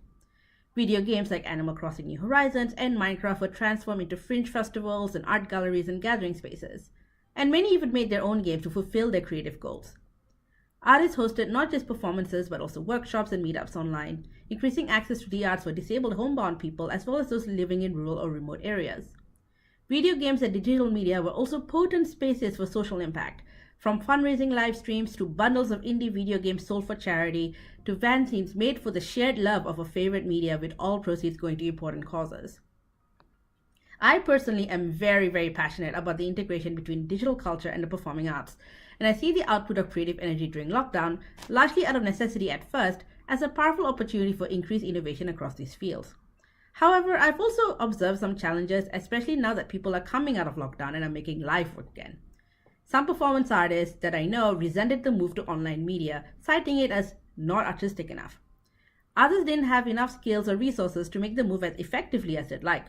Video games like Animal Crossing New Horizons and Minecraft were transformed into fringe festivals and art galleries and gathering spaces. And many even made their own games to fulfill their creative goals. Artists hosted not just performances but also workshops and meetups online, increasing access to the arts for disabled homebound people as well as those living in rural or remote areas. Video games and digital media were also potent spaces for social impact, from fundraising live streams to bundles of indie video games sold for charity to fanzines made for the shared love of a favorite media with all proceeds going to important causes. I personally am very, very passionate about the integration between digital culture and the performing arts, and I see the output of creative energy during lockdown, largely out of necessity at first, as a powerful opportunity for increased innovation across these fields. However, I've also observed some challenges, especially now that people are coming out of lockdown and are making live work again. Some performance artists that I know resented the move to online media, citing it as not artistic enough. Others didn't have enough skills or resources to make the move as effectively as they'd like.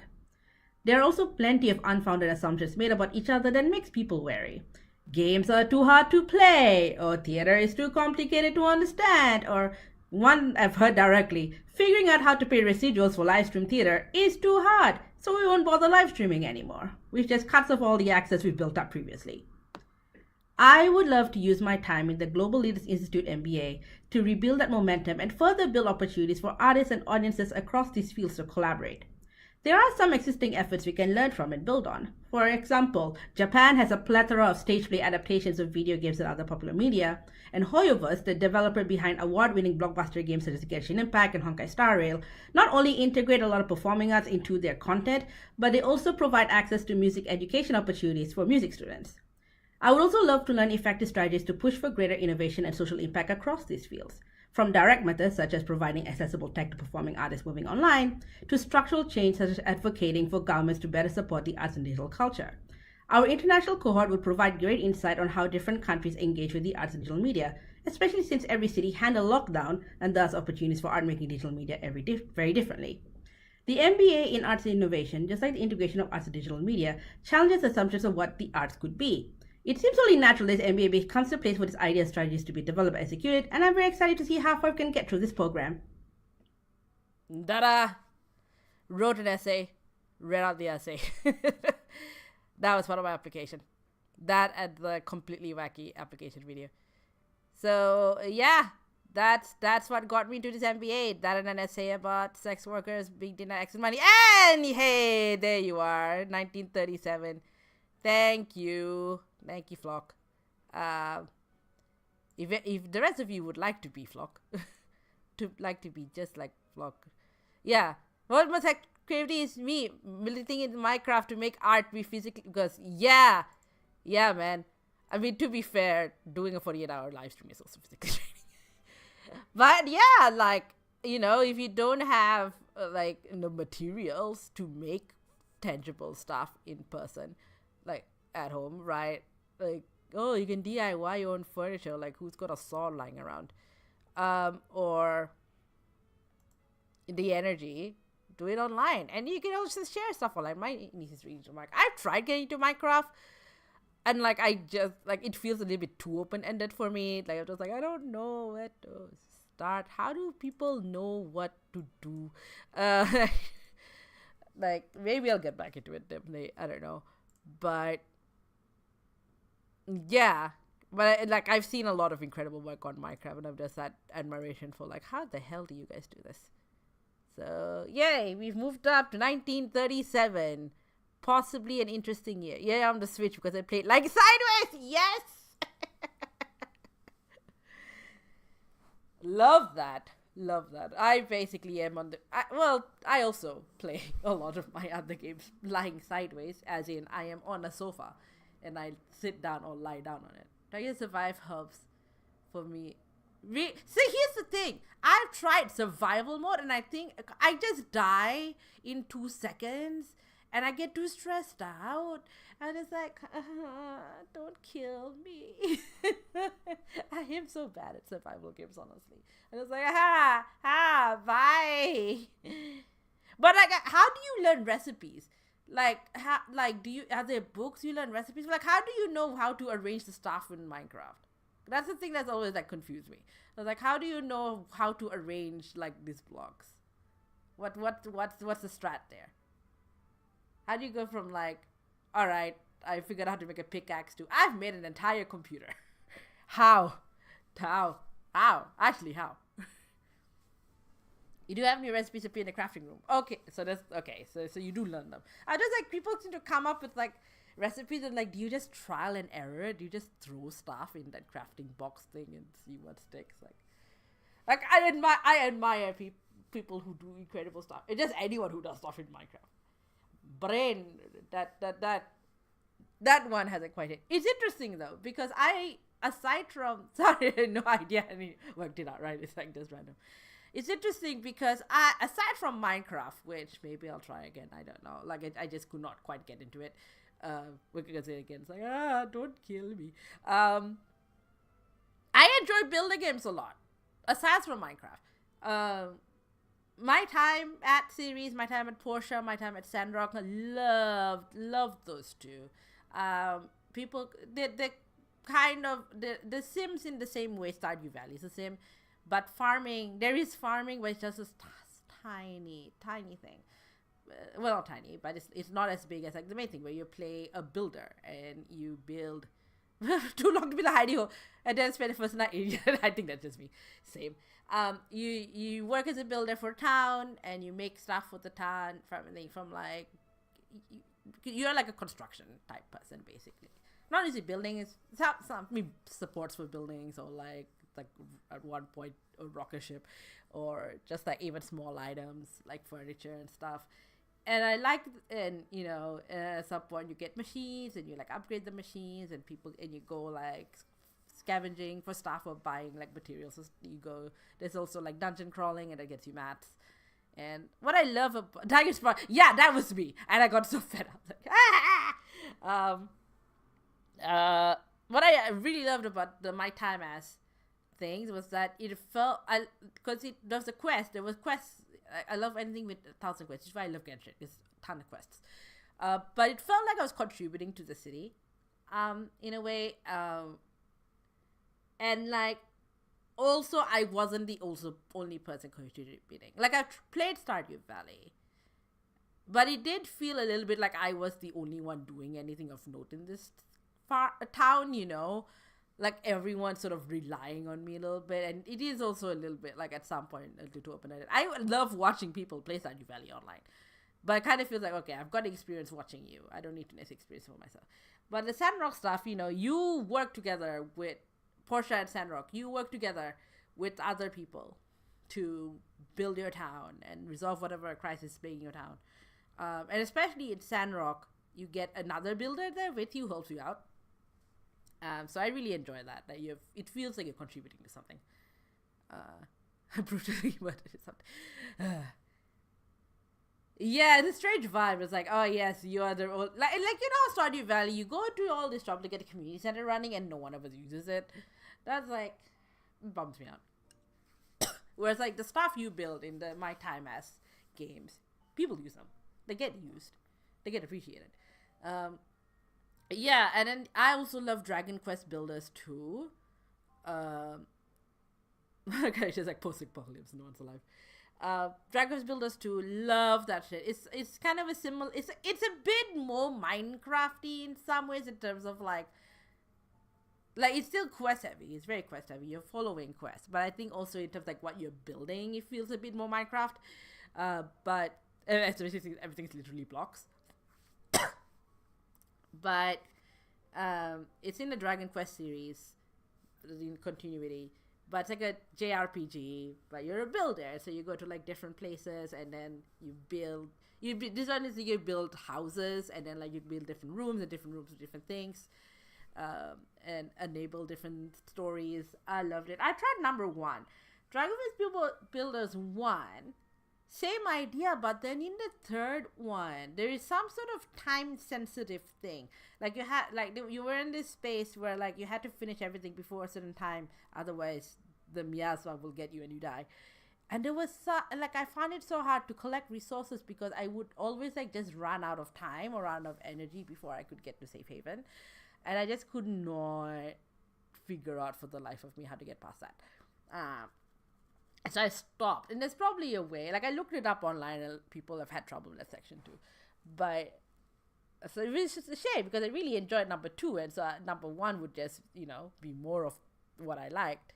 There are also plenty of unfounded assumptions made about each other that makes people wary. Games are too hard to play, or theater is too complicated to understand, or one I've heard directly, figuring out how to pay residuals for live stream theater is too hard, so we won't bother live streaming anymore, which just cuts off all the access we've built up previously. I would love to use my time in the Global Leaders Institute MBA to rebuild that momentum and further build opportunities for artists and audiences across these fields to collaborate. There are some existing efforts we can learn from and build on. For example, Japan has a plethora of stage play adaptations of video games and other popular media, and Hoyoverse, the developer behind award-winning blockbuster games such as Genshin Impact and Honkai Star Rail, not only integrate a lot of performing arts into their content, but they also provide access to music education opportunities for music students. I would also love to learn effective strategies to push for greater innovation and social impact across these fields, from direct methods such as providing accessible tech to performing artists moving online, to structural change such as advocating for governments to better support the arts and digital culture. Our international cohort would provide great insight on how different countries engage with the arts and digital media, especially since every city handled lockdown and thus opportunities for art making digital media very differently. The MBA in Arts and Innovation, just like the integration of arts and digital media, challenges assumptions of what the arts could be. It seems only natural this MBA becomes a place for these ideas strategies to be developed and executed, and I'm very excited to see how far we can get through this program. Da-da! Wrote an essay, read out the essay. That was part of my application. That and the completely wacky application video. So yeah, that's what got me to this MBA. That and an essay about sex workers being denied access to money. And hey, there you are, 1937. Thank you, Flock. If the rest of you would like to be Flock, to be just like Flock, yeah. What most creativity is me militating in Minecraft to make art be physically, because yeah, man. I mean, to be fair, doing a 48-hour live stream is also physically training. But yeah, like, you know, if you don't have like the materials to make tangible stuff in person, like at home, right? Like, oh, you can DIY your own furniture. Like, who's got a saw lying around? Or the energy, do it online, and you can also share stuff online. My niece is reading to Minecraft. I've tried getting into Minecraft, and like I just like it feels a little bit too open-ended for me. Like I'm just like, I don't know where to start. How do people know what to do? Like maybe I'll get back into it definitely. I don't know, but yeah. But like I've seen a lot of incredible work on Minecraft, and I've just had admiration for like, how the hell do you guys do this? So yay, we've moved up to 1937. Possibly an interesting year. Yeah, on the Switch because I played like sideways. Yes. Love that. I basically am on the. I also play a lot of my other games lying sideways, as in I am on a sofa, and I sit down or lie down on it. Trying to survive helps for me. See, here's the thing. I've tried survival mode, and I think I just die in 2 seconds. And I get too stressed out. And it's like, don't kill me. I am so bad at survival games, honestly. And it's like, bye. But like, how do you learn recipes? Like, are there books you learn recipes? Like, how do you know how to arrange the stuff in Minecraft? That's the thing that's always like confused me. I was like, how do you know how to arrange like these blocks? What's the strat there? How do you go from like, all right, I figured out how to make a pickaxe to I've made an entire computer? How? Actually, how? You do have any recipes appear in the crafting room? Okay, so that's okay. So you do learn them. I just like people seem to come up with like recipes and like, do you just trial and error? Do you just throw stuff in that crafting box thing and see what sticks? Like I admire people who do incredible stuff. It's just anyone who does stuff in Minecraft. Brain, that one hasn't quite hit. It's interesting though, because aside from sorry, I had no idea I worked it out, right? It's like just random. It's interesting because aside from Minecraft, which maybe I'll try again, I don't know. Like I just could not quite get into it. We're gonna say it again. It's like, don't kill me. I enjoy building games a lot. Aside from Minecraft. My time at Series, my time at Porsche, my time at Sandrock, I loved those two. People, they're kind of, the Sims in the same way, Stardew Valley is the same, but farming, there is farming, but it's just this tiny thing. Well, not tiny, but it's not as big as like the main thing where you play a builder and you build. Too long to be the hidey hole, and then spend the first night. I think that's just me. Same. You work as a builder for a town, and you make stuff for the town from like you're like a construction type person basically. Not easy building is some supports for buildings, or like at one point a rocket ship, or just like even small items like furniture and stuff. And I like, and you know, at some point you get machines and you like upgrade the machines, and you go like scavenging for stuff or buying like materials. So you go, there's also like dungeon crawling, and it gets you mats. And what I love about Tiger Spark, yeah, that was me, and I got so fed up. Like, what I really loved about my time as things was that it felt, because there was a quest. There was quests. I love anything with 1,000 quests. Which is why I love Genshin. It's a ton of quests. But it felt like I was contributing to the city, in a way. And like, also I wasn't the only person contributing. Like I've played Stardew Valley, but it did feel a little bit like I was the only one doing anything of note in this town, you know, like everyone sort of relying on me a little bit. And it is also a little bit like at some point a little open-ended. I love watching people play Stardew Valley online, but it kind of feels like, okay, I've got experience watching you. I don't need to necessarily experience for myself. But the Sandrock stuff, you know, you work together with Portia and Sandrock. You work together with other people to build your town and resolve whatever crisis is plaguing your town. And especially in Sandrock, you get another builder there with you, helps you out. So I really enjoy that. That it feels like you're contributing to something. Brutally murdered something. Yeah, it's a strange vibe. It's like, oh yes, you are the like you know, Stardew Valley. You go to all this trouble to get a community center running, and no one ever uses it. That's like, bums me out. Whereas like the stuff you build in the My Time as games, people use them. They get used. They get appreciated. Yeah, and then I also love Dragon Quest Builders too. Okay, she's like post-apocalypse, no one's alive. Dragon Quest Builders 2, love that shit. It's kind of a similar, it's a bit more Minecrafty in some ways in terms of like it's still quest heavy. It's very quest heavy. You're following quests, but I think also in terms of like what you're building, it feels a bit more Minecraft. But everything's literally blocks. But it's in the Dragon Quest series, in continuity. But it's like a JRPG, but you're a builder, so you go to like different places and then you build. This one is you build houses and then like you build different rooms with different things, and enable different stories. I loved it. I tried number 1, Dragon Quest Builders 1. Same idea, but then in the third one, there is some sort of time-sensitive thing. Like you were in this space where like you had to finish everything before a certain time, otherwise the miasma will get you and you die. And there was I found it so hard to collect resources because I would always like just run out of time or run out of energy before I could get to safe haven, and I just could not figure out for the life of me how to get past that. So I stopped, and there's probably a way. Like I looked it up online, and people have had trouble with that section too. But so it was just a shame because I really enjoyed number 2, and so number 1 would just be more of what I liked.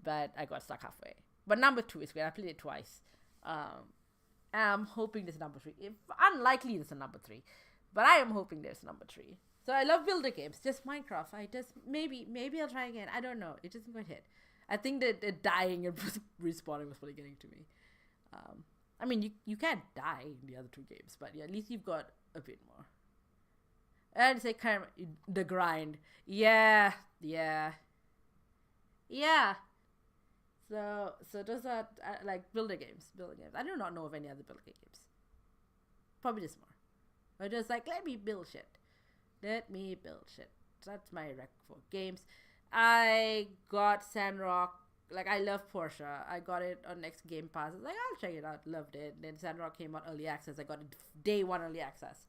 But I got stuck halfway. But number 2 is great. I played it twice. I'm hoping there's number 3. Unlikely there's a number 3, but I am hoping there's number 3. So I love builder games. Just Minecraft. Maybe I'll try again. I don't know. It doesn't quite hit. I think that dying and respawning was probably getting to me. I mean, you can't die in the other 2 games, but yeah, at least you've got a bit more. And say kind of the grind. Yeah. So those are like builder games. I do not know of any other builder games. Probably just more. Or just like, let me build shit. That's my rec for games. I got Sandrock. Like, I love Portia. I got it on next Game Pass. I was like, I'll check it out. Loved it. Then Sandrock came out early access. I got it day 1 early access.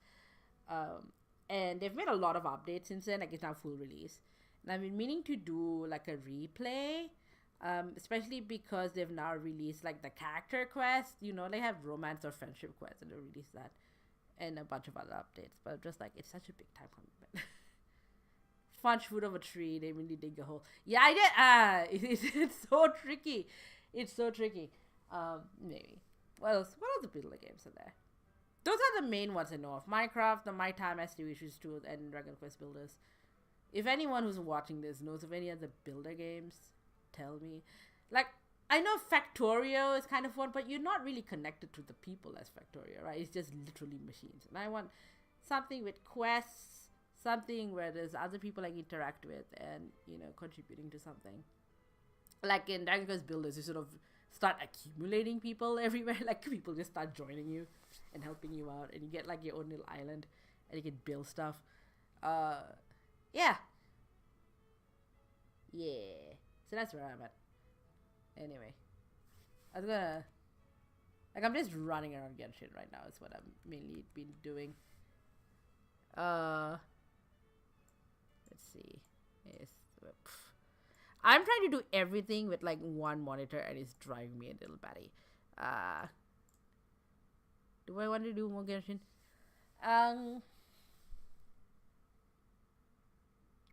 And they've made a lot of updates since then. Like, it's now full release. And I've been meaning to do like a replay. Especially because they've now released like the character quest. They have romance or friendship quests, and they released that. And a bunch of other updates. But just like, it's such a big time commitment. Punch food of a tree, they really dig a hole. Yeah, I did. It's so tricky. Maybe. What else? What other builder games are there? Those are the main ones I know of. Minecraft, the My Time as TV Issues 2, and Dragon Quest Builders. If anyone who's watching this knows of any other builder games, tell me. Like, I know Factorio is kind of one, but you're not really connected to the people as Factorio, right? It's just literally machines. And I want something with quests, something where there's other people I interact with and, contributing to something. Like in Dragon Quest Builders, you sort of start accumulating people everywhere. Like, people just start joining you and helping you out. And you get, like, your own little island. And you can build stuff. Yeah. So that's where I'm at. Anyway. I'm just running around getting shit right now. Is what I've mainly been doing. Let's see. I'm trying to do everything with like one monitor and it's driving me a little batty. Do I want to do more Genshin? I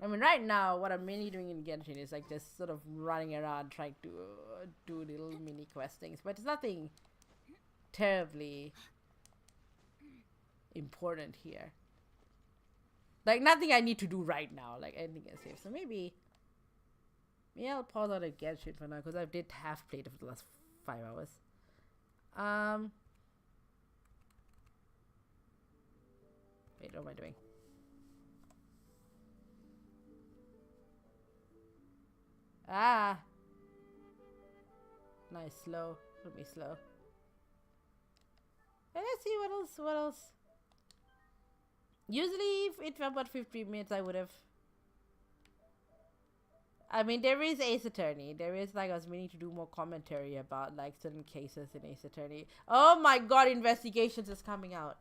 mean, right now, what I'm mainly doing in Genshin is like just sort of running around trying to do little mini quest things, but it's nothing terribly important here. Like nothing I need to do right now, like anything I save. So maybe I'll pause out and Genshin for now because I did half played it for the last 5 hours. Wait, what am I doing? Ah! Nice, slow. Let me slow. And let's see what else. Usually, if it's about 15 minutes, I would have. I mean, there is Ace Attorney. There is, like, I was meaning to do more commentary about, like, certain cases in Ace Attorney. Oh my god, Investigations is coming out.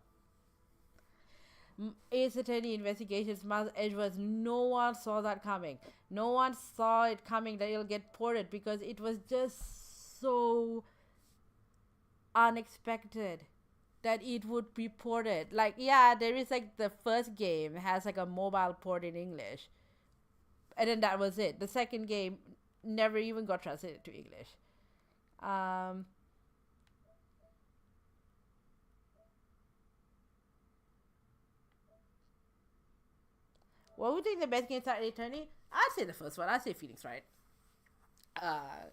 Ace Attorney Investigations, Miles Edgeworth. No one saw that coming. No one saw it coming that it'll get ported because it was just so unexpected that it would be ported. Like, yeah, there is like the first game has like a mobile port in English. And then that was it. The second game never even got translated to English. What would you think the best games are, Attorney? I'd say the first one. I'd say Phoenix Wright.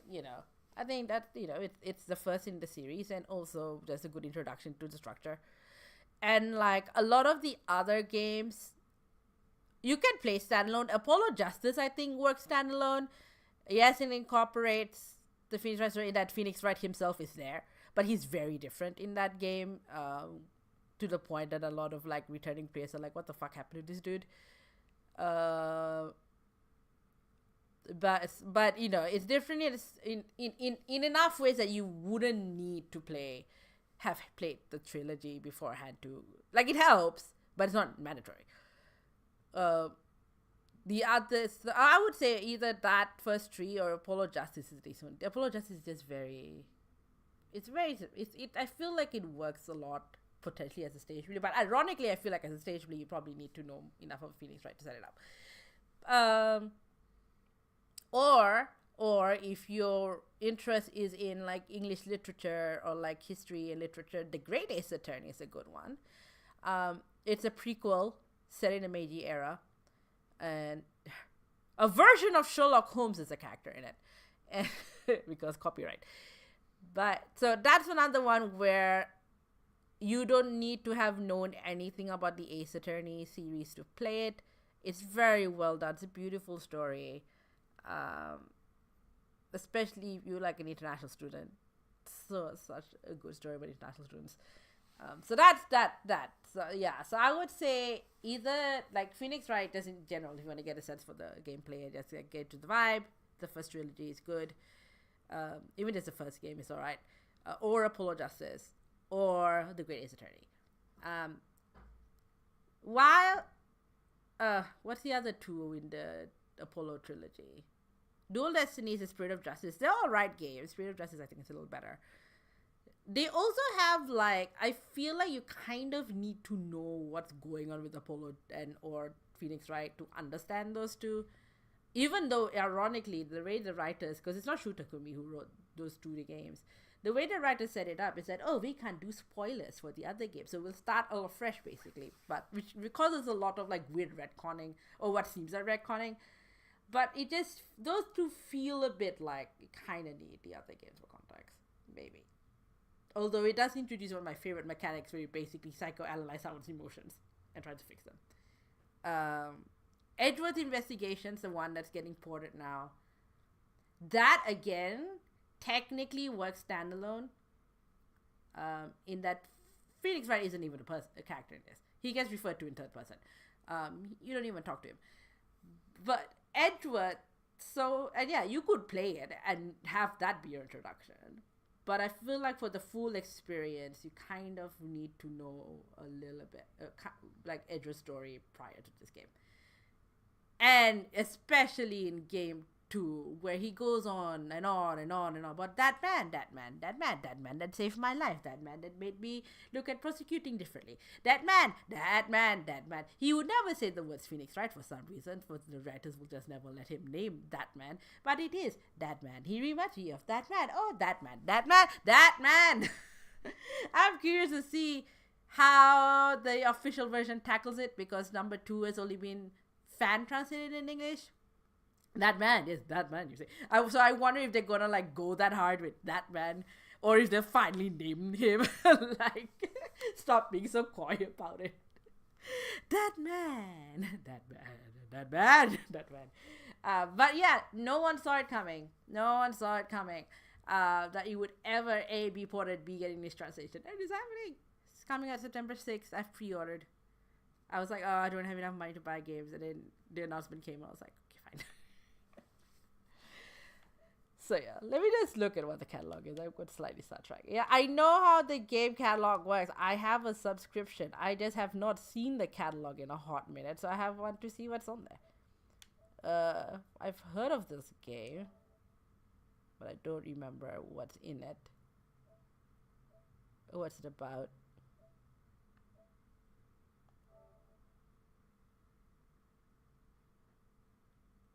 You know, I think that, you know, it's the first in the series and also just a good introduction to the structure. And like a lot of the other games, you can play standalone. Apollo Justice, I think, works standalone. Yes, it incorporates the Phoenix Wright story in that Phoenix Wright himself is there, but he's very different in that game, to the point that a lot of like returning players are like, what the fuck happened to this dude? But you know, it's different in enough ways that you wouldn't need to have played the trilogy beforehand to, like, it helps, but it's not mandatory. The others, I would say either that first three or Apollo Justice is decent. Apollo Justice is just I feel like it works a lot potentially as a stage play, but ironically I feel like as a stage play you probably need to know enough of Phoenix Wright to set it up. Or if your interest is in like English literature or like history and literature, The Great Ace Attorney is a good one. It's a prequel set in the Meiji era, and a version of Sherlock Holmes is a character in it, and because copyright. But so that's another one where you don't need to have known anything about the Ace Attorney series to play it. It's very well done. It's a beautiful story, especially if you're like an international student. So it's such a good story about international students. So that's that. So yeah, so I would say either like Phoenix Wright does in general, if you want to get a sense for the gameplay and just get to the vibe. The first trilogy is good. Even just the first game is alright. Or Apollo Justice, or The Great Ace Attorney. While what's the other two in the Apollo trilogy? Dual Destinies and Spirit of Justice. They're alright games. Spirit of Justice I think is a little better. They also have like, I feel like you kind of need to know what's going on with Apollo and or Phoenix Wright to understand those two. Even though ironically the way the writers, because it's not Shu Takumi who wrote those two games, the way the writers set it up is that, oh, we can't do spoilers for the other games, so we'll start all fresh basically. But which causes a lot of like weird retconning or what seems like retconning. But it just, those two feel a bit like you kind of need the other games for context, maybe. Although it does introduce one of my favorite mechanics where you basically psychoanalyze someone's emotions and try to fix them. Edgeworth Investigation's the one that's getting ported now. That again technically works standalone. In that Phoenix Wright isn't even a character in this. He gets referred to in third person. You don't even talk to him. But Edgeworth, and yeah, you could play it and have that be your introduction. But I feel like for the full experience, you kind of need to know a little bit, like Edgeworth's story prior to this game. And especially in game 2, where he goes on and on and on and on about that man that saved my life, that man that made me look at prosecuting differently, that man. He would never say the words Phoenix Wright for some reason, for the writers will just never let him name that man, but it is that man. He reminds me of that man. Oh, that man. I'm curious to see how the official version tackles it, because number 2 has only been fan translated in English. That man, yes, that man, you say. So I wonder if they're gonna like go that hard with that man, or if they'll finally name him. Like, stop being so coy about it. That man. But yeah, no one saw it coming. That you would ever A, be ported, B, getting this translation. And it's happening. It's coming out September 6th. I've pre-ordered. I was like, oh, I don't have enough money to buy games. And then the announcement came. I was like, okay, fine. So yeah, let me just look at what the catalog is. I've got slightly sidetracked. Yeah, I know how the game catalog works. I have a subscription. I just have not seen the catalog in a hot minute. So I want to see what's on there. I've heard of this game, but I don't remember what's in it. What's it about?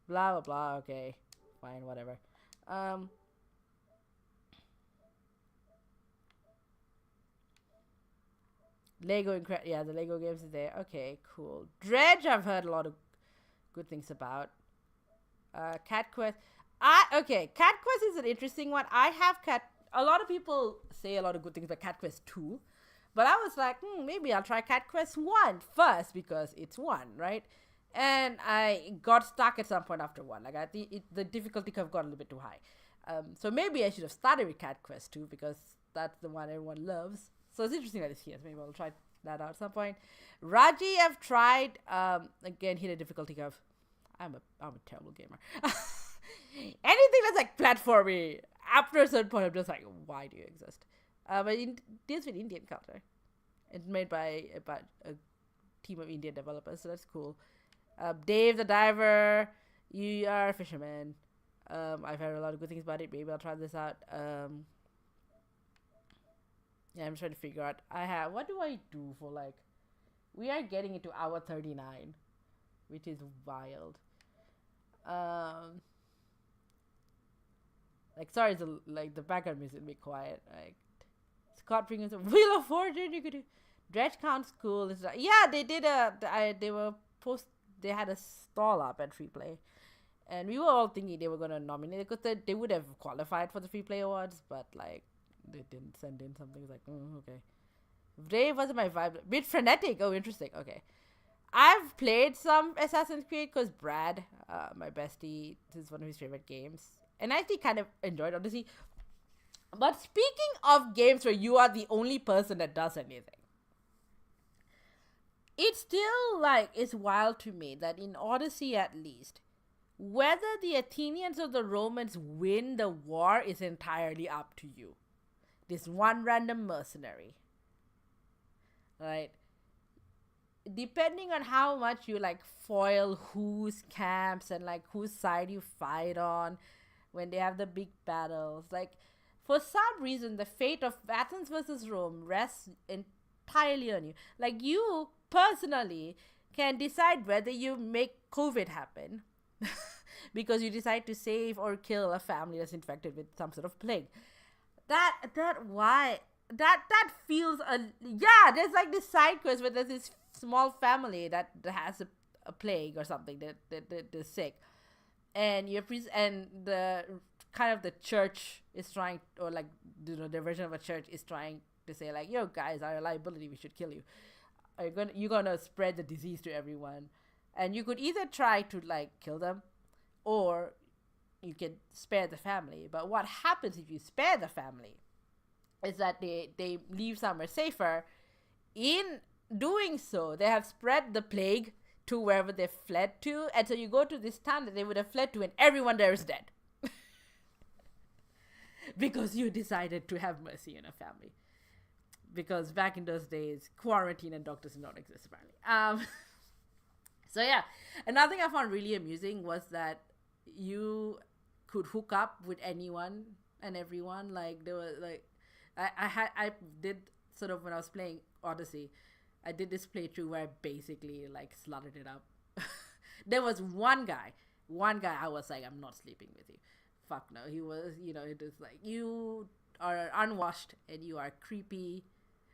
Blah blah blah. Okay, fine, whatever. Lego yeah, the Lego games is there. Okay, cool. Dredge, I've heard a lot of good things about. Cat Quest. Okay, Cat Quest is an interesting one. I have a lot of people say a lot of good things about Cat Quest 2, but I was like, maybe I'll try Cat Quest 1 first, because it's 1, right? And I got stuck at some point after 1. Like, the difficulty curve got a little bit too high. So maybe I should have started with Cat Quest 2, because that's the one everyone loves. So it's interesting that it's here. So maybe I'll try that out at some point. Raji, I've tried. Again, hit a difficulty curve. I'm a terrible gamer. Anything that's like platformy, after a certain point, I'm just like, why do you exist? But it deals with Indian culture. It's made by a team of Indian developers, so that's cool. Dave the Diver, you are a fisherman. I've heard a lot of good things about it. Maybe I'll try this out. Yeah, I'm trying to figure out. What do I do for like? We are getting into hour 39, which is wild. Like, sorry, the background music will be quiet. Like, Scott brings a Wheel of Fortune. You could do. Dredge Count's cool. Yeah, they did they had a stall up at Free Play, and we were all thinking they were gonna nominate it, because they would have qualified for the Free Play Awards, but like they didn't send in something. It was like, okay. Brave wasn't my vibe. Bit frenetic. Oh, interesting. Okay. I've played some Assassin's Creed because Brad, my bestie, this is one of his favorite games. And I actually kind of enjoyed Odyssey. But speaking of games where you are the only person that does anything, it's still like, it's wild to me that in Odyssey at least, whether the Athenians or the Romans win the war is entirely up to you. This one random mercenary. Right? Depending on how much you like foil whose camps and like whose side you fight on when they have the big battles, like for some reason the fate of Athens versus Rome rests entirely on you. Like, you personally can decide whether you make COVID happen because you decide to save or kill a family that's infected with some sort of plague. That feels there's like this side quest where there's this small family that has a plague or something that they're sick, and the kind of the church is trying, or like, you know, the version of a church is trying to say like, yo guys, are a liability, we should kill you. You're gonna spread the disease to everyone, and you could either try to like kill them, or you can spare the family. But what happens if you spare the family is that they leave somewhere safer. In doing so, they have spread the plague to wherever they fled to, and so you go to this town that they would have fled to, and everyone there is dead. Because you decided to have mercy on a family. Because back in those days, quarantine and doctors did not exist, apparently. So yeah, another thing I found really amusing was that you could hook up with anyone and everyone. Like there was like I did sort of when I was playing Odyssey, I did this playthrough where I basically like slutted it up. There was one guy I was like, I'm not sleeping with you. Fuck no. He was, you know, it was like, you are unwashed and you are creepy.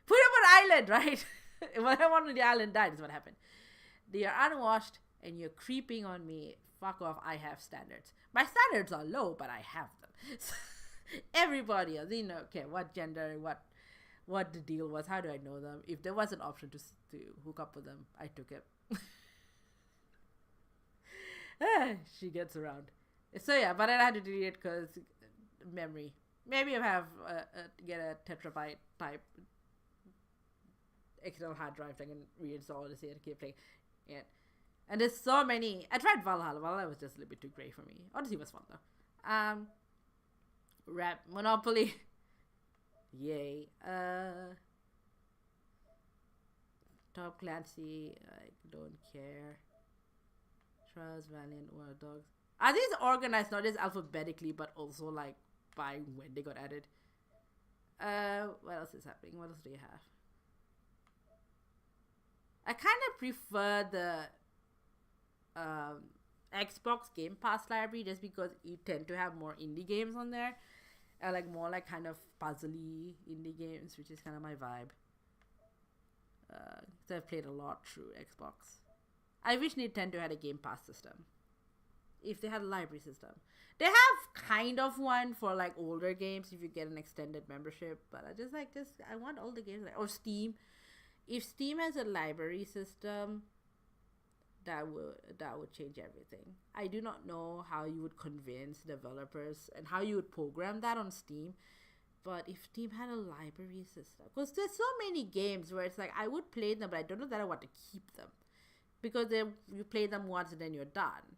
Put him on island, right? When I wanted the island died is what happened. They are unwashed and you're creeping on me. Fuck off, I have standards. My standards are low, but I have them. Everybody else, you know, okay, what gender, what the deal was, how do I know them? If there was an option to hook up with them, I took it. She gets around. So yeah, but I had to delete it because memory. Maybe I have get a terabyte type external hard drive so I can reinstall Odyssey and keep playing it. And there's so many. I tried Valhalla. Valhalla was just a little bit too gray for me. Odyssey was fun though. Rap Monopoly. Yay. Top Clancy. I don't care. Trials, Valiant, War Dogs. Are these organized not just alphabetically but also like by when they got added? What else is happening? What else do you have? I kind of prefer the Xbox Game Pass library just because you tend to have more indie games on there. Like more like kind of puzzly indie games, which is kind of my vibe. So I've played a lot through Xbox. I wish Nintendo had a Game Pass system. If they had a library system. They have kind of one for like older games if you get an extended membership, but I want all the games or Steam. If Steam has a library system, that would change everything. I do not know how you would convince developers and how you would program that on Steam, but if Steam had a library system, because there's so many games where it's like I would play them, but I don't know that I want to keep them because you play them once and then you're done.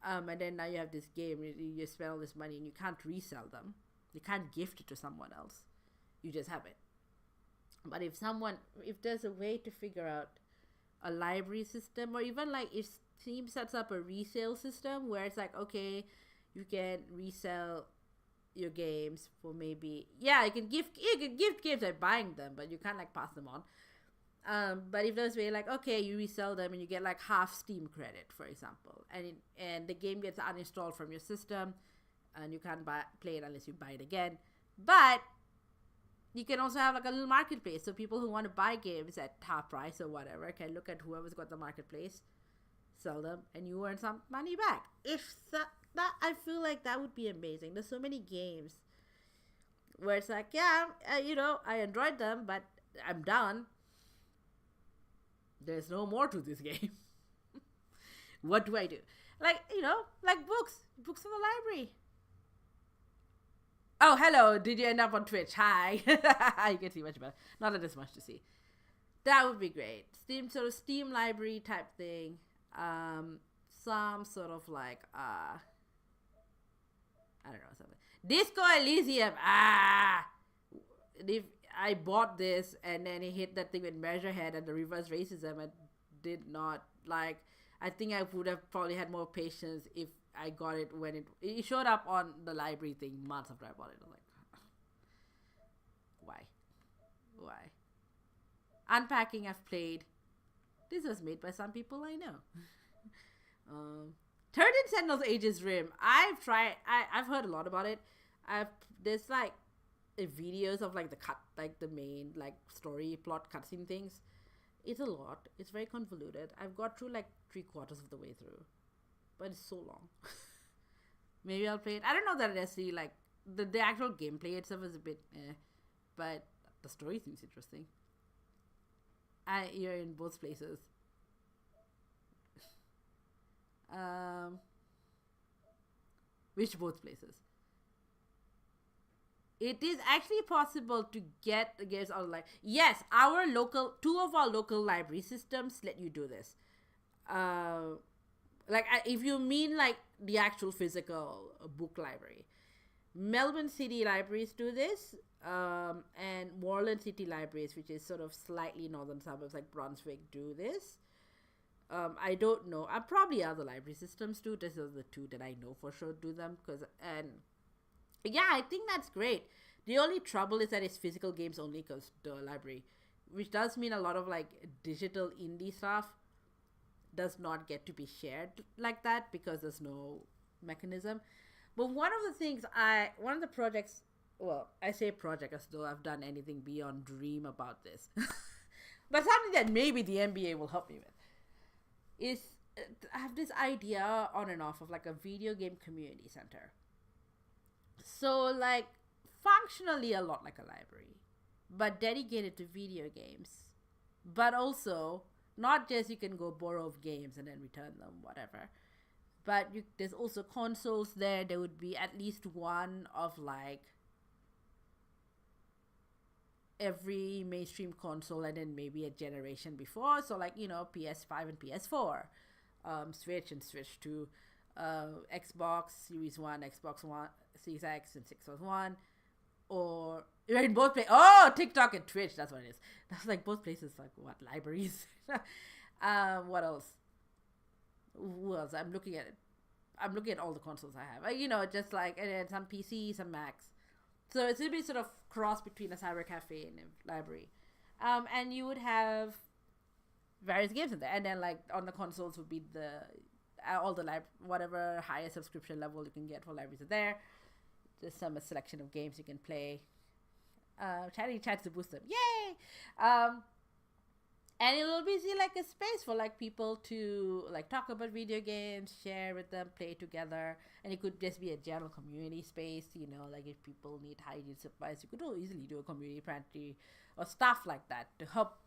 And then now you have this game, you spend all this money and you can't resell them. You can't gift it to someone else. You just have it. But if there's a way to figure out a library system, or even like if Steam sets up a resale system where it's like, okay, you can resell your games for maybe, you can gift games by buying them, but you can't like pass them on. But if there's a way like, okay, you resell them and you get like half Steam credit, for example, and the game gets uninstalled from your system and you can't play it unless you buy it again. But you can also have like a little marketplace, so people who want to buy games at half price or whatever can look at whoever's got the marketplace, sell them, and you earn some money back. If that I feel like that would be amazing. There's so many games where it's like, I enjoyed them, but I'm done. There's no more to this game. What do I do? Like books from the library. Oh, hello. Did you end up on Twitch? Hi. You can see much better. Not that there's much to see. That would be great. Steam library type thing. Some sort of like, I don't know, something. Disco Elysium. If I bought this and then it hit that thing with Measurehead and the reverse racism, I did not like. I think I would have probably had more patience if I got it when it showed up on the library thing months after I bought it. I'm like, why? Unpacking I've played. This was made by some people I know. 13 Sentinels Aegis Rim. I've tried. I've heard a lot about it. There's like videos of like the main like story plot cutscene things. It's a lot. It's very convoluted. I've got through like 3/4 of the way through, but it's so long. Maybe I'll play it. I don't know that I see like the actual gameplay itself is a bit but the story seems interesting. You're in both places. Which both places? It is actually possible to get the games online. Yes, two of our local library systems let you do this. If you mean like the actual physical book library, Melbourne City Libraries do this, and Moreland City Libraries, which is sort of slightly northern suburbs like Brunswick, do this. I don't know. Probably other library systems do. This is the two that I know for sure do them. And yeah, I think that's great. The only trouble is that it's physical games only because the library, which does mean a lot of like digital indie stuff does not get to be shared like that because there's no mechanism. But one of the projects, well, I say project as though I've done anything beyond dream about this, but something that maybe the MBA will help me with is I have this idea on and off of like a video game community center. So like functionally a lot like a library, but dedicated to video games, but also not just you can go borrow games and then return them, whatever. But there's also consoles there. There would be at least one of like every mainstream console and then maybe a generation before. So like, PS5 and PS4, Switch and Switch 2, Xbox Series 1, Xbox One, Series X and Xbox One, or in both places. Oh, TikTok and Twitch, that's what it is. That's like both places, like what, libraries? What else? Who else? I'm looking at all the consoles I have. Just like, and then some PC, some Macs. So it's a bit sort of cross between a cyber cafe and a library. And you would have various games in there. And then like on the consoles would be all the whatever higher subscription level you can get for libraries are there. Just a selection of games you can play. Chatting chats to boost them. Yay! And it'll be like a space for like people to like talk about video games, share with them, play together. And it could just be a general community space, like if people need hygiene supplies, you could easily do a community pantry or stuff like that to help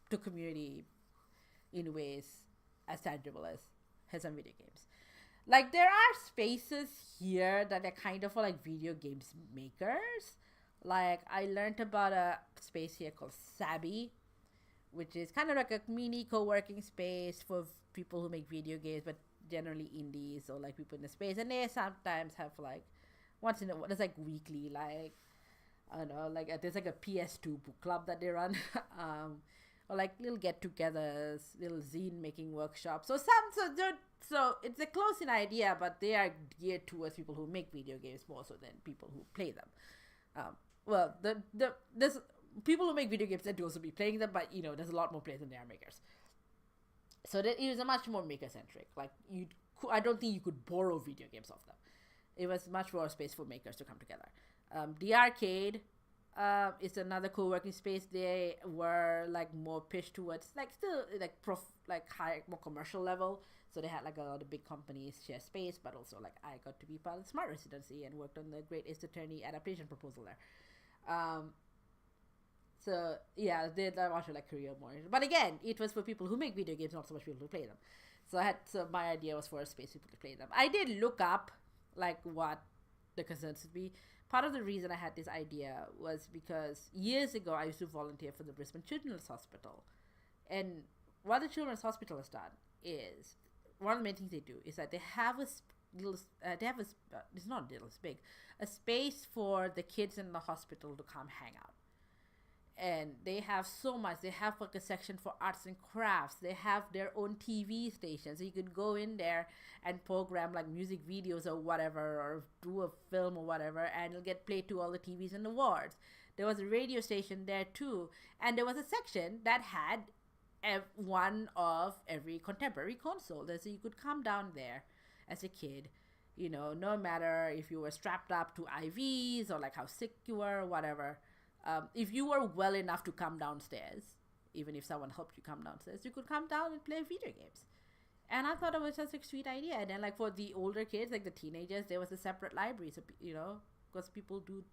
the community in ways as tangible as some video games. Like there are spaces here that are kind of for like video games makers. Like I learned about a space here called Sabby, which is kind of like a mini co-working space for people who make video games, but generally indies or like people in the space. And they sometimes have like once in a while, there's like weekly, like I don't know, like there's like a PS2 book club that they run, or like little get-togethers, little zine making workshops. So it's a close-in idea, but they are geared towards people who make video games more so than people who play them. There's people who make video games tend to also be playing them, but there's a lot more players than there are makers. So that it was a much more maker-centric. Like I don't think you could borrow video games off them. It was much more space for makers to come together. The arcade is another co-working space. They were like more pitched towards like still like high, more commercial level. So they had like a lot of big companies share space, but also like I got to be part of the Smart Residency and worked on the Great Ace Attorney adaptation proposal there. So yeah, they also like career more. But again, it was for people who make video games, not so much people who play them. So my idea was for a space for people to play them. I did look up like what the concerns would be. Part of the reason I had this idea was because years ago I used to volunteer for the Brisbane Children's Hospital, and what the Children's Hospital has done is one of the main things they do is that they have it's not little, it's big, a space for the kids in the hospital to come hang out. And they have so much. They have like a section for arts and crafts. They have their own TV station. So you could go in there and program like music videos or whatever, or do a film or whatever, and it'll get played to all the TVs in the wards. There was a radio station there too. And there was a section that had one of every contemporary console. So you could come down there as a kid, no matter if you were strapped up to IVs or like how sick you were or whatever. If you were well enough to come downstairs, even if someone helped you come downstairs, you could come down and play video games. And I thought it was just a sweet idea. And then like for the older kids, like the teenagers, there was a separate library. So, because people do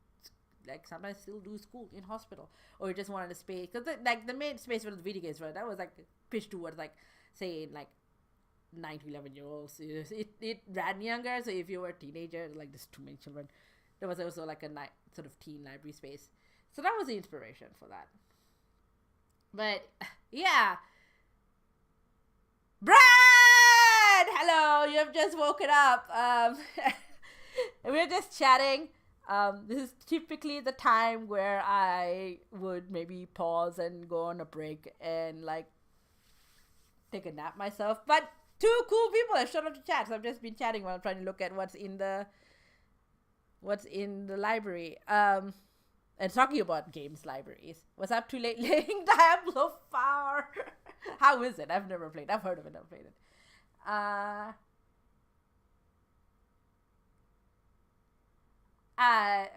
like sometimes still do school in hospital, or you just wanted a space. Because the main space for the video games, right, that was like pitched towards like, say, like 9 to 11-year-olds. It ran younger. So if you were a teenager, like there's too many children, there was also like a sort of teen library space. So that was the inspiration for that. But yeah. Brad! Hello, you have just woken up. We're just chatting. This is typically the time where I would maybe pause and go on a break and like take a nap myself. But two cool people have shown up to chat, so I've just been chatting while I'm trying to look at what's in the library. And talking about games libraries. Was up too late playing Diablo 4? How is it? I've never played. I've heard of it, never played it.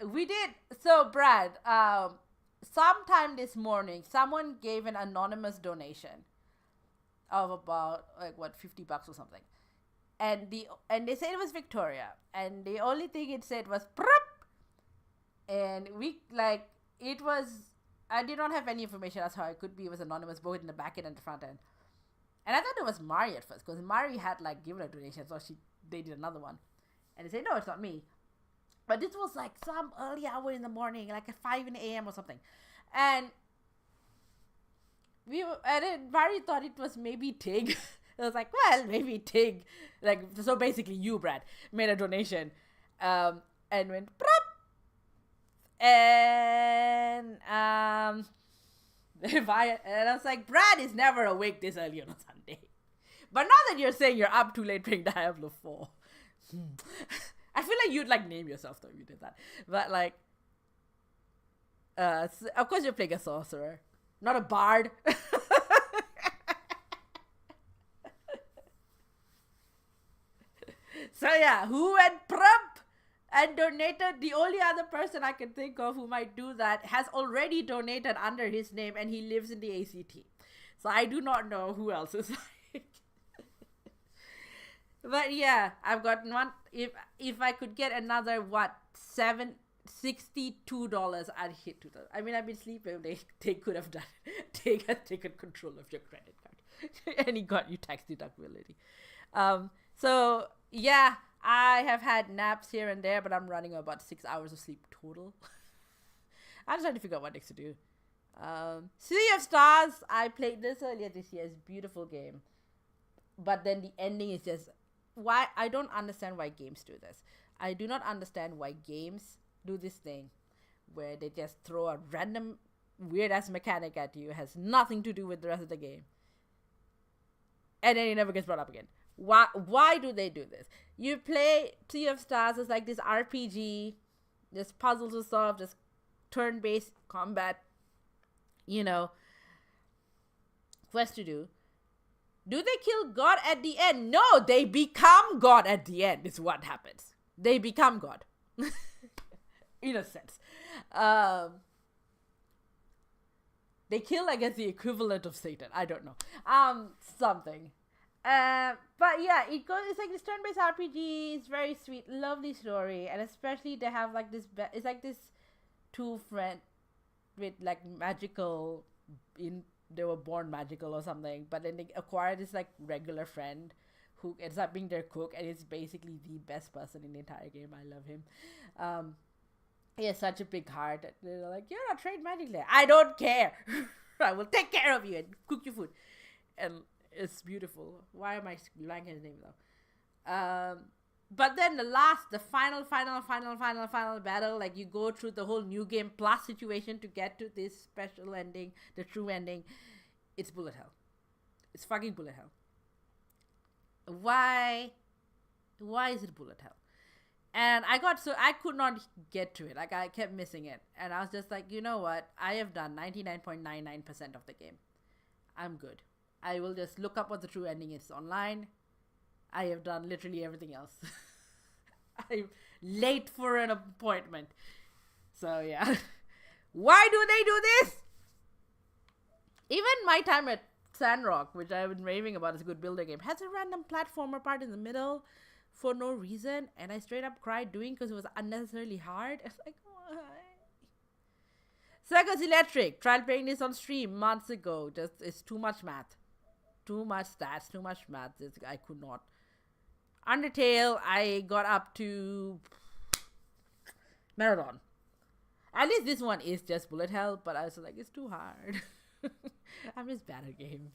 We did. So Brad, sometime this morning, someone gave an anonymous donation of about like what, $50 or something, and they said it was Victoria, and the only thing it said was "Prop," and it was. I did not have any information as how it could be. It was anonymous, both in the back end and the front end. And I thought it was Mari at first, because Mari had like given a donation, so they did another one, and they said no, it's not me. But this was like some early hour in the morning, like at 5 a.m. or something. And then Mari thought it was maybe Tig. It was like, well, maybe Tig. Like, so basically you, Brad, made a donation. And went, Prop! And I was like, Brad is never awake this early on a Sunday. But now that you're saying you're up too late playing Diablo 4. I feel like you'd like name yourself though if you did that. But like, of course you're playing a sorcerer, not a bard. So yeah, who went prep and donated? The only other person I can think of who might do that has already donated under his name, and he lives in the ACT. So I do not know who else is like. But yeah, I've got one. If I could get another $62, I'd hit $2,000. I mean, I've been sleeping. They could have done it. They had taken control of your credit card, and he got you tax deductibility. So yeah, I have had naps here and there, but I'm running about 6 hours of sleep total. I'm just trying to figure out what next to do. Sea of Stars, I played this earlier this year. It's a beautiful game, but then the ending is just. Why I don't understand why games do this. I do not understand why games do this thing where they just throw a random weird ass mechanic at you. It has nothing to do with the rest of the game, and then it never gets brought up again. Why do they do this? You play Sea of Stars as like this RPG, this puzzles to solve, this turn-based combat, quest to do. Do they kill God at the end? No, they become God at the end is what happens. They become God. In a sense. They kill, I guess, the equivalent of Satan. I don't know. Something. But yeah, it's like this turn-based RPG. It's very sweet, lovely story. And especially they have like this, it's like this two friend with like magical they were born magical or something, but then they acquire this like regular friend who ends up being their cook, and is basically the best person in the entire game. I love him. He has such a big heart that they're like, you're not trained magically. I don't care. I will take care of you and cook your food. And it's beautiful. Why am I blanking his name though? But then the final battle, like you go through the whole new game plus situation to get to this special ending, the true ending. It's bullet hell. It's fucking bullet hell. Why is it bullet hell? And I could not get to it. Like I kept missing it. And I was just like, you know what? I have done 99.99% of the game. I'm good. I will just look up what the true ending is online. I have done literally everything else. I'm late for an appointment. So yeah. Why do they do this? Even my time at Sandrock, which I've been raving about as a good builder game, has a random platformer part in the middle for no reason. And I straight up cried doing because it was unnecessarily hard. It's like, why? Circus Electric. Tried playing this on stream months ago. It's too much math. Too much stats, too much math. I could not. Undertale, I got up to Marathon. At least this one is just bullet hell, but I was like, it's too hard. I'm just bad at games.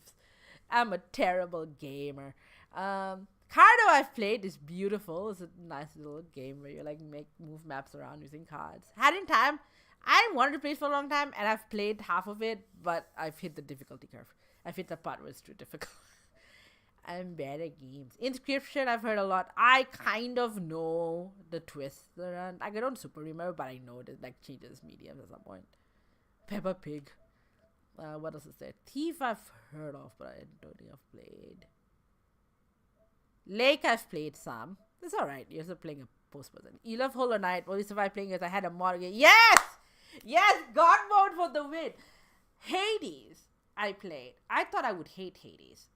I'm a terrible gamer. Cardo I've played is beautiful. It's a nice little game where you like move maps around using cards. Had in time. I wanted to play it for a long time, and I've played half of it, but I've hit the difficulty curve. I've hit the part where it's too difficult. I'm bad at games. Inscription, I've heard a lot. I kind of know the twists around. Like, I don't super remember, but I know that like changes mediums at some point. Peppa Pig. What else is there? Thief, I've heard of, but I don't think I've played. Lake, I've played some. It's alright. You're still playing a post person. You love Hollow Knight. Only survived playing it. I had a mod game. Yes! Yes! God mode for the win. Hades, I played. I thought I would hate Hades.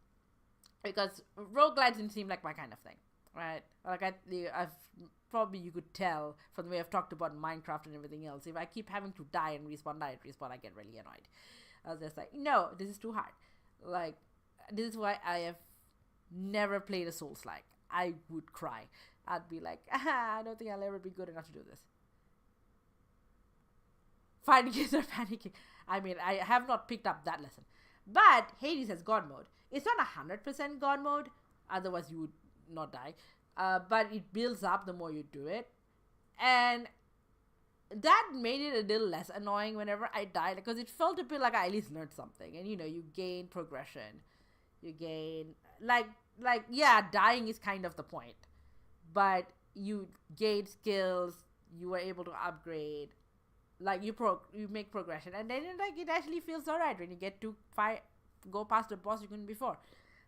Because roguelites didn't seem like my kind of thing, right? Like I've probably, you could tell from the way I've talked about Minecraft and everything else. If I keep having to die and respawn, I get really annoyed. I was just like, no, this is too hard. Like, this is why I have never played a Souls-like. I would cry. I'd be like, I don't think I'll ever be good enough to do this. Fighting games are panicking. I mean, I have not picked up that lesson. But Hades has God mode. It's not 100% God mode, otherwise you would not die. But it builds up the more you do it. And that made it a little less annoying whenever I died, because it felt a bit like I at least learned something. And, you know, you gain progression. You gain, yeah, dying is kind of the point. But you gain skills, you were able to upgrade. Like, you make progression. And then, like, it actually feels alright when you get to go past the boss you couldn't before.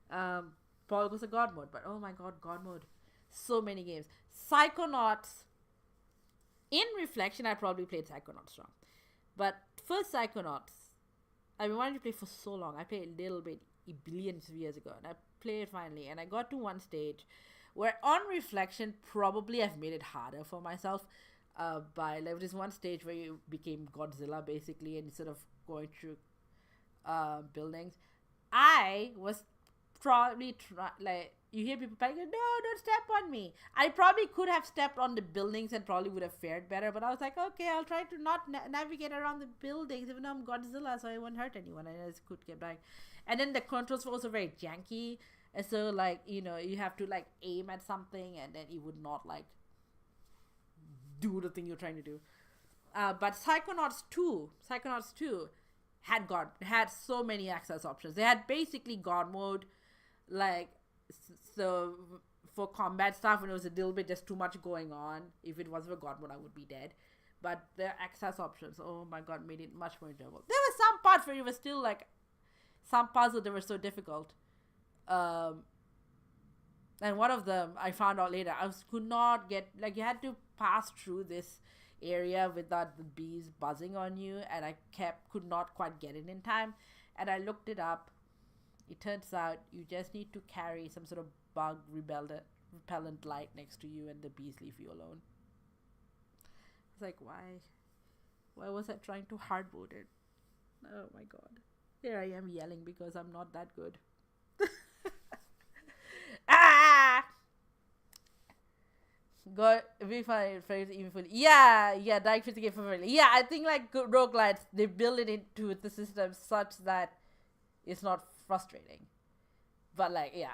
Paul goes to God mode, but oh my god, God mode. So many games. Psychonauts. In reflection, I probably played Psychonauts wrong. But first Psychonauts, I've been wanting to play for so long. I played a little bit, billions of years ago, and I played it finally. And I got to one stage where, on reflection, probably I've made it harder for myself. By there was one stage where you became Godzilla basically, and instead of going through buildings, I was probably you hear people panicking, no, don't step on me. I probably could have stepped on the buildings and probably would have fared better, but I was like, okay, I'll try to not navigate around the buildings, even though I'm Godzilla, so I won't hurt anyone. I just could get back. And then the controls were also very janky, and so, like, you know, you have to like aim at something, and then it would not like do the thing you're trying to do. But Psychonauts 2 had so many access options. They had basically God mode, like, so for combat stuff when it was a little bit just too much going on. If it was for God mode, I would be dead. But the access options, oh my god, made it much more enjoyable. There were some parts where it was still like some puzzles that were so difficult. And one of them I found out later, could not get, like, you had to pass through this area without the bees buzzing on you, and I could not quite get it in time. And I looked it up. It turns out you just need to carry some sort of bug repellent light next to you, and the bees leave you alone. It's like, why was I trying to hardboard it? Oh my god. Here I am yelling because I'm not that good. God, we find it even fully. Yeah, Dark Physics game for yeah, I think like roguelites, they build it into the system such that it's not frustrating. But like, yeah,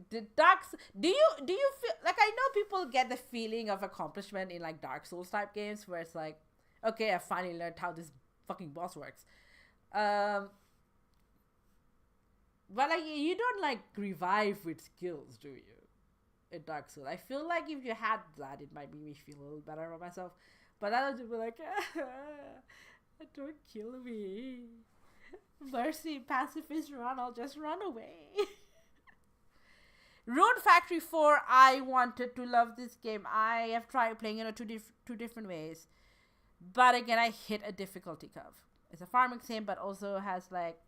do you feel like, I know people get the feeling of accomplishment in like Dark Souls type games where it's like, okay, I finally learned how this fucking boss works. But like, you don't like revive with skills, do you? In Dark Souls, I feel like if you had that, it might make me feel a little better about myself. But I would be like, don't kill me. Mercy, pacifist run, I'll just run away. Rune Factory 4, I wanted to love this game. I have tried playing it in two different ways. But again, I hit a difficulty curve. It's a farming sim, but also has like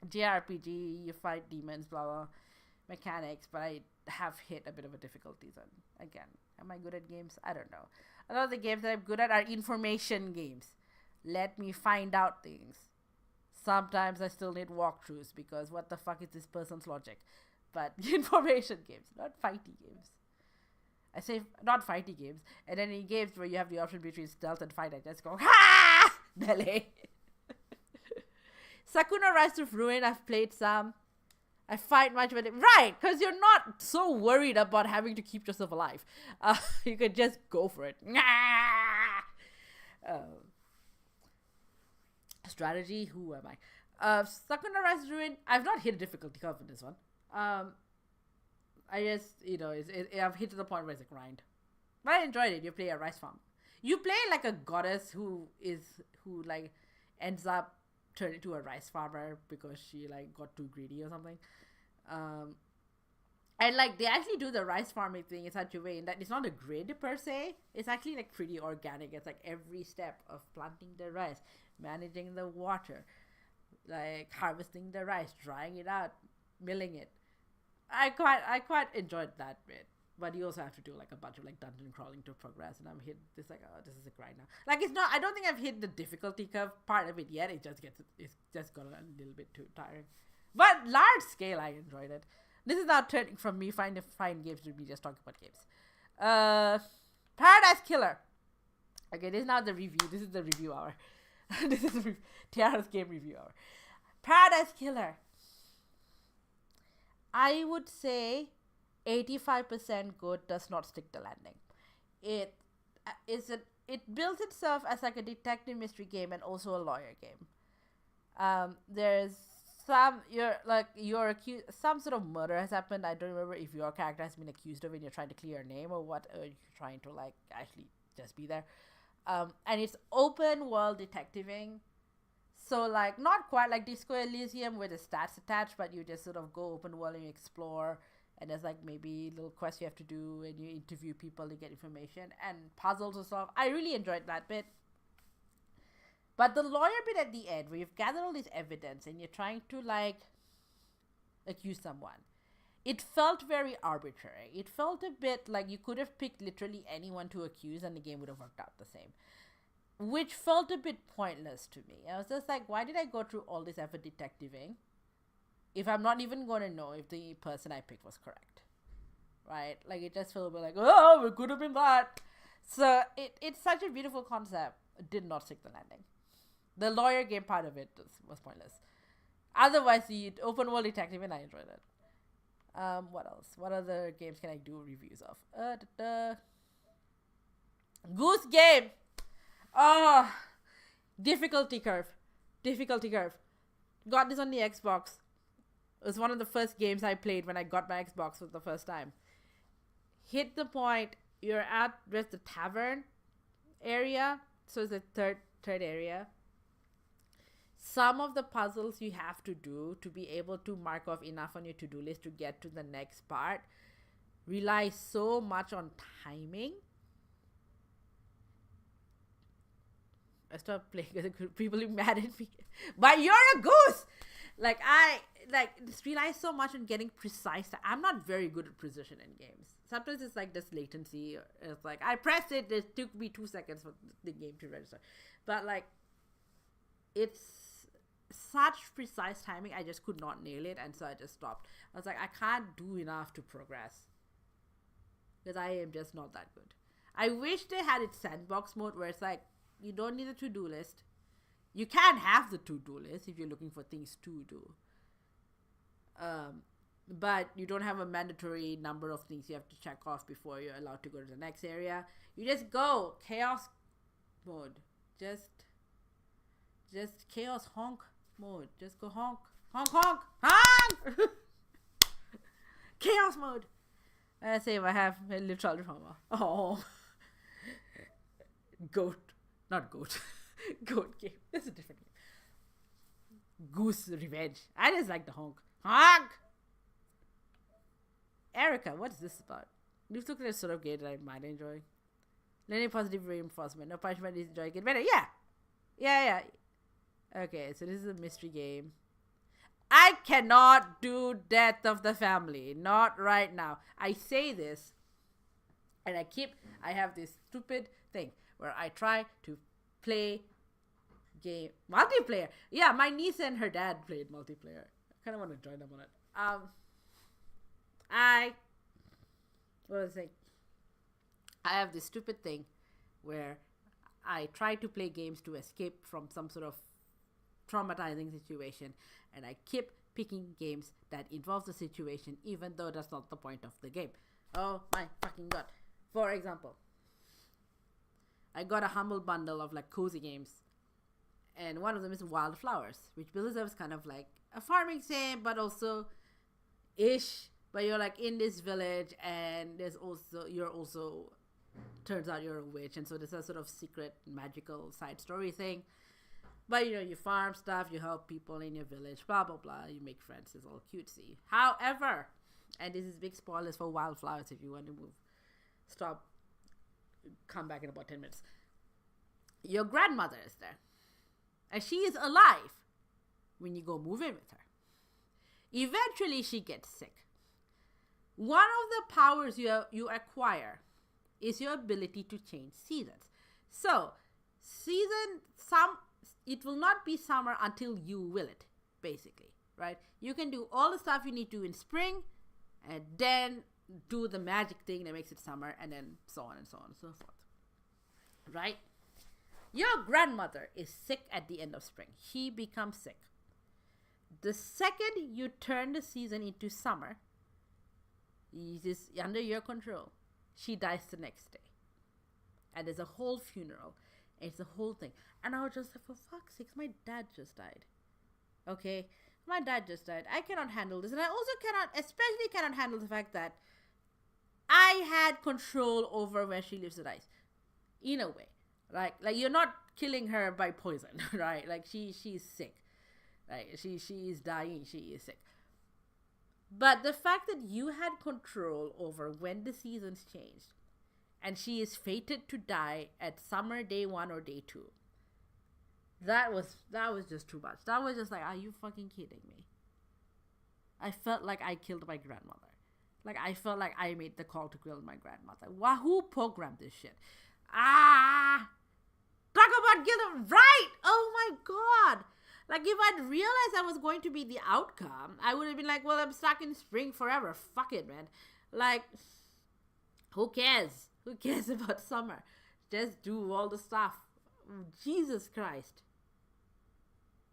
JRPG, you fight demons, blah, blah, mechanics, but I have hit a bit of a difficulty zone. Again, am I good at games? I don't know. A lot of the games that I'm good at are information games. Let me find out things. Sometimes I still need walkthroughs because what the fuck is this person's logic? But information games, not fighty games. I say not fighty games. And then in games where you have the option between stealth and fight, I just go, ha! Melee. Sakuna Rise of Ruin, I've played some. I fight much with it. Right, because you're not so worried about having to keep yourself alive. You can just go for it. Strategy, who am I? Sakuna Rise of Ruin, I've not hit a difficulty curve in this one. I just, I've hit to the point where it's a grind. But I enjoyed it. You play a rice farm. You play like a goddess who like ends up turning into a rice farmer because she like got too greedy or something. And like they actually do the rice farming thing in such a way that it's not a grid per se. It's actually like pretty organic. It's like every step of planting the rice, managing the water, like harvesting the rice, drying it out, milling it. I quite enjoyed that bit. But you also have to do like a bunch of like dungeon crawling to progress, and I'm hit this like, oh, this is a grind now. Like it's not, I don't think I've hit the difficulty curve part of it yet. It's just got a little bit too tiring. But large scale, I enjoyed it. This is now turning from me finding games to be just talking about games. Paradise Killer. Okay, this is now the review. This is the review hour. This is Tiara's game review hour. Paradise Killer. I would say 85% good, does not stick the landing. It builds itself as like a detective mystery game and also a lawyer game. There's you're accused, some sort of murder has happened. I don't remember if your character has been accused of it and you're trying to clear a name or what, or you're trying to like actually just be there. And it's open world detectiving. So like not quite like Disco Elysium where the stats attached, but you just sort of go open world and you explore, and there's like maybe little quests you have to do and you interview people to get information and puzzles and stuff. I really enjoyed that bit. But the lawyer bit at the end, where you've gathered all this evidence and you're trying to like accuse someone, it felt very arbitrary. It felt a bit like you could have picked literally anyone to accuse and the game would have worked out the same, which felt a bit pointless to me. I was just like, why did I go through all this effort detectiving if I'm not even going to know if the person I picked was correct, right? Like it just felt a bit like, oh, it could have been that. So it's such a beautiful concept. It did not stick the landing. The lawyer game part of it was pointless. Otherwise, the open world detective, and I enjoyed it. What else? What other games can I do reviews of? Goose Game. Oh, difficulty curve. Got this on the Xbox. It was one of the first games I played when I got my Xbox for the first time. Hit the point, you're at with the tavern area. So it's the third area. Some of the puzzles you have to do to be able to mark off enough on your to-do list to get to the next part rely so much on timing. I stopped playing because people are mad at me. But you're a goose! I just rely so much on getting precise. I'm not very good at precision in games. Sometimes it's like this latency. It's like, I pressed it, it took me 2 seconds for the game to register. But like, it's such precise timing, I just could not nail it, and so I just stopped. I was like, I can't do enough to progress because I am just not that good. I wish they had its sandbox mode where it's like, you don't need a to-do list. You can have the to-do list if you're looking for things to do. But you don't have a mandatory number of things you have to check off before you're allowed to go to the next area. You just go chaos mode. Just chaos honk mode. Just go honk. Honk! Chaos mode. I say if I have a little trauma. Oh. Not goat. Goat game. This is a different game. Goose Revenge. I just like the honk. Honk! Erica, what is this about? This looks like a sort of game that I might enjoy. Learning positive reinforcement. No punishment is enjoying it better. Yeah. Okay, so this is a mystery game. I cannot do Death of the Family. Not right now. I say this, and I have this stupid thing where I try to play game multiplayer. Yeah, my niece and her dad played multiplayer. I kind of want to join them on it. What was I saying? I have this stupid thing where I try to play games to escape from some sort of traumatizing situation, and I keep picking games that involve the situation even though that's not the point of the game. Oh my fucking god. For example, I got a humble bundle of like cozy games, and one of them is Wildflowers, which bills as kind of like a farming sim, but also ish, but you're like in this village, and you're also turns out you're a witch, and so there's a sort of secret magical side story thing. But you farm stuff, you help people in your village, blah blah blah, you make friends, it's all cutesy. However, and this is big spoilers for Wildflowers, if you want to come back in about 10 minutes. Your grandmother is there, and she is alive when you go move in with her. Eventually she gets sick. One of the powers you acquire is your ability to change seasons. So it will not be summer until you will it, basically, right? You can do all the stuff you need to in spring, and then do the magic thing that makes it summer, and then so on and so on and so forth, right? Your grandmother is sick at the end of spring. She becomes sick. The second you turn the season into summer, it is under your control. She dies the next day. And there's a whole funeral. And it's a whole thing. And I was just like, for fuck's sake, my dad just died. Okay? My dad just died. I cannot handle this. And I also especially cannot handle the fact that I had control over where she lives or dies. In a way. Like you're not killing her by poison, right? Like she's sick. Right? She is dying, she is sick. But the fact that you had control over when the seasons changed, and she is fated to die at summer day 1 or day 2, that was just too much. That was just like, are you fucking kidding me? I felt like I killed my grandmother. Like I felt like I made the call to kill my grandmother. Who programmed this shit? Talk about guilt, right? Oh my god. Like, if I'd realized that was going to be the outcome, I would have been like, well, I'm stuck in spring forever. Fuck it, man. Like, who cares? Who cares about summer? Just do all the stuff. Jesus Christ.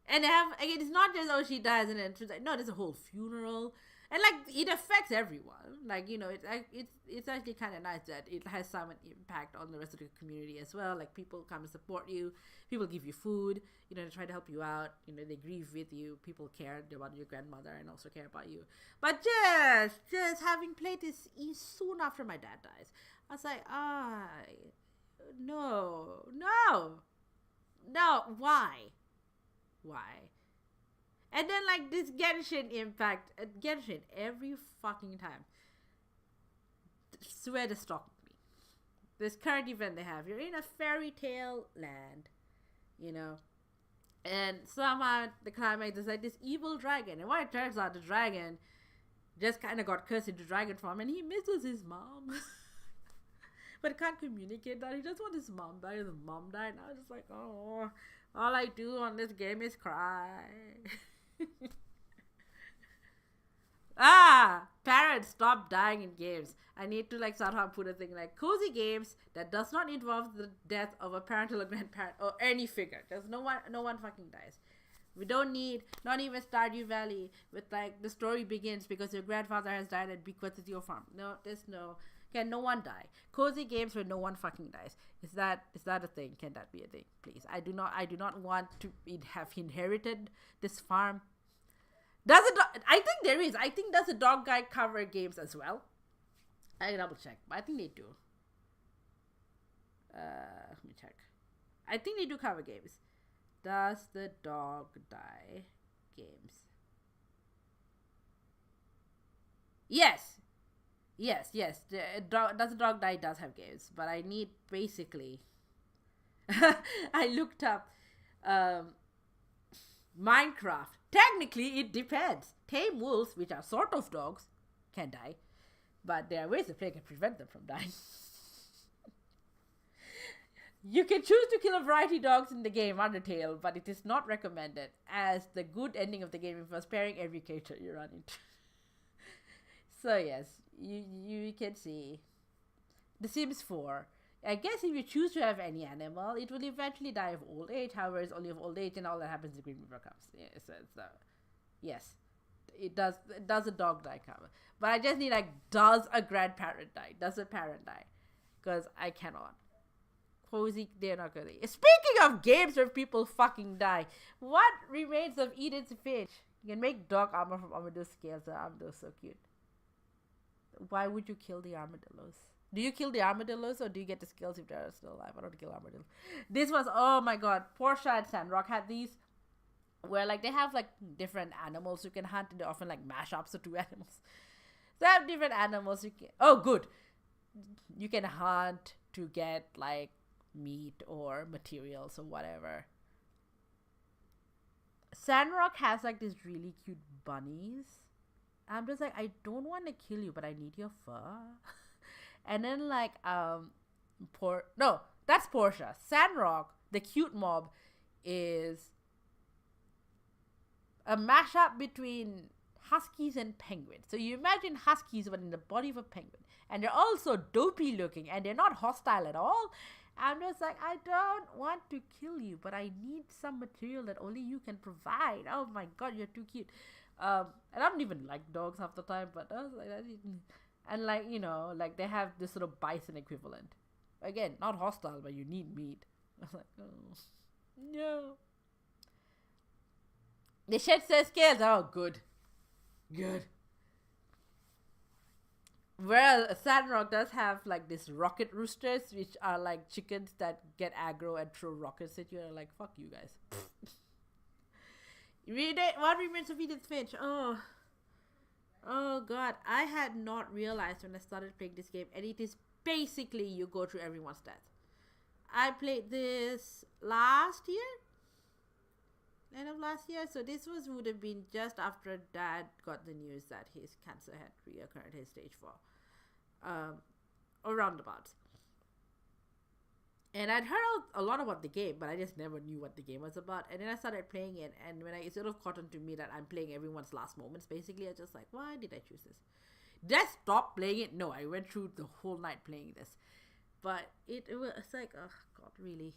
And again, it's not just, she dies and then she's like, no, there's a whole funeral. And, like, it affects everyone. Like, it's actually kind of nice that it has some impact on the rest of the community as well. Like, people come and support you. People give you food. They try to help you out. They grieve with you. People care about your grandmother and also care about you. But just having played this soon after my dad dies, I was like, no, why? And then, like, this Genshin impact, Genshin, every fucking time, swear to stop me. This current event they have, you're in a fairy tale land, and somehow the climax is like this evil dragon, and what it turns out, the dragon just kind of got cursed into dragon form, and he misses his mom. But can't communicate that. He just wants his mom died. His mom died, and I was just like, oh, all I do on this game is cry. Parents, stop dying in games. I need to somehow put a thing like cozy games that does not involve the death of a parental or grandparent or any figure. There's no one fucking dies. We don't need, not even Stardew Valley with the story begins because your grandfather has died and bequeathed your farm. No, there's no. Can no one die? Cozy games where no one fucking dies. Is that a thing? Can that be a thing? Please. I do not want to have inherited this farm. I think there is. I think does a dog guy cover games as well? I double check. But I think they do. Let me check. I think they do cover games. Does the dog die games? Yes. Does the Dog Die does have games, but I need basically. I looked up Minecraft. Technically, it depends. Tame wolves, which are sort of dogs, can die, but there are ways to play can prevent them from dying. You can choose to kill a variety of dogs in the game Undertale, but it is not recommended, as the good ending of the game involves sparing every character you run into. So yes, you can see The Sims 4. I guess if you choose to have any animal, it will eventually die of old age. However, it's only of old age, and all that happens the Green River comes. Yes, it does. It does a dog die cover? But I just need does a grandparent die? Does a parent die? Because I cannot. Cozy, they're not gonna. Speaking of games where people fucking die, what remains of Edith Finch? You can make dog armor from armadillo scales. The armadillo's so cute. Why would you kill the armadillos? Do you kill the armadillos or do you get the scales if they're still alive? I don't kill armadillos. This was, oh my god, Portia and Sandrock had these where like they have like different animals you can hunt, and they often like mashups of two animals. They have different animals you can, oh good, you can hunt to get like meat or materials or whatever. Sandrock has like these really cute bunnies. I'm just like, I don't want to kill you, but I need your fur. And then like no, that's Portia. Sandrock, the cute mob, is a mashup between huskies and penguins. So you imagine huskies but in the body of a penguin, and they're also dopey looking and they're not hostile at all. I'm just like, I don't want to kill you, but I need some material that only you can provide. Oh my god, you're too cute. And I don't even like dogs half the time, but I was like, and like, you know, like they have this sort of bison equivalent. Again, not hostile, but you need meat. I was like, oh no. They shed their scales. Oh, good. Good. Whereas Sandrock does have like this rocket roosters, which are like chickens that get aggro and throw rockets at you, and are like, fuck you guys. Read it. What remains of Edith Finch? Oh god, I had not realized when I started playing this game, and it is basically you go through everyone's stats. I played this last year, end of last year, so this would have been just after Dad got the news that his cancer had reoccurred, his stage 4, or roundabouts. And I'd heard a lot about the game, but I just never knew what the game was about. And then I started playing it, and when it sort of caught on to me that I'm playing everyone's last moments, basically, I was just like, why did I choose this? Did I stop playing it? No, I went through the whole night playing this. But it was like, oh god, really?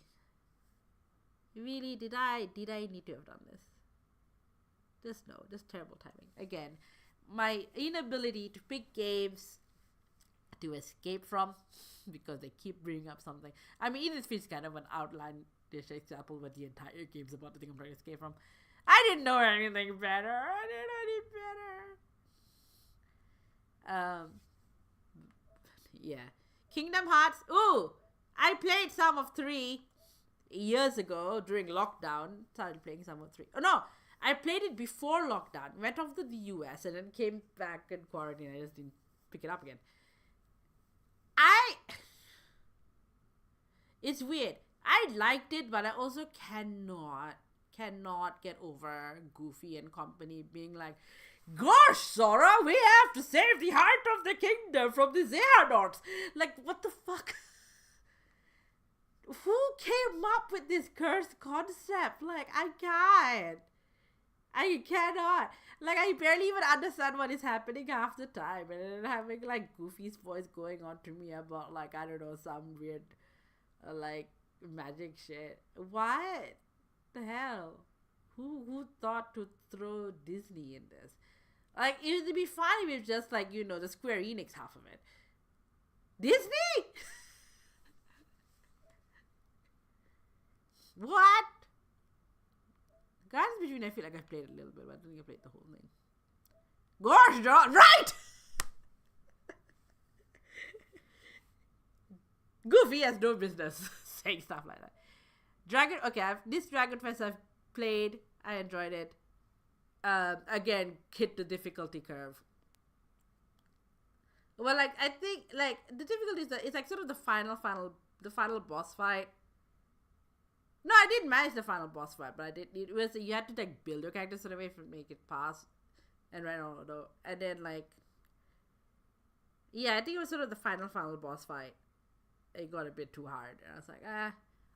Really, did I need to have done this? Just terrible timing. Again, my inability to pick games to escape from, because they keep bringing up something. I mean, Edith Finch is kind of an outlandish example, but the entire game's about the thing I'm trying to escape from. I didn't know anything better. I didn't better. Yeah. Kingdom Hearts. Ooh, I played some of 3 years ago during lockdown. Started playing some of 3. Oh no, I played it before lockdown. Went off to the US and then came back in quarantine. I just didn't pick it up again. It's weird. I liked it, but I also cannot get over Goofy and company being like, gosh, Sora, we have to save the heart of the kingdom from the Xehanort. Like, what the fuck? Who came up with this cursed concept? Like, I cannot. Like, I barely even understand what is happening half the time. And then having, like, Goofy's voice going on to me about, like, I don't know, some weird, like, magic shit. What the hell? Who thought to throw Disney in this? Like, it would be fine if it's just, like, you know, the Square Enix half of it. Disney? What? Gardens Between, I feel like I played a little bit, but I don't think I played the whole thing. Gosh, John, right? Goofy has no business saying stuff like that. This Dragon Quest I've played, I enjoyed it. Again, hit the difficulty curve. Well, like, I think, like, the difficulty is that it's like sort of the final boss fight. No, I didn't manage the final boss fight, but it was, you had to, like, build your character sort of way to make it pass. And right on, and then, like, yeah, I think it was sort of the final boss fight. It got a bit too hard, and I was like,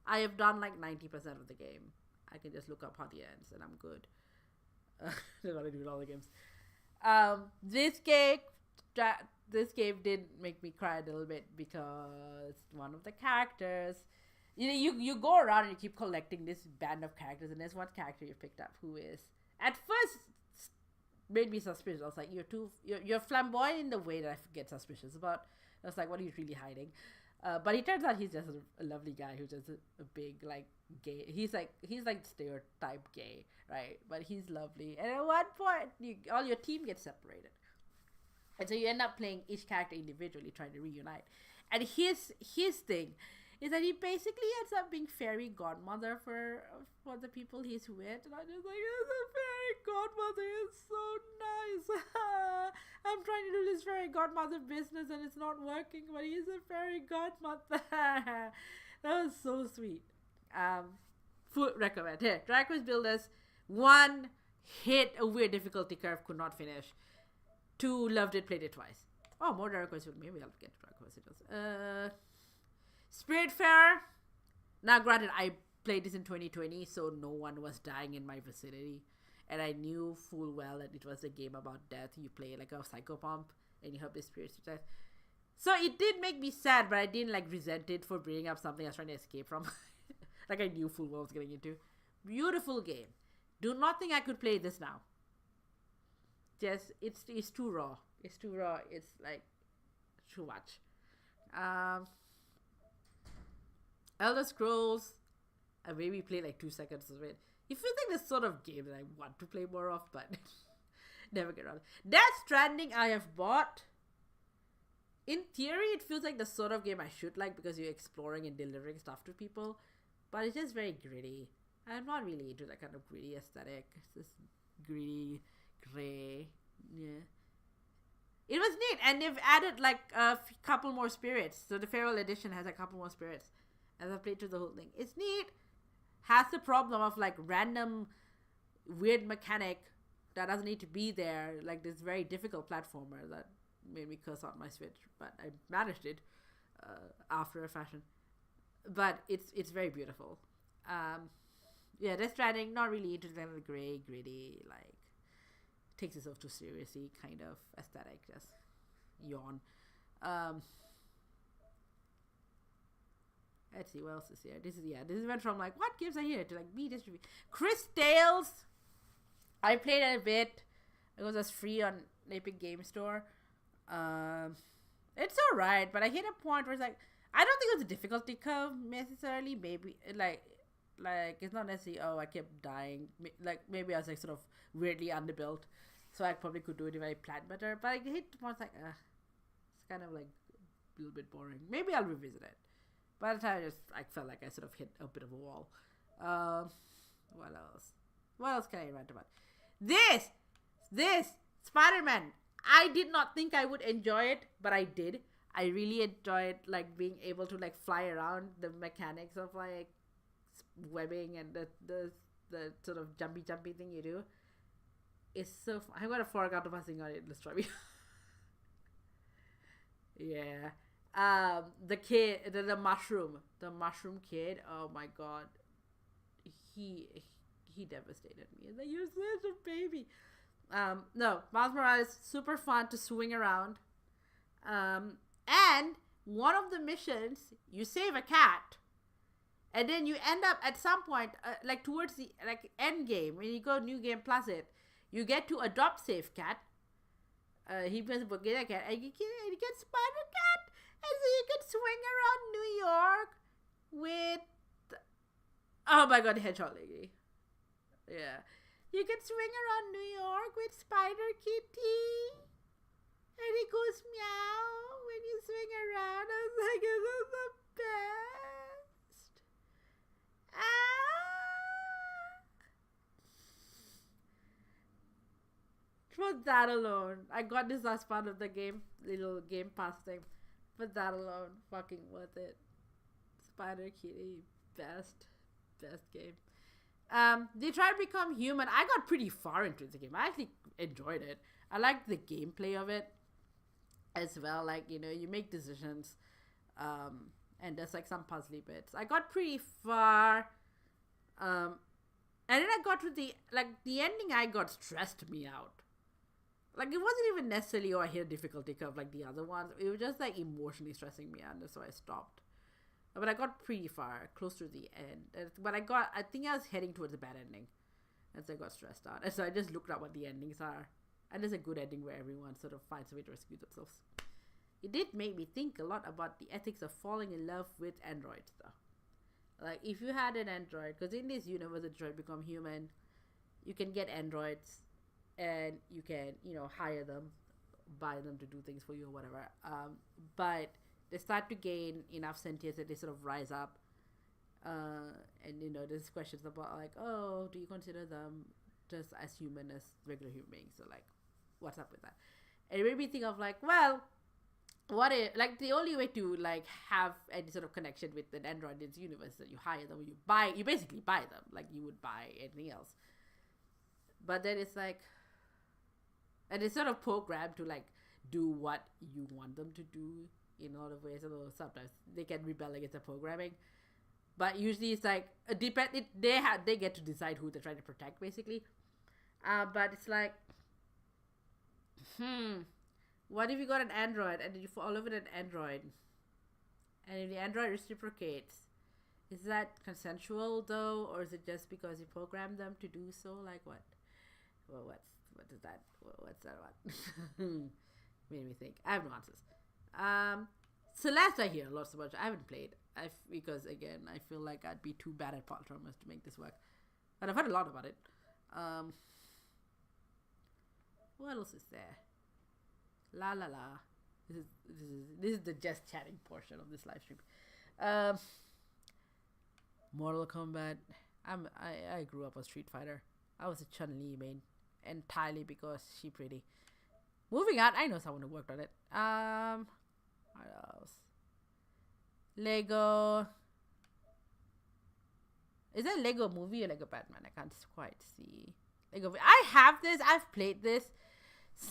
I have done, like, 90% of the game. I can just look up how the ends, and I'm good. That's what I do with all the games. This game did make me cry a little bit because one of the characters, you go around and you keep collecting this band of characters, and there's one character you picked up who is at first made me suspicious. I was like, you're flamboyant in the way that I get suspicious about. I was like, what are you really hiding? But he turns out he's just a lovely guy who's just a big like gay. He's like stereotype gay, right? But he's lovely. And at one point, all your team gets separated, and so you end up playing each character individually, trying to reunite. And his thing is that he basically ends up being fairy godmother for the people he's with. And I'm just like, the fairy godmother is so nice. I'm trying to do this fairy godmother business and it's not working, but he's a fairy godmother. That was so sweet. Full recommend. Here, Draco's Builders. 1, hit a weird difficulty curve, could not finish. 2, loved it, played it twice. Oh, more Draco's. Maybe I'll get Draco's. Spiritfarer. Now, granted, I played this in 2020, so no one was dying in my vicinity. And I knew full well that it was a game about death. You play like a psychopomp and you help the spirits to death. So it did make me sad, but I didn't like resent it for bringing up something I was trying to escape from. Like I knew full well I was getting into. Beautiful game. Do not think I could play this now. Just, it's too raw. It's too raw. It's like too much. Elder Scrolls. I maybe played like 2 seconds of it. It feels like the sort of game that I want to play more of, but never get around. Death Stranding I have bought. In theory, it feels like the sort of game I should like because you're exploring and delivering stuff to people. But it's just very gritty. I'm not really into that kind of gritty aesthetic. It's just gritty, grey. Yeah. It was neat, and they've added like a couple more spirits. So the Feral Edition has a couple more spirits. As I played through the whole thing. It's neat. Has the problem of like random weird mechanic that doesn't need to be there. Like this very difficult platformer that made me curse out my Switch. But I managed it after a fashion. But it's very beautiful. Yeah, Death Stranding, not really into the grey, gritty, like takes itself too seriously kind of aesthetic. Just yawn. Let's see what else is here. This went from like what games are here to like be distributed. Chris Tales. I played it a bit. It was just free on Epic Game Store. It's alright, but I hit a point where it's like I don't think it was a difficulty curve necessarily. Maybe like it's not necessarily I kept dying. Like maybe I was like sort of weirdly underbuilt, so I probably could do it if I planned better. But I hit the point like it's kind of like a little bit boring. Maybe I'll revisit it. By the time I felt like I sort of hit a bit of a wall. What else? What else can I rant about? This Spider-Man. I did not think I would enjoy it, but I did. I really enjoyed like being able to like fly around, the mechanics of like webbing and the sort of jumpy thing you do. It's so fun. I'm gonna forget to passing on it. Let's try me. Yeah. The kid, the mushroom kid. Oh my god, he devastated me. Like, you're such a baby. No, Miles Morales, super fun to swing around. And one of the missions, you save a cat, and then you end up at some point, like towards the like end game when you go New Game Plus it, you get to adopt Safe Cat. He plays a Bulgaria cat, and you get Spider Cat. And so you can swing around New York with... Oh my god, Hedgehog Lady. Yeah. You can swing around New York with Spider Kitty. And he goes meow when you swing around. I was like, this is the best. For that alone. I got this last part of the game. Little Game Pass thing. But that alone, fucking worth it. Spider Kitty, best game. Detroit Become Human. I got pretty far into the game. I actually enjoyed it. I liked the gameplay of it as well. Like, you know, you make decisions, and there's like some puzzly bits. I got pretty far, and then I got to the ending. I got stressed me out. Like, it wasn't even necessarily, I hit a difficulty curve like the other ones. It was just, like, emotionally stressing me out, and so I stopped. But I got pretty far, close to the end. But I think I was heading towards a bad ending. And so I got stressed out. And so I just looked up what the endings are. And there's a good ending where everyone sort of finds a way to rescue themselves. it did make me think a lot about the ethics of falling in love with androids, though. Like, if you had an android, because in this universe, android become human, you can get androids, and you can, hire them, buy them to do things for you or whatever. But they start to gain enough sentience that they sort of rise up. And, there's questions about, like, oh, do you consider them just as human as regular human beings? So, like, what's up with that? And it made me think of, like, well, what if, like, the only way to, like, have any sort of connection with an android in this universe is that you hire them, you basically buy them, like you would buy anything else. But then it's like, and it's sort of programmed to, like, do what you want them to do in a lot of ways, although sometimes they can rebel against the programming. But usually it's like, they get to decide who they're trying to protect, basically. But it's like, what if you got an android and then you fall over an android? And if the android reciprocates, is that consensual, though? Or is it just because you programmed them to do so? Like, what? Well, what is that? What's that about? Made me think. I have no answers. Celeste I hear lots about. I haven't played. Because again, I feel like I'd be too bad at platformers to make this work. But I've heard a lot about it. What else is there? La la la. This is the just chatting portion of this live stream. Mortal Kombat. I grew up on Street Fighter. I was a Chun-Li main entirely because she's pretty. Moving on, I know someone who worked on it. What else? Lego. Is that Lego Movie or Lego Batman? I can't quite see. Lego. I have this. I've played this.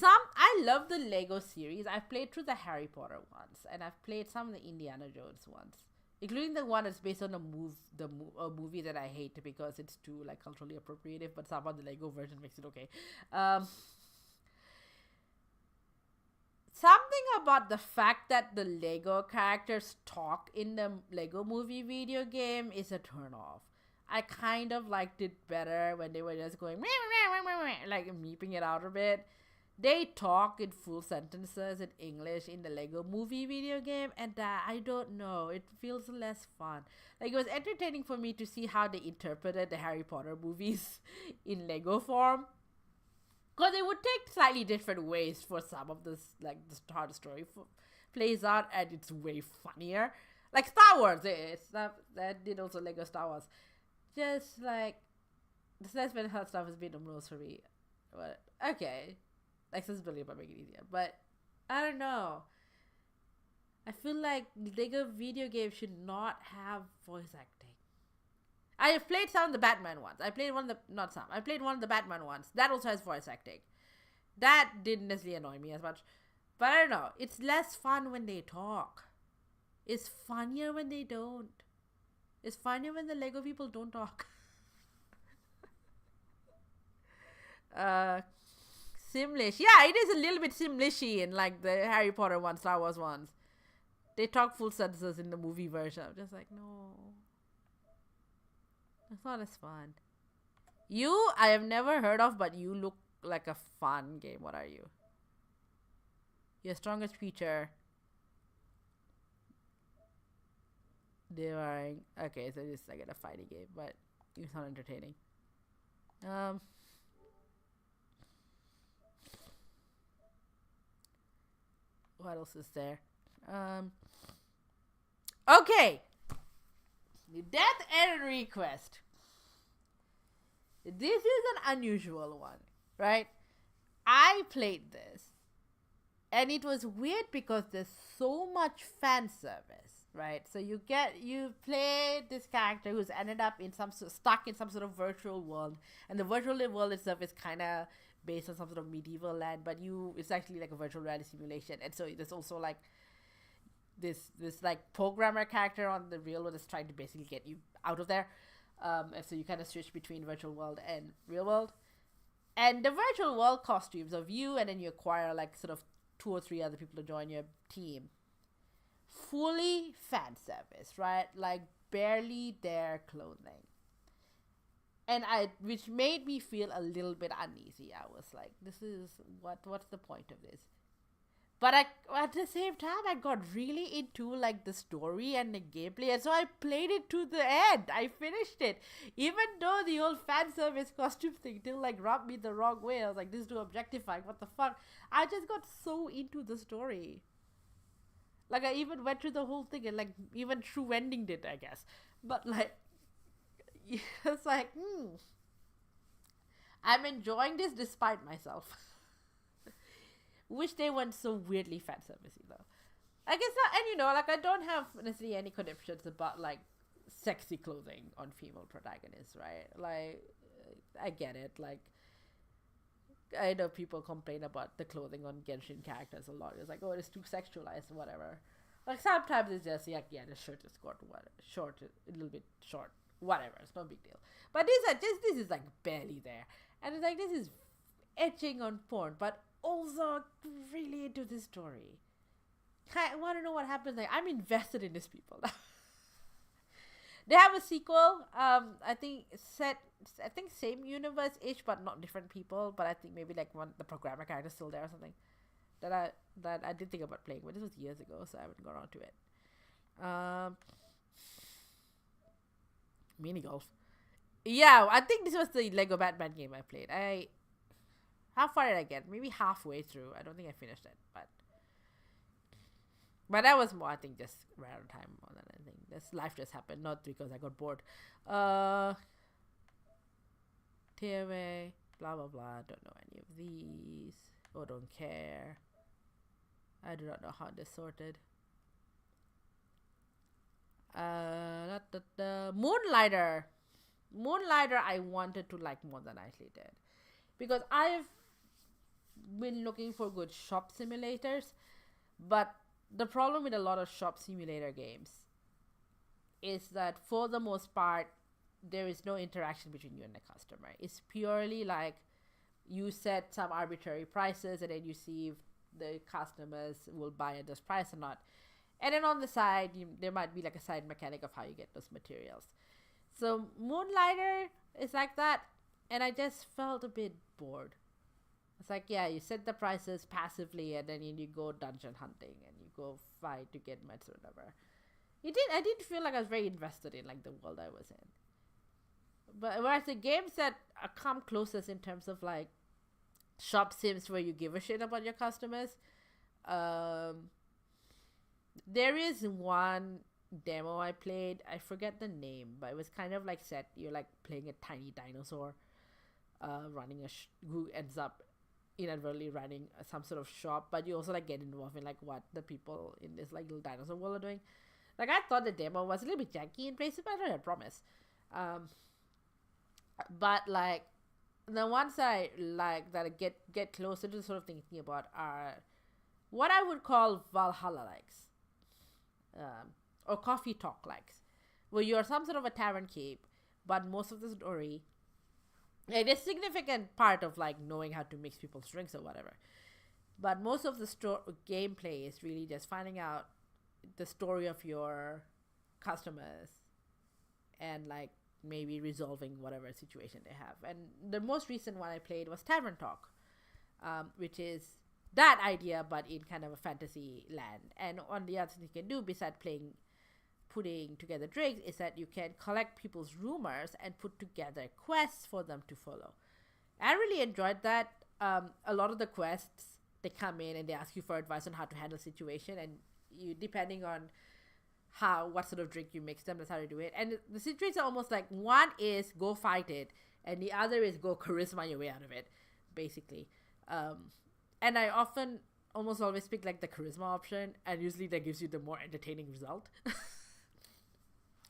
I love the Lego series. I've played through the Harry Potter ones, and I've played some of the Indiana Jones ones, including the one that's based on a movie that I hate because it's too, like, culturally appropriative. But somehow the Lego version makes it okay. Something about the fact that the Lego characters talk in the Lego Movie video game is a turn off. I kind of liked it better when they were just going like meeping it out a bit. They talk in full sentences in English in the Lego Movie video game, and I don't know, it feels less fun. Like, it was entertaining for me to see how they interpreted the Harry Potter movies in Lego form. Because they would take slightly different ways for some of this, like, how the story plays out, and it's way funnier. Like Star Wars, that did also Lego Star Wars. Just, like, the Celeste Health stuff has been a rules for me. But, okay. Accessibility might make it easier. But, I don't know. I feel like Lego video games should not have voice acting. I have played some of the Batman ones. I played one of the Batman ones. That also has voice acting. That didn't necessarily annoy me as much. But I don't know. It's less fun when they talk. It's funnier when they don't. It's funnier when the Lego people don't talk. Simlish. Yeah, it is a little bit Simlishy in, like, the Harry Potter ones, Star Wars ones. They talk full sentences in the movie version. I'm just like, no. It's not as fun. You, I have never heard of, but you look like a fun game. What are you? Your strongest feature. Devouring. Okay, so it's like a fighting game, but it's not entertaining. What else is there? Okay. The Death End Request. This is an unusual one, right? I played this, and it was weird because there's so much fan service, right? So you play this character who's ended up stuck in some sort of virtual world, and the virtual world itself is kind of based on some sort of medieval land, but it's actually like a virtual reality simulation, and so there's also like this like programmer character on the real world is trying to basically get you out of there, and so you kind of switch between virtual world and real world, and the virtual world costumes of you, and then you acquire like sort of 2 or 3 other people to join your team. Fully fan service, right? Like barely their clothing. And which made me feel a little bit uneasy. I was like, this is what's the point of this? But at the same time, I got really into like the story and the gameplay, and so I played it to the end. I finished it, even though the old fan service costume thing didn't like rub me the wrong way. I was like, this is too objectifying. What the fuck? I just got so into the story. Like I even went through the whole thing and like even true ending it, I guess. But like, it's like, I'm enjoying this despite myself. Wish they weren't so weirdly fan servicey though. I guess not, and you know, like I don't have necessarily any conniptions about like sexy clothing on female protagonists, right? Like, I get it. Like, I know people complain about the clothing on Genshin characters a lot. It's like, oh, it's too sexualized or whatever. Like sometimes it's just like, yeah, the shirt is short, a little bit short, whatever. It's no big deal. But this is like barely there, and it's like this is etching on porn, but also really into this story. I want to know what happens. Like, I'm invested in these people now. They have a sequel. I think same universe-ish, but not different people. But I think maybe like the programmer character is still there or something. That I did think about playing, but this was years ago, so I haven't gone on to it. Mini golf. Yeah, I think this was the Lego Batman game I played. How far did I get? Maybe halfway through. I don't think I finished it, but that was more, I think, just right on time more than anything. This life just happened, not because I got bored. TMA, blah blah blah. Don't know any of these. Oh, don't care. I do not know how they're sorted. Moonlighter. Moonlighter, I wanted to like more than I actually did, because I've been looking for good shop simulators, but the problem with a lot of shop simulator games is that for the most part there is no interaction between you and the customer. It's purely like you set some arbitrary prices and then you see if the customers will buy at this price or not, and then on the side there might be like a side mechanic of how you get those materials. So Moonlighter is like that, and I just felt a bit bored. It's like, yeah, you set the prices passively and then you go dungeon hunting and you go fight to get meds or whatever. I didn't feel like I was very invested in like the world I was in. But whereas the games that come closest in terms of like shop sims where you give a shit about your customers, there is one demo I played. I forget the name, but it was kind of like set. You're like playing a tiny dinosaur, running who ends up inadvertently running some sort of shop, but you also like get involved in like what the people in this like little dinosaur world are doing. Like I thought the demo was a little bit janky in places, but I promise. But like the ones that I like that I get closer to sort of thinking about are what I would call Valhalla likes, or coffee talk likes, where you're some sort of a tavern keep, but most of the story, like a significant part of like knowing how to mix people's drinks or whatever, but most of the gameplay is really just finding out the story of your customers and like maybe resolving whatever situation they have. And the most recent one I played was Tavern Talk, which is that idea but in kind of a fantasy land. And on the other thing you can do besides putting together drinks is that you can collect people's rumors and put together quests for them to follow. I really enjoyed that. A lot of the quests, they come in and they ask you for advice on how to handle a situation, and you, depending on what sort of drink you mix them, that's how to do it. And the situations are almost like, one is go fight it and the other is go charisma your way out of it, basically. And I almost always pick like the charisma option, and usually that gives you the more entertaining result.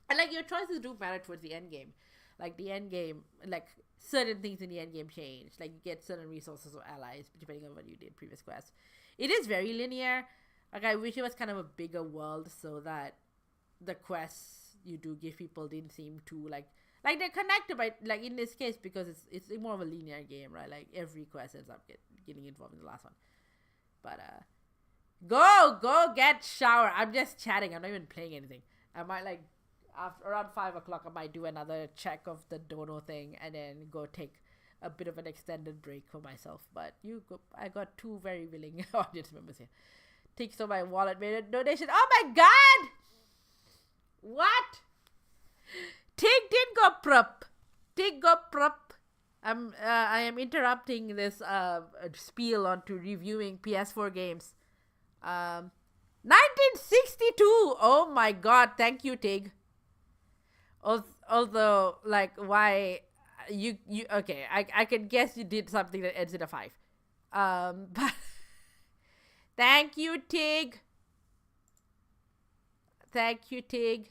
And like your choices do matter towards the end game. Like the end game, like certain things in the end game change. Like you get certain resources or allies depending on what you did previous quests. It is very linear. Like I wish it was kind of a bigger world so that the quests you do give people didn't seem too like they're connected by, like in this case, because it's more of a linear game, right? Like every quest ends up getting involved in the last one. But go get shower. I'm just chatting. I'm not even playing anything. I might around 5 o'clock I might do another check of the dono thing and then go take a bit of an extended break for myself. But I got 2 very willing audience members here. Tig so my wallet made a donation. Oh my god! What? Tig did go prup. Tig go prup. I am interrupting this spiel onto reviewing PS4 games. 1962. Oh my god! Thank you, Tig. Although, like, why you okay? I can guess you did something that ends in a 5. But thank you, Tig. Thank you, Tig,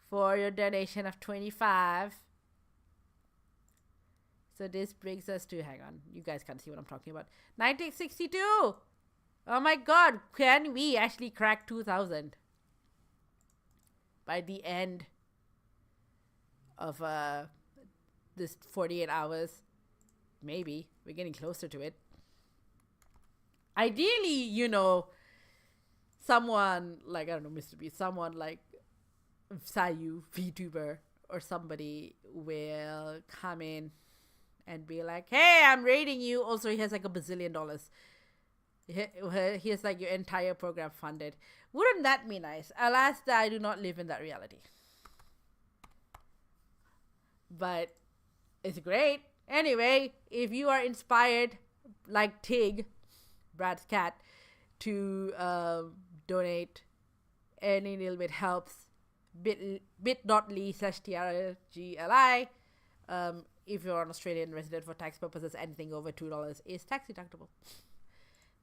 for your donation of 25. So this brings us to, hang on, you guys can't see what I'm talking about. 1962. Oh my god, can we actually crack 2000 by the end of this 48 hours? Maybe. We're getting closer to it. Ideally, you know, someone like, I don't know, Mr. B, someone like Sayu, VTuber, or somebody will come in and be like, hey, I'm rating you. Also, he has like $1 bazillion. He has like your entire program funded. Wouldn't that be nice? Alas, I do not live in that reality. But it's great. Anyway, if you are inspired, like Tig, Brad's cat, to donate, any little bit helps. bit.ly/TRGLI. If you're an Australian resident, for tax purposes, anything over $2 is tax deductible.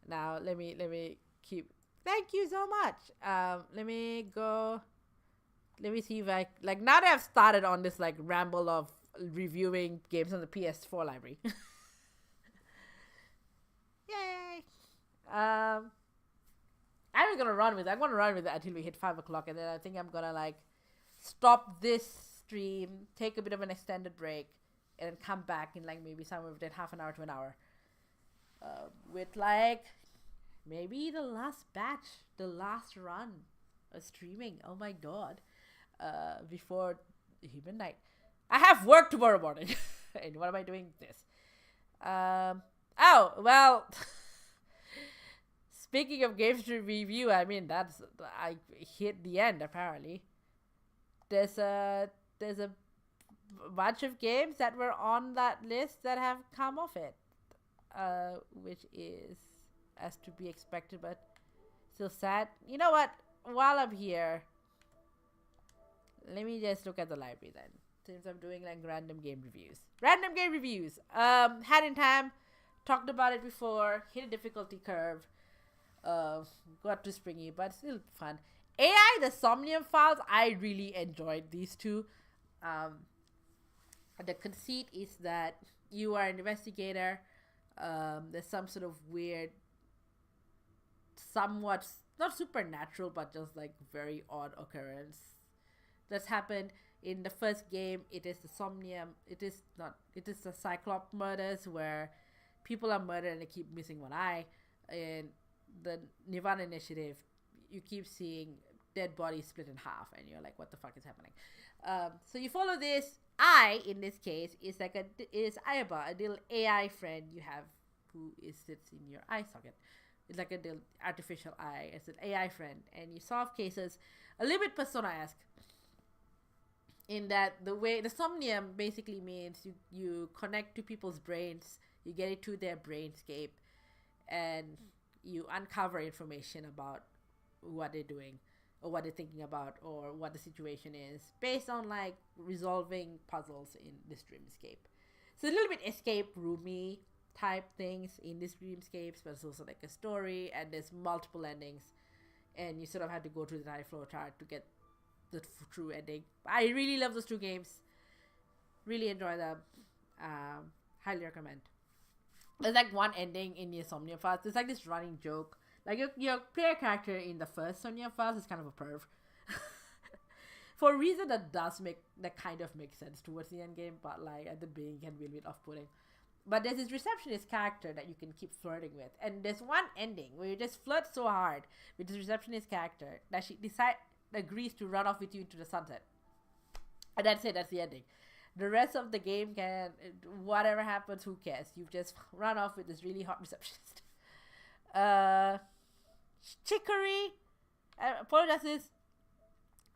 Now, let me keep. Thank you so much. Let me see if I, like, now that I've started on this, like, ramble of reviewing games on the PS4 library. Yay. I'm gonna run with it. I'm gonna run with it until we hit 5 o'clock, and then I think I'm gonna, like, stop this stream, take a bit of an extended break, and then come back in, like, maybe somewhere within half an hour to an hour. With, like, maybe the last batch, the last run of streaming. Oh my god. Before Human Night. I have work tomorrow morning. And what am I doing this? Oh, well. Speaking of games to review, I mean, I hit the end, apparently. There's a bunch of games that were on that list that have come off it. Which is as to be expected, but still sad. You know what? While I'm here, let me just look at the library then. Since I'm doing, like, random game reviews. Had in time, talked about it before, hit a difficulty curve, got too springy, but still fun. AI, the Somnium Files, I really enjoyed these two. The conceit is that you are an investigator. There's some sort of weird, somewhat, not supernatural, but just, like, very odd occurrence that's happened. In the first game, it is the Cyclops murders, where people are murdered and they keep missing one eye. In the Nirvana Initiative, you keep seeing dead bodies split in half, and you're like, what the fuck is happening? So you follow this. In this case, is Ayaba, a little AI friend you have who sits in your eye socket. It's like a little artificial eye. It's an AI friend, and you solve cases a little bit Persona-esque. In that the Somnium basically means you connect to people's brains, you get into their brainscape, and you uncover information about what they're doing, or what they're thinking about, or what the situation is, based on, like, resolving puzzles in this dreamscape. So a little bit escape roomy type things in this dreamscapes, but it's also like a story, and there's multiple endings, and you sort of have to go through the entire flow chart to get the true ending. I really love those two games. Really enjoy them. Highly recommend. There's, like, one ending in the Somnium Files. There's, like, this running joke. Like, your player character in the first Somnium Files is kind of a perv. For a reason that kind of makes sense towards the end game, but, like, at the beginning can be a bit off-putting. But there's this receptionist character that you can keep flirting with. And there's one ending where you just flirt so hard with this receptionist character that she agrees to run off with you into the sunset. And that's it. That's the ending. The rest of the game can, whatever happens, who cares? You just run off with this really hot receptionist. Chicory, apologies.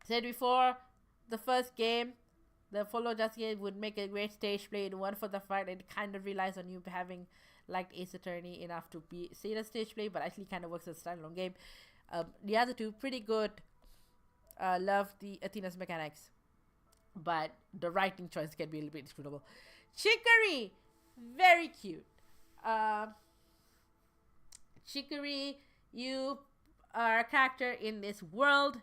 Said before, the first game, the Follow Just game would make a great stage play. In one for the fight, it kind of relies on you having liked Ace Attorney enough to be see the stage play, but actually kind of works as a standalone game. The other two, pretty good. Love the Athena's mechanics, but the writing choice can be a little bit inscrutable. Chicory, very cute. Chicory, you are a character in this world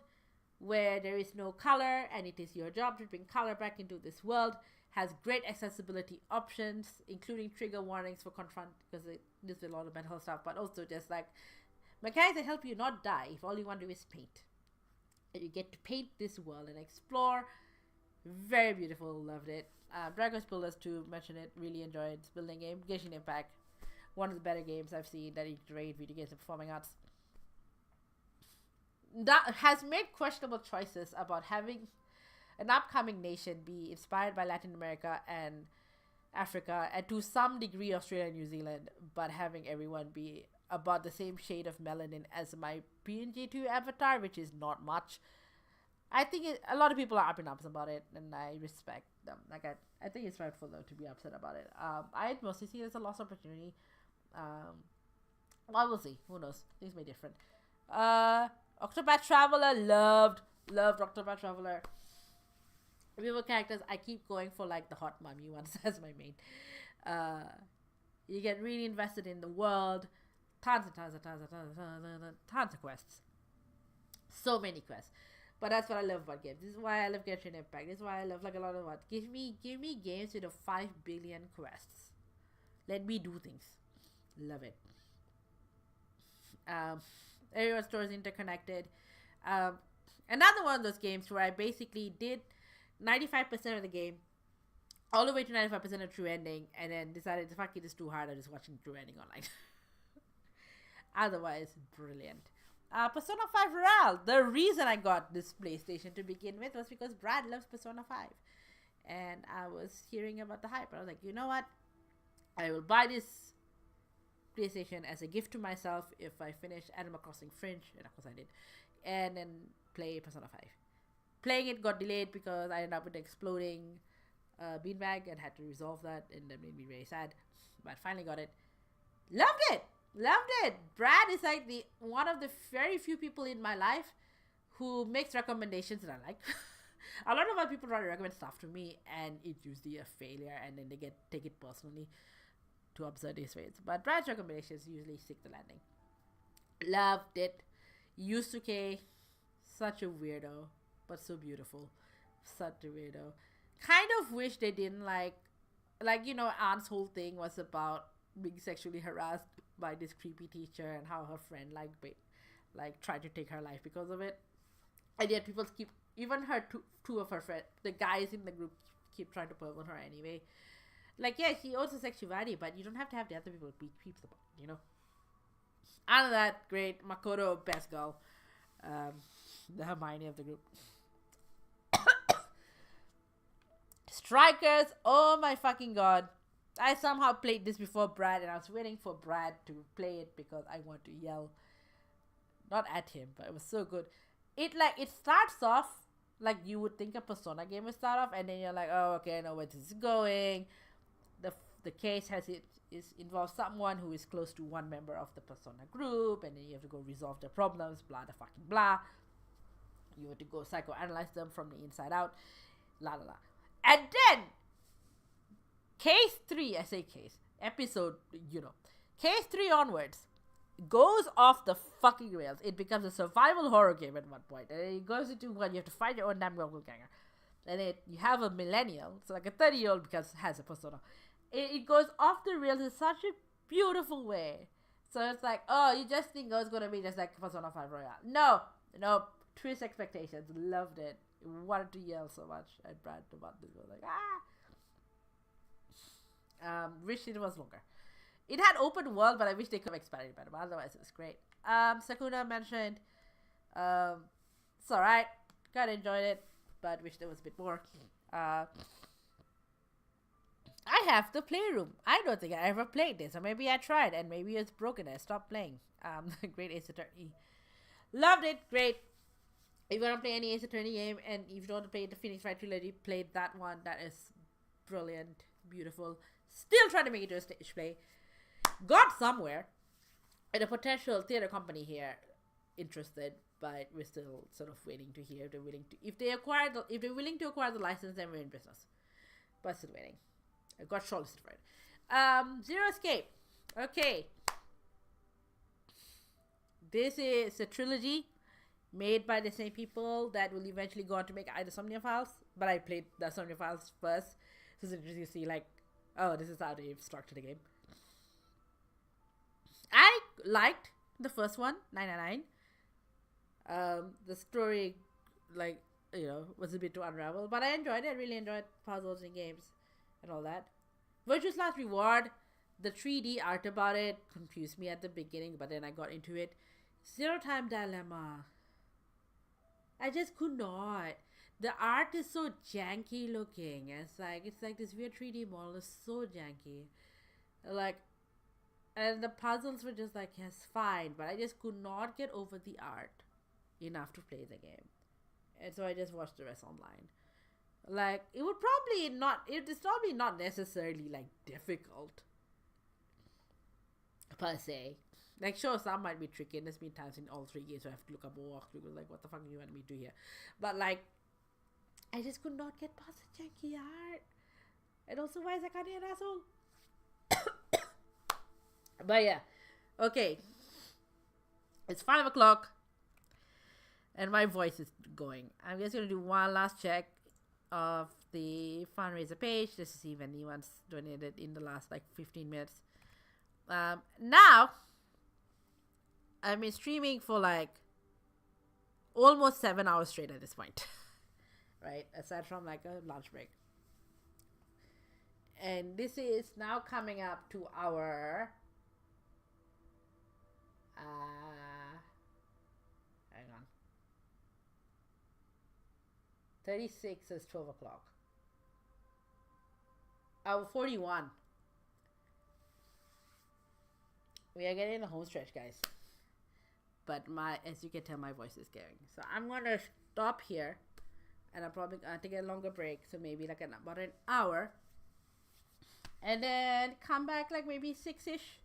where there is no color, and it is your job to bring color back into this world. Has great accessibility options, including trigger warnings for confront, because it deals with a lot of mental stuff, but also just like mechanics that help you not die if all you want to do is paint. And you get to paint this world and explore. Very beautiful, loved it. Dragon's Builders 2, mentioned it, really enjoyed this building game. Genshin Impact, one of the better games I've seen that integrate video games and performing arts. That has made questionable choices about having an upcoming nation be inspired by Latin America and Africa, and to some degree Australia and New Zealand, but having everyone be about the same shade of melanin as my PNG2 avatar, which is not much. I think a lot of people are up in arms about it, and I respect them. Like I think it's rightful though to be upset about it. I mostly see it as a lost opportunity. Well, we'll see. Who knows? Things may be different. Octopath Traveler, loved Octopath Traveler. River characters, I keep going for like the hot mummy ones as my main. You get really invested in the world. Tons of quests. So many quests. But that's what I love about games. This is why I love Genshin Impact. This is why I love like a lot of what. Give me games with a 5 billion quests. Let me do things. Love it. Everyone's story is interconnected. Another one of those games where I basically did 95% of the game all the way to 95% of true ending, and then decided, fuck it, it's too hard, I'm just watching true ending online. Otherwise, brilliant. Persona 5 Royal. The reason I got this PlayStation to begin with was because Brad loves Persona 5. And I was hearing about the hype. I was like, you know what? I will buy this PlayStation as a gift to myself if I finish Animal Crossing Fringe. And of course I did. And then play Persona 5. Playing it got delayed because I ended up with an exploding beanbag and had to resolve that. And that made me very sad. But finally got it. Loved it! Loved it. Brad is like one of the very few people in my life who makes recommendations that I like. A lot of other people try to recommend stuff to me, and it's usually a failure, and then they take it personally to absurdist ways. But Brad's recommendations usually stick the landing. Loved it. Yusuke, such a weirdo, but so beautiful. Such a weirdo. Kind of wish they didn't like you know, Aunt's whole thing was about being sexually harassed by this creepy teacher, and how her friend tried to take her life because of it. And yet people keep, even her two of her friends, the guys in the group, keep trying to pervert her anyway. Like, yeah, she owns a sexuality, but you don't have to have the other people be creeps about, you know. Other than that, great. Makoto, best girl. The Hermione of the group. Strikers, oh my fucking god. I somehow played this before Brad, and I was waiting for Brad to play it because I want to yell. Not at him, but it was so good. It starts off like you would think a Persona game would start off, and then you're like, oh, okay, I know where this is going. The case involves someone who is close to one member of the Persona group, and then you have to go resolve their problems, blah the fucking blah. You have to go psychoanalyze them from the inside out, la la la. And then case 3, I say case, episode, you know, case 3 onwards goes off the fucking rails. It becomes a survival horror game at one point, and it goes into what you have to find your own damn doppelganger, and you have a millennial, so like a 30-year-old has a persona. It goes off the rails in such a beautiful way. So it's like, oh, you just think it's gonna be just like Persona 5 Royale. No, twist expectations. Loved it. Wanted to yell so much at Brad about this. I was like, wish it was longer. It had open world, but I wish they could have expanded better. But otherwise, it was great. Sakuna mentioned, it's alright. Kinda enjoyed it, but wish there was a bit more. I have the playroom. I don't think I ever played this, or maybe I tried and maybe it's broken. I stopped playing. Great Ace Attorney. Loved it. Great. If you want to play any Ace Attorney game and if you don't want to play the Phoenix Wright trilogy, play that one. That is brilliant, beautiful. Still trying to make it to a stage play. Got somewhere. And a potential theater company here interested, but we're still sort of waiting to hear if they're willing to. If they're willing to acquire the license, then we're in business. But still waiting. I got shortlisted for it. Zero Escape. Okay. This is a trilogy made by the same people that will eventually go on to make either Somnia Files. But I played the Somnia Files first. So it's interesting to see, like, oh, this is how they've structured the game. I liked the first one, 999. The story, like, you know, was a bit too unraveled. But I enjoyed it. I really enjoyed puzzles and games and all that. Virtuous Last Reward. The 3D art about it confused me at the beginning, but then I got into it. Zero Time Dilemma. I just could not. The art is so janky looking. It's like this weird 3D model is so janky. Like, and the puzzles were just like, yes, fine, but I just could not get over the art enough to play the game. And so I just watched the rest online. Like, it's probably not necessarily like difficult per se. Like, sure, some might be tricky, and there's been times in all 3 games where I have to look up a walkthrough, like, what the fuck do you want me to do here? But, like, I just could not get past the janky art. And also, why is that kind of an asshole? But yeah, okay. It's 5 o'clock, and my voice is going. I'm just gonna do one last check of the fundraiser page just to see if anyone's donated in the last like 15 minutes. Now, I've been streaming for like almost 7 hours straight at this point, right? Aside from like a lunch break. And this is now coming up to our hang on. 36 is 12 o'clock. Hour 41. We are getting the home stretch, guys. But as you can tell, my voice is going. So I'm gonna stop here, and I'm probably gonna take a longer break. So maybe like about an hour, and then come back like maybe 6-ish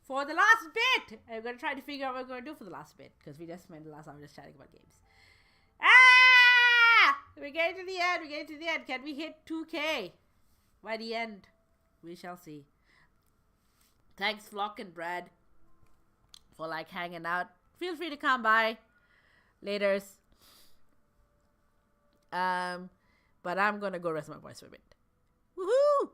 for the last bit. I'm gonna try to figure out what we're gonna do for the last bit because we just spent the last hour just chatting about games. We're getting to the end. We're getting to the end. Can we hit 2K by the end? We shall see. Thanks, Flock and Brad, for like hanging out. Feel free to come by laters. But I'm gonna go rest my voice for a bit. Woohoo!